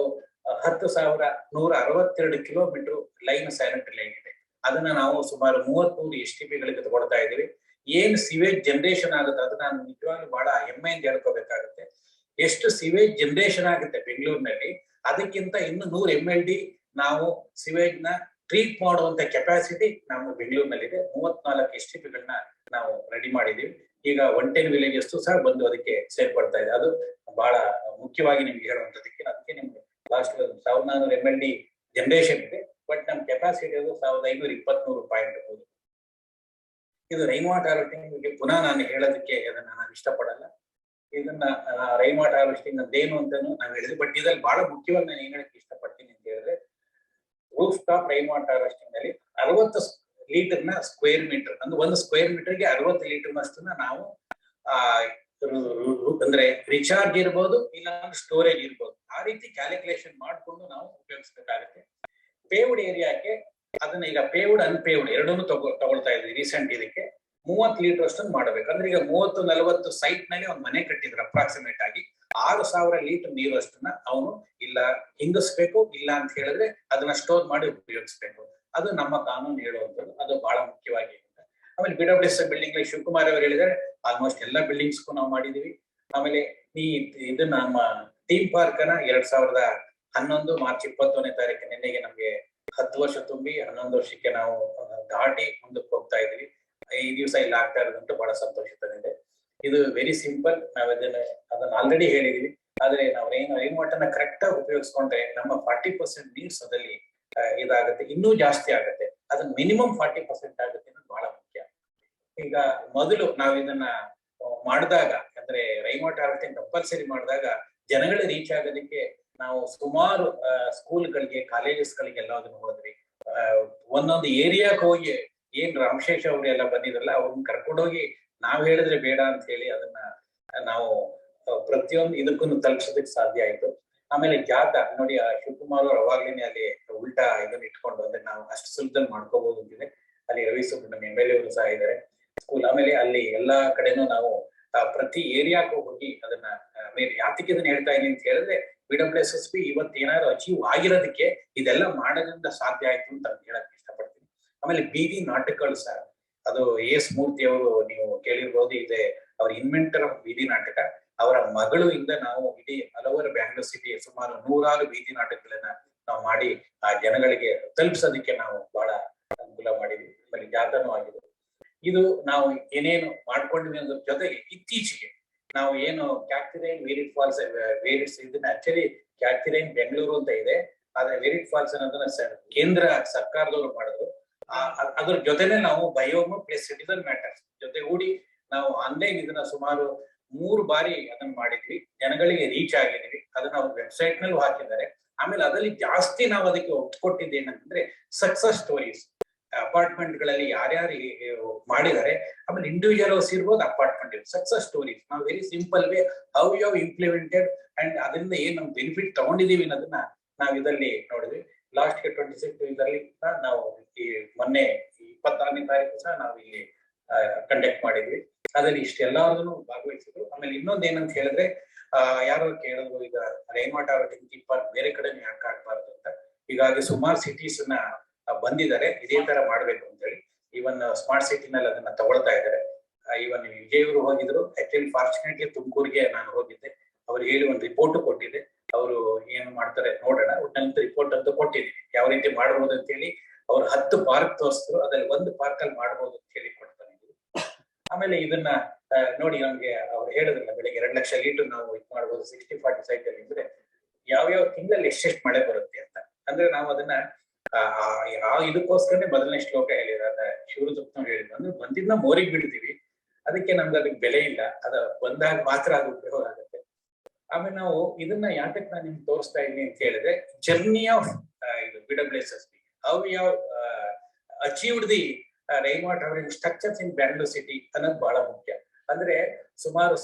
10,162 ಕಿಲೋಮೀಟರ್ ಲೈನ್ ಸ್ಯಾನಿಟರಿ ಲೈನ್ ಇದೆ. ಅದನ್ನ ನಾವು ಸುಮಾರು 33 STPಗಳಿಗೆ ತಗೊಳ್ತಾ ಇದೀವಿ. ಏನ್ ಸಿವೇಜ್ ಜನರೇಷನ್ ಆಗುತ್ತೆ ಅದನ್ನ ನಾನು ನಿಜವಾಗ್ಲೂ ಬಹಳ ಹೆಮ್ಮೆಯಿಂದ ಹೇಳ್ಕೋಬೇಕಾಗುತ್ತೆ. ಎಷ್ಟು ಸಿವೇಜ್ ಜನರೇಷನ್ ಆಗುತ್ತೆ ಬೆಂಗಳೂರಿನಲ್ಲಿ ಅದಕ್ಕಿಂತ ಇನ್ನು 100 MLD ನಾವು ಸಿವೇಜ್ ನ ಟ್ರೀಟ್ ಮಾಡುವಂತ ಕೆಪಾಸಿಟಿ ನಮ್ಮ ಬೆಂಗಳೂರಿನಲ್ಲಿದೆ. 34 STPಗಳನ್ನ ನಾವು ರೆಡಿ ಮಾಡಿದೀವಿ. ಈಗ 110 ವಿಲೇಜಸ್ ಸಹ ಬಂದು ಅದಕ್ಕೆ ಸೇರ್ಪಡ್ತಾ ಇದೆ. ಅದು ಬಹಳ ಮುಖ್ಯವಾಗಿ ನಿಮ್ಗೆ ಹೇಳುವಂತದಕ್ಕೆ. ಅದಕ್ಕೆ ನಿಮ್ಗೆ ಲಾಸ್ಟ್ 1,400 MLD ಜನರೇಷನ್ ಇದೆ. ಬಟ್ ನಮ್ ಕೆಪಾಸಿಟಿ ಅದು 1,523.3. ಇದು ರೈನ್ ವಾಟರ್ ಹಾರ್ವೆಸ್ಟಿಂಗ್ ಬಗ್ಗೆ ಪುನಃ ನಾನು ಹೇಳೋದಕ್ಕೆ ಅದನ್ನ ನಾನು ಇಷ್ಟಪಡಲ್ಲ. ಇದನ್ನ ರೈನ್ ವಾಟರ್ ಹಾರ್ವೆಸ್ಟಿಂಗ್ ಅದೇನು ಅಂತಾನು ನಾವು ಹೇಳಿದ್ವಿ. ಬಟ್ ಇದ್ರಲ್ಲಿ ಬಹಳ ಮುಖ್ಯವಾಗಿ ನಾನು ಏನ್ ಹೇಳಕ್ಕೆ ಇಷ್ಟಪಡ್ತೀನಿ ಅಂತ ಹೇಳಿದ್ರೆ roof top rain water harvesting ನಲ್ಲಿ 60 ಲೀಟರ್ನ ಸ್ಕ್ವೇರ್ ಮೀಟರ್ ಅಂದ್ರೆ 1 ಸ್ಕ್ವೇರ್ ಮೀಟರ್ಗೆ 60 ಲೀಟರ್ನಷ್ಟನ್ನ ನಾವು ಅಂದ್ರೆ ರಿಚಾರ್ಜ್ ಇರ್ಬೋದು ಇಲ್ಲ ಸ್ಟೋರೇಜ್ ಇರ್ಬೋದು ಆ ರೀತಿ ಕ್ಯಾಲ್ಕುಲೇಷನ್ ಮಾಡ್ಕೊಂಡು ನಾವು ಉಪಯೋಗಿಸ್ಬೇಕಾಗುತ್ತೆ. ಪೇವ್ಡ್ ಏರಿಯಾಕ್ಕೆ ಅದನ್ನ ಈಗ ಪೇವ್ಡ್ ಅನ್ಪೇವ್ಡ್ ಎರಡನ್ನೂ ತಗೊಳ್ತಾ ಇದ್ವಿ. ರೀಸೆಂಟ್ ಇದಕ್ಕೆ 30 ಲೀಟರ್ ಅಷ್ಟನ್ನು ಮಾಡಬೇಕು. ಅಂದ್ರೆ ಈಗ 30-40 ಸೈಟ್ ನಲ್ಲಿ ಒಂದು ಮನೆ ಕಟ್ಟಿದ್ರೆ ಅಪ್ರಾಕ್ಸಿಮೇಟ್ ಆಗಿ 6,000 ಲೀಟರ್ ನೀರು ಅಷ್ಟನ್ನ ಅವನು ಇಲ್ಲ ಹಿಂಗಿಸ್ಬೇಕು, ಇಲ್ಲ ಅಂತ ಹೇಳಿದ್ರೆ ಅದನ್ನ ಸ್ಟೋರ್ ಮಾಡಿ ಉಪಯೋಗಿಸ್ಬೇಕು. ಅದು ನಮ್ಮ ಕಾನೂನು ಹೇಳುವಂಥದ್ದು. ಅದು ಬಹಳ ಮುಖ್ಯವಾಗಿ. ಆಮೇಲೆ BWS ಬಿಲ್ಡಿಂಗ್ ಶಿವಕುಮಾರ್ ಅವರು ಹೇಳಿದ್ದಾರೆ ಆಲ್ಮೋಸ್ಟ್ ಎಲ್ಲ ಬಿಲ್ಡಿಂಗ್ಸ್ಗೂ ನಾವು ಮಾಡಿದೀವಿ. ಆಮೇಲೆ ಇದು ನಮ್ಮ ಥೀಮ್ ಪಾರ್ಕ್ ಅನ್ನ 2011 ಮಾರ್ಚ್ 21ನೇ ತಾರೀಕು ನಿನ್ನೆಗೆ ನಮ್ಗೆ 10 ವರ್ಷ ತುಂಬಿ 11 ವರ್ಷಕ್ಕೆ ನಾವು ದಾಟಿ ಮುಂದಕ್ಕೆ ಹೋಗ್ತಾ ಇದೀವಿ. ಈ ದಿವಸ ಇಲ್ಲಿ ಆಗ್ತಾ ಇರೋದಂತೂ ಬಹಳ ಸಂತೋಷ ತಂದಿದೆ. ಇದು ವೆರಿ ಸಿಂಪಲ್. ನಾವ್ ಅದನ್ನ ಆಲ್ರೆಡಿ ಹೇಳಿದೀವಿ. ಆದ್ರೆ ನಾವು ರೈನ್ ವಾಟರ್ನ ಕರೆಕ್ಟ್ ಆಗಿ ಉಪಯೋಗಿಸ್ಕೊಂಡ್ರೆ ನಮ್ಮ 40% ನೀರ್ಸ್ ಅದಲ್ಲಿ ಇದಾಗುತ್ತೆ. ಇನ್ನೂ ಜಾಸ್ತಿ ಆಗುತ್ತೆ. ಅದನ್ನ ಮಿನಿಮಮ್ 40% ಆಗುತ್ತೆ ಅನ್ನೋದು ಬಹಳ ಮುಖ್ಯ. ಈಗ ಮೊದಲು ನಾವು ಇದನ್ನ ಮಾಡಿದಾಗ ಅಂದ್ರೆ ರೈನ್ ವಾಟರ್ ಹಾರ್ವೆಸ್ಟಿಂಗ್ ಕಂಪಲ್ಸರಿ ಮಾಡಿದಾಗ ಜನಗಳ ರೀಚ್ ಆಗೋದಕ್ಕೆ ನಾವು ಸುಮಾರು ಸ್ಕೂಲ್ಗಳಿಗೆ ಕಾಲೇಜಸ್ಗಳಿಗೆ ಎಲ್ಲದನ್ನು ಹೋದ್ವಿ. ಒಂದೊಂದು ಏರಿಯಾಕ್ಕೆ ಹೋಗಿ ಏನ್ ರಾಮಶೇಷ್ ಅವರು ಎಲ್ಲ ಬಂದಿದ್ರಲ್ಲ ಅವ್ರನ್ನ ಕರ್ಕೊಂಡೋಗಿ ನಾವ್ ಹೇಳಿದ್ರೆ ಬೇಡ ಅಂತ ಹೇಳಿ ಅದನ್ನ ನಾವು ಪ್ರತಿಯೊಂದು ಇದಕ್ಕೂ ತಲುಪಿಸೋದಕ್ಕೆ ಸಾಧ್ಯ ಆಯ್ತು. ಆಮೇಲೆ ಜಾತ ನೋಡಿ ಶಿವಕುಮಾರ್ ಅವರು ಅವಾಗ್ಲೇನೆ ಅಲ್ಲಿ ಉಲ್ಟಾ ಇದನ್ನ ಇಟ್ಕೊಂಡು ಅಂದ್ರೆ ನಾವು ಅಷ್ಟು ಸುಲಭದಲ್ಲಿ ಮಾಡ್ಕೋಬಹುದು ಅಂತಿದೆ. ಅಲ್ಲಿ ರವಿ ಸುಬ್ರಹ್ಮಣ್ಯ MLA ಅವರು ಸಹ ಇದ್ದಾರೆ ಸ್ಕೂಲ್. ಆಮೇಲೆ ಅಲ್ಲಿ ಎಲ್ಲಾ ಕಡೆನೂ ನಾವು ಪ್ರತಿ ಏರಿಯಾಕ್ಕೂ ಹೋಗಿ ಅದನ್ನ ಯಾತಕ್ಕೆ ಇದನ್ನ ಹೇಳ್ತಾ ಇದೀನಿ ಅಂತ ಹೇಳಿದ್ರೆ BWSSB ಇವತ್ತು ಏನಾದ್ರು ಅಚೀವ್ ಆಗಿರೋದಕ್ಕೆ ಇದೆಲ್ಲ ಮಾಡೋದ್ರಿಂದ ಸಾಧ್ಯ ಆಯ್ತು ಅಂತ ಹೇಳಕ್ ಇಷ್ಟಪಡ್ತೀನಿ. ಆಮೇಲೆ ಬೀದಿ ನಾಟಕಗಳು ಸಹ ಅದು AS ಮೂರ್ತಿ ಅವರು ನೀವು ಕೇಳಿರ್ಬೋದು. ಇದೆ ಅವ್ರ ಇನ್ವೆಂಟರ್ ಆಫ್ ಬೀದಿ ನಾಟಕ. ಅವರ ಮಗಳು ಇಂದ ನಾವು ಇಡೀ ಹಲವಾರು ಬ್ಯಾಂಗ್ಳೂರ್ ಸಿಟಿ ಸುಮಾರು 100 ಬೀದಿ ನಾಟಕಗಳನ್ನ ನಾವು ಮಾಡಿ ಆ ಜನಗಳಿಗೆ ತಲುಪಿಸೋದಕ್ಕೆ ನಾವು ಬಹಳ ಅನುಕೂಲ ಮಾಡಿದ್ವಿ. ಆಮೇಲೆ ಜಾಥಾನೂ ಆಗಿದೆ. ಇದು ನಾವು ಏನೇನು ಮಾಡ್ಕೊಂಡಿದ್ವಿ ಅನ್ನೋದ್ರ ಜೊತೆಗೆ ಇತ್ತೀಚೆಗೆ ನಾವು ಏನು ಕ್ಯಾಕ್ಟಿರೈನ್ ವೇರಿಡ್ ಫಾಲ್ಸ್ ವೇರಿಡ್ಸ್ ಇದನ್ನ ಆಕ್ಚುಲಿ ಕ್ಯಾಕ್ಟಿರೈನ್ ಬೆಂಗಳೂರು ಅಂತ ಇದೆ. ಆದ್ರೆ ವೇರಿಡ್ ಫಾಲ್ಸ್ ಅನ್ನೋದನ್ನ ಕೇಂದ್ರ ಸರ್ಕಾರದವರು ಮಾಡಿದ್ರು. ಅದ್ರ ಜೊತೆನೆ ನಾವು ಬಯೋಮ್ ಪ್ಲಸ್ ಸಿಟಿಸನ್ ಮ್ಯಾಟರ್ಸ್ ಜೊತೆ ಕೂಡಿ ನಾವು ಆನ್ಲೈನ್ ಇದನ್ನ ಸುಮಾರು 3 ಬಾರಿ ಅದನ್ನ ಮಾಡಿದ್ವಿ. ಜನಗಳಿಗೆ ರೀಚ್ ಆಗಿದೀವಿ. ಅದನ್ನ ಅವ್ರ ವೆಬ್ಸೈಟ್ ನಲ್ಲೂ ಹಾಕಿದ್ದಾರೆ. ಆಮೇಲೆ ಅದರಲ್ಲಿ ಜಾಸ್ತಿ ನಾವು ಅದಕ್ಕೆ ಒಪ್ಪಿಕೊಟ್ಟಿದ್ದು ಏನಂತಂದ್ರೆ ಸಕ್ಸಸ್ ಸ್ಟೋರೀಸ್. ಅಪಾರ್ಟ್ಮೆಂಟ್ಗಳಲ್ಲಿ ಯಾರ್ಯಾರು ಮಾಡಿದ್ದಾರೆ, ಆಮೇಲೆ ಇಂಡಿವಿಜುವಲ್ಸ್ ಇರ್ಬೋದು, ಅಪಾರ್ಟ್ಮೆಂಟ್ ಸಕ್ಸಸ್ ಸ್ಟೋರೀಸ್. ನಾವು very simple way how you have implemented and ಅದರಿಂದ ಏನು ನಾವು ಬೆನಿಫಿಟ್ ತಗೊಂಡಿದೀವಿ ಅನ್ನೋದನ್ನ ನಾವು ಇದರಲ್ಲಿ ನೋಡಿದ್ವಿ. ಲಾಸ್ಟ್ 26 ಇದರಲ್ಲಿ ನಾವು ಈ ಮೊನ್ನೆ 26ನೇ ತಾರೀಕು ಸಹ ನಾವು ಇಲ್ಲಿ ಕಂಡಕ್ಟ್ ಮಾಡಿದ್ವಿ. ಅದರಲ್ಲಿ ಇಷ್ಟೆಲ್ಲರೂ ಭಾಗವಹಿಸಿದ್ರು. ಆಮೇಲೆ ಇನ್ನೊಂದು ಏನಂತ ಹೇಳಿದ್ರೆ, ಯಾರು ಕೇಳಿದ್ರು ಈಗ ರೈನ್ ವಾಟರ್ ಹಾರ್ವೆಸ್ಟಿಂಗ್ ಪಾರ್ಕ್ ಬೇರೆ ಕಡೆ ಯಾಕೆ ಆಗ್ಬಾರ್ದು ಅಂತ. ಹೀಗಾಗಿ ಸುಮಾರು ಸಿಟೀಸ್ ನ ಬಂದಿದ್ದಾರೆ ಇದೇ ತರ ಮಾಡ್ಬೇಕು ಅಂತ ಹೇಳಿ. ಇವನ್ ಸ್ಮಾರ್ಟ್ ಸಿಟಿನಲ್ಲಿ ಅದನ್ನ ತಗೊಳ್ತಾ ಇದ್ದಾರೆ. ಇವನ್ ವಿಜಯವರು ಹೋಗಿದ್ರು. ಆಕ್ಚುಲಿ ಫಾರ್ಚುನೇಟ್ಲಿ ತುಮಕೂರಿಗೆ ನಾನು ಹೋಗಿದ್ದೆ. ಅವ್ರು ಹೇಳಿ ಒಂದು ರಿಪೋರ್ಟ್ ಕೊಟ್ಟಿದ್ದೆ. ಅವರು ಏನು ಮಾಡ್ತಾರೆ ನೋಡೋಣ. ಒಟ್ಟಂತ ರಿಪೋರ್ಟ್ ಅಂತ ಕೊಟ್ಟಿದ್ದೀನಿ ಯಾವ ರೀತಿ ಮಾಡ್ಬೋದು ಅಂತ ಹೇಳಿ. ಅವ್ರು 10 ಪಾರ್ಕ್ ತೋರಿಸಿದ್ರು. ಅದ್ರಲ್ಲಿ ಒಂದು ಪಾರ್ಕ್ ಅಲ್ಲಿ ಮಾಡ್ಬೋದು ಅಂತ ಹೇಳಿ ಕೊಡ್ತಾನೆ. ಆಮೇಲೆ ಇದನ್ನ ನೋಡಿ ನಮ್ಗೆ ಅವ್ರು ಹೇಳಿದ್ರಲ್ಲ, ಬೆಳಿಗ್ಗೆ 2 ಲಕ್ಷ ಲೀಟರ್ ನಾವು ಇದು ಮಾಡ್ಬೋದು 60-40 ಸೈಟ್ ಅಲ್ಲಿ ಇದ್ರೆ ಯಾವ್ಯಾವ ತಿಂಗಳಲ್ಲಿ ಎಷ್ಟೆಷ್ಟು ಮಳೆ ಬರುತ್ತೆ ಅಂತ. ಅಂದ್ರೆ ನಾವು ಅದನ್ನ ಇದಕ್ಕೋಸ್ಕರನೇ ಮೊದಲನೇ ಶ್ಲೋಕ ಹೇಳಿದ್ರೆ ಶಿವರುದ್ರಪ್ಪನವ್ರು ಹೇಳಿದ್ರು. ಅಂದ್ರೆ ಬಂದಿದ್ನ ಮೋರಿಗೆ ಬಿಡ್ತೀವಿ, ಅದಕ್ಕೆ ನಮ್ಗೆ ಅದಕ್ಕೆ ಬೆಲೆ ಇಲ್ಲ. ಅದ ಬಂದಾಗ ಮಾತ್ರ ಅದು ಉಪಯೋಗ ಆಗುತ್ತೆ. ಆಮೇಲೆ ನಾವು ಇದನ್ನ ಯಾತಕ್ಕೆ ನಾನು ನಿಮ್ಗೆ ತೋರಿಸ್ತಾ ಇದ್ದೀನಿ ಅಂತ ಹೇಳಿದ್ರೆ, ಜರ್ನಿ ಆಫ್ ಇದು BWSSB, how we have achieved the rain water harvesting structures in Bangalore city ಅನ್ನೋದು ಬಹಳ ಮುಖ್ಯ. ಅಂದ್ರೆ ಸುಮಾರು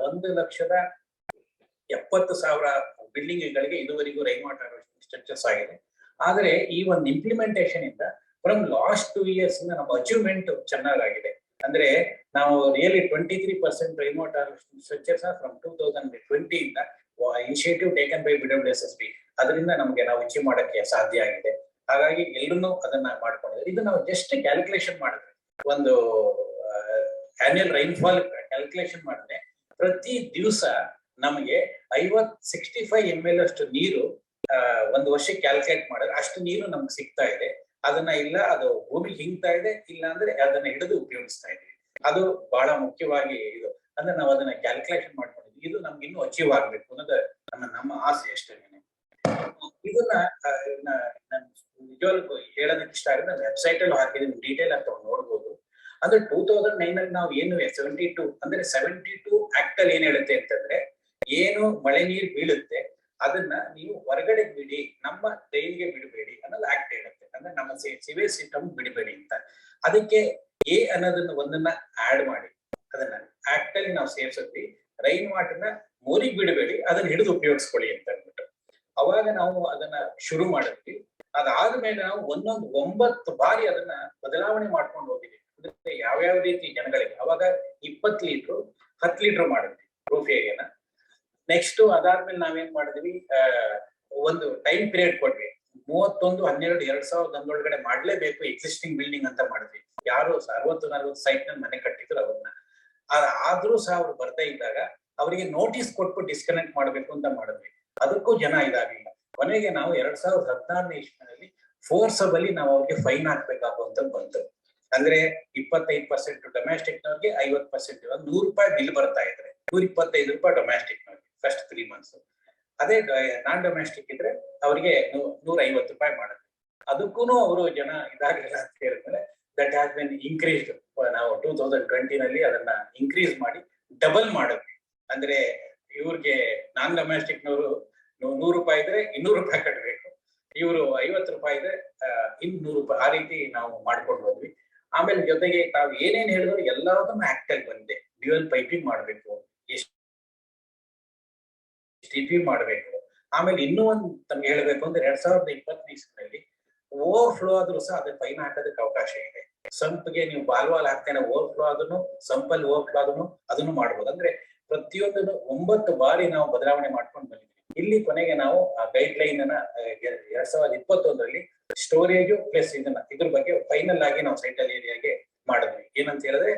1,70,000 ಬಿಲ್ಡಿಂಗ್ಗಳಿಗೆ ಇದುವರೆಗೂ ರೈನ್ ವಾಟರ್ ಹಾರ್ವೆಸ್ಟಿಂಗ್ ಸ್ಟ್ರಕ್ಚರ್ಸ್ ಆಗಿದೆ. ಆದ್ರೆ ಈ ಒಂದು ಇಂಪ್ಲಿಮೆಂಟೇಷನ್ ಇಂದ ಫ್ರಮ್ ಲಾಸ್ಟ್ 2 years ಇಂದ ನಮ್ಮ ಅಚೀವ್ಮೆಂಟ್ ಚೆನ್ನಾಗಿದೆ. ಅಂದ್ರೆ ನಾವು really 23% rain water harvesting structures from 2020 ಇಂದ ಇನಿಷಿಯೇಟಿವ್ ಟೇಕನ್ ಬೈ BWSSB, ಅದರಿಂದ ನಮ್ಗೆ ನಾವು ಅಚೀವ್ ಮಾಡಕ್ಕೆ ಸಾಧ್ಯ ಆಗಿದೆ. ಹಾಗಾಗಿ ಎಲ್ಲರೂ ಅದನ್ನ ಮಾಡ್ಕೊಂಡಿದ್ದಾರೆ. ಇದು ನಾವು ಜಸ್ಟ್ ಕ್ಯಾಲ್ಕುಲೇಷನ್ ಮಾಡಿದ್ರೆ, ಒಂದು ಆನ್ಯುಯಲ್ ರೈನ್ಫಾಲ್ ಕ್ಯಾಲ್ಕುಲೇಷನ್ ಮಾಡಿದ್ರೆ ಪ್ರತಿ ದಿವಸ ನಮಗೆ 65 ml ಅಷ್ಟು ನೀರು ಒಂದು ವರ್ಷಕ್ಕೆ ಕ್ಯಾಲ್ಕುಲೇಟ್ ಮಾಡಿದ್ರೆ ಅಷ್ಟು ನೀರು ನಮ್ಗೆ ಸಿಗ್ತಾ ಇದೆ. ಅದನ್ನ ಇಲ್ಲ ಅದು ಭೂಮಿಗೆ ಹಿಂಗ್ತಾ ಇದೆ, ಇಲ್ಲ ಅಂದ್ರೆ ಅದನ್ನ ಹಿಡಿದು ಉಪಯೋಗಿಸ್ತಾ ಇದೀವಿ. ಅದು ಬಹಳ ಮುಖ್ಯವಾಗಿ ಇದು. ಅಂದ್ರೆ ನಾವು ಅದನ್ನ ಕ್ಯಾಲ್ಕುಲೇಷನ್ ಮಾಡ್ಕೊಂಡಿದ್ವಿ. ಇದು ನಮ್ಗೆ ಇನ್ನೂ ಅಚೀವ್ ಆಗ್ಬೇಕು ಅನ್ನೋದು ನಮ್ಮ ಆಸೆ ಅಷ್ಟೇ. ಇದನ್ನ ನಿಜವಾಗ್ಲೂ ಹೇಳೋದಕ್ಕೆ ಇಷ್ಟ ಆಗಿದೆ. ವೆಬ್ಸೈಟ್ ಅಲ್ಲಿ ಹಾಕಿದೀನಿ, ಡೀಟೇಲ್ ಅಂತ ನೋಡ್ಬೋದು. ಅಂದ್ರೆ 2009 ಅಲ್ಲಿ ನಾವು ಏನು 72 ಅಂದ್ರೆ 72 ಆಕ್ಟ್ ಅಲ್ಲಿ ಏನ್ ಹೇಳುತ್ತೆ ಅಂತಂದ್ರೆ, ಏನು ಮಳೆ ನೀರು ಬೀಳುತ್ತೆ ಅದನ್ನ ನೀವು ಹೊರಗಡೆ ಬಿಡಿ, ನಮ್ಮ ಡ್ರೈನ್ಗೆ ಬಿಡಬೇಡಿ ಅನ್ನೋದು ಆಕ್ಟ್ ಹೇಳುತ್ತೆ. ಅಂದ್ರೆ ನಮ್ಮ ಸಿವೇಜ್ ಸಿಸ್ಟಮ್ ಬಿಡಬೇಡಿ ಅಂತ. ಅದಕ್ಕೆ ಎ ಅನ್ನೋದನ್ನ ಒಂದನ್ನ ಆಡ್ ಮಾಡಿ ಅದನ್ನ ಆಕ್ಟ್ ಅಲ್ಲಿ ನಾವು ಸೇರ್ಸಿದ್ವಿ. ರೈನ್ ವಾಟರ್ನ ಮೋರಿಗೆ ಬಿಡಬೇಡಿ, ಅದನ್ನ ಹಿಡಿದು ಉಪಯೋಗಿಸ್ಕೊಳ್ಳಿ ಅಂತ ಅಂದ್ಬಿಟ್ಟು ಅವಾಗ ನಾವು ಅದನ್ನ ಶುರು ಮಾಡಿದ್ವಿ. ಅದಾದ್ಮೇಲೆ ನಾವು 9 ಬಾರಿ ಅದನ್ನ ಬದಲಾವಣೆ ಮಾಡ್ಕೊಂಡು ಹೋಗಿದ್ವಿ. ಅಂದ್ರೆ ಯಾವ್ಯಾವ ರೀತಿ ಜನಗಳಿಗೆ ಅವಾಗ 20 ಲೀಟರ್ 10 ಲೀಟರ್ ಮಾಡಿದ್ವಿ ರೂಫ್ ಏರಿಯಾನ. ನೆಕ್ಸ್ಟ್ ಅದಾದ್ಮೇಲೆ ನಾವೇನ್ ಮಾಡಿದ್ವಿ, ಒಂದು ಟೈಮ್ ಪೀರಿಯಡ್ ಕೊಟ್ವಿ. 31/12/2001 ಒಳಗಡೆ ಮಾಡ್ಲೇಬೇಕು ಎಕ್ಸಿಸ್ಟಿಂಗ್ ಬಿಲ್ಡಿಂಗ್ ಅಂತ ಮಾಡಿದ್ವಿ. ಯಾರು 60-40 ಸೈಟ್ ನಲ್ಲಿ ಮನೆ ಕಟ್ಟಿದ್ರು ಅವ್ರನ್ನ. ಆದ್ರೂ ಸಹ ಅವ್ರು ಬರ್ತಾ ಇದ್ದಾಗ ಅವರಿಗೆ ನೋಟಿಸ್ ಕೊಟ್ಟು ಡಿಸ್ಕನೆಕ್ಟ್ ಮಾಡ್ಬೇಕು ಅಂತ ಮಾಡಿದ್ವಿ. ಅದಕ್ಕೂ ಜನ ಇದಾಗಿಲ್ಲ. ಕೊನೆಗೆ ನಾವು 2016ನೇ ಇಸ್ವಿನಲ್ಲಿ ಫೋರ್ಸಬಲಿ ನಾವು ಅವ್ರಿಗೆ ಫೈನ್ ಹಾಕ್ಬೇಕಾಗುವಂತ ಬಂತು. ಅಂದ್ರೆ 25% ಡೊಮ್ಯಾಸ್ಟಿಕ್ ನವ್ರಿಗೆ, 50% ₹100 ಬಿಲ್ ಬರ್ತಾ ಇದ್ರೆ ₹125 ಡೊಮ್ಯಾಸ್ಟಿಕ್ ನವ್ರಿಗೆ ಫಸ್ಟ್ 3 months. ಅದೇ ನಾನ್ ಡೊಮ್ಯಾಸ್ಟಿಕ್ ಇದ್ರೆ ಅವರಿಗೆ ₹150 ಮಾಡಿದ್ವಿ. ಅದಕ್ಕೂ ಅವರು ಜನ ಇದಾಗಲಿಲ್ಲ ಅಂತ ಹೇಳಿದ್ಮೇಲೆ ದಟ್ ಹ್ಯಾಸ್ ಬಿನ್ ಇನ್ಕ್ರೀಸ್ಡ್. ನಾವು 2020 ನಲ್ಲಿ ಅದನ್ನ ಇನ್ಕ್ರೀಸ್ ಮಾಡಿ ಡಬಲ್ ಮಾಡಿದ್ವಿ. ಅಂದ್ರೆ ಇವ್ರಿಗೆ ನಾನ್ ಡೊಮ್ಯಾಸ್ಟಿಕ್ ನವರು ₹100 ಇದ್ರೆ ₹200 ಕಟ್ಟಬೇಕು, ಇವರು ₹50 ಇದ್ರೆ ₹200. ಆ ರೀತಿ ನಾವು ಮಾಡ್ಕೊಂಡು ಹೋದ್ವಿ. ಆಮೇಲೆ ಜೊತೆಗೆ ತಾವು ಏನೇನ್ ಹೇಳಿದ್ರು ಎಲ್ಲದನ್ನ ಆಕ್ಟ್ ಅಲ್ಲಿ ಬಂದಿದೆ. ಡ್ಯೂಯಲ್ ಪೈಪಿಂಗ್ ಮಾಡ್ಬೇಕು, STP ಮಾಡ್ಬೇಕು. ಆಮೇಲೆ ಇನ್ನೂ ಒಂದು ತಮ್ಗೆ ಹೇಳ್ಬೇಕು ಅಂದ್ರೆ 2020 ಇಸ್ವಿನಲ್ಲಿ ಓವರ್ಫ್ಲೋ ಆದ್ರೂ ಸಹ ಅದಕ್ಕೆ ಫೈನ್ ಹಾಕೋದಕ್ಕೆ ಅವಕಾಶ ಇದೆ. ಸಂಪ್ಗೆ ನೀವು ಬಾಲ್ವಾಲ್ ಹಾಕ್ತೇನೆ ಓವರ್ಫ್ಲೋ ಆದ್ರೂ, ಸಂಪಲ್ಲಿ ಓವರ್ಫ್ಲೋ ಆದ್ರೂ ಅದನ್ನು ಮಾಡ್ಬೋದು. ಅಂದ್ರೆ ಪ್ರತಿಯೊಂದನ್ನು 9 ಬಾರಿ ನಾವು ಬದಲಾವಣೆ ಮಾಡ್ಕೊಂಡು ಬಂದಿದ್ದೀವಿ. ಇಲ್ಲಿ ಕೊನೆಗೆ ನಾವು ಆ ಗೈಡ್ ಲೈನ್ ಅನ್ನ 2021ರಲ್ಲಿ ಸ್ಟೋರೇಜು ಪ್ಲಸ್ ಇದ್ರ ಬಗ್ಗೆ ಫೈನಲ್ ಆಗಿ ನಾವು ಸೈಟಲ್ ಏರಿಯಾಗೆ ಮಾಡಿದ್ವಿ. ಏನಂತ ಹೇಳಿದ್ರೆ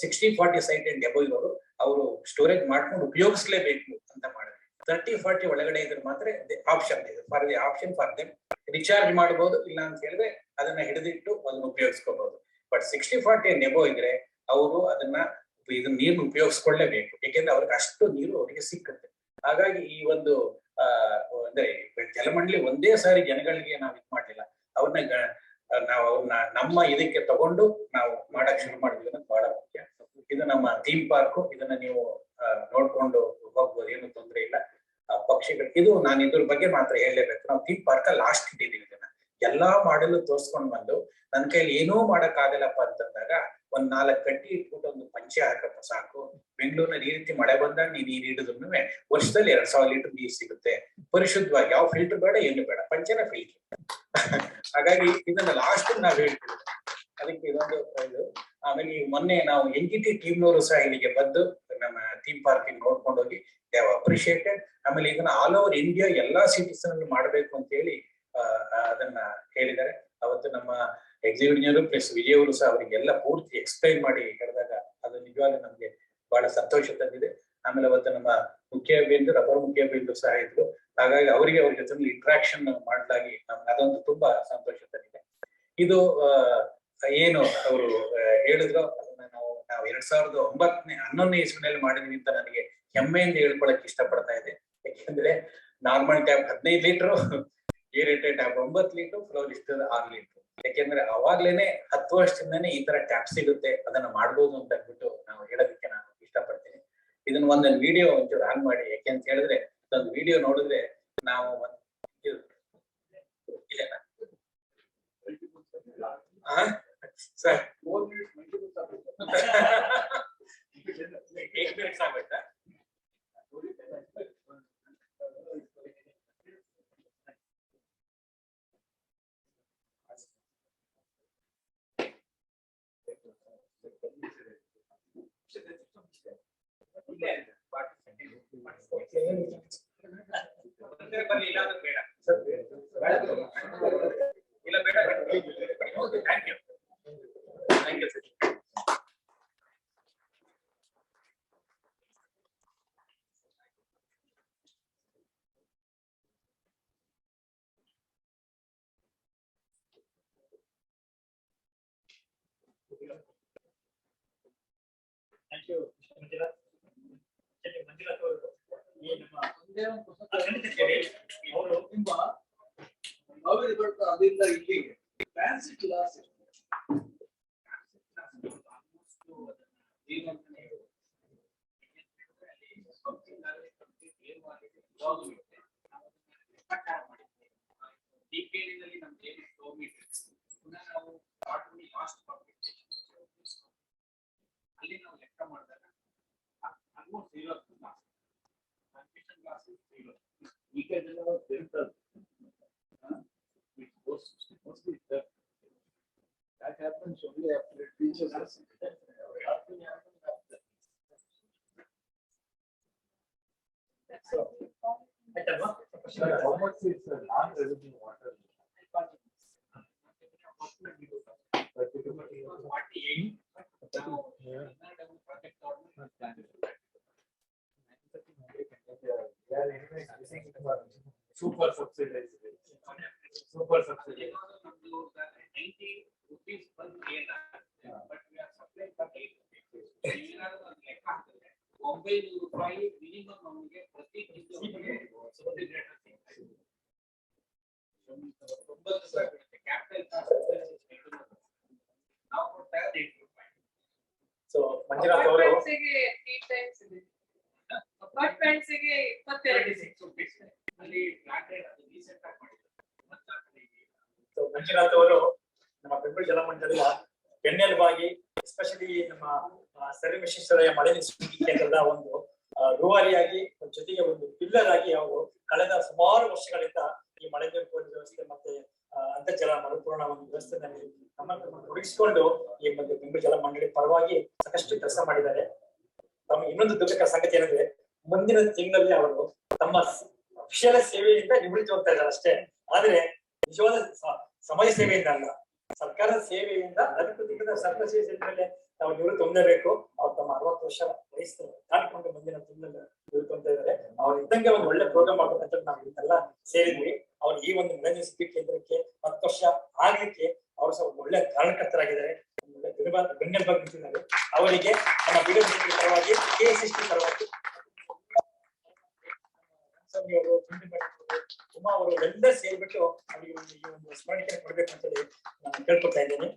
60-40 ಸೈಟ್ ಅಂಡ್ ಎಬೋ ಇರೋರು ಅವರು ಸ್ಟೋರೇಜ್ ಮಾಡ್ಕೊಂಡು ಉಪಯೋಗಿಸ್ಲೇಬೇಕು ಅಂತ ಮಾಡಿದ್ವಿ. 30-40 ಒಳಗಡೆ ಇದ್ರೆ ಮಾತ್ರ ಆಪ್ಷನ್ ಇದೆ ಫಾರ್ ದೆಮ್ ರಿಚಾರ್ಜ್ ಮಾಡಬಹುದು, ಇಲ್ಲ ಅಂತ ಹೇಳಿದ್ರೆ ಅದನ್ನ ಹಿಡಿದಿಟ್ಟು ಅದನ್ನ ಉಪಯೋಗಿಸ್ಕೋಬಹುದು. ಬಟ್ 60-40 ಅಂಡ್ ಎಬೋ ಇದ್ರೆ ಅವರು ಅದನ್ನ ನೀರು ಉಪಯೋಗಿಸ್ಕೊಳ್ಳೇಬೇಕು. ಯಾಕೆಂದ್ರೆ ಅವ್ರಿಗೆ ಅಷ್ಟು ನೀರು ಅವರಿಗೆ ಸಿಕ್ಕುತ್ತೆ. ಹಾಗಾಗಿ ಈ ಒಂದು ಅಂದ್ರೆ ಜಲಮಂಡಳಿ ಒಂದೇ ಸಾರಿ ಜನಗಳಿಗೆ ನಾವು ಇದು ಮಾಡ್ಲಿಲ್ಲ, ಅವ್ರನ್ನ ನಮ್ಮ ಇದಕ್ಕೆ ತಗೊಂಡು ನಾವು ಮಾಡಕ್ ಶುರು ಮಾಡಿದ್ವಿ ಅನ್ನೋದು ಬಹಳ ಮುಖ್ಯ. ಇದು ನಮ್ಮ ಥೀಮ್ ಪಾರ್ಕ್. ಇದನ್ನ ನೀವು ನೋಡ್ಕೊಂಡು ಹೋಗ್ಬೋದು, ಏನು ತೊಂದರೆ ಇಲ್ಲ. ಪಕ್ಷಿಗಳು ಇದು ನಾನು ಇದ್ರ ಬಗ್ಗೆ ಮಾತ್ರ ಹೇಳಲೇಬೇಕು. ನಾವು ಥೀಮ್ ಪಾರ್ಕ್ ಲಾಸ್ಟ್ ಇಟ್ಟಿದ್ದೀವಿ ಇದನ್ನ ಎಲ್ಲಾ ಮಾಡಲು ತೋರ್ಸ್ಕೊಂಡ್ ಬಂದು ನನ್ನ ಕೈಲಿ ಏನೂ ಮಾಡಕ್ ಆಗಲ್ಲಪ್ಪ ಅಂತಂದಾಗ ಒಂದ್ 4 ಕಡ್ಡಿ ಇಟ್ಬಿಟ್ಟು ಒಂದು ಪಂಚೆ ಹಾಕಪ್ಪ ಸಾಕು. ಬೆಂಗಳೂರಿನಲ್ಲಿ ಈ ರೀತಿ ಮಳೆ ಬಂದಾಗ ನೀನ್ ನೀರ್ ಹಿಡಿದ್ರು ವರ್ಷದಲ್ಲಿ 2000 ಲೀಟರ್ ನೀರ್ ಸಿಗುತ್ತೆ ಪರಿಶುದ್ಧವಾಗಿ. ಯಾವ ಫಿಲ್ಟರ್ ಬೇಡ ಏನು ಬೇಡ, ಪಂಚೆನ ಫಿಲ್ಟರ್. ಹಾಗಾಗಿ ಇದನ್ನ ಲಾಸ್ಟ್ ನಾವ್ ಹೇಳ್ತೀವಿ. ಅದಕ್ಕೆ ಇದೊಂದು ಇದು. ಆಮೇಲೆ ಈ ಮೊನ್ನೆ ನಾವು NGT ಟೀಮ್ನವರು ಸಹ ಇಲ್ಲಿಗೆ ಬಂದು ನಮ್ಮ ಥೀಮ್ ಪಾರ್ಕಿಂಗ್ ನೋಡ್ಕೊಂಡು ಹೋಗಿ ದೇ ಹ್ಯಾವ್ ಅಪ್ರಿಶಿಯೇಟೆಡ್. ಆಮೇಲೆ ಇದನ್ನ ಆಲ್ ಓವರ್ ಇಂಡಿಯಾ ಎಲ್ಲಾ ಸಿಟೀಸ್ ನಲ್ಲಿ ಮಾಡ್ಬೇಕು ಅಂತ ಹೇಳಿ ಅದನ್ನ ಹೇಳಿದ್ದಾರೆ. ಅವತ್ತು ನಮ್ಮ ಎಕ್ಸಿಕ್ಯೂಟಿವ್ ಪ್ಲಸ್ ವಿಜಯ್ ಅವರು ಸಹ ಅವರಿಗೆಲ್ಲ ಪೂರ್ತಿ ಎಕ್ಸ್ಪ್ಲೈನ್ ಮಾಡಿ ಹೇಳಿದಾಗ ಅದು ನಿಜವಾಗ್ಲೂ ನಮ್ಗೆ ಬಹಳ ಸಂತೋಷ ತಂದಿದೆ. ಆಮೇಲೆ ಅವತ್ತು ನಮ್ಮ ಮುಖ್ಯ ಅಭಿಯಂತರು ಅಪರ ಮುಖ್ಯ ಅಭಿಯಂತರು ಸಹ ಇದ್ರು. ಹಾಗಾಗಿ ಅವರಿಗೆ ಅವ್ರ ಜೊತೆ ಇಂಟ್ರಾಕ್ಷನ್ ಮಾಡಲಾಗಿ ನಮ್ಗೆ ಅದೊಂದು ತುಂಬಾ ಸಂತೋಷ ತಂದಿದೆ. ಇದು ಏನು ಅವರು ಹೇಳಿದ್ರು ಅದನ್ನ ನಾವು 2011ನೇ ಇಸ್ವಿನಲ್ಲಿ ಮಾಡಿದ್ವಿ ಅಂತ ನನಗೆ ಹೆಮ್ಮೆಯಿಂದ ಹೇಳ್ಕೊಳಕ್ ಇಷ್ಟಪಡ್ತಾ ಇದೆ. ಯಾಕೆಂದ್ರೆ normal tap 15 litre, aerated tap 9 litre, ಫ್ಲೋರ್ ಇಷ್ಟದ 6 ಲೀಟರ್. ಯಾಕೆಂದ್ರೆ ಅವಾಗ್ಲೇನೆ 10 ವರ್ಷದಿಂದಾನೇ ಈ ತರ ಟ್ಯಾಪ್ ಸಿಗುತ್ತೆ, ಅದನ್ನ ಮಾಡ್ಬೋದು ಅಂತ ಅಂದ್ಬಿಟ್ಟು ನಾವು ಹೇಳೋದಕ್ಕೆ ನಾನು ಇಷ್ಟಪಡ್ತೀನಿ. ಇದನ್ನ ಒಂದೊಂದು ವಿಡಿಯೋ ಒಂಚೂರು ಆನ್ ಮಾಡಿ. ಯಾಕೆಂತ ಹೇಳಿದ್ರೆ ಒಂದು ವಿಡಿಯೋ ನೋಡಿದ್ರೆ ನಾವು ಸರ್ 8 ಮಿನಿಟ್ಸ್ ಆಗ್ಬೇಕಾ? ಬನ್ನಿ, ಇಲ್ಲಾಂದ್ರೆ ಬೇಡ. ಇಲ್ಲ ಬೇಡ. Okay, thank you. Thank you sir. Thank you Manjunath. Manjunath ಅವರು ಈ ನಮ್ಮ ಅವರು ತುಂಬಾ ಅದರಿಂದ ಇಲ್ಲಿ ಫ್ಯಾನ್ಸಿ ಕ್ಲಾಸ್ ಡಿಕೆಡಿನಲ್ಲಿ ನಮ್ದು ಏನು ಫ್ಲೋ ಮೀಟರ್ ಪುನಃ ನಾವು ಲಾಸ್ಟ್ ಅಲ್ಲಿ ನಾವು ಲೆಕ್ಕ ಮಾಡಿದಾಗ ಆಲ್ಮೋಸ್ಟ್ 0 ಟ್ರಾನ್ಸ್ಮಿಷನ್ ಲಾಸ್ 0. ಈಗ ಇದೆಲ್ಲ ಬೆಂಟಲ್ mostly that happens only after it reaches us. So, how much is non-residue water? 48. Super subsidized. Super subsidized. 90 rupees per KLR, but we are supplying for 8 rupees. ಲೆಕ್ಕ ಹಾಕಿದ್ರೆ 900 ರೂಪಾಯಿ minimum ನಮಗೆ ಪ್ರತಿ ತಿಂಗಳಿಗೆ Sodhi rate capital ನಾವು ಕೊಡ್ತಾ 8 ರೂಪಾಯಿ. ಸೊ ಮಂಜುನಾಥ್ ಅವರು ಅಪಾರ್ಟ್ಮೆಂಟ್ಸ್ಗೆ 26 ರೂಪೀಸ್ ಅಲ್ಲಿ ಫ್ಲಾಟ್ ರೇಟ್ ಅದು ರೀಸೆಂಟ್ ಆಗಿ ಮಾಡಿದ್ರು. ಮಂಜುನಾಥ್ ಅವರು ನಮ್ಮ ಬೆಂಗಳೂರು ಜಲಮಂಡಲದ ಬೆನ್ನೆಲುಬಾಗಿ ಎಸ್ಪೆಷಲಿ ನಮ್ಮ ಸರ್ವವಿಶೇಷತೆಯ ಮಳೆ ನೀರು ಕೇಂದ್ರದ ಒಂದು ರೂವಾರಿಯಾಗಿ ಜೊತೆಗೆ ಒಂದು ಪಿಲ್ಲರ್ ಆಗಿ ಅವರು ಕಳೆದ ಸುಮಾರು ವರ್ಷಗಳಿಂದ ಈ ಮಳೆ ನೀರು ವ್ಯವಸ್ಥೆ ಮತ್ತೆ ಅಂತರ್ಜಲ ಮರುಪೂರ್ಣ ಒಂದು ವ್ಯವಸ್ಥೆಯಲ್ಲಿ ನಮ್ಮನ್ನು ತೊಡಗಿಸಿಕೊಂಡು ಈ ಒಂದು ಬೆಂಗಳೂರು ಜಲಮಂಡಳಿ ಪರವಾಗಿ ಸಾಕಷ್ಟು ಕೆಲಸ ಮಾಡಿದ್ದಾರೆ. ತಮ್ಮ ಇನ್ನೊಂದು ದುಃಖಕರ ಸಂಗತಿ ಏನಂದ್ರೆ ಮುಂದಿನ ತಿಂಗಳಲ್ಲಿ ಅವರು ತಮ್ಮ ಅಫಿಷಿಯಲ್ ಸೇವೆಯಿಂದ ನಿವೃತ್ತಿ ಹೋಗ್ತಾ ಇದ್ದಾರೆ ಅಷ್ಟೇ. ಆದ್ರೆ ನಿಜವಾದ ಸಮಾಜ ಸೇವೆಯಿಂದ ಅಲ್ಲ, ಸರ್ಕಾರದ ಸೇವೆಯಿಂದ ಅಧಿಕೃತ ಸರ್ಕಾರ ಸೇವೆ ಮೇಲೆ ನಾವು ನಿವೃತ್ತಿ ಹೊಂದಬೇಕು. ಅವ್ರು ತಮ್ಮ 60 ವರ್ಷ ವಯಸ್ಸು ದಾಟಿಕೊಂಡು ಮುಂದಿನ ತಿಂಗಳಲ್ಲಿ ನಿವೃತ್ತಿ ಹೊಂದ್ತಾ ಇದ್ದಾರೆ. ಅವ್ರು ಇದ್ದಂಗೆ ಒಂದು ಒಳ್ಳೆ ಪ್ರೋಗ್ರಾಮ್ ಮಾಡ್ಬೇಕಂತ ನಾವು ಇದೆಲ್ಲ ಸೇರಿದ್ವಿ. ಅವ್ರು ಈ ಒಂದು ಮನೋರಂಜನೆ ಕೇಂದ್ರಕ್ಕೆ 10 ವರ್ಷ ಆಗ್ಲಿಕ್ಕೆ ಅವರು ಸಹ ಒಂದು ಒಳ್ಳೆ ಕಾರಣಕರ್ತರಾಗಿದ್ದಾರೆ, ಒಳ್ಳೆ ಬೆನ್ನೆಲುಬಾಗಿ ನಿಂತಿದ್ದಾರೆ. ಅವರಿಗೆ ನಮ್ಮ ಬಿಡುಗಡೆ ಪರವಾಗಿ KSST ಪರವಾಗಿ ಉಮಾ ಅವರು ಎಲ್ಲ ಸೇರಿಬಿಟ್ಟು ಅವರಿಗೆ ಈ ಒಂದು ಸ್ಮರಣಿಕೆ ಕೊಡ್ಬೇಕು ಅಂತ ಹೇಳಿ ನಾನು ಕೇಳ್ಕೊತಾ ಇದ್ದೇನೆ.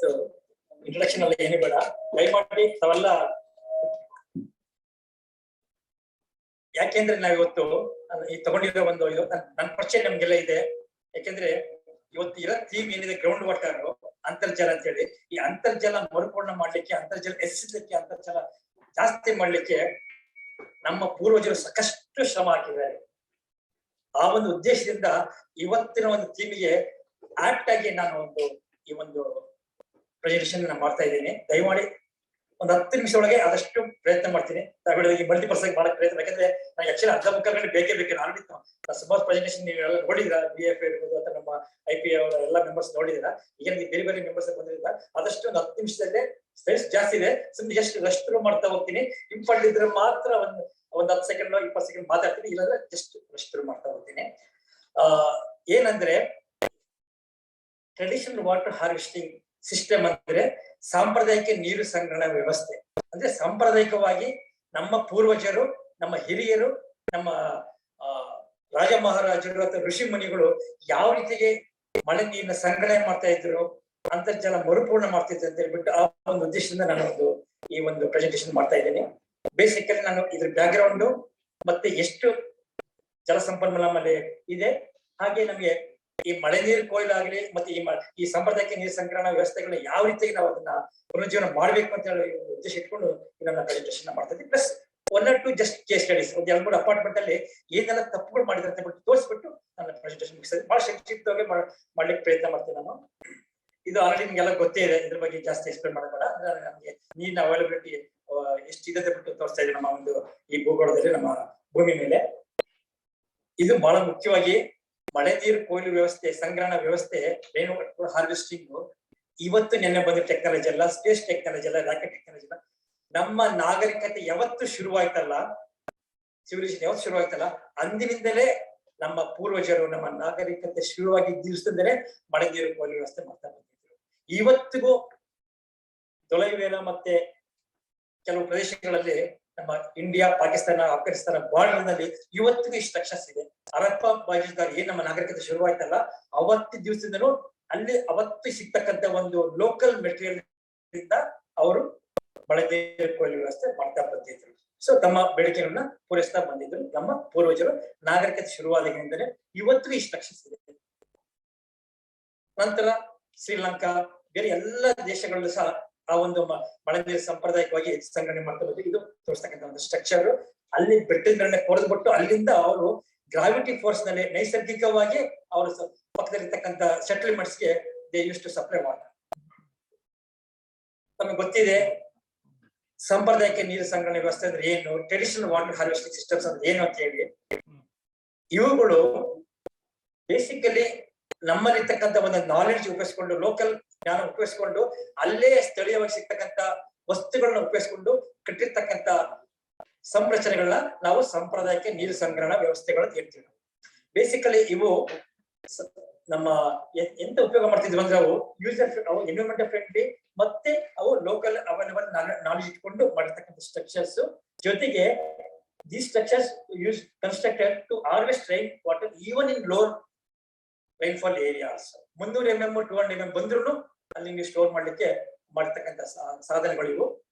ಸೊ ಇಂಟ್ರಡಕ್ಷನ್ ಅಲ್ಲಿ ಏನು ಬೇಡ, ದಯಮಾಡಿ ತಾವೆಲ್ಲ. ಯಾಕೆಂದ್ರೆ ನಾವಿವತ್ತು ಈ ತಗೊಂಡಿರೋ ಒಂದು ಇದು ನನ್ನ ಪರಿಚಯ ನಮ್ಗೆಲ್ಲ ಇದೆ. ಯಾಕೆಂದ್ರೆ ಇವತ್ತು ಇರೋ ಥೀಮ್ ಏನಿದೆ ಗ್ರೌಂಡ್ ವಾಟರ್ ಅಂತರ್ಜಲ ಅಂತ ಹೇಳಿ, ಈ ಅಂತರ್ಜಲ ಮರುಪೂರ್ಣ ಮಾಡ್ಲಿಕ್ಕೆ, ಅಂತರ್ಜಲ ಹೆಚ್ಚಿಸಲಿಕ್ಕೆ, ಅಂತರ್ಜಲ ಜಾಸ್ತಿ ಮಾಡ್ಲಿಕ್ಕೆ ನಮ್ಮ ಪೂರ್ವಜರು ಸಾಕಷ್ಟು ಶ್ರಮ ಹಾಕಿದ್ದಾರೆ. ಆ ಒಂದು ಉದ್ದೇಶದಿಂದ ಇವತ್ತಿನ ಒಂದು ಥೀಮಿಗೆ ಆಪ್ಟ್ ಆಗಿ ನಾನು ಈ ಒಂದು ಪ್ರೆಸೆಂಟೇಷನ್ ಮಾಡ್ತಾ ಇದ್ದೀನಿ. ದಯಮಾಡಿ ಒಂದು 10 ನಿಮಿಷ ಒಳಗೆ ಆದಷ್ಟು ಪ್ರಯತ್ನ ಮಾಡ್ತೀನಿ. ಮಲ್ಟಿಪರ್ಸ್ ಆಗಿ ಮಾಡಕ್ ಪ್ರಯತ್ನ, ಯಾಕಂದ್ರೆ ನಾನು ಆಕ್ಚುಲಿ ಅರ್ಧ ಮುಕ್ಕಾಲು ಗಂಟೆ ಬೇಕೇ ಬೇಕು. ಆಲ್ರೆಡಿ ಸುಮಾರು ಪ್ರೆಸೆಂಟೇಷನ್ ನೀವೆಲ್ಲ ನೋಡಿದ್ರ, BF ಇರ್ಬೋದು ಅಥವಾ ನಮ್ಮ IP ಅವರ ಎಲ್ಲ ಮೆಂಬರ್ಸ್ ನೋಡಿದಿರ. ಈಗ ಬೇರೆ ಬೇರೆ ಮೆಂಬರ್ಸ್ ಬಂದಿದ್ದ, ಆದಷ್ಟು ಒಂದು 10 ನಿಮಿಷದಲ್ಲೇ ಸ್ಪೇಸ್ ಜಾಸ್ತಿ ಇದೆ, ಸುಮ್ಮನೆ ಎಷ್ಟು ರಸ್ಟ್ ಮಾಡ್ತಾ ಹೋಗ್ತೀನಿ. ಇಂಪಾರ್ಟೆಂಟ್ ಇದ್ರೆ ಮಾತ್ರ ಒಂದು 10 ಸೆಕೆಂಡ್ 20 ಸೆಕೆಂಡ್ ಮಾತಾಡ್ತೀನಿ, ಇಲ್ಲಾಂದ್ರೆ ಜಸ್ಟ್ ರಸ್ಟ್ ಮಾಡ್ತಾ ಹೋಗ್ತೀನಿ. ಏನಂದ್ರೆ ಟ್ರೆಡಿಷನಲ್ ವಾಟರ್ ಹಾರ್ವೆಸ್ಟಿಂಗ್ ಸಿಸ್ಟಮ್ ಅಂದ್ರೆ ಸಾಂಪ್ರದಾಯಿಕ ನೀರು ಸಂಗ್ರಹಣಾ ವ್ಯವಸ್ಥೆ. ಅಂದ್ರೆ ಸಾಂಪ್ರದಾಯಿಕವಾಗಿ ನಮ್ಮ ಪೂರ್ವಜರು, ನಮ್ಮ ಹಿರಿಯರು, ನಮ್ಮ ರಾಜ ಮಹಾರಾಜರು ಅಥವಾ ಋಷಿ ಮುನಿಗಳು ಯಾವ ರೀತಿಗೆ ಮಳೆ ನೀರಿನ ಸಂಗ್ರಹಣೆ ಮಾಡ್ತಾ ಇದ್ರು, ಅಂತರ್ಜಲ ಮರುಪೂರ್ಣ ಮಾಡ್ತಿದ್ರು ಅಂತ ಹೇಳ್ಬಿಟ್ಟು ಆ ಒಂದು ಉದ್ದೇಶದಿಂದ ನಾನು ಈ ಒಂದು ಪ್ರೆಸೆಂಟೇಷನ್ ಮಾಡ್ತಾ ಇದ್ದೇನೆ. ಬೇಸಿಕಲಿ ನಾನು ಇದ್ರ ಬ್ಯಾಕ್ ಗ್ರೌಂಡ್ ಮತ್ತೆ ಎಷ್ಟು ಜಲ ಸಂಪನ್ಮೂಲ ನಮ್ಮಲ್ಲಿ ಇದೆ, ಹಾಗೆ ನಮಗೆ ಈ ಮಳೆ ನೀರು ಕೊಯ್ಲು ಆಗಲಿ ಮತ್ತೆ ಈ ಸಾಂಪ್ರದಾಯಿಕ ನೀರು ಸಂಗ್ರಹಣಾ ವ್ಯವಸ್ಥೆಗಳನ್ನ ಯಾವ ರೀತಿಯಾಗಿ ನಾವು ಅದನ್ನ ಪುನರುಜ್ಜೀವನ ಮಾಡ್ಬೇಕು ಅಂತ ಹೇಳಿ ಉದ್ದೇಶ ಇಟ್ಕೊಂಡು ನನ್ನ ಪ್ರೆಸೆಂಟೇಷನ್ ಮಾಡ್ತಾ ಇದ್ದೀನಿ. Plus 1 or 2 just case studies, ಒಂದು 2-3 ಅಪಾರ್ಟ್ಮೆಂಟ್ ಅಲ್ಲಿ ಏನೆಲ್ಲ ತಪ್ಪುಗಳು ಮಾಡಿದ್ರೆ ಅಂತ ಬಿಟ್ಟು ತೋರಿಸ್ಬಿಟ್ಟು ನನ್ನ ಪ್ರೆಸೆಂಟೇಷನ್ ಮುಗಿಸ್ತೇನೆ. ಬಹಳ ಸಂಕ್ಷಿಪ್ತವಾಗಿ ಮಾಡ್ಲಿಕ್ಕೆ ಪ್ರಯತ್ನ ಮಾಡ್ತೀನಿ ನಾನು. ಇದು ಆಲ್ರೆಡಿ ನಿಮ್ಗೆಲ್ಲ ಗೊತ್ತೇ ಇದೆ, ಇದ್ರ ಬಗ್ಗೆ ಜಾಸ್ತಿ ಎಕ್ಸ್ಪ್ಲೇನ್ ಮಾಡಬೇಡ. ನಮಗೆ ನೀರಿನ ಅವೈಲಬಿಲಿಟಿ ಎಷ್ಟಿದೆ ಬಿಟ್ಟು ತೋರಿಸ್ತಾ ಇದೆ ನಮ್ಮ ಒಂದು ಈ ಭೂಗೋಳದಲ್ಲಿ, ನಮ್ಮ ಭೂಮಿ ಮೇಲೆ. ಇದು ಬಹಳ ಮುಖ್ಯವಾಗಿ ಮಳೆ ನೀರು ಕೊಯ್ಲು ವ್ಯವಸ್ಥೆ, ಸಂಗ್ರಹಣಾ ವ್ಯವಸ್ಥೆ, ರೈನ್ ವಾಟರ್ ಹಾರ್ವೆಸ್ಟಿಂಗ್ ಇವತ್ತು ನೆನ್ನೆ ಬಂದ ಟೆಕ್ನಾಲಜಿ ಅಲ್ಲ, ಸ್ಪೇಸ್ ಟೆಕ್ನಾಲಜಿ ಅಲ್ಲ, ರಾಕೆಟ್ ಟೆಕ್ನಾಲಜಿ ಅಲ್ಲ. ನಮ್ಮ ನಾಗರಿಕತೆ ಯಾವತ್ತು ಶುರುವಾಯ್ತಲ್ಲ, ಸಿವಿಲೈಸೇಷನ್ ಯಾವತ್ತು ಶುರುವಾಯ್ತಲ್ಲ, ಅಂದಿನಿಂದಲೇ ನಮ್ಮ ಪೂರ್ವಜರು, ನಮ್ಮ ನಾಗರಿಕತೆ ಶುರುವಾಗಿ ದಿವಸದಿಂದಲೇ ಮಳೆ ನೀರು ಕೊಯ್ಲು ವ್ಯವಸ್ಥೆ ಮಾಡ್ತಾ ಬಂದಿದ್ರು. ಇವತ್ತಿಗೂ ತೊಲೈವೇಲ ಮತ್ತೆ ಕೆಲವು ಪ್ರದೇಶಗಳಲ್ಲಿ ನಮ್ಮ ಇಂಡಿಯಾ, ಪಾಕಿಸ್ತಾನ, ಆಫ್ಘಾನಿಸ್ತಾನ ಬಾರ್ಡರ್ ನಲ್ಲಿ ಇವತ್ತಿಗೂ ಇಷ್ಟು ಸ್ಟ್ರಕ್ಚರ್ಸ್ ಇದೆ. ಹರಪ್ಪ ಬಾಜಿದಾರ್ ಏನ್ ನಮ್ಮ ನಾಗರಿಕತೆ ಶುರುವಾಯ್ತಲ್ಲ, ಅವತ್ತು ದಿವಸದಿಂದಲೂ ಅಲ್ಲಿ ಅವತ್ತು ಸಿಗ್ತಕ್ಕಂತ ಒಂದು ಲೋಕಲ್ ಮೆಟೀರಿಯಲ್ ಇಂದ ಅವರು ಮಳೆ ನೀರು ಕೊಯ್ಲು ವ್ಯವಸ್ಥೆ ಮಾಡ್ತಾ ಬಂದಿದ್ರು. ಸೊ ತಮ್ಮ ಬೇಡಿಕೆಗಳನ್ನ ಪೂರೈಸ್ತಾ ಬಂದಿದ್ರು ನಮ್ಮ ಪೂರ್ವಜರು. ನಾಗರಿಕತೆ ಶುರುವಾದಾಗಿಂದಲೇ ಇವತ್ತಿಗೂ ಈ ಸ್ಟ್ರಕ್ಚರ್ಸ್ ಇದೆ. ನಂತರ ಶ್ರೀಲಂಕಾ, ಬೇರೆ ಎಲ್ಲ ದೇಶಗಳಲ್ಲೂ ಸಹ ಆ ಒಂದು ಮಳೆ ನೀರು ಸಾಂಪ್ರದಾಯಿಕವಾಗಿ ಸಂಗ್ರಹಣೆ ಮಾಡ್ತಾ ಬಂದು ಇದು ತೋರಿಸ್ತಕ್ಕಂಥ ಒಂದು ಸ್ಟ್ರಕ್ಚರ್. ಅಲ್ಲಿ ಬೆಟ್ಟಗಳನ್ನ ಕೊರೆದ್ಬಿಟ್ಟು ಅಲ್ಲಿಂದ ಅವರು ಗ್ರಾವಿಟಿ ಫೋರ್ಸ್ ನಲ್ಲಿ ನೈಸರ್ಗಿಕವಾಗಿ ಅವರು ಪಕ್ಕದಲ್ಲಿರ್ತಕ್ಕಂಥ ಸೆಟಲ್ಮೆಂಟ್ಸ್ಗೆ they use to supply water. ನಮಗೆ ಗೊತ್ತಿದೆ ಸಾಂಪ್ರದಾಯಿಕ ನೀರು ಸಂಗ್ರಹಣೆ ವ್ಯವಸ್ಥೆ ಅಂದ್ರೆ ಏನು, ಟ್ರೆಡಿಷನಲ್ ವಾಟರ್ ಹಾರ್ವೆಸ್ಟಿಂಗ್ ಸಿಸ್ಟಮ್ಸ್ ಅಂದ್ರೆ ಏನು ಅಂತ ಹೇಳಿ. ಇವುಗಳು ಬೇಸಿಕಲಿ ನಮ್ಮಲ್ಲಿರ್ತಕ್ಕಂಥ ಒಂದು ನಾಲೆಡ್ಜ್ ಉಪಯೋಗಿಸ್ಕೊಂಡು, ಲೋಕಲ್ ಜ್ಞಾನ ಉಪಯೋಗಿಸ್ಕೊಂಡು, ಅಲ್ಲೇ ಸ್ಥಳೀಯವಾಗಿ ಸಿಗ್ತಕ್ಕಂಥ ವಸ್ತುಗಳನ್ನ ಉಪಯೋಗಿಸ್ಕೊಂಡು ಕಟ್ಟಿರ್ತಕ್ಕಂಥ ಸಂರಚನೆಗಳನ್ನ ನಾವು ಸಾಂಪ್ರದಾಯಿಕ ನೀರು ಸಂಗ್ರಹಣಾ ವ್ಯವಸ್ಥೆಗಳನ್ನ ಹೇಳ್ತೀವಿ. ಬೇಸಿಕಲಿ ಇವು ನಮ್ಮ ಎಂತ ಉಪಯೋಗ ಮಾಡ್ತಿದ್ವಿ ಅಂದ್ರೆ ಅವು ಎನ್ವಿರಾನ್ಮೆಂಟ್ ಫ್ರೆಂಡ್ಲಿ ಮತ್ತೆ ಅವು ಲೋಕಲ್ ಅವೈಲಬಲ್ ನಾಲೆಜ್ ಇಟ್ಕೊಂಡು ಮಾಡಿರ್ತಕ್ಕಂಥ ಸ್ಟ್ರಕ್ಚರ್ಸ್. ಜೊತೆಗೆ these structures use constructed to harvest rain water even in lower rainfall areas. 300 mm 200 mm ಬಂದ್ರು ಅಲ್ಲಿ ನೀವು ಸ್ಟೋರ್ ಮಾಡ್ಲಿಕ್ಕೆ ಮಾಡಿರ್ತಕ್ಕಂಥ ಸಾಧನಗಳು ಇವು.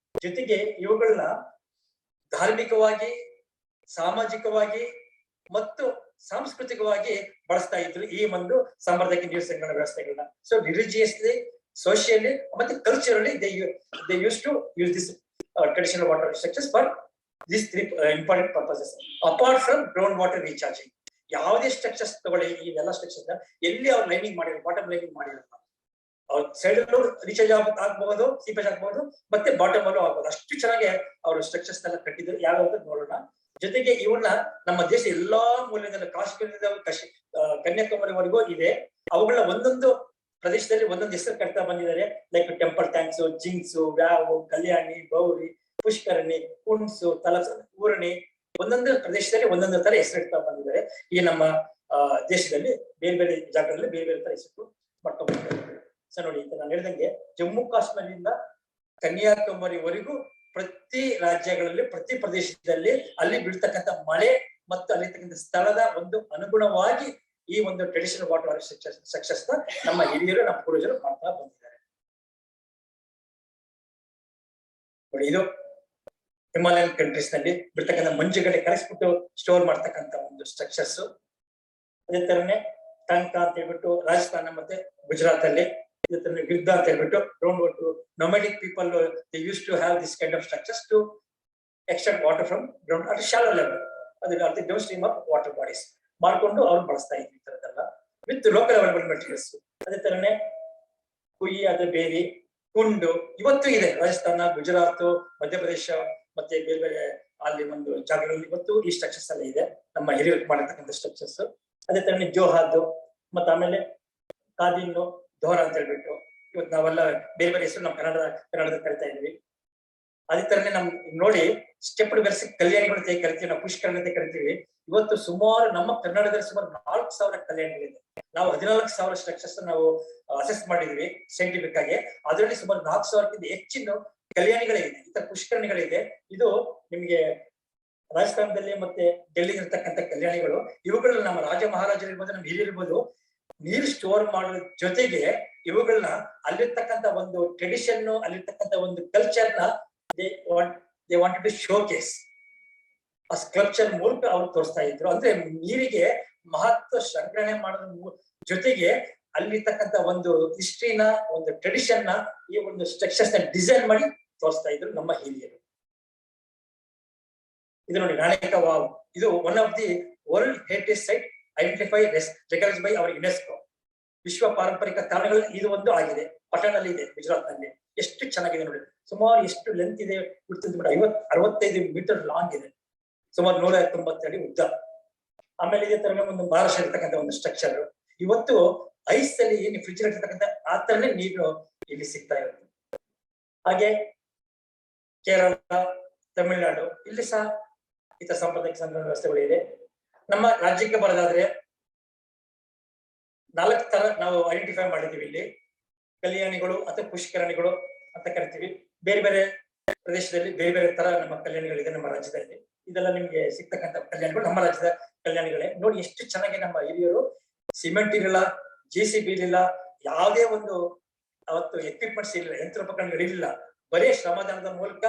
ಜೊತೆಗೆ ಇವುಗಳನ್ನ ಧಾರ್ಮಿಕವಾಗಿ, ಸಾಮಾಜಿಕವಾಗಿ ಮತ್ತು ಸಾಂಸ್ಕೃತಿಕವಾಗಿ ಬಳಸ್ತಾ ಇದ್ರು ಈ ಒಂದು ಸಾಂಪ್ರದಾಯಿಕ ನೀರು ಸಂಗ್ರಹಣಾ ವ್ಯವಸ್ಥೆಗಳನ್ನ. ಸೊ ರಿಲಿಜಿಯಸ್ಲಿ, ಸೋಷಿಯಲಿ ಮತ್ತೆ culturally they use to use this traditional water structures for this 3 important purposes apart from ground water recharging. ಯಾವುದೇ ಸ್ಟ್ರಕ್ಚರ್ಸ್ ತಗೊಳ್ಳಿ, ಇವೆಲ್ಲ ಸ್ಟ್ರಕ್ಚರ್ಸ್ ಎಲ್ಲಿ ಅವ್ರು ಲೈನಿಂಗ್ ಮಾಡಿರೋ, ಬಾಟಮ್ ಲೈನಿಂಗ್ ಮಾಡಿರಲ್ಲ. ಅವ್ರ ಸೈಡ್ ಅಲ್ಲೂ ರೀಚಾರ್ಜ್ ಆಗ್ಬಹುದು, ಸೀಪೇಜ್ ಆಗ್ಬಹುದು, ಮತ್ತೆ ಬಾಟಮ್ ಅಲ್ಲೂ ಆಗ್ಬಹುದು. ಅಷ್ಟು ಚೆನ್ನಾಗಿ ಅವರು ಸ್ಟ್ರಕ್ಚರ್ಸ್ ನೆಲ್ಲ ಕಟ್ಟಿದ್ರು. ಯಾವ್ಯಾವ ನೋಡೋಣ. ಜೊತೆಗೆ ಇವನ್ನ ನಮ್ಮ ದೇಶ ಎಲ್ಲಾ ಮೂಲೆಯಿಂದ, ಕಾಶ್ಮೀರದಿಂದ ಕನ್ಯಾಕುಮಾರಿವರೆಗೂ ಇದೆ. ಅವುಗಳನ್ನ ಒಂದೊಂದು ಪ್ರದೇಶದಲ್ಲಿ ಒಂದೊಂದು ಹೆಸರು ಕಟ್ತಾ ಬಂದಿದ್ದಾರೆ. ಲೈಕ್ ಟೆಂಪಲ್ ಟ್ಯಾಂಕ್ಸ್, ಜಿಂಕ್ಸ್, ವ್ಯಾವ್, ಕಲ್ಯಾಣಿ, ಗೌರಿ, ಪುಷ್ಕರಣಿ, ಹುಣಸು, ತಲಸ, ಊರಣಿ, ಒಂದೊಂದು ಪ್ರದೇಶದಲ್ಲಿ ಒಂದೊಂದು ತರ ಹೆಸರಿಡ್ತಾ ಬಂದಿದ್ದಾರೆ. ಈ ನಮ್ಮ ದೇಶದಲ್ಲಿ ಬೇರೆ ಬೇರೆ ಜಾಗಗಳಲ್ಲಿ ಬೇರೆ ಬೇರೆ ತರ ಹೆಸರು ಮಾಡ್ಕೊಂಡಿದ್ದಾರೆ. ಸೊ ನೋಡಿ, ನಾನು ಹೇಳಿದಂಗೆ ಜಮ್ಮು ಕಾಶ್ಮೀರದಿಂದ ಕನ್ಯಾಕುಮಾರಿವರೆಗೂ ಪ್ರತಿ ರಾಜ್ಯಗಳಲ್ಲಿ ಪ್ರತಿ ಪ್ರದೇಶದಲ್ಲಿ ಅಲ್ಲಿ ಬೀಳ್ತಕ್ಕಂಥ ಮಳೆ ಮತ್ತು ಅಲ್ಲಿರ್ತಕ್ಕಂಥ ಸ್ಥಳದ ಒಂದು ಅನುಗುಣವಾಗಿ ಈ ಒಂದು ಟ್ರೆಡಿಷನಲ್ ವಾಟರ್ ಸಕ್ಸಸ್ ನ ನಮ್ಮ ಹಿರಿಯರು, ನಮ್ಮ ಪೂರ್ವಜರು ಮಾಡ್ತಾ ಬಂದಿದ್ದಾರೆ. ನೋಡಿ, ಇದು ಹಿಮಾಲಯನ್ ಕಂಟ್ರೀಸ್ ನಲ್ಲಿ ಬಿಡ್ತಕ್ಕಂಥ ಮಂಜುಗಡ್ಡೆ ಕರೆಸ್ಬಿಟ್ಟು ಸ್ಟೋರ್ ಮಾಡ್ತಕ್ಕಂಥ ಒಂದು ಸ್ಟ್ರಕ್ಚರ್ಸ್. ಅದೇ ತರನೇ ಟಂಕ ಅಂತ ಹೇಳ್ಬಿಟ್ಟು ರಾಜಸ್ಥಾನ ಮತ್ತೆ ಗುಜರಾತ್ ಅಲ್ಲಿ, ಇದೇ ತರ ಗಿರ್ದ ಅಂತ ಹೇಳ್ಬಿಟ್ಟು ground water nomadic people they used to have this kind of structures to extract water from ground at a shallow level. ಅದು downstream of water bodies ಮಾಡ್ಕೊಂಡು ಅವ್ರು ಬಳಸ್ತಾ ಇದ್ರು ಈ ತರದೆಲ್ಲ ವಿತ್ ಲೋಕಲ್ ಅವೈಲಬಲ್ ಮೆಟೀರಿಯಲ್ಸ್. ಅದೇ ತರನೇ ಕುಯಿ, ಅದೇ ಬೇರಿ, ಕುಂಡು ಇವತ್ತು ಇದೆ. ರಾಜಸ್ಥಾನ, ಗುಜರಾತ್, ಮಧ್ಯಪ್ರದೇಶ ಮತ್ತೆ ಬೇರೆ ಬೇರೆ ಅಲ್ಲಿ ಒಂದು ಜಾಗಗಳಲ್ಲಿ ಇವತ್ತು ಈ ಸ್ಟ್ರಕ್ಚರ್ಸ್ ಎಲ್ಲ ಇದೆ, ನಮ್ಮ ಹಿರಿಯರು ಮಾಡಿರ್ತಕ್ಕಂಥ ಸ್ಟ್ರಕ್ಚರ್ಸ್. ಅದೇ ತರನೇ ಜೋಹಾದ್ ಮತ್ತೆ ಆಮೇಲೆ ಕಾದಿನ್ನು, ದೋರ ಅಂತ ಹೇಳ್ಬಿಟ್ಟು ಇವತ್ತು ನಾವೆಲ್ಲ ಬೇರೆ ಬೇರೆ ಹೆಸರು ನಾವು ಕನ್ನಡದಲ್ಲಿ ಕರಿತಾ ಇದ್ವಿ. ಅದೇ ತರನೇ ನಮ್ ನೋಡಿ ಸ್ಟೆಪ್ ಬೆರೆಸಿ ಕಲ್ಯಾಣಿಗಳು ಅಂತ ಕರಿತೀವಿ, ನಾವು ಪುಷ್ಕರಣ ಅಂತ ಕರಿತೀವಿ. ಇವತ್ತು ಸುಮಾರು ನಮ್ಮ ಕರ್ನಾಟಕದಲ್ಲಿ ಸುಮಾರು 4,000 ಕಲ್ಯಾಣಿಗಳಿದೆ. ನಾವು 14,000 ಸ್ಟ್ರಕ್ಚರ್ಸ್ ನಾವು ಅಸೆಸ್ ಮಾಡಿದ್ವಿ ಸೈಂಟಿಫಿಕ್ ಆಗಿ. ಅದರಲ್ಲಿ ಸುಮಾರು 4,000ಕ್ಕಿಂತ ಹೆಚ್ಚಿನ ಕಲ್ಯಾಣಿಗಳೇ ಇದೆ, ಈ ತರ ಪುಷ್ಕರಣಿಗಳಿದೆ. ಇದು ನಿಮ್ಗೆ ರಾಜಸ್ಥಾನದಲ್ಲಿ ಮತ್ತೆ ಡೆಲ್ಲಿ ಇರ್ತಕ್ಕಂಥ ಕಲ್ಯಾಣಿಗಳು. ಇವುಗಳನ್ನ ನಮ್ಮ ರಾಜ ಮಹಾರಾಜರು ಇರ್ಬೋದು, ನಮ್ಮ ಹಿರಿಯರು ಇರ್ಬೋದು, ನೀರು ಸ್ಟೋರ್ ಮಾಡೋದ್ರ ಜೊತೆಗೆ ಇವುಗಳನ್ನ ಅಲ್ಲಿರ್ತಕ್ಕಂಥ ಒಂದು ಟ್ರೆಡಿಷನ್, ಅಲ್ಲಿರ್ತಕ್ಕಂಥ ಒಂದು ಕಲ್ಚರ್ನ they wanted to showcase. ಆ ಸ್ಕಲ್ಪ್ಚರ್ ಮೂಲಕ ಅವ್ರು ತೋರಿಸ್ತಾ ಇದ್ರು. ಅಂದ್ರೆ ನೀರಿಗೆ ಮಹತ್ವ ಸಂಗ್ರಹಣೆ ಮಾಡೋದ್ರ ಜೊತೆಗೆ ಅಲ್ಲಿರ್ತಕ್ಕಂಥ ಒಂದು ಹಿಸ್ಟ್ರಿನ, ಒಂದು ಟ್ರೆಡಿಷನ್ ನ ಈ ಒಂದು ಸ್ಟ್ರಕ್ಚರ್ಸ್ ನ ಡಿಸೈನ್ ಮಾಡಿ ತೋರಿಸ್ತಾ ಇದ್ರು ನಮ್ಮ ಹಿರಿಯರು. ಇದು ನೋಡಿ, ನಾಣೇಕ ವಾವ್. ಇದು one of the world heritage site identify recognised by our UNESCO. ವಿಶ್ವ ಪಾರಂಪರಿಕ ತಾಣಗಳಲ್ಲಿ ಇದು ಒಂದು ಆಗಿದೆ. ಪಟನಲ್ಲಿ ಇದೆ, ಗುಜರಾತ್ ನಲ್ಲಿ. ಎಷ್ಟು ಚೆನ್ನಾಗಿದೆ ನೋಡಿ, ಸುಮಾರು ಎಷ್ಟು ಲೆಂತ್ ಇದೆ, 65 ಮೀಟರ್ ಲಾಂಗ್ ಇದೆ, ಸುಮಾರು 190 ಅಡಿ ಉದ್ದ. ಆಮೇಲೆ ಇದೇ ತರ ಒಂದು ಮಹಾರಾಷ್ಟ್ರ ಇರ್ತಕ್ಕಂಥ ಒಂದು ಸ್ಟ್ರಕ್ಚರ್. ಇವತ್ತು ಐಸ್ ಅಲ್ಲಿ ಏನು ಫ್ರಿಜ್ ಇರ್ತಕ್ಕಂಥ ಆ ತರನೇ ನೀರು ಇಲ್ಲಿ ಸಿಗ್ತಾ ಇರುತ್ತೆ. ಹಾಗೆ ಕೇರಳ, ತಮಿಳುನಾಡು ಇಲ್ಲಿ ಸಹ ಇತರ ಸಾಂಪ್ರದಾಯಿಕ ಸಂಗ್ರಹಣ ವ್ಯವಸ್ಥೆಗಳು ಇದೆ. ನಮ್ಮ ರಾಜ್ಯಕ್ಕೆ ಬರೋದಾದ್ರೆ 4 ತರ ನಾವು ಐಡೆಂಟಿಫೈ ಮಾಡಿದೀವಿ ಇಲ್ಲಿ. ಕಲ್ಯಾಣಿಗಳು ಅಥವಾ ಪುಷ್ಕರಣಿಗಳು ಅಂತ ಕರಿತೀವಿ. ಬೇರೆ ಬೇರೆ ಪ್ರದೇಶದಲ್ಲಿ ಬೇರೆ ಬೇರೆ ತರ ನಮ್ಮ ಕಲ್ಯಾಣಿಗಳಿದೆ ನಮ್ಮ ರಾಜ್ಯದಲ್ಲಿ. ಇದೆಲ್ಲ ನಿಮ್ಗೆ ಸಿಗ್ತಕ್ಕಂಥ ಕಲ್ಯಾಣಿಗಳು ನಮ್ಮ ರಾಜ್ಯದ ಕಲ್ಯಾಣಿಗಳೇ. ನೋಡಿ ಎಷ್ಟು ಚೆನ್ನಾಗಿ ನಮ್ಮ ಹಿರಿಯರು ಸಿಮೆಂಟ್ ಇರಲಿಲ್ಲ, JCB ಇರಲಿಲ್ಲ, ಯಾವುದೇ ಒಂದು ಅವತ್ತು ಎಕ್ವಿಪ್ಮೆಂಟ್ಸ್ ಇರಲಿಲ್ಲ, ಯಂತ್ರೋಪಕರಣಗಳು ಇರಲಿಲ್ಲ. ಬರೀ ಶ್ರಮದಾನದ ಮೂಲಕ,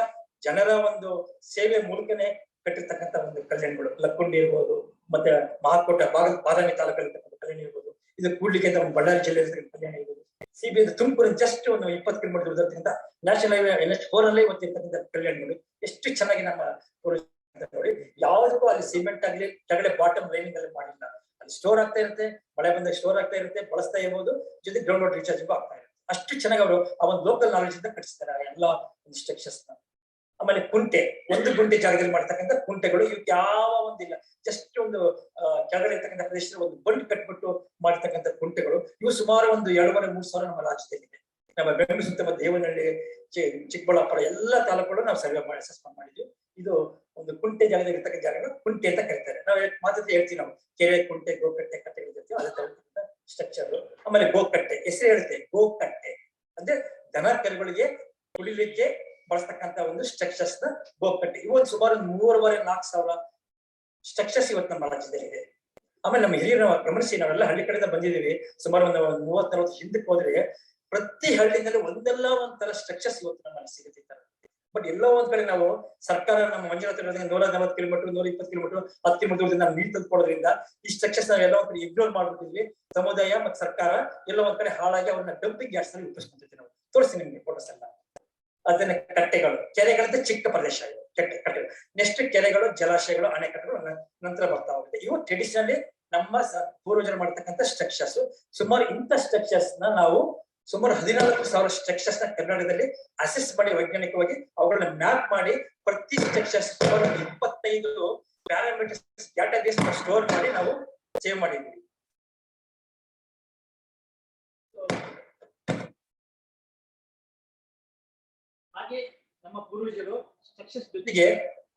ಜನರ ಒಂದು ಸೇವೆ ಮೂಲಕನೇ ಕಟ್ಟಿರ್ತಕ್ಕಂಥ ಒಂದು ಕಲ್ಯಾಣಿಗಳು. ಲಕ್ಕುಂಡಿ ಇರ್ಬೋದು, ಮತ್ತೆ ಮಹಾಕೋಟ ಬಾದಾಮಿ ತಾಲೂಕಲ್ಲಿರ್ತಕ್ಕಂಥ ಕಲ್ಯಾಣಿ ಇರ್ಬೋದು. ಇದು ಕೂಡ್ಲಿಕ್ಕೆ ಅಂತ ಒಂದು ಬಳ್ಳಾರಿ ಜಿಲ್ಲೆ ಕಲ್ಯಾಣ ಇರ್ಬೋದು. CB ತುಮಕೂರು ಜಸ್ಟ್ ಒಂದು 20 ಕಿಲೋಮೀಟರ್ ದೂರದಿಂದ ನ್ಯಾಷನಲ್ ಹೈವೇ NH4 ಅಲ್ಲೇ ಇವತ್ತಿರ್ತಕ್ಕಂಥ ಕಲ್ಯಾಣಿಗಳು ಎಷ್ಟು ಚೆನ್ನಾಗಿ ನಮ್ಮ ನೋಡಿ. ಯಾವುದಕ್ಕೂ ಅಲ್ಲಿ ಸಿಮೆಂಟ್ ಆಗ್ಲಿ ಕೆಳಗಡೆ ಬಾಟಮ್ ಲೈನಿಂಗ್ ಅಲ್ಲಿ ಮಾಡಿಲ್ಲ. ಅಲ್ಲಿ ಸ್ಟೋರ್ ಆಗ್ತಾ ಇರುತ್ತೆ, ಮಳೆ ಬಂದಾಗ ಸ್ಟೋರ್ ಆಗ್ತಾ ಇರುತ್ತೆ, ಬಳಸ್ತಾ ಇರ್ಬೋದು, ಜೊತೆ ಗ್ರೌಂಡ್ ವಾಟರ್ ರೀಚಾರ್ಜಿಂಗ್ ಆಗ್ತಾ ಇರುತ್ತೆ. ಅಷ್ಟು ಚೆನ್ನಾಗಿ ಅವರು ಆ ಒಂದು ಲೋಕಲ್ ನಾಲೆಜ್ ಇಂದ ಕಟ್ಟಿಸ್ತಾರೆ ಎಲ್ಲ ಒಂದು ಸ್ಟ್ರಕ್ಚರ್ಸ್ ನ. ಆಮೇಲೆ ಕುಂಟೆ, ಒಂದು ಗುಂಟೆ ಜಾಗದಲ್ಲಿ ಮಾಡ್ತಕ್ಕಂಥ ಕುಂಟೆಗಳು ಇವಕ್ಕೆ ಯಾವ ಒಂದಿಲ್ಲ. ಜಸ್ಟ್ ಒಂದು ಕೆಳಗಡೆ ಇರ್ತಕ್ಕಂಥ ಪ್ರದೇಶದಲ್ಲಿ ಒಂದು ಬಂಡ್ ಕಟ್ಬಿಟ್ಟು ಮಾಡ್ತಕ್ಕಂಥ ಕುಂಟೆಗಳು. ಇವು ಸುಮಾರು ಒಂದು 2,500-3 ಸಾವಿರ ನಮ್ಮ ರಾಜ್ಯದಲ್ಲಿದೆ. ನಮ್ಮ ಬೆಂಗಳೂರು ಸುತ್ತಮುತ್ತ ದೇವನಹಳ್ಳಿ, ಚಿಕ್ಕಬಳ್ಳಾಪುರ ಎಲ್ಲ ತಾಲೂಕುಗಳು ನಾವು ಸರ್ವೆ ಮಾಡಿ ಅಸೆಸ್ಮೆಂಟ್ ಮಾಡಿದ್ವಿ. ಇದು ಒಂದು ಕುಂಟೆ ಜಾಗದಲ್ಲಿ ಇರ್ತಕ್ಕಂಥ ಜಾಗಗಳು ಕುಂಟೆ ಅಂತ ಕರೀತಾರೆ. ನಾವು ಮಾತ್ರ ಹೇಳ್ತೀವಿ, ನಾವು ಕೆರೆ, ಕುಂಟೆ, ಗೋಕಟ್ಟೆ, ಕಟ್ಟೆಗಳಿರ್ತೀವಿ, ಅದೇ ತರ ಸ್ಟ್ರಕ್ಚರ್. ಆಮೇಲೆ ಗೋಕಟ್ಟೆ, ಹೆಸರು ಹೇಳುತ್ತೆ ಗೋಕಟ್ಟೆ ಅಂದ್ರೆ ದನ ಕರುಗಳಿಗೆ ಕುಡಿಲಿಕ್ಕೆ ಬಳಸ್ತಕ್ಕಂಥ ಒಂದು ಸ್ಟ್ರಕ್ಚರ್ಸ್ ನ ಗೋಕಟ್ಟೆ. ಇವತ್ತು ಸುಮಾರು 3,500-4 ಸಾವಿರ ಸ್ಟ್ರಕ್ಚರ್ಸ್ ಇವತ್ತು ನಮ್ಮ ರಾಜ್ಯದಲ್ಲಿ ಇದೆ. ಆಮೇಲೆ ನಮ್ಮ ಹಿರಿಯರು ಗಮನಿಸಿ, ನಾವೆಲ್ಲ ಹಳ್ಳಿ ಕಡೆಯಿಂದ ಬಂದಿದ್ದೀವಿ. ಸುಮಾರು ಒಂದು 30-40 ಹಿಂದಕ್ಕೆ ಹೋದ್ರೆ ಪ್ರತಿ ಹಳ್ಳಿನಲ್ಲಿ ಒಂದೆಲ್ಲ ಒಂಥರ ಸ್ಟ್ರಕ್ಚರ್ಸ್ ಇವತ್ತು ನಮ್ಮಲ್ಲಿ ಸಿಗುತ್ತೆ. ಬಟ್ ಎಲ್ಲೋ ಒಂದ್ ಕಡೆ ನಾವು ಸರ್ಕಾರ ನಮ್ಮ ಮಂಜುನಾಥ 140 ಕಿಲೋಮೀಟರ್, 120 ಕಿಲೋಮೀಟರ್, 10 ಕಿಲೋಮೀಟರ್ ದೂರದಿಂದ ನಾವು ನೀರು ತಂದುಕೊಡೋದ್ರಿಂದ ಈ ಸ್ಟ್ರಕ್ಚರ್ಸ್ ನಾವು ಎಲ್ಲ ಒಂದ್ ಕಡೆ ಇಗ್ನೋರ್ ಮಾಡ್ಬಿಟ್ಟಿದ್ವಿ. ಸಮುದಾಯ ಮತ್ತು ಸರ್ಕಾರ ಎಲ್ಲ ಒಂದ್ ಕಡೆ ಹಾಳಾಗಿ ಅವ್ರನ್ನ ಡಂಪಿಂಗ್ ಯಾರ್ಡ್ಸ್ ನಲ್ಲಿ ಉಪಯೋಗಿಸ್ಕೊಳ್ತೀವಿ. ನಾವು ತೋರಿಸಿ ನಿಮ್ಗೆ ಫೋಟೋಸ್ ಎಲ್ಲ. ಅದನ್ನ ಕಟ್ಟೆಗಳು, ಕೆರೆಗಳಂತ ಚಿಕ್ಕ ಪ್ರದೇಶ ಇದೆ, ಕಟ್ಟೆಗಳು. ನೆಕ್ಸ್ಟ್ ಕೆರೆಗಳು, ಜಲಾಶಯಗಳು, ಅಣೆಕಟ್ಟೆಗಳು ನಂತರ ಬರ್ತಾ ಹೋಗುತ್ತೆ. ಇವು ಟ್ರೆಡಿಷನಲಿ ನಮ್ಮ ಪೂರ್ವಜರು ಮಾಡ್ತಕ್ಕಂಥ ಸ್ಟ್ರಕ್ಚರ್ಸ್. ಸುಮಾರು ಇಂಥ ಸ್ಟ್ರಕ್ಚರ್ಸ್ ನ ನಾವು ಸುಮಾರು 14,000 ಸ್ಟ್ರಕ್ಚರ್ಸ್ ನ ಕರ್ನಾಟಕದಲ್ಲಿ ಅಸೆಸ್ ಮಾಡಿ ವೈಜ್ಞಾನಿಕವಾಗಿ ಅವುಗಳನ್ನ ಮ್ಯಾಪ್ ಮಾಡಿ ಪ್ರತಿ ಸ್ಟ್ರಕ್ಚರ್ಸ್ ಸುಮಾರು 25 ಪ್ಯಾರಾಮೀಟರ್ಸ್ ಡಾಟಾಬೇಸ್ ಸ್ಟೋರ್ ಮಾಡಿ ನಾವು ಸೇವ್ ಮಾಡಿದ್ವಿ. ಹಾಗೆ ನಮ್ಮ ಪೂರ್ವಜರು ಸಕ್ಸಸ್ ಜೊತೆಗೆ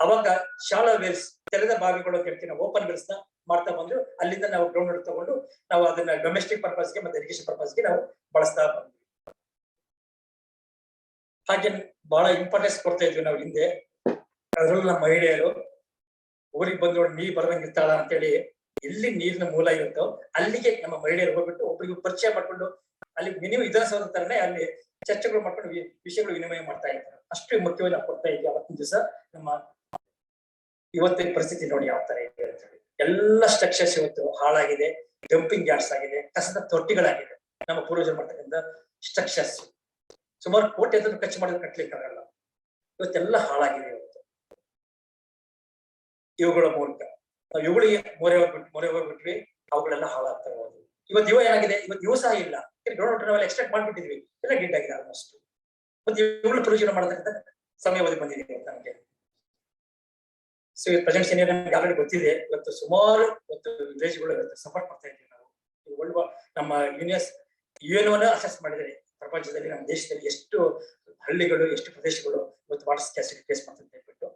ಅವಾಗ ಶಾಲಾ ವೇಲ್ಸ್ ತೆರೆದ ಬಾವಿಗಳು ಅಂತ ಹೇಳ್ತೀವಿ ನಾವು, ಓಪನ್ ವೆಲ್ಸ್ ನ ಮಾಡ್ತಾ ಬಂದು ಅಲ್ಲಿಂದ ನಾವು ಗ್ರೌಂಡ್ ವಾಟರ್ ತಗೊಂಡು ನಾವು ಅದನ್ನ ಡೊಮೆಸ್ಟಿಕ್ ಪರ್ಪಸ್ಗೆ ಮತ್ತೆ ಇರಿಗೇಷನ್ ಪರ್ಪಸ್ಗೆ ನಾವು ಬಳಸ್ತಾ ಬಂದ್ವಿ. ಹಾಗೆ ಬಹಳ ಇಂಪಾರ್ಟೆನ್ಸ್ ಕೊಡ್ತಾ ಇದ್ವಿ ನಾವು ಹಿಂದೆ. ಅದರಲ್ಲೂ ನಮ್ಮ ಮಹಿಳೆಯರು ಊರಿಗೆ ಬಂದು ನೀರ್ ಬರದಂಗೆ ಇರ್ತಾಳ ಅಂತೇಳಿ ಎಲ್ಲಿ ನೀರಿನ ಮೂಲ ಇರುತ್ತೋ ಅಲ್ಲಿಗೆ ನಮ್ಮ ಮಹಿಳೆಯರು ಹೋಗ್ಬಿಟ್ಟು ಒಬ್ಬರಿಗೆ ಪರಿಚಯ ಮಾಡ್ಕೊಂಡು ಅಲ್ಲಿ ಮಿನಿಮಮ್ ವಿಧಾನಸೌಧ ತರನೇ ಅಲ್ಲಿ ಚರ್ಚೆಗಳು ಮಾಡ್ಕೊಂಡು ವಿಷಯಗಳು ವಿನಿಮಯ ಮಾಡ್ತಾ ಇದ್ದಾರೆ. ಅಷ್ಟು ಮುಖ್ಯವಾಗಿ ನಾವು ಕೊಡ್ತಾ ಇದ್ವಿ ಅವತ್ತಿನ ದಿವಸ. ನಮ್ಮ ಇವತ್ತಿನ ಪರಿಸ್ಥಿತಿ ನೋಡಿ ಯಾವ ತರ ಇದೆ ಅಂತ ಹೇಳಿ. ಎಲ್ಲ ಸ್ಟ್ರಕ್ಚರ್ಸ್ ಇವತ್ತು ಹಾಳಾಗಿದೆ, ಡಂಪಿಂಗ್ ಯಾರ್ಡ್ಸ್ ಆಗಿದೆ, ಕಸದ ತೊಟ್ಟಿಗಳಾಗಿದೆ. ನಮ್ಮ ಪೂರ್ವಜರು ಮಾಡ್ತಕ್ಕಂಥ ಸ್ಟ್ರಕ್ಚರ್ಸ್ ಸುಮಾರು ಕೋಟಿ ಅದನ್ನು ಖರ್ಚು ಮಾಡಿದ್ರೆ ಕಟ್ಲಿಕ್ಕೆ ಆಗಲ್ಲ. ಇವತ್ತೆಲ್ಲ ಹಾಳಾಗಿದೆ ಇವತ್ತು. ಇವುಗಳ ಮೂಲಕ ನಾವು ಇವುಗಳಿಗೆ ಮೊರೆ ಹೋಗ್ಬಿಟ್ವಿ, ಅವುಗಳೆಲ್ಲ ಹಾಳಾಗ್ತಾ ಹೋದ್ವಿ. ಇವತ್ತು ಇವ ಏನಾಗಿದೆ, ಇವತ್ತು ಇವು ಸಹ ಇಲ್ಲ. ಗ್ರೌಂಡ್ ನಾವೆಲ್ಲ ಎಕ್ಸ್ಟ್ರಾಕ್ಟ್ ಮಾಡ್ಬಿಟ್ಟಿದ್ವಿ, ಎಲ್ಲ ಡಿಡ್ ಆಗಿದೆ ಆಲ್ಮೋಸ್ಟ್. ಮತ್ತೆ ಇವುಗಳು ಪ್ರಯೋಜನ ಮಾಡತಕ್ಕಂಥ ಸಮಯವಧಿ ಬಂದಿದೆ ನಮಗೆ. ಸೊ ಈ ಪ್ರೆಸೆಂಟ್ ಸೀನಿಯರ್ ನಮ್ಗೆ ಆಲ್ರೆಡಿ ಗೊತ್ತಿದೆ. ಇವತ್ತು ಸುಮಾರು ವಿಲೇಜ್ಗಳು ಇವತ್ತು ಸಪೋರ್ಟ್ ಮಾಡ್ತಾ ಇದ್ದೀವಿ ನಾವು. ನಮ್ಮ ಯುಎನ್ಒನ ಅಸೆಸ್ ಮಾಡಿದರೆ ಪ್ರಪಂಚದಲ್ಲಿ ನಮ್ಮ ದೇಶದಲ್ಲಿ ಎಷ್ಟು ಹಳ್ಳಿಗಳು ಎಷ್ಟು ಪ್ರದೇಶಗಳು ಇವತ್ತು ವಾಟರ್ ಸ್ಕ್ಯಾಸಿಟಿ ಫೇಸ್ ಮಾಡ್ತಾರೆ ಹೇಳ್ಬಿಟ್ಟು.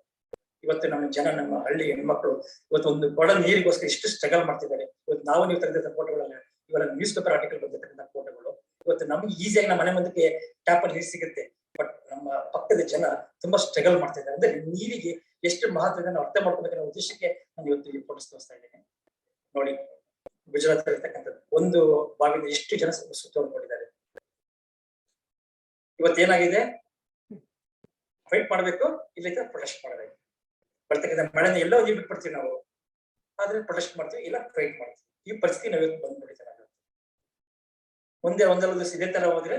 ಇವತ್ತು ನಮ್ಮ ಜನ, ನಮ್ಮ ಹಳ್ಳಿ ಹೆಣ್ಮಕ್ಳು ಇವತ್ತು ಒಂದು ಕೊಡ ನೀರಿಗೋಸ್ಕರ ಎಷ್ಟು ಸ್ಟ್ರಗಲ್ ಮಾಡ್ತಿದ್ದಾರೆ. ಇವತ್ತು ನೀವು ತೆಗೆದಂತ ಫೋಟೋಗಳನ್ನ, ಇವೆಲ್ಲ ನ್ಯೂಸ್ ಪೇಪರ್ ಆರ್ಟಿಕಲ್ ಬಂದಿರ್ತಕ್ಕಂಥ ಫೋಟೋಗಳು. ಇವತ್ತು ನಮ್ಗೆ ಈಸಿಯಾಗಿ ನಮ್ಮ ಮನೆ ಮುಂದಕ್ಕೆ ಟ್ಯಾಪ್ ಅಲ್ಲಿ ನೀರು ಸಿಗುತ್ತೆ, ಬಟ್ ನಮ್ಮ ಪಕ್ಕದ ಜನ ತುಂಬಾ ಸ್ಟ್ರಗಲ್ ಮಾಡ್ತಾ ಇದ್ದಾರೆ. ಅಂದ್ರೆ ನೀರಿಗೆ ಎಷ್ಟು ಮಹತ್ವ ಇದೆ ನಾವು ಅರ್ಥ ಮಾಡ್ಕೊಬೇಕನ್ನೋ ಉದ್ದೇಶಕ್ಕೆ ನಾನು ಇವತ್ತು ಈ ಫೋಟೋಸ್ ತೋರಿಸ್ತಾ ಇದ್ದೇನೆ. ನೋಡಿ, ಗುಜರಾತ್ ಇರ್ತಕ್ಕಂಥದ್ದು ಒಂದು ಭಾಗದಿಂದ ಎಷ್ಟು ಜನ ಸುತ್ತಕೊಂಡಿದ್ದಾರೆ. ಇವತ್ತೇನಾಗಿದೆ, ಫೈಟ್ ಮಾಡ್ಬೇಕು, ಇಲ್ಲ ಪ್ರೊಟೆಸ್ಟ್ ಮಾಡಬೇಕು. ಬರ್ತಕ್ಕಂಥ ಮಳೆನ ಎಲ್ಲೋ ನೀವು ಬಿಟ್ಬಿಡ್ತೀವಿ ನಾವು, ಆದ್ರೆ ಪ್ರೊಟೆಸ್ಟ್ ಮಾಡ್ತೀವಿ, ಇಲ್ಲ ಫೈಟ್ ಮಾಡ್ತೀವಿ. ಈ ಪರಿಸ್ಥಿತಿ ನಾವು ಇವತ್ತು ಬಂದ್ಬಿಟ್ಟಿದ್ದಾರೆ. ಮುಂದೆ ಒಂದೆಲ್ಲ ದಿವಸ ಇದೇ ತರ ಹೋದ್ರೆ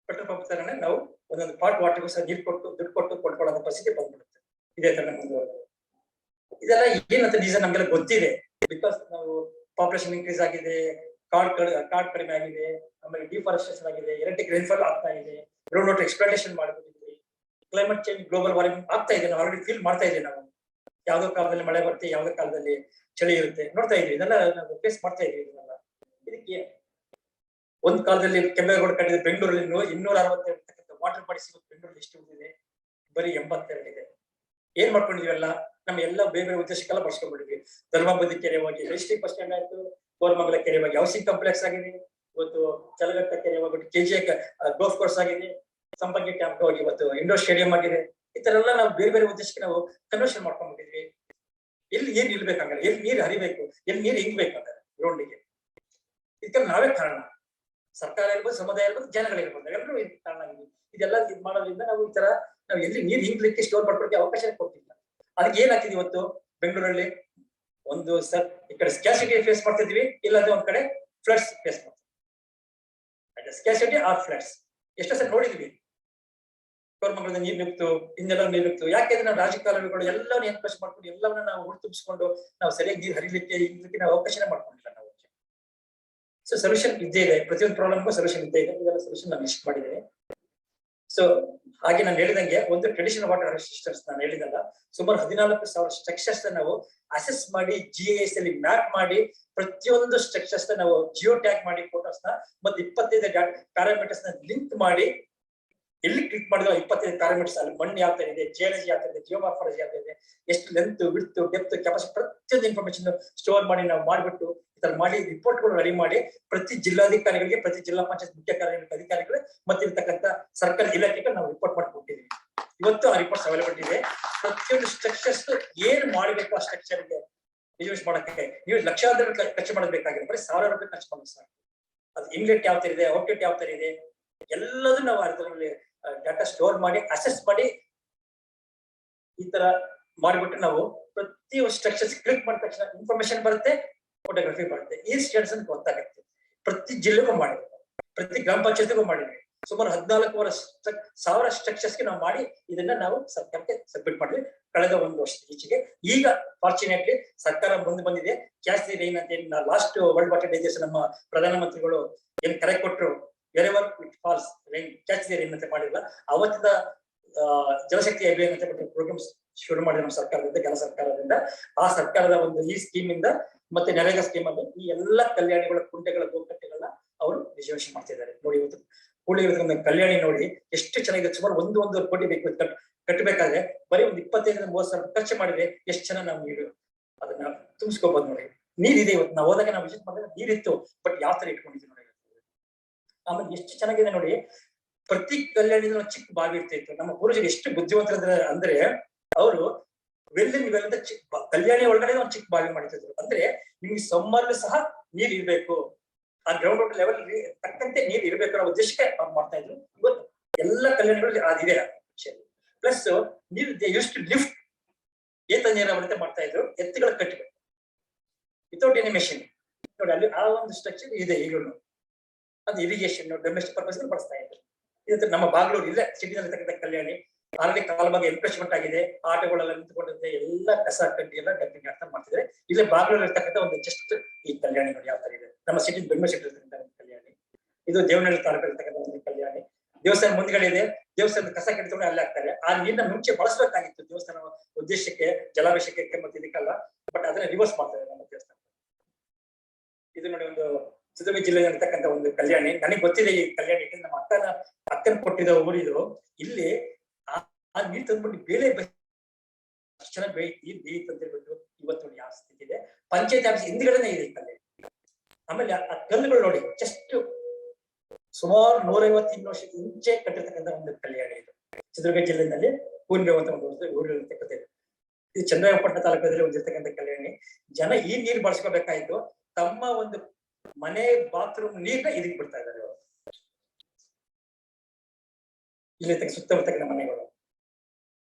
ಪೆಟ್ರೋಲ್ ಪಂಪ್ ತರನೇ ನಾವು ಒಂದೊಂದು ಪಾಟ್ ವಾಟರ್ಗೂ ಸಹ ನೀರು ಕೊಟ್ಟು ದುಡ್ಡು ಕೊಟ್ಟು ಕೊಂಡ್ಕೊಳ್ಳೋ ಪರಿಸ್ಥಿತಿ ಬಂದ್ಬಿಡುತ್ತೆ. ಇದೇ ತರ ಮುಂದುವರೆದು ಇದೆಲ್ಲ ಏನಂತ ರೀಸನ್ ನಮ್ಗೆಲ್ಲ ಗೊತ್ತಿದೆ. ಬಿಕಾಸ್ ನಾವು ಪಾಪ್ಯುಲೇಷನ್ ಇನ್ಕ್ರೀಸ್ ಆಗಿದೆ, ಕಾಡ್ ಕಡಿಮೆ ಆಗಿದೆ, ಆಮೇಲೆ ಡಿಫಾರೆಸ್ಟೇಷನ್ ಆಗಿದೆ, ಎಲೆಕ್ಟ್ರಿಕ್ ರೈನ್ಫಾಲ್ ಆಗ್ತಾ ಇದೆ, ಗ್ರೌಂಡ್ ವಾಟರ್ ಎಕ್ಸ್ಪ್ಲಾಂಟೇಷನ್ ಮಾಡ್ಬಿಟ್ಟಿದ್ವಿ, ಕ್ಲೈಮೇಟ್ ಚೇಂಜ್, ಗ್ಲೋಬಲ್ ವಾರ್ಮಿಂಗ್ ಆಗ್ತಾ ಇದೆ. ನಾವು ಆಲ್ರೆಡಿ ಫೀಲ್ ಮಾಡ್ತಾ ಇದ್ದೀವಿ. ನಾವು ಯಾವ್ದೋ ಕಾಲದಲ್ಲಿ ಮಳೆ ಬರುತ್ತೆ, ಯಾವ್ದೋ ಕಾಲದಲ್ಲಿ ಚಳಿ ಇರುತ್ತೆ, ನೋಡ್ತಾ ಇದೀವಿ. ಇದೆಲ್ಲ ನಾವು ಫೇಸ್ ಮಾಡ್ತಾ ಇದೀವಿ. ಇದನ್ನೆಲ್ಲ ಇದಕ್ಕೆ ಒಂದ್ ಕಾಲದಲ್ಲಿ ಕೆಂಪೇಗೌಡ ಕಟ್ಟಿದ ಬೆಂಗಳೂರಲ್ಲಿ 262 ವಾಟರ್ ಬಾಡಿ ಸಿಗುತ್ತೆ. ಬೆಂಗಳೂರಲ್ಲಿ ಎಷ್ಟು ಉಳಿದಿದೆ? ಬರೀ 82 ಇದೆ. ಏನ್ ಮಾಡ್ಕೊಂಡಿದೀವಲ್ಲ, ನಮ್ಮ ಎಲ್ಲ ಬೇರೆ ಬೇರೆ ಉದ್ದೇಶಕ್ಕೆಲ್ಲ ಬಳಸ್ಕೊಂಡ್ಬಿಟ್ಟಿದ್ವಿ. ಧರ್ಮಬುದ್ಧಿ ಕೆರೆ ಹೋಗಿ ರಿಜಿಸ್ಟ್ರಿಕ್ ಬಸ್ ಸ್ಟ್ಯಾಂಡ್ ಆಯ್ತು, ಕೋರಮಂಗಲ ಕೆರೆ ಹೋಗಿ ಹೌಸಿಂಗ್ ಕಾಂಪ್ಲೆಕ್ಸ್ ಆಗಿದೆ, ಇವತ್ತು ಚಲಗಟ್ಟ ಕೆರೆ ಹೋಗ್ಬಿಟ್ಟು ಕೆಜಿಎ ಗೋಲ್ಫ್ ಕೋರ್ಸ್ ಆಗಿದೆ, ಸಂಪಂಗಿ ಕ್ಯಾಂಪ್ ಹೋಗಿ ಇವತ್ತು ಇಂಡೋರ್ ಸ್ಟೇಡಿಯಂ ಆಗಿದೆ. ಈ ತರ ಎಲ್ಲ ನಾವು ಬೇರೆ ಬೇರೆ ಉದ್ದೇಶಕ್ಕೆ ನಾವು ಕನ್ವರ್ಷನ್ ಮಾಡ್ಕೊಂಡ್ಬಿಟ್ಟಿದ್ವಿ. ಎಲ್ಲಿ ನೀರ್ ನಿಲ್ಬೇಕಂದ್ರೆ, ಎಲ್ಲಿ ನೀರು ಹರಿಬೇಕು, ಎಲ್ಲಿ ನೀರು ಹಿಂಗ್ಬೇಕಂದ್ರೆ ಗ್ರೌಂಡಿಗೆ. ಇದಕ್ಕೆ ನಾವೇ ಕಾರಣ. ಸರ್ಕಾರ ಇರ್ಬೋದು, ಸಮುದಾಯ ಇರ್ಬೋದು, ಜನಗಳಿರ್ಬೋದು, ಎಲ್ಲರೂ ಕಾರಣ ಆಗಿದೆ. ಇದೆಲ್ಲ ಇದು ಮಾಡೋದ್ರಿಂದ ನಾವು ಈ ತರ ನಾವು ಎಲ್ಲಿ ನೀರು ಹಿಂಗ್ಲಿಕ್ಕೆ ಸ್ಟೋರ್ ಮಾಡ್ಕೊಳಕ್ಕೆ ಅವಕಾಶ ಕೊಡ್ತಿಲ್ಲ. ಅದಕ್ಕೆ ಏನಾಗ್ತಿದೆ ಇವತ್ತು ಬೆಂಗಳೂರಲ್ಲಿ ಒಂದು ಈ ಕಡೆ ಸ್ಕ್ಯಾಸಿಟಿ ಫೇಸ್ ಮಾಡ್ತಿದ್ವಿ, ಇಲ್ಲಾಂದ್ರೆ ಒಂದ್ ಕಡೆ ಫ್ಲಡ್ಸ್ ಫೇಸ್ ಮಾಡ್ತೀವಿ. ಸ್ಕ್ಯಾಸಿಟಿ ಆರ್ ಫ್ಲಡ್ಸ್ ಎಷ್ಟೋ ಸಲ ನೋಡಿದ್ವಿ. ಕೋರಮಂಗಲದ ನೀರು ನಿಂತು, ಇನ್ನೆಲ್ಲ ನೀರು ನಿಂತು. ಯಾಕೆಂದ್ರೆ ನಾವು ರಾಜಕಾಲುವೆಗಳು ಎಲ್ಲವನ್ನ ಎನ್ಕರೇಜ್ ಮಾಡ್ಕೊಂಡು ಎಲ್ಲವನ್ನ ನಾವು ಹುಡುತುಂಬಿಸ್ಕೊಂಡು ನಾವು ಸರಿಯಾಗಿ ನೀರು ಹರಿಲಿಕ್ಕೆ ನಾವು ಅವಕಾಶನೇ ಮಾಡ್ಕೊಂಡಿಲ್ಲ ನಾವು. ಸೊ ಸೊಲ್ಯೂಷನ್ ಇದ್ದೇ ಇದೆ, ಪ್ರತಿಯೊಂದು ಪ್ರಾಬ್ಲಮ್ಗೂ ಸೊಲ್ಯೂಷನ್ ಇದ್ದೇ ಇದೆ. ಇದೆಲ್ಲ ಸೊಲ್ಯೂಷನ್ ನಾನು ಲಿಸ್ಟ್ ಮಾಡಿದ್ದೇನೆ. ಸೊ ಹಾಗೆ ನಾನು ಹೇಳಿದಂಗೆ ಒಂದು ಟ್ರೆಡಿಷನಲ್ ವಾಟರ್ ಸಿಸ್ಟಮ್ಸ್ ನಾನು ಹೇಳಿದಲ್ಲ, ಸುಮಾರು 14,000 ಸ್ಟ್ರಕ್ಚರ್ಸ್ ನಾವು ಅಸೆಸ್ ಮಾಡಿ GIS ಅಲ್ಲಿ ಮ್ಯಾಪ್ ಮಾಡಿ ಪ್ರತಿಯೊಂದು ಸ್ಟ್ರಕ್ಚರ್ಸ್ ನಾವು ಜಿಯೋ ಟ್ಯಾಗ್ ಮಾಡಿ ಫೋಟೋಸ್ ನ ಮತ್ತೆ 25 ಪ್ಯಾರಾಮೀಟರ್ಸ್ ನ ಲಿಂಕ್ ಮಾಡಿ ಎಲ್ಲಿ ಕ್ಲಿಕ್ ಮಾಡಿದ್ರೆ 25 ಪ್ಯಾರಾಮೀಟರ್ಸ್ ಅಲ್ಲಿ ಮಣ್ಣು ಯಾವ ತರ ಇದೆ, ಜಿಯಾಲಜಿ ಯಾವ ತರ ಇದೆ, ಜಿಯೋಮಾರ್ಫಾಲಜಿ ಯಾವ ತರ ಇದೆ, ಎಷ್ಟು ಲೆಂತ್, ವಿಡ್ತ್, ಡೆಪ್ತ್, ಕೆಪಾಸಿಟಿ ಪ್ರತಿಯೊಂದು ಇನ್ಫಾರ್ಮೇಶನ್ ಸ್ಟೋರ್ ಮಾಡಿ ನಾವು ಮಾಡ್ಬಿಟ್ಟು ಈ ತರ ಮಾಡಿ ರಿಪೋರ್ಟ್ಗಳು ರೆಡಿ ಮಾಡಿ ಪ್ರತಿ ಜಿಲ್ಲಾಧಿಕಾರಿಗಳಿಗೆ, ಪ್ರತಿ ಜಿಲ್ಲಾ ಪಂಚಾಯತ್ ಮುಖ್ಯ ಕಾರ್ಯನಿರ್ವಹಣಾಧಿಕಾರಿಗಳು ಮತ್ತೆ ಇರ್ತಕ್ಕಂಥ ಸರ್ಕಾರಿ ಇಲಾಖೆಗೆ ನಾವು ರಿಪೋರ್ಟ್ ಮಾಡಿ ಕೊಟ್ಟಿದ್ದೀವಿ. ಇವತ್ತು ಆ ರಿಪೋರ್ಟ್ಸ್ ಅವೈಲೇಬಲ್ ಇದೆ. ಪ್ರತಿಯೊಂದು ಸ್ಟ್ರಕ್ಚರ್ಸ್ ಏನ್ ಮಾಡಬೇಕು ಆ ಸ್ಟ್ರಕ್ಚರ್ಗೆ ಯೂಸ್ ಮಾಡಕ್ಕೆ ನೀವು ಲಕ್ಷಾಂತರ ಖರ್ಚು ಮಾಡಬೇಕಾಗಿದೆ, ಬರೀ 1,000 ರೂಪಾಯಿ ಖರ್ಚು ಮಾಡೋದು ಸರ್. ಅದು ಇನ್ಲೆಟ್ ಯಾವ ತರ ಇದೆ, ಔಟ್ಲೆಟ್ ಯಾವ ತರ ಇದೆ, ಎಲ್ಲದೂ ನಾವು ಅದರಲ್ಲಿ ಡಾಟಾ ಸ್ಟೋರ್ ಮಾಡಿ ಅಸೆಸ್ ಮಾಡಿ ಈ ತರ ಮಾಡಿಬಿಟ್ಟು ನಾವು ಪ್ರತಿ ಸ್ಟ್ರಕ್ಚರ್ಸ್ ಕ್ಲಿಕ್ ಮಾಡಿದ ತಕ್ಷಣ ಇನ್ಫಾರ್ಮೇಶನ್ ಬರುತ್ತೆ, ಫೋಟೋಗ್ರಫಿ ಬರುತ್ತೆ. ಈ ಸ್ಟೇಟಸ್ ಗೊತ್ತಾಗುತ್ತೆ. ಪ್ರತಿ ಜಿಲ್ಲೆಗೂ ಮಾಡಿದ್ವಿ, ಪ್ರತಿ ಗ್ರಾಮ ಪಂಚಾಯತ್ಗೂ ಮಾಡಿದ್ವಿ. ಸುಮಾರು 14,000 ಸ್ಟ್ರಕ್ಚರ್ಸ್ಗೆ ನಾವು ಮಾಡಿ ಇದನ್ನ ನಾವು ಸರ್ಕಾರಕ್ಕೆ ಸಬ್ಮಿಟ್ ಮಾಡಿದ್ವಿ ಕಳೆದ ಒಂದು ವರ್ಷದ ಈಚೆಗೆ. ಈಗ ಫಾರ್ಚುನೇಟ್ಲಿ ಸರ್ಕಾರ ಮುಂದೆ ಬಂದಿದೆ. ಕ್ಯಾಚ್ ದಿ ರೈನ್ ಅಂತ ಏನು ಲಾಸ್ಟ್ ವರ್ಲ್ಡ್ ವಾಟರ್ ಡೇ ದಿವಸ ನಮ್ಮ ಪ್ರಧಾನಮಂತ್ರಿಗಳು ಏನ್ ಕರೆ ಕೊಟ್ಟರು, wherever it falls rain catch the rain ಅಂತ ಮಾಡಿಲ್ಲ. ಅವತ್ತಿನ ಜಲಶಕ್ತಿ ಅಭಿಯಾನ ಅಂತ ಬಿಟ್ಟು ಪ್ರೋಗ್ರಾಮ್ಸ್ ಶುರು ಮಾಡಿದ ನಮ್ಮ ಸರ್ಕಾರದಿಂದ, ಕೆಲ ಸರ್ಕಾರದಿಂದ. ಆ ಸರ್ಕಾರದ ಒಂದು ಈ ಸ್ಕೀಮ್ ಇಂದ ಮತ್ತೆ ನರೇಗಾ ಸ್ಕೀಮ್ ಅಲ್ಲಿ ಈ ಎಲ್ಲಾ ಕಲ್ಯಾಣಿಗಳ ಕುಂಟೆಗಳ ಗೋಕಟ್ಟೆಗಳನ್ನ ಅವರು ರಿಸರ್ವೇಶನ್ ಮಾಡ್ತಿದ್ದಾರೆ. ನೋಡಿ, ಇವತ್ತು ಕೂಡಿ ಇರೋದನ್ನ ಕಲ್ಯಾಣಿ ನೋಡಿ ಎಷ್ಟು ಚೆನ್ನಾಗಿದೆ. ಸುಮಾರು 1.5 ಕೋಟಿ ಬೇಕು ಕಟ್ಟಬೇಕಾದ್ರೆ ಬರೀ ಒಂದು 25,000-30,000 ಖರ್ಚು ಮಾಡಿದ್ರೆ ಎಷ್ಟು ಚೆನ್ನಾಗಿ ನಾವು ನೀರು ಅದನ್ನ ತುಂಬಿಸ್ಕೋಬಹುದು ನೋಡಿ. ನೀರಿದೆ. ಇವತ್ತು ನಾವು ಹೋದಾಗ ನಾವು ವಿಸಿಟ್ ಮಾಡಿದ್ರೆ ನೀರಿತ್ತು, ಬಟ್ ಯಾವ ತರ ಇಟ್ಕೊಂಡಿದ್ದೀವಿ ನೋಡಿ. ಆಮೇಲೆ ಎಷ್ಟು ಚೆನ್ನಾಗಿದೆ ನೋಡಿ. ಪ್ರತಿ ಕಲ್ಯಾಣಿ ಚಿಕ್ಕ ಬಾವಿ ಇರ್ತಿತ್ತು. ನಮ್ಮ ಪೂರ್ವಜರು ಎಷ್ಟು ಬುದ್ಧಿವಂತರ ಅಂದ್ರೆ ಅವರು ವೆಲ್ಲಿಂದ ಕಲ್ಯಾಣಿ ಒಳಗಡೆ ಒಂದು ಚಿಕ್ಕ ಬಾವಿ ಮಾಡಿದ್ರು. ಅಂದ್ರೆ ನಿಮ್ಗೆ ಸಮ್ಮರ್ ಸಹ ನೀರ್ ಇರ್ಬೇಕು, ಆ ಗ್ರೌಂಡ್ ವಾಟರ್ ಲೆವೆಲ್ ತಕ್ಕಂತೆ ನೀರ್ ಇರ್ಬೇಕು ಅನ್ನೋ ಉದ್ದೇಶಕ್ಕೆ ಅವ್ರು ಮಾಡ್ತಾ ಇದ್ರು. ಇವತ್ತು ಎಲ್ಲ ಕಲ್ಯಾಣಿಗಳು ಅದಿದೆ. ಪ್ಲಸ್ ನೀರು ಎಷ್ಟು ಲಿಫ್ಟ್ ಏತ ನೀರಾವರಿ ಮಾಡ್ತಾ ಇದ್ರು, ಎತ್ತುಗಳ ಕಟ್ಟಬೇಕು ವಿತೌಟ್ ಎನಿ ಮೆಷಿನ್ ನೋಡಿ. ಅಲ್ಲಿ ಆ ಒಂದು ಸ್ಟ್ರಕ್ಚರ್ ಇದೆ ಈಗಲೂ. ಅದು ಇರಿಗೇಷನ್ ಡೊಮೆಸ್ಟಿಕ್ ಪರ್ಪಸ್ ಬಳಸ್ತಾ ಇದ್ರು. ಇದು ನಮ್ಮ ಬಾಗ್ಲೂರು ಇಲ್ಲ ಸಿಟಿನಲ್ಲಿರ್ತಕ್ಕಂಥ ಕಲ್ಯಾಣಿ ಆಲ್ರೆಡಿ ಕಾಲವಾಗಿ ಎನ್ಕ್ರೋಚ್ಮೆಂಟ್ ಆಗಿದೆ. ಆಟೋಗಳೆಲ್ಲ ನಿಂತ್ಕೊಂಡಿರುತ್ತೆ, ಎಲ್ಲ ಕಸ ಕಡ್ಡಿ ಎಲ್ಲ ಡಂಪಿಂಗ್ ಅಂತ ಮಾಡ್ತಿದ್ರೆ. ಇಲ್ಲೇ ಬಾಗ್ಲೂರು ಇರ್ತಕ್ಕಂಥ ಒಂದು ಜಸ್ಟ್ ಈ ಕಲ್ಯಾಣಿ ನೋಡಿ ಯಾವ ತರ ಇದೆ. ನಮ್ಮ ಸಿಟಿ ಬೆಂಗಳೂರು ಸಿಟಿ ಇರ್ತಕ್ಕಂಥ ಕಲ್ಯಾಣಿ. ಇದು ದೇವನಹಳ್ಳಿ ತಾಲೂಕು ಇರ್ತಕ್ಕಂಥ ಒಂದು ಕಲ್ಯಾಣಿ. ದೇವಸ್ಥಾನ ಮುಂದ್ಗಡೆ ಇದೆ. ದೇವಸ್ಥಾನದ ಕಸ ಕಟ್ಟಿಕೊಂಡು ಅಲ್ಲೇ ಹಾಕ್ತಾರೆ. ಆ ನೀರನ್ನ ಮುಂಚೆ ಬಳಸಬೇಕಾಗಿತ್ತು ದೇವಸ್ಥಾನ ಉದ್ದೇಶಕ್ಕೆ, ಜಲಾಭಿಷೇಕಕ್ಕೆ ಮತ್ತೆ ಇದಕ್ಕೆಲ್ಲ. ಬಟ್ ಅದನ್ನ ರಿವರ್ಸ್ ಮಾಡ್ತಾರೆ ನಮ್ಮ ದೇವಸ್ಥಾನ. ಇದು ನೋಡಿ ಒಂದು ಚಿತ್ರದುರ್ಗ ಜಿಲ್ಲೆಯಲ್ಲಿ ಇರ್ತಕ್ಕಂಥ ಒಂದು ಕಲ್ಯಾಣಿ. ನನಗೆ ಗೊತ್ತಿದೆ ಈ ಕಲ್ಯಾಣಿ, ನಮ್ಮ ಅಕ್ಕನ ಕೊಟ್ಟಿದ್ದ ಊರಿದು. ಇಲ್ಲಿ ಆ ನೀರು ತಂದ್ಬಿಟ್ಟು ಬೇಳೆ ಚೆನ್ನಾಗಿ ಬೇಯಿತು ಅಂತ ಹೇಳ್ಬಿಟ್ಟು ಇವತ್ತು ನೋಡಿ ಯಾವ ಸ್ಥಿತಿ ಇದೆ. ಪಂಚಾಯತ್ ಆಫೀಸ್ ಹಿಂದ್ಗಡೆನೆ ಇದೆ ಈ ಕಲ್ಯಾಣಿ. ಆಮೇಲೆ ಆ ಕಲ್ಲುಗಳು ನೋಡಿ ಜಸ್ಟ್ ಸುಮಾರು 150 ವರ್ಷದ ಮುಂಚೆ ಕಟ್ಟಿರ್ತಕ್ಕಂಥ ಒಂದು ಕಲ್ಯಾಣಿ ಇದು. ಚಿತ್ರದುರ್ಗ ಜಿಲ್ಲೆಯಲ್ಲಿ ಪೂರ್ಣಿಮೆ ಅಂತ ಒಂದು ಊರಿರ್ತಕ್ಕಂಥ ಇದು ಚಂದ್ರಾಯಪಟ್ಟಣ ತಾಲೂಕಲ್ಲಿ ಹೊಂದಿರ್ತಕ್ಕಂಥ ಕಲ್ಯಾಣಿ. ಜನ ಈ ನೀರು ಬಳಸ್ಕೋಬೇಕಾಯ್ತು, ತಮ್ಮ ಒಂದು ಮನೆ ಬಾತ್ರೂಮ್ ನೀರ್ನ ಇದಕ್ಕೆ ಬಿಡ್ತಾ ಇದ್ದಾರೆ ಅವರು. ಇಲ್ಲಿ ಸುತ್ತಮುತ್ತಲಿನ ಮನೆಗಳು.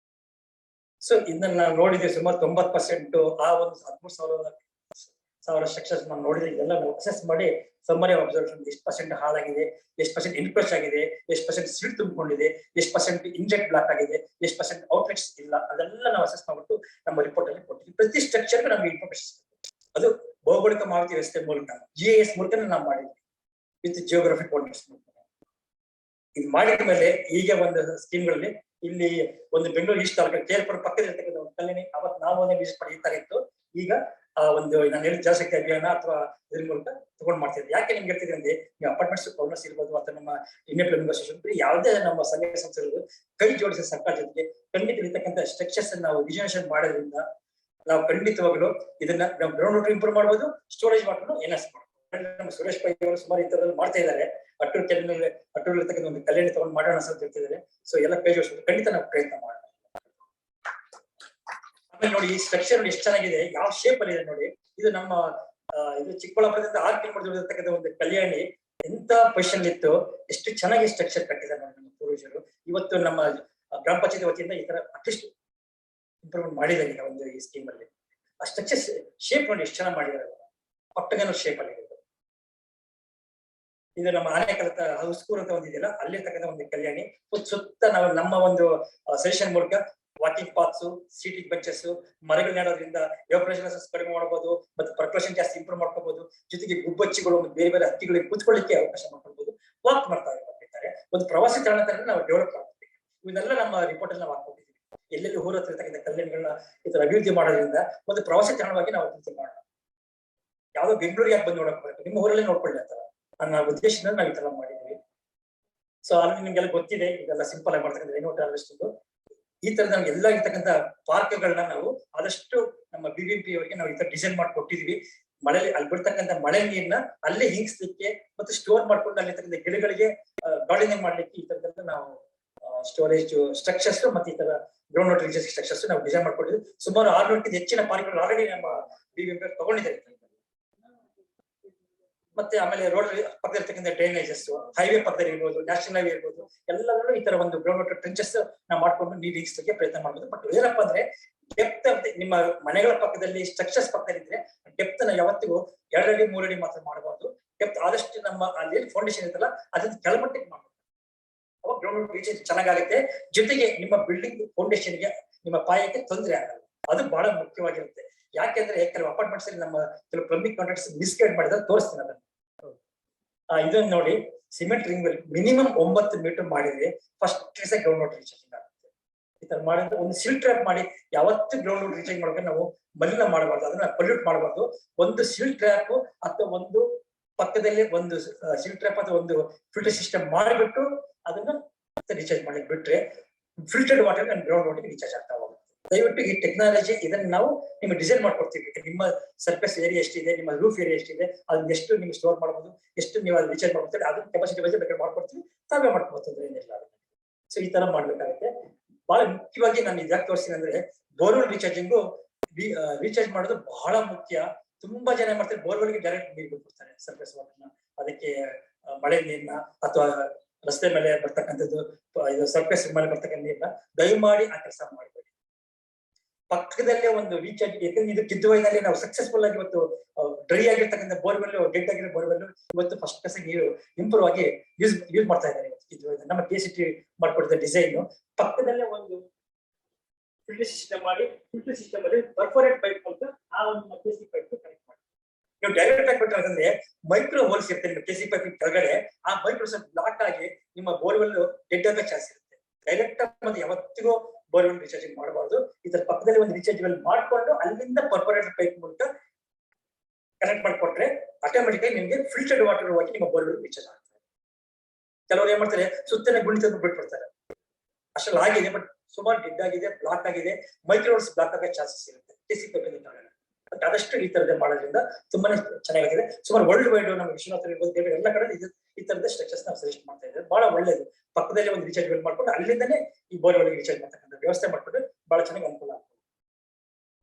ಸೊ ಇದನ್ನ ನಾವು ನೋಡಿದ್ವಿ ಸುಮಾರು 90% ಆ ಒಂದು 13,000 ಸ್ಟ್ರಕ್ಚರ್ಸ್ ನಾವು ನೋಡಿದ್ರೆ. ಇದೆಲ್ಲ ನಾವು ಅಸೆಸ್ ಮಾಡಿ ಸಮ್ಮರಿ ಅಬ್ಸರ್ವೇಷನ್ ಎಷ್ಟು % ಹಾಳಾಗಿದೆ, ಎಷ್ಟು % ಇನ್ಕ್ರೋಚ್ ಆಗಿದೆ, ಎಷ್ಟು % ಸಿಲ್ಟ್ ತುಂಬಿಕೊಂಡಿದೆ, ಎಷ್ಟು % ಇಂಜೆಕ್ಟ್ ಬ್ಲಾಕ್ ಆಗಿದೆ, ಎಷ್ಟು % ಔಟ್ಲೆಟ್ಸ್ ಇಲ್ಲ, ಅದೆಲ್ಲ ನಾವು ಅಸೆಸ್ ಮಾಡ್ಬಿಟ್ಟು ನಮ್ಮ ರಿಪೋರ್ಟ್ ಅಲ್ಲಿ ಕೊಟ್ಟಿದ್ವಿ. ಪ್ರತಿ ಸ್ಟ್ರಕ್ಚರ್ಗೆ ನಮ್ಗೆ ಇನ್ಫಾರ್ಮೇಶನ್ ಅದು ಭೌಗೋಳಿಕ ಮಾಹಿತಿ ವ್ಯವಸ್ಥೆ ಮೂಲಕ GIS ಮೂಲಕ ನಾವು ಮಾಡಿದ್ವಿ ವಿತ್ ಜಿಯೋಗ್ರಫಿಕ್ ಕೋಆರ್ಡಿನೇಟ್ಸ್ ಮೂಲಕ. ಇದು ಮಾಡಿದ ಮೇಲೆ ಈಗ ಒಂದು ಸ್ಕೀಮ್ಗಳಲ್ಲಿ ಇಲ್ಲಿ ಒಂದು ಬೆಂಗಳೂರು ಈಸ್ಟ್ ತಾಲೂಕು ಕೇರ್ಪುರ ಪಕ್ಕದ ಇರ್ತಕ್ಕಂಥ ಒಂದು ಕಲ್ಯಾಣಿ ಅವತ್ತು ನಾವು ವಿಸಿಟ್ ಪಡೆಯುತ್ತಾರೆ ಇತ್ತು. ಈಗ ಆ ಒಂದು ನಾನು ಹೇಳಿದ ಜಲಶಕ್ತಿ ಅಭಿಯಾನ ಅಥವಾ ಇದ್ರ ಮೂಲಕ ತಗೊಂಡ್ ಮಾಡ್ತಿದ್ದೆ. ಯಾಕೆ ನಿಮ್ಗೆ ಹೇಳ್ತಿದ್ರೆ ಅಂದ್ರೆ ನೀವು ಅಪಾರ್ಟ್ಮೆಂಟ್ಸ್ ಓನರ್ಸ್ ಇರ್ಬೋದು ಅಥವಾ ನಮ್ಮ ಇಂಡಿಪೆಂಡೆಂಟ್ ಅಸೋಸಿಯೇಷನ್ ಯಾವುದೇ ನಮ್ಮ ಸಂಘ ಸಂಸ್ಥೆಗಳು ಕೈ ಜೋಡಿಸಿದ ಸರ್ಕಾರ ಜೊತೆಗೆ ಖಂಡಿತ ಇರ್ತಕ್ಕಂಥ ಸ್ಟ್ರಕ್ಚರ್ಸ್ ನಾವು ರಿಜರ್ವೇಷನ್ ಮಾಡೋದ್ರಿಂದ ನಾವು ಖಂಡಿತವಾಗ್ಲು ಇದನ್ನ ನಾವು ಗ್ರೌಂಡ್ ವಾಟರ್ ಇಂಪ್ರೂವ್ ಮಾಡ್ಬೋದು, ಸ್ಟೋರೇಜ್ ಮಾಡ್ಕೊಂಡು ಎನ್ಎಸ್ ಮಾಡ್ಬೋದು. ನಮ್ಮ ಸುರೇಶ್ ಪೈ ಅವರು ಸುಮಾರು ಈ ತರದಲ್ಲಿ ಮಾಡ್ತಾ ಇದ್ದಾರೆ. ಅಟ್ಟೂರು ಇರ್ತಕ್ಕಂಥ ಒಂದು ಕಲ್ಯಾಣಿ ತಗೊಂಡು ಮಾಡೋಣ ಅಂತ ಹೇಳ್ತಿದ್ದಾರೆ. ಸೊ ಎಲ್ಲ ಕೈ ಜೋಡಿಸ್ಬೋದು, ಖಂಡಿತ ನಾವು ಪ್ರಯತ್ನ ಮಾಡೋಣ. ಆಮೇಲೆ ನೋಡಿ ಈ ಸ್ಟ್ರಕ್ಚರ್ ನೋಡಿ ಎಷ್ಟು ಚೆನ್ನಾಗಿದೆ, ಯಾವ ಶೇಪ್ ಅಲ್ಲಿ ಇದೆ ನೋಡಿ. ಇದು ನಮ್ಮ ಇದು ಚಿಕ್ಕಬಳ್ಳಾಪುರದಿಂದ 6 ಕಿಲೋಮೀಟರ್ ದೂರ ಇರ್ತಕ್ಕಂಥ ಒಂದು ಕಲ್ಯಾಣಿ ಎಂತ ಪೊಸಿಷನ್ ಇತ್ತು, ಎಷ್ಟು ಚೆನ್ನಾಗಿ ಸ್ಟ್ರಕ್ಚರ್ ಕಟ್ಟಿದ್ದಾರೆ ನೋಡಿ ನಮ್ಮ ಪೂರ್ವಜರು. ಇವತ್ತು ನಮ್ಮ ಗ್ರಾಮ ಪಂಚಾಯತ್ ವತಿಯಿಂದ ಈ ತರ ಅಟ್ಲೀಸ್ಟ್ ಇಂಪ್ರೂವ್ಮೆಂಟ್ ಮಾಡಿದ್ದಾರೆ ಈಗ ಒಂದು ಈ ಸ್ಕೀಮ್ ಅಲ್ಲಿ. ಆ ಸ್ಟ್ರಕ್ಚರ್ ಶೇಪ್ ನೋಡಿ ಎಷ್ಟು ಚೆನ್ನಾಗಿ ಮಾಡಿದ್ದಾರೆ, ಪಟ್ಟಗನ ಶೇಪ್ ಅಲ್ಲಿ. ಇದು ನಮ್ಮ ಆನೆಕಲ್ ಹೌಸ್ಕೂರ್ ಅಂತ ಒಂದಿದೆಯಲ್ಲ, ಅಲ್ಲಿರ್ತಕ್ಕಂಥ ಒಂದು ಕಲ್ಯಾಣಿ. ಸುತ್ತ ನಾವು ನಮ್ಮ ಒಂದು ಸಜೆಷನ್ ಮೂಲಕ ವಾಕಿಂಗ್ ಪಾತ್ಸ್, ಸೀಟಿಂಗ್ ಬೆಂಚಸ್, ಮರಗಳು ನೆಡೋದ್ರಿಂದ ಎವಾಪರೇಷನ್ ಕಡಿಮೆ ಮಾಡಬಹುದು, ಮತ್ತೆ ಪರ್ಕ್ಯುಲೇಷನ್ ಜಾಸ್ತಿ ಇಂಪ್ರೂವ್ ಮಾಡ್ಕೋಬಹುದು. ಜೊತೆಗೆ ಗುಬ್ಬಚ್ಚಿಗಳು ಬೇರೆ ಬೇರೆ ಹಕ್ಕಿಗಳಿಗೆ ಕೂತ್ಕೊಳ್ಳಿಕ್ಕೆ ಅವಕಾಶ ಮಾಡ್ಕೊಳ್ಬಹುದು. ವಾಕ್ ಮಾಡ್ತಾ ಇರ್ತಾರೆ. ಒಂದು ಪ್ರವಾಸಿ ತಾಣ ತರ ನಾವು ಡೆವಲಪ್ ಮಾಡ್ತೀವಿ. ಇವನ್ನೆಲ್ಲ ನಮ್ಮ ರಿಪೋರ್ಟ್ ಅಲ್ಲಿ ನಾವು ಹಾಕೊಂಡಿದ್ದೀವಿ. ಎಲ್ಲೆಲ್ಲಿ ಊರ ಹತ್ರ ಇರ್ತಕ್ಕಂಥ ಕಲ್ಯಾಣಿಗಳನ್ನ ಈ ತರ ಅಭಿವೃದ್ಧಿ ಮಾಡೋದ್ರಿಂದ ಒಂದು ಪ್ರವಾಸಿ ತಾಣವಾಗಿ ನಾವು ಅಭಿವೃದ್ಧಿ ಮಾಡೋಣ. ಯಾವ್ದೋ ಬೆಂಗಳೂರಿಗೆ ಯಾಕೆ ಬಂದು ನೋಡಕ್ ನಿಮ್ಮ ಊರಲ್ಲೇ ನೋಡ್ಕೊಳ್ಳಿ ಅಂತ ನನ್ನ ಉದ್ದೇಶದಿಂದ ನಾವು ಈ ತರ ಮಾಡಿದ್ವಿ. ಸೊ ಅಲ್ಲಿ ನಿಮ್ಗೆಲ್ಲ ಗೊತ್ತಿದೆ, ಇದೆಲ್ಲ ಸಿಂಪಲ್ ಆಗಿ ಮಾಡ್ತಕ್ಕಂಥ ರೈನ್ ವಾಟರ್ ಹಾರ್ವೆಸ್ಟಿಂಗ್. ಈ ತರದ ನಮ್ಗೆ ಎಲ್ಲ ಇರ್ತಕ್ಕಂಥ ಪಾರ್ಕ್ಗಳನ್ನ ನಾವು ಆದಷ್ಟು ನಮ್ಮ BBMP ಅವರಿಗೆ ನಾವು ಈ ತರ ಡಿಸೈನ್ ಮಾಡಿ ಕೊಟ್ಟಿದ್ವಿ. ಮಳೆಯಲ್ಲಿ ಅಲ್ಲಿ ಬಿಡ್ತಕ್ಕಂಥ ಮಳೆ ನೀರನ್ನ ಅಲ್ಲೇ ಹಿಂಗಿಸ್ಲಿಕ್ಕೆ ಮತ್ತೆ ಸ್ಟೋರ್ ಮಾಡ್ಕೊಂಡು ಅಲ್ಲಿರ್ತಕ್ಕಂಥ ಗಿಡಗಳಿಗೆ ಗಾರ್ಡನಿಂಗ್ ಮಾಡ್ಲಿಕ್ಕೆ ಈ ತರದೆಲ್ಲ ನಾವು ಸ್ಟೋರೇಜ್ ಸ್ಟ್ರಕ್ಚರ್ಸ್ ಮತ್ತೆ ಈ ತರ ಗ್ರೌಂಡ್ ವಾಟರ್ ರಿಚಾರ್ಜ್ ಸ್ಟ್ರಕ್ಚರ್ಸ್ ನಾವು ಡಿಸೈನ್ ಮಾಡ್ಕೊಂಡಿದ್ವಿ. ಸುಮಾರು 600ಕ್ಕಿಂತ ಹೆಚ್ಚಿನ ಪಾರ್ಕ್ಗಳು ಆಲ್ರೆಡಿ ನಮ್ಮ BBMP ತಗೊಂಡಿದ್ದಾರೆ. ಮತ್ತೆ ಆಮೇಲೆ ರೋಡ್ ಪಕ್ಕದ ಇರ್ತಕ್ಕಂಥ ಡ್ರೈನೇಜಸ್, ಹೈವೇ ಪಕ್ಕದಲ್ಲಿ ಇರ್ಬೋದು, ನ್ಯಾಷನಲ್ ಹೈವೇ ಇರ್ಬೋದು, ಎಲ್ಲದರಲ್ಲೂ ಈ ತರ ಒಂದು ಗ್ರೌಂಡ್ ವಾಟರ್ ಟ್ರೆಂಚಸ್ ನಾವು ಮಾಡ್ಕೊಂಡು ನೀರು ಹಿಡಿಸಲಿಕ್ಕೆ ಪ್ರಯತ್ನ ಮಾಡ್ಬೋದು. ಬಟ್ ಏನಪ್ಪಾ ಅಂದ್ರೆ ಡೆಪ್ತ್ ನಿಮ್ಮ ಮನೆಗಳ ಪಕ್ಕದಲ್ಲಿ ಸ್ಟ್ರಕ್ಚರ್ಸ್ ಪಕ್ಕದಲ್ಲಿ ಇದ್ರೆ ಡೆಪ್ತ್ ನ ಯಾವತ್ತಿಗೂ 2 ಅಡಿ 3 ಅಡಿ ಮಾತ್ರ ಮಾಡಬಾರ್ದು. ಡೆಪ್ತ್ ಆದಷ್ಟು ನಮ್ಮ ಅಲ್ಲಿ ಫೌಂಡೇಶನ್ ಇರ್ತಲ್ಲ ಅದನ್ನ ಕೆಳಮಟ್ಟಕ್ಕೆ ಮಾಡ್ಬೋದು. ಅವಾಗ ಗ್ರೌಂಡ್ ವಾಟರ್ ರೀಚಾರ್ಜ್ ಚೆನ್ನಾಗುತ್ತೆ. ಜೊತೆಗೆ ನಿಮ್ಮ ಬಿಲ್ಡಿಂಗ್ ಫೌಂಡೇಶನ್ಗೆ ನಿಮ್ಮ ಪಾಯಕ್ಕೆ ತೊಂದರೆ ಆಗಲ್ಲ. ಅದು ಬಹಳ ಮುಖ್ಯವಾಗಿರುತ್ತೆ. ಯಾಕೆಂದ್ರೆ ಕೆಲವು ಅಪಾರ್ಟ್ಮೆಂಟ್ಸ್ ಅಲ್ಲಿ ನಮ್ಮ ಕೆಲವು ಪ್ಲಂಬಿಂಗ್ ಕಾಂಟ್ರಾಕ್ಟ್ಸ್ ಮಿಸ್ಗೈಡ್ ಮಾಡಿದ್ರೆ ತೋರಿಸ್ತೀನಿ ಅದನ್ನ. ಇದನ್ನ ನೋಡಿ, ಸಿಮೆಂಟ್ ರಿಂಗ್ ಮಿನಿಮಮ್ 9 ಮೀಟರ್ ಮಾಡಿದ್ರೆ ಫಸ್ಟ್ ಗ್ರೌಂಡ್ ವಾಟರ್ ರೀಚಾರ್ಜಿಂಗ್ ಆಗುತ್ತೆ. ಈ ತರ ಮಾಡಿದ್ರೆ ಒಂದು ಸಿಲ್ ಟ್ರ್ಯಾಪ್ ಮಾಡಿ ಯಾವತ್ತು ಗ್ರೌಂಡ್ ವಾಟರ್ ರೀಚಾರ್ಜ್ ಮಾಡೋಕೆ ನಾವು ಮಲಿನ ಮಾಡಬಾರ್ದು, ಅದನ್ನ ಪೊಲ್ಯೂಟ್ ಮಾಡಬಾರ್ದು. ಒಂದು ಸಿಲ್ ಟ್ರ್ಯಾಪ್ ಅಥವಾ ಒಂದು ಪಕ್ಕದಲ್ಲಿ ಒಂದು ಸಿಲ್ಟ್ರಪ್ ಅಥವಾ ಒಂದು ಫಿಲ್ಟರ್ ಸಿಸ್ಟಮ್ ಮಾಡಿಬಿಟ್ಟು ಅದನ್ನ ರೀಚಾರ್ಜ್ ಮಾಡ್ಲಿಕ್ಕೆ ಬಿಟ್ರೆ filtered water and ground water recharge ಆಗ್ತಾ ಹೋಗುತ್ತೆ. ದಯವಿಟ್ಟು ಈ ಟೆಕ್ನಾಲಜಿ ಇದನ್ನ ನಾವು ನಿಮ್ಗೆ ಡಿಸೈನ್ ಮಾಡ್ಕೊಡ್ತೀವಿ. ನಿಮ್ಮ ಸರ್ಫೇಸ್ ಏರಿಯಾ ಎಷ್ಟಿದೆ, ನಿಮ್ಮ ರೂಫ್ ಏರಿಯಾ ಎಷ್ಟಿದೆ, ಅದನ್ನ ಎಷ್ಟು ನೀವು ಸ್ಟೋರ್ ಮಾಡಬಹುದು, ಎಷ್ಟು ನೀವು ಅಲ್ಲಿ ರೀಚಾರ್ಜ್ ಮಾಡ್ಕೊಡ್ತೀವಿ, ಅದನ್ನ ಕೆಪಾಸಿಟಿ ವೈಸ್ ಬೇಕಾದ್ರೆ ಮಾಡ್ಕೊಡ್ತೀವಿ, ತಾವೇ ಮಾಡ್ಕೊಡ್ತೀವಿ ಏನಿಲ್ಲ. ಸೊ ಈ ತರ ಮಾಡ್ಬೇಕಾಗುತ್ತೆ. ಬಹಳ ಮುಖ್ಯವಾಗಿ ನಾನು ಇದಾಗಿ ತೋರಿಸ್ತೀನಿ ಅಂದ್ರೆ ಬೋರ್ವೆಲ್ ರೀಚಾರ್ಜಿಂಗು ರೀಚಾರ್ಜ್ ಮಾಡೋದು ಬಹಳ ಮುಖ್ಯ. ತುಂಬಾ ಜನ ಏನ್ ಮಾಡ್ತಾರೆ, ಬೋರ್ವೆಲ್ಗೆ ಡೈರೆಕ್ಟ್ ನೀರು ಬಿಟ್ಬಿಡ್ತಾರೆ ಸರ್ಫೇಸ್ ವಾಟರ್ನ. ಅದಕ್ಕೆ ಮಳೆ ನೀರ್ನ ಅಥವಾ ರಸ್ತೆ ಮೇಲೆ ಬರ್ತಕ್ಕಂಥದ್ದು ಇದು ಸರ್ಫೇಸ್ ಮೇಲೆ ಬರ್ತಕ್ಕಂಥ ನೀರ್ನ ದಯಮಾಡಿ ಆ ಕೆಲಸ ಮಾಡಬೇಡಿ. ಪಕ್ಕದಲ್ಲೇ ಒಂದು ರೀಚಾರ್ಜ್, ಯಾಕಂದ್ರೆ ಇದು ಕಿದ್ದುವೈನಲ್ಲಿ ನಾವು ಸಕ್ಸಸ್ಫುಲ್ ಆಗಿ ಇವತ್ತು ಡ್ರೈ ಆಗಿರ್ತಕ್ಕಂಥ ಬೋರ್ವೆಲ್, ಡೆಡ್ ಆಗಿರೋ ಬೋರ್ವೆಲ್ ಇವತ್ತು ಫಸ್ಟ್ ಕ್ಲಾಸ್ ನೀರು ಇಂಪ್ರೂವ್ ಆಗಿ ಯೂಸ್ ಮಾಡ್ತಾ ಇದ್ದಾರೆ ಇವತ್ತು ಕಿದ್ದುವೈನಲ್ಲಿ. ನಮ್ಮ KCT ಮಾಡ್ಕೊಡಿದ ಡಿಸೈನ್ ಪಕ್ಕದಲ್ಲೇ ಒಂದು ಫಿಲ್ಟರ್ ಸಿಸ್ಟಮ್ ಮಾಡಿ, ಫಿಲ್ಟರ್ ಸಿಸ್ಟಮ್ ಅಲ್ಲಿ ಪರ್ಫೋರೇಟ್ ಪೈಪ್ ಅಂತ ಆ ಒಂದು KC ಪೈಪ್ ಕನೆಕ್ಟ್ ಮಾಡಿ. ನೀವು ಡೈರೆಕ್ಟ್ ಆಗಿ ಕೊಟ್ಟರೆ ಮೈಕ್ರೋ ಹೋಲ್ಸ್ ಇರುತ್ತೆ ನಿಮ್ಮ KC ಪೈಪ್ ಕೆಳಗಡೆ, ಆ ಮೈಕ್ರೋ ಸ್ವಲ್ಪ ಬ್ಲಾಕ್ ಆಗಿ ನಿಮ್ಮ ಬೋರ್ವೆಲ್ ಡೆಡ್ ಆಗೋ ಚಾನ್ಸ್ ಇರುತ್ತೆ. ಡೈರೆಕ್ಟ್ ಆಗಿ ಯಾವತ್ತಿಗೂ ಬೋರ್ವೆಲ್ ರೀಚಾರ್ಜಿಂಗ್ ಮಾಡಬಾರ್ದು. ಇದರ ಪಕ್ಕದಲ್ಲಿ ಒಂದು ರೀಚಾರ್ಜ್ ವೆಲ್ ಮಾಡ್ಕೊಂಡು ಅಲ್ಲಿಂದ ಪರ್ಫೋರೇಟರ್ ಪೈಪ್ ಮೂಲಕ ಕನೆಕ್ಟ್ ಮಾಡಿಕೊಟ್ರೆ ಆಟೋಮೆಟಿಕ್ ನಿಮಗೆ ಫಿಲ್ಟರ್ಡ್ ವಾಟರ್ ಹೋಗಿ ನಿಮ್ಮ ಬೋರ್ವೆಲ್ ರೀಚಾರ್ಜ್ ಆಗ್ತದೆ. ಕೆಲವರು ಏನ್ ಮಾಡ್ತಾರೆ, ಸುತ್ತನೆ ಗುಂಡಿ ತಂದು ಬಿಟ್ಬಿಡ್ತಾರೆ. ಅಷ್ಟೆಲ್ಲ ಆಗಿದೆ, ಬಟ್ ಸುಮಾರು ಡೆಡ್ ಆಗಿದೆ, ಬ್ಲಾಕ್ ಆಗಿದೆ, ಮೈಕ್ರೋಸ್ ಬ್ಲಾಕ್ ಆಗೋ ಚಾನ್ಸಸ್ ಇರುತ್ತೆ KC ಪೈಪ್. ಆದಷ್ಟು ಈ ತರದೇ ಮಾಡೋದ್ರಿಂದ ತುಂಬಾನೇ ಚೆನ್ನಾಗಿದೆ. ಸುಮಾರು ವರ್ಲ್ಡ್ ವೈಡ್ ನಮ್ಮ ವಿಶ್ವನಾಥ್ ಇರ್ಬೋದು, ಬೇರೆ ಎಲ್ಲ ಕಡೆ ಈ ತರದ ಸ್ಟ್ರಕ್ಚರ್ಸ್ ನಾವು ಸಜೆಸ್ಟ್ ಮಾಡ್ತಾ ಇದ್ದೇವೆ. ಬಹಳ ಒಳ್ಳೇದು. ಪಕ್ಕದಲ್ಲಿ ಒಂದು ರೀಚಾರ್ಜ್ ವೆಲ್ ಮಾಡ್ಕೊಂಡು ಅಲ್ಲಿಂದನೇ ಈ ಬೋರ್ವೆಲ್ ರೀಚಾರ್ಜ್ ಮಾಡ್ತಕ್ಕಂಥ ವ್ಯವಸ್ಥೆ ಮಾಡ್ಕೊಂಡು ಬಹಳ ಚೆನ್ನಾಗಿ ಅನುಕೂಲ ಆಗ್ತದೆ.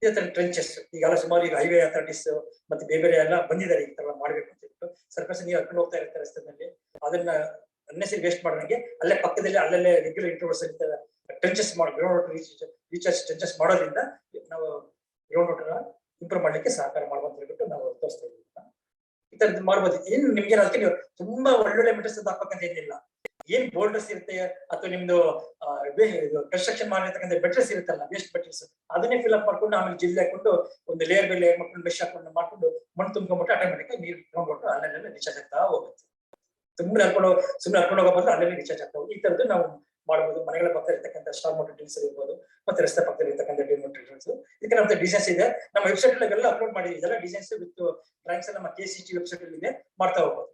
ಇದೇ ತರ ಟ್ರೆಂಚಸ್ ಈಗೆಲ್ಲ ಸುಮಾರು ಈಗ ಹೈವೇ ಅಥಾರಿಟೀಸ್ ಮತ್ತೆ ಬೇರೆ ಎಲ್ಲ ಬಂದಿದ್ದಾರೆ ಈ ತರ ಮಾಡ್ಬೇಕು ಅಂತ ಹೇಳ್ಬಿಟ್ಟು. ಸರ್ಫೇಸ್ ನೀರು ಹರ್ಕೊಂಡು ಹೋಗ್ತಾ ಇರ್ತಾರೆ ರಸ್ತೆಯಲ್ಲಿ, ಅದನ್ನ ಅನ್ನೆಸರಿ ವೇಸ್ಟ್ ಮಾಡೋಂಗೆ ಅಲ್ಲೇ ಪಕ್ಕದಲ್ಲಿ ಅಲ್ಲೇ ರೆಗ್ಯುಲರ್ ಇಂಟರ್ವಲ್ಸ್ ಟ್ರೆಂಚಸ್ ಮಾಡಿ ಗ್ರೌಂಡ್ ವಾಟರ್ ರೀಚಾರ್ಜ್ ಟ್ರೆಂಚಸ್ ಮಾಡೋದ್ರಿಂದ ನಾವು ಗ್ರೌಂಡ್ ವಾಟರ್ ಇಂಪ್ರೂವ್ ಮಾಡ್ಲಿಕ್ಕೆ ಸಹಕಾರ ಮಾಡುವಂತ ಹೇಳ್ಬಿಟ್ಟು ನಾವು ತೋರಿಸ್ತಾ ಇದ್ದೀವಿ. ಈ ತರದ್ದು ಮಾಡ್ಬೋದು. ಏನ್ ನಿಮ್ಗೆ ಅದಕ್ಕೆ ನೀವು ತುಂಬಾ ಒಳ್ಳೊಳ್ಳೆ ಮೆಟೀರಿಯಲ್ಸ್ ಹಾಕ್ಬೇಕಂತ ಏನಿಲ್ಲ. ಏನ್ ಬೋಲ್ಡರ್ಸ್ ಇರುತ್ತೆ ಅಥವಾ ನಿಮ್ದು ಕನ್ಸ್ಟ್ರಕ್ಷನ್ ಮಾಡಿರ್ತಕ್ಕಂಥ ಮೆಟೀರಿಯಲ್ಸ್ ಇರುತ್ತಲ್ಲ, ವೇಸ್ಟ್ ಮೆಟೀರಿಯಲ್ಸ್, ಅದನ್ನೇ ಫಿಲ್ ಅಪ್ ಮಾಡ್ಕೊಂಡು ಆಮೇಲೆ ಜಿಲ್ಲೆ ಹಾಕೊಂಡು ಒಂದು ಲೇಯರ್ ಮೇಲೆ ಲೇಯರ್ ಮಾಡ್ಕೊಂಡು ಮೆಶ್ ಹಾಕೊಂಡು ಮಾಡ್ಕೊಂಡು ಮಣ್ಣು ತುಂಬ್ಕೊಂಡ್ಬಿಟ್ಟು ಆಟೋಮೆಟಿಕ್ ನೀರು ತುಂಬಿಟ್ಟು ಅಲ್ಲೆಲ್ಲ ರೀಚಾರ್ಜ್ ಆಗ್ತಾ ಹೋಗುತ್ತೆ. ಸುಮ್ಮನೆ ಹರ್ಕೊಂಡು ಹೋಗೋ ಬದಲು ಅಲ್ಲೆಲ್ಲ ರೀಚಾರ್ಜ್ ಆಗ್ತಾ ಹೋಗುತ್ತೆ. ಈ ತರದ್ದು ನಾವು ಮಾಡಬಹುದು. ಮನೆಗಳ ಪಕ್ಕ ಇರ್ತಕ್ಕಂಥ ಸ್ಟಾರ್ ಮೋಟರ್ ಡ್ರಿಲ್ಸ್ ಇರ್ಬೋದು, ಮತ್ತೆ ರಸ್ತೆ ಪಕ್ಕದಲ್ಲಿ ಇರ್ತಕ್ಕಂಥ ಡ್ರಿಲ್ಸ್. ಇದಕ್ಕೆ ನಮ್ದು ಡಿಸೈನ್ಸ್ ಇದೆ, ನಮ್ಮ ವೆಬ್ಸೈಟ್ ಅಲ್ಲಿ ಎಲ್ಲ ಅಪ್ಲೋಡ್ ಮಾಡಿ. ಇದೆಲ್ಲ ಡಿಸೈನ್ಸ್ ವಿತ್ ಡ್ರಾಯಿಂಗ್ಸ್ ನಮ್ಮ KCT ವೆಬ್ಸೈಟ್ ಅಲ್ಲಿ ಇದೆ, ಮಾಡ್ತಾ ಹೋಗ್ಬೋದು.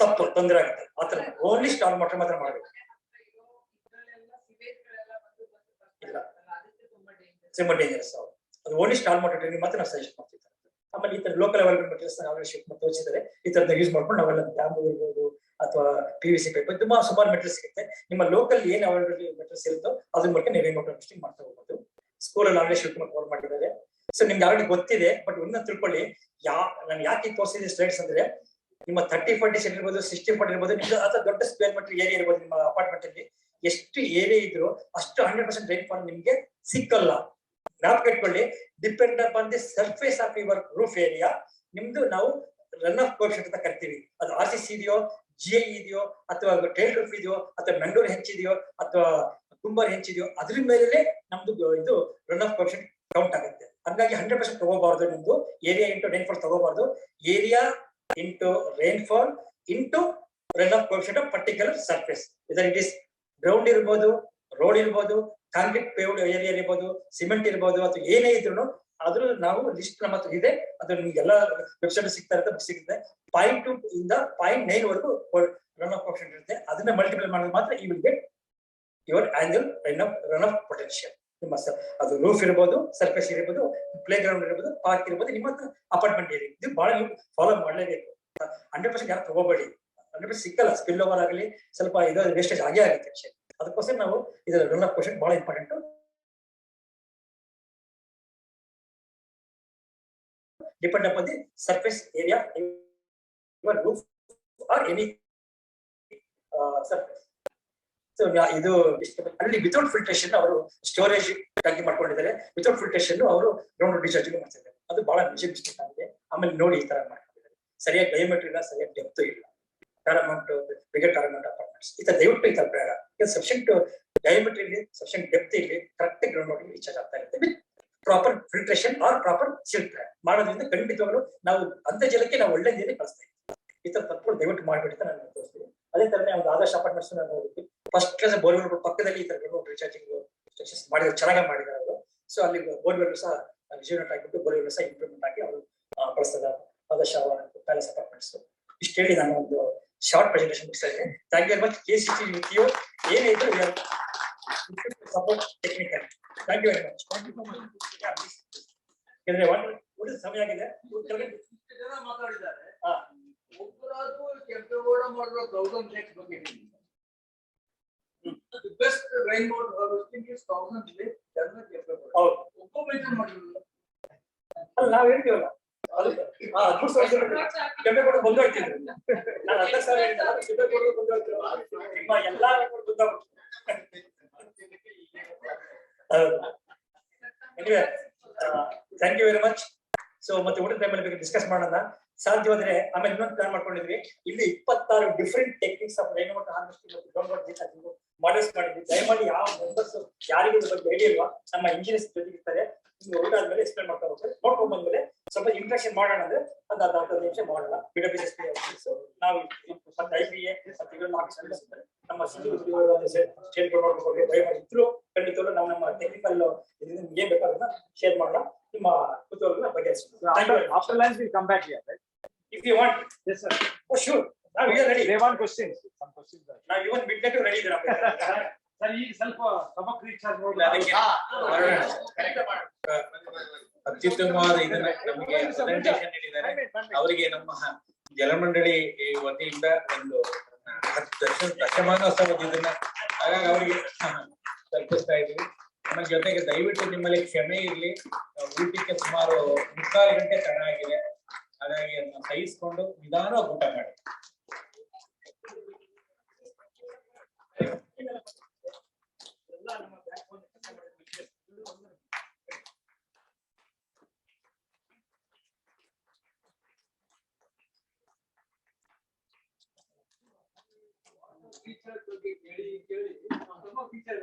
ತಪ್ಪು ತೊಂದರೆ ಆಗುತ್ತೆ ಆತರ. ಓನ್ಲಿ ಸ್ಟಾರ್ ಮೋಟರ್ ಮಾತ್ರ ಮಾಡಬೇಕು. ಇಲ್ಲ, ತುಂಬಾ ಡೇಂಜರಸ್. ಅದು ಓನ್ಲಿ ಸ್ಟಾರ್ ಮೋಟರ್ ಟ್ರೈನಿಂಗ್ ಮಾತ್ರ ನಾವು ಸಜೆಸ್ಟ್ ಮಾಡ್ತೀವಿ. ಆಮೇಲೆ ಈ ತರ ಲೋಕಲ್ ಅವೈಲೇಬಲ್ ಮೆಟೀರಿಯಲ್ಸ್ ನಾವೆಲ್ಲ ಶಿಫ್ಟ್ ಮಾಡಿ ತೋರಿಸಿದರೆ ಈ ತರದ ಯೂಸ್ ಮಾಡ್ಕೊಂಡು ನಾವೆಲ್ಲ ಬ್ಯಾಂಬೂ ಇರ್ಬೋದು ಅಥವಾ PVC ಪೈಪ್ ತುಂಬಾ ಸುಮಾರು ಮೆಟೀರಿಯಲ್ಸ್ ಸಿಗುತ್ತೆ. ನಿಮ್ಮ ಲೋಕಲ್ ಏನ್ ಅವೈಲೇಬಲ್ ಮೆಟೀರಿಯಲ್ಸ್ ಇರುತ್ತೋ ಅದ್ರ ಮೂಲಕ ನೀವೇ ಮೋಟರ್ ಮಾಡ್ತಾ ಹೋಗ್ಬೋದು. ಸ್ಕೂಲಲ್ಲಿ ಆಗಲೇ ಶಿಫ್ಟ್ ಮಾಡಿ ಮಾಡಿದ್ದಾರೆ. ಸೊ ನಿಮ್ಗೆ ಆಲ್ರೆಡಿ ಗೊತ್ತಿದೆ, ಬಟ್ ಇನ್ನೂ ತಿಳ್ಕೊಳ್ಳಿ. ನಾನು ಯಾಕೆ ತೋರಿಸಿದ ಸ್ಲೈಡ್ಸ್ ಅಂದ್ರೆ, ನಿಮ್ಮ 30-40 ಸೆಂಟ್ ಇರ್ಬೋದು, 60-40 ಇರ್ಬೋದು, ನಿಮ್ದು ಅಥವಾ ದೊಡ್ಡ ಸ್ಕ್ವೇರ್ ಮೀಟರ್ ಏರಿಯಾ ಇರ್ಬೋದು. ನಿಮ್ಮ ಅಪಾರ್ಟ್ಮೆಂಟ್ ಅಲ್ಲಿ ಎಷ್ಟು ಏರಿಯಾ ಇದ್ರು ಅಷ್ಟು 100% ರೈನ್ಫಾಲ್ ನಿಮ್ಗೆ ಸಿಕ್ಕಲ್ಲ. ಜ್ಞಾಪಕ ಇಟ್ಕೊಳ್ಳಿ. Depend upon the surface of your roof area ನಿಮ್ದು ನಾವು ರನ್ ಆಫ್ ಕೋಎಫಿಷಿಯಂಟ್ ಅಂತ ಕರಿತೀವಿ. ಅದು RCC ಇದೆಯೋ, GI ಇದೆಯೋ, ಅಥವಾ ಟೈಲ್ ರೂಫ್ ಇದೆಯೋ, ಅಥವಾ ಮಂಗಳೂರು ಹೆಚ್ಚಿದೆಯೋ, ಅಥವಾ ಕುಂಬಾರ್ ಹೆಚ್ಚಿದೆಯೋ, ಅದ್ರ ಮೇಲೆ ನಮ್ದು ಇದು ರನ್ ಆಫ್ ಕೋಎಫಿಷಿಯಂಟ್ ಕೌಂಟ್ ಆಗುತ್ತೆ. ಹಾಗಾಗಿ 100% ತಗೋಬಾರ್ದು. ನಿಮ್ದು ಏರಿಯಾ ಇಂಟು ರೈನ್ಫಾಲ್ ತಗೋಬಾರ್ದು. Area into rainfall into run off coefficient of particular surface. Either it is ground ಇರ್ಬೋದು, ರೋಡ್ ಇರ್ಬೋದು, ಕಾಂಕ್ರೀಟ್ ಪೇವ್ಡ್ ಏರಿಯಾ ಇರ್ಬೋದು, ಸಿಮೆಂಟ್ ಇರ್ಬೋದು, ಅಥವಾ ಏನೇ ಇದ್ರು ಅದ್ರ ನಾವು ಲಿಸ್ಟ್ ನಮ್ಮ ಹತ್ರ ಇದೆ. ಅದು ನಿಮ್ಗೆ ಎಲ್ಲ ವೆಬ್ಸೈಟ್ ಸಿಗ್ತಾ ಇರುತ್ತೆ, ಬುಕ್ ಸಿಗುತ್ತೆ. 0.2 ಇಂದ 0.9 ವರೆಗೂ ರನ್ ಆಫ್ ಕೋಎಫಿಷಿಯಂಟ್ ಇರುತ್ತೆ. ಅದನ್ನ ಮಲ್ಟಿಪ್ಲೈ ಮಾಡಿದ್ರೆ ಮಾತ್ರ you will get your annual run off potential. ನಿಮ್ಮ ಅದು ರೂಫ್ ಇರ್ಬೋದು, ಸರ್ಫೇಸ್ ಇರ್ಬೋದು, ಪ್ಲೇ ಗ್ರೌಂಡ್ ಇರ್ಬೋದು, ಪಾರ್ಕ್ ಇರ್ಬೋದು, ನಿಮ್ಮ ಅಪಾರ್ಟ್ಮೆಂಟ್ ಏರಿಯಾ. ಇದು ಬಹಳ ನೀವು ಫಾಲೋ ಮಾಡಲೇಬೇಕು. 100% ಯಾರು ತಗೋಬೇಡಿ. 100% ಸಿಕ್ಕಲ್ಲ. ಸ್ಪಿಲ್ ಓವರ್ ಆಗಲಿ ಸ್ವಲ್ಪ ಇದು ವೇಸ್ಟೇಜ್ ಆಗೇ ಆಗುತ್ತೆ. ಅದಕ್ಕೋಸ್ಕರ ನಾವು ಇದರ ರನ್ ಆಫ್ ಕೋಎಫಿಷಿಯಂಟ್ ಬಹಳ important. Depend upon the surface area your roof R any surface. So ಇದು ಅಲ್ಲಿ ವಿತೌಟ್ ಫಿಲ್ಟ್ರೇಷನ್ ಅವರು ಸ್ಟೋರೇಜ್ ಟ್ಯಾಂಕಿ ಮಾಡ್ಕೊಂಡಿದ್ದಾರೆ. ವಿತೌಟ್ ಫಿಲ್ಟ್ರೇಷನ್ ಅವರು ಗ್ರೌಂಡ್ ರೀಚಾರ್ಜಿಂಗ್ ಮಾಡ್ತಿದ್ದಾರೆ. ಅದು ಬಹಳ ಮಿಸ್ಟೇಕ್ ಆಗಿದೆ. ಆಮೇಲೆ ನೋಡಿ ಈ ತರ ಮಾಡ್ಕೊಂಡಿದ್ದಾರೆ. ಸರಿಯಾಗಿ ಡಯಾಮೀಟರ್ ಇಲ್ಲ, ಸರಿಯಾಗಿ ಡೆಪ್ತ್ ಇಲ್ಲ. ಟರ್ಮೌಂಟ್ ಬಿಗರ್ ಟರ್ಮೌಂಟ್ ಅಪಾರ್ಟ್ಮೆಂಟ್ಸ್ ಈ ತರ ದಯವಿಟ್ಟು ಈ ತರ ಬೇಡ. ಸಫಿಷಿಯಂಟ್ ಡಯಾಮೀಟರ್ ಇಲ್ಲಿ, ಸಫಿಷಿಯಂಟ್ ಡೆಪ್ತ್ ಇಲ್ಲಿ, ಕರೆಕ್ಟ್ ಗ್ರೌಂಡ್ ವಾಟರ್ ರೀಚಾರ್ಜ್ ಆಗ್ತಾ ಇರುತ್ತೆ with proper filtration R proper silt ಮಾಡೋದ್ರಿಂದ ಖಂಡಿತವಾಗ್ಲೂ ನಾವು ಅಂತರ್ಜಲಕ್ಕೆ ನಾವು ಒಳ್ಳೆ ನೀರೇ ಕಳಿಸ್ತಾ ಇದ್ದೀವಿ. ಈ ತರ ತಪ್ಪುಗಳು ದಯವಿಟ್ಟು ಮಾಡ್ಬಿಟ್ಟು ನಾನು ತೋರಿಸ್ತೀನಿ. ಅದೇ ತರನೇ ಒಂದು ಆದರ್ಶ ಅಪಾರ್ಟ್ಮೆಂಟ್ಸ್ ನಾನು ನೋಡಿದ್ವಿ. ಫಸ್ಟ್ ಕ್ಲಾಸ್ ಬೋರ್ವೆಲ್ ಪಕ್ಕದಲ್ಲಿ ಈ ತರ ರೀಚಾರ್ಜಿಂಗ್ ಮಾಡಿದ್ರು, ಚೆನ್ನಾಗಿ ಮಾಡಿದ್ದಾರೆ ಅವರು. ಸೊ ಅಲ್ಲಿ ಬೋರ್ವೆಲ್ ಸಹ ವಿಜುವಲ್ ಆಗಿಬಿಟ್ಟು ಬೋರ್ವೆಲ್ ಸಹ ಇಂಪ್ರೂವ್ಮೆಂಟ್ ಆಗಿ ಅವರು ಬಳಸ್ತದ ಆದರ್ಶ ಪ್ಯಾಲೇಸ್ ಅಪಾರ್ಟ್ಮೆಂಟ್ಸ್. ಇಷ್ಟು ಹೇಳಿ ನಾನು ಒಂದು ಶಾರ್ಟ್ ಪ್ರೆಸೆಂಟೇಷನ್ ಮುಗಿಸ್ತಾ ಇದ್ದೇನೆ. Thank you very much. KCT with you. ಏನೇ ಇದ್ರು support technical. Thank you very much. ಯಾಕಂದ್ರೆ ಒಂದು ಸಮಯ ಆಗಿದೆ. ಜನ ಮಾತಾಡಿದ್ದಾರೆ. ಒಬ್ಬರಾದ್ರೂ ಕೆಂಪೇಗೌಡ ಮಾಡಿರೋ 1000 lakes ಬಗ್ಗೆ the best rainwater harvesting is 1000 lakes done by Kempegowda. ಒಬ್ಬ ಮೆನ್ಷನ್ ಮಾಡಿರಲಿಲ್ಲ. ಅಲ್ಲ ನಾವು ಹೇಳ್ತೀವಲ್ಲ ಅದು 13 ವರ್ಷ ಕೆಂಪೇಗೌಡ ಬಂದು ಹೋಗ್ತಿದ್ರು. ನಾನು 10,000 ಹೇಳಿದ್ದಲ್ಲ, ಕೆಂಪೇಗೌಡ ಬಂದು ಹೋಗ್ತಿದ್ರು. ನಿಮ್ಮ ಎಲ್ಲಾ ರೆಕಾರ್ಡ್ ಬಂದವರು. Anyway thank you very much. So ಮತ್ತೆ ಊಟದ ಟೈಮಲ್ಲಿ ಬಗ್ಗೆ ಡಿಸ್ಕಸ್ ಮಾಡೋಣ ಸಾಧ್ಯವಾದ್ರೆ. ಆಮೇಲೆ ಇನ್ನೊಂದು ಪ್ಲಾನ್ ಮಾಡ್ಕೊಂಡಿದ್ವಿ, ಇಲ್ಲಿ 26 different techniques of rain water harvesting ಮತ್ತು ಗ್ರೌಂಡ್ ವಾಟರ್ ಮಾಡೆಲ್ಸ್ ಮಾಡಿದ್ವಿ. ದಯಮಾಡಿ ಯಾವ ಮೆಂಬರ್ಸ್ ಯಾರಿಗೂ ಇದ್ರ ಬಗ್ಗೆ ಐಡಿಯಾ ಇಲ್ವಾ, ನಮ್ಮ ಇಂಜಿನಿಯರ್ಸ್ ಜೊತೆಗೆ ಇರ್ತಾರೆ. ನಿಮ್ಗೆ ಊಟ ಆದ್ಮೇಲೆ ಎಕ್ಸ್ಪ್ಲೇನ್ ಮಾಡ್ತಾ ಹೋಗ್ತಾರೆ. ನೋಡ್ಕೊಂಡ್ ಬಂದ್ಮೇಲೆ ಸ್ವಲ್ಪ ಇಂಟ್ರಾಕ್ಷನ್ ಮಾಡೋಣ ಅಂದ್ರೆ ಒಂದು 10 ನಿಮಿಷ ಮಾಡೋಣ. BWS ನಾವು ಮತ್ತೆ IBA ಮತ್ತೆ ಇವೆಲ್ಲ ಆಫೀಸ್ ನಮ್ಮ ಸ್ಟೇಟ್ ಗೌರ್ಮೆಂಟ್ ದಯಮಾಡಿ ಇದ್ರು ಖಂಡಿತವೂ ನಾವು ನಮ್ಮ ಟೆಕ್ನಿಕಲ್ ಏನ್ ಬೇಕಾದ್ರೆ ಶೇರ್ ಮಾಡೋಣ. ನಿಮ್ಮ ಕುತೂಹಲನ ಬಗೆಹರಿಸೋಣ. After lunch we'll come back here, right? If you want. Yes, sir. Oh, sure. Now we are ready. They want questions. Some questions. Now even midnight to ready there. Sir, ಈ ಸ್ವಲ್ಪ ಸಬಕ್ recharge ಅತ್ಯುತ್ತಮವಾದ ಇದನ್ನ ನಮಗೆ presentation ನೀಡಿದ್ದಾರೆ. ಅವರಿಗೆ ನಮ್ಮ ಜಲಮಂಡಳಿ ವತಿಯಿಂದ ಒಂದು ದಶಮಾನೋತ್ಸವದ ಇದನ್ನ ಹಾಗಾಗಿ ಅವರಿಗೆ ತಲುಪಿಸ್ತಾ ಇದ್ವಿ. ನಮ್ಮ ಜೊತೆಗೆ ದಯವಿಟ್ಟು ನಿಮ್ಮಲ್ಲಿ ಕ್ಷಮೆ ಇರಲಿ, ಊಟಕ್ಕೆ ಸುಮಾರು 3/4 ಗಂಟೆ ತಡ ಆಗಿದೆ. ಹಾಗಾಗಿ ಅದನ್ನ ಸಹಿಸ್ಕೊಂಡು ನಿಧಾನವಾಗಿ ಊಟ ಮಾಡಿ. ಟೀಚರ್ ಬಗ್ಗೆ ಕೇಳಿ ತುಂಬ ಟೀಚರ್